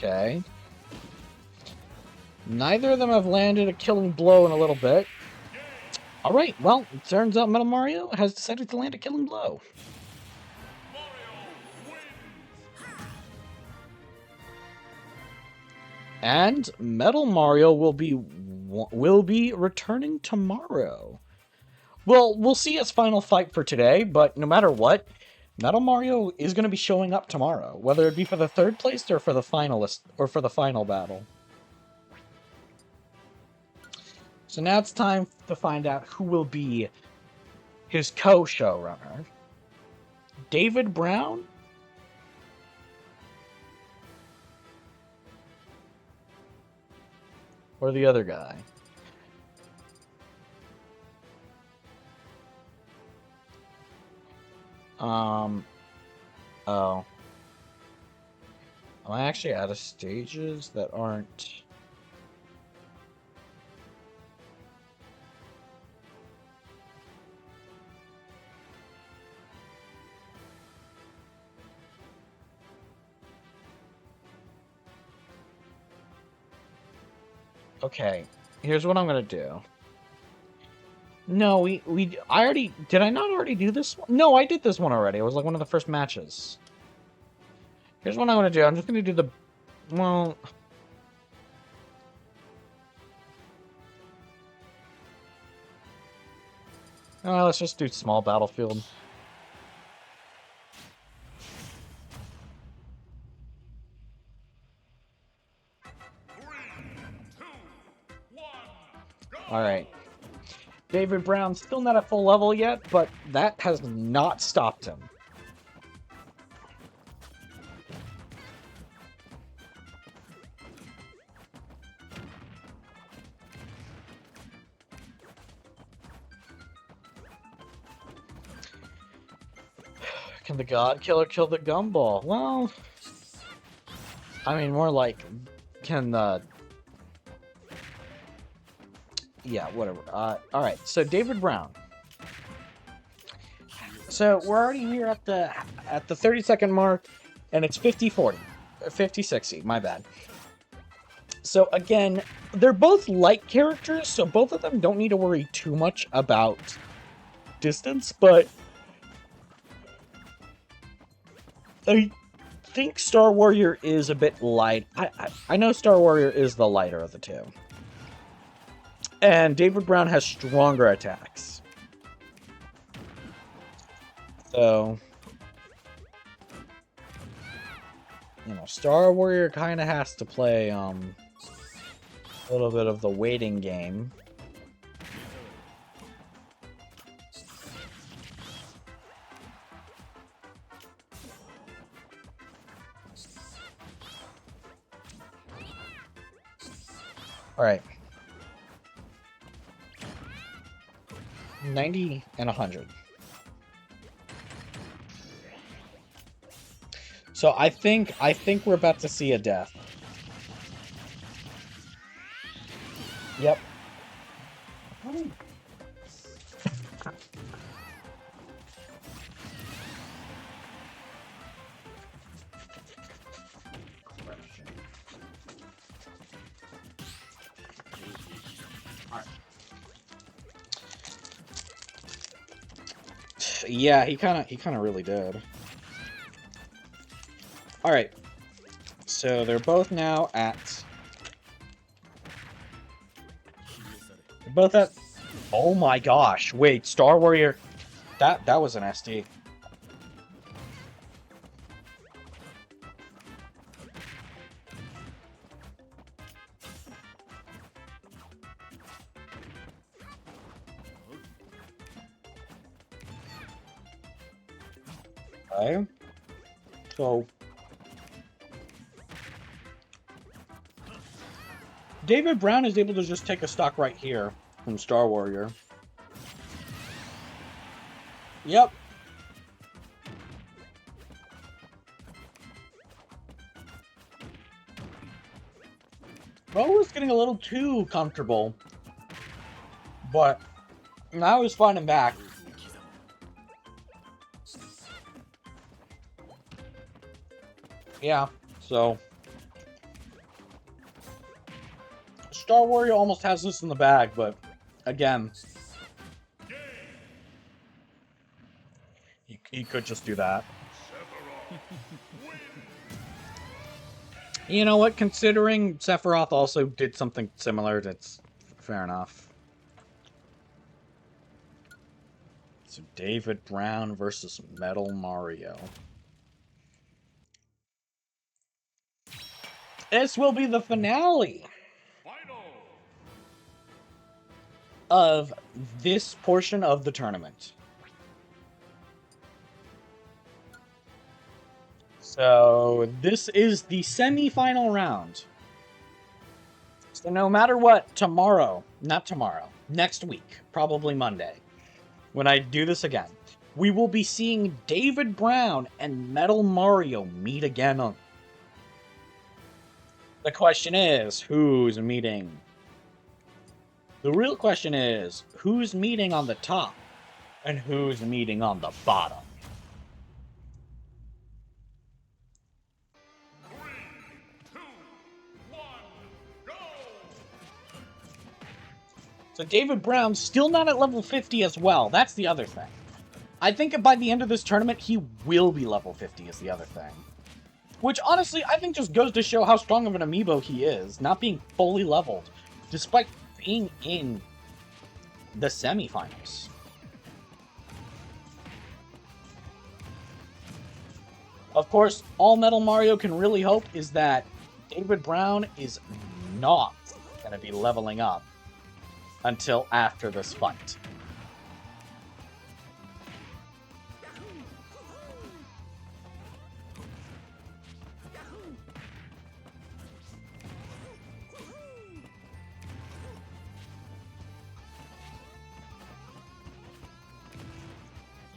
Okay. Neither of them have landed a killing blow in a little bit. Alright, well, it turns out Metal Mario has decided to land a killing blow. And Metal Mario will be returning tomorrow. Well, we'll see his final fight for today, but no matter what, Metal Mario is going to be showing up tomorrow, whether it be for the third place or for the finalist or for the final battle. So now it's time to find out who will be his co-showrunner. David Brown? Or the other guy? Oh. Am I actually out of stages that aren't... Okay, here's what I'm gonna do. No, I already... Did I not already do this one? No, I did this one already. It was like one of the first matches. Here's what I'm gonna do. I'm just gonna do the... Well... let's just do small battlefield. Alright. David Brown's still not at full level yet, but that has not stopped him. Can the God Killer kill the Gumball? Well, I mean, more like, can the... Yeah, whatever. Alright, so David Brown. So we're already here at the 30-second mark, and it's 50-40. 50-60, my bad. So again, they're both light characters, so both of them don't need to worry too much about distance, but I think Star Warrior is a bit light. I know Star Warrior is the lighter of the two. And David Brown has stronger attacks. So, you know, Star Warrior kind of has to play a little bit of the waiting game. Alright. 90 and 100. So I think we're about to see a death. Yep. Yeah, he kind of really did. All right. So they're both now at. They're both at. Oh my gosh! Wait, Star Warrior. That was an SD. Okay. So David Brown is able to just take a stock right here from Star Warrior. Yep. Bo was getting a little too comfortable, but now he's fighting back. Yeah, so Star Warrior almost has this in the bag, but again, he could just do that. You know what? Considering Sephiroth also did something similar, that's fair enough. So David Brown versus Metal Mario. This will be the finale of this portion of the tournament. So this is the semi-final round. So no matter what, next week, probably Monday, when I do this again, we will be seeing David Brown and Metal Mario meet again on. The question is, who's meeting? The real question is, who's meeting on the top and who's meeting on the bottom? 3, 2, 1, go! So David Brown's still not at level 50 as well. That's the other thing. I think by the end of this tournament, he will be level 50 is the other thing. Which, honestly, I think just goes to show how strong of an amiibo he is, not being fully leveled, despite being in the semifinals. Of course, all Metal Mario can really hope is that David Brown is not going to be leveling up until after this fight.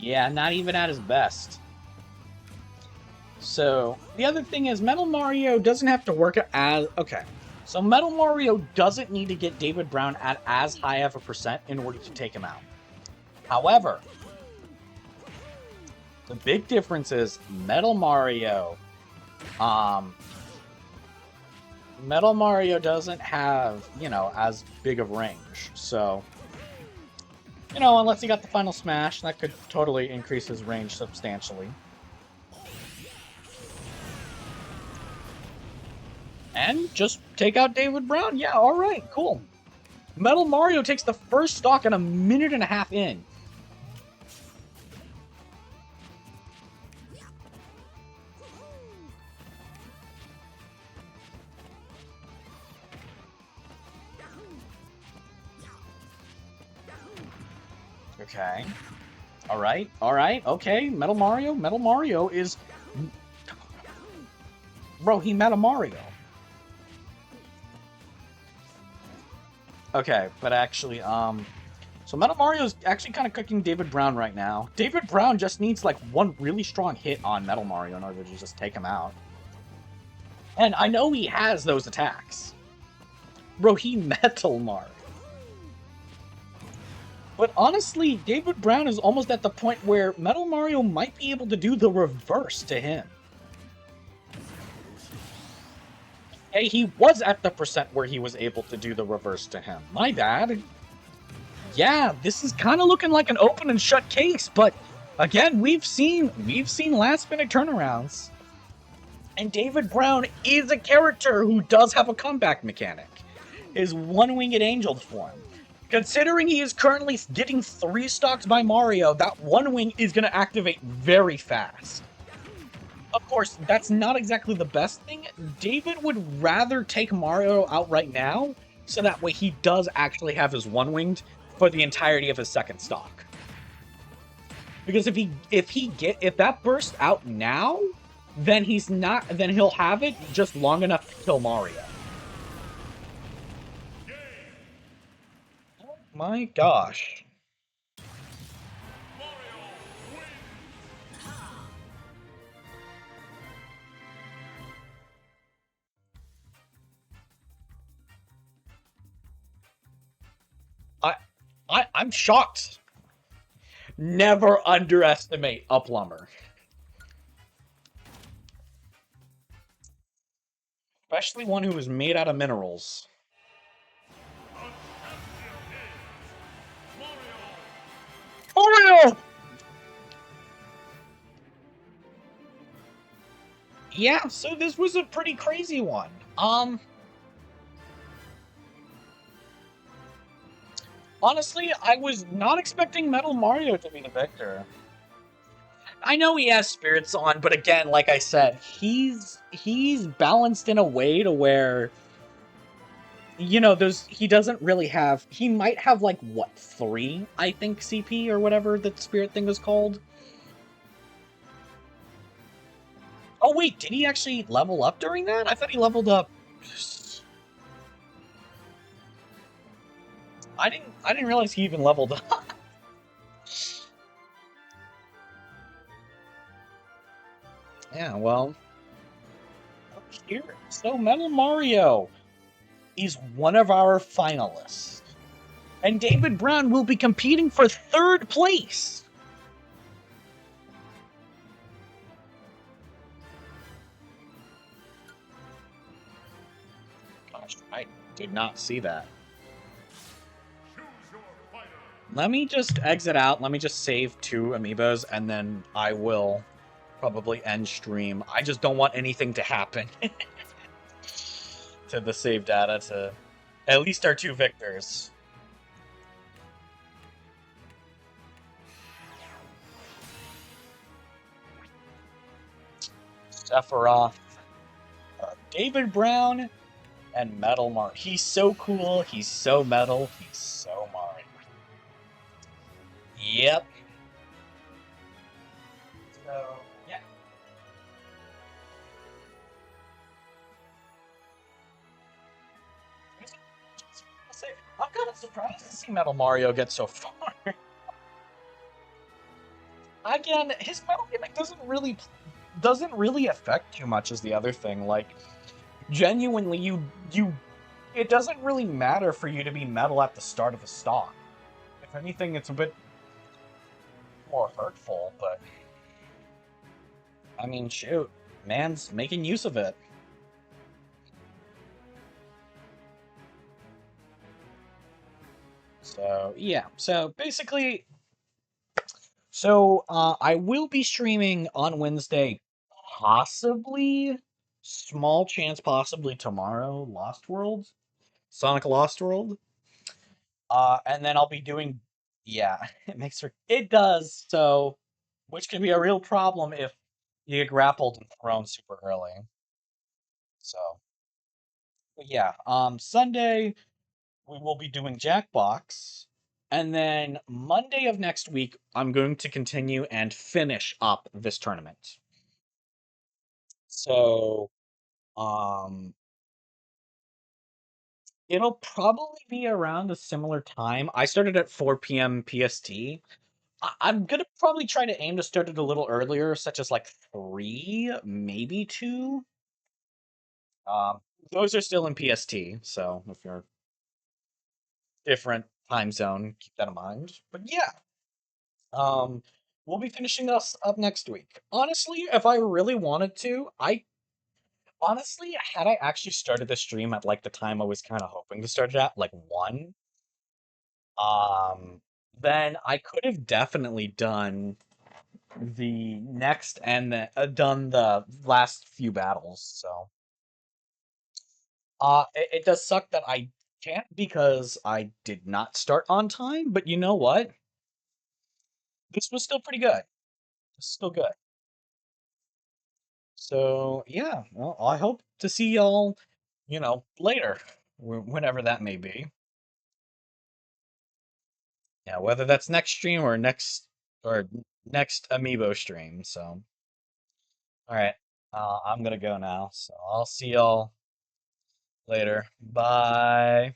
Yeah, not even at his best. So, the other thing is, Metal Mario doesn't have to work as... Okay, so Metal Mario doesn't need to get David Brown at as high of a percent in order to take him out. However, the big difference is Metal Mario... Metal Mario doesn't have, as big of range, so... unless he got the final smash, that could totally increase his range substantially. And just take out David Brown. Yeah, alright, cool. Metal Mario takes the first stock in a minute and a half in. Okay. Alright, okay. Metal Mario is... Bro, he met a Mario. Okay, but actually, so Metal Mario is actually kind of cooking David Brown right now. David Brown just needs like one really strong hit on Metal Mario in order to just take him out. And I know he has those attacks. Bro, he Metal Mario. But honestly, David Brown is almost at the point where Metal Mario might be able to do the reverse to him. Hey, he was at the percent where he was able to do the reverse to him. My bad. Yeah, this is kind of looking like an open and shut case, but again, we've seen last minute turnarounds. And David Brown is a character who does have a comeback mechanic. His one-winged angel form. Considering he is currently getting 3 stocks by Mario, that one wing is going to activate very fast. Of course, that's not exactly the best thing. David would rather take Mario out right now, so that way he does actually have his one-winged for the entirety of his second stock. Because if that bursts out now, then he'll have it just long enough to kill Mario. Oh my gosh. I'm shocked. Never underestimate a plumber. Especially one who is made out of minerals. Mario! Yeah, so this was a pretty crazy one. Honestly, I was not expecting Metal Mario to be the victor. I know he has spirits on, but again, like I said, he's balanced in a way to where he doesn't really have, he might have like what, 3, I think, CP or whatever the spirit thing was called. Oh wait, did he actually level up during that? I thought he leveled up. I didn't realize he even leveled up. Yeah, well, here. So Metal Mario is one of our finalists. And David Brown will be competing for 3rd place. Gosh, I did not see that. Let me just exit out. Let me just save 2 amiibos, and then I will probably end stream. I just don't want anything to happen to the save data to at least our 2 victors. Sephiroth, David Brown, and Metal Mario. He's so cool. He's so metal. He's so Mario. Yep. So, yeah. I'm kind of surprised to see Metal Mario get so far. Again, his metal gimmick doesn't really affect too much as the other thing. Like, genuinely, it doesn't really matter for you to be metal at the start of a stock. If anything, it's a bit more hurtful, but I mean, shoot, man's making use of it. So, yeah. So, basically, I will be streaming on Wednesday, possibly, small chance, possibly tomorrow, Lost World, Sonic Lost World. And then I'll be doing, yeah, it does, so, which can be a real problem if you get grappled and thrown super early. So, yeah, Sunday, we will be doing Jackbox. And then Monday of next week, I'm going to continue and finish up this tournament. So, um, It'll probably be around a similar time. I started at 4 p.m. PST. I'm gonna probably try to aim to start it a little earlier, such as like 3, maybe 2. Um, those are still in PST, so if you're different time zone, keep that in mind. But yeah, um, we'll be finishing this up next week. Honestly, if I really wanted to, I honestly, had I actually started the stream at like the time I was kind of hoping to start it at, like 1, um, then I could have definitely done the last few battles. So, it does suck that I can't because I did not start on time. But you know what? This was still pretty good. It's still good. So yeah, well, I hope to see y'all, later, whenever that may be. Yeah, whether that's next stream or next Amiibo stream. So, all right, I'm gonna go now. So I'll see y'all later. Bye.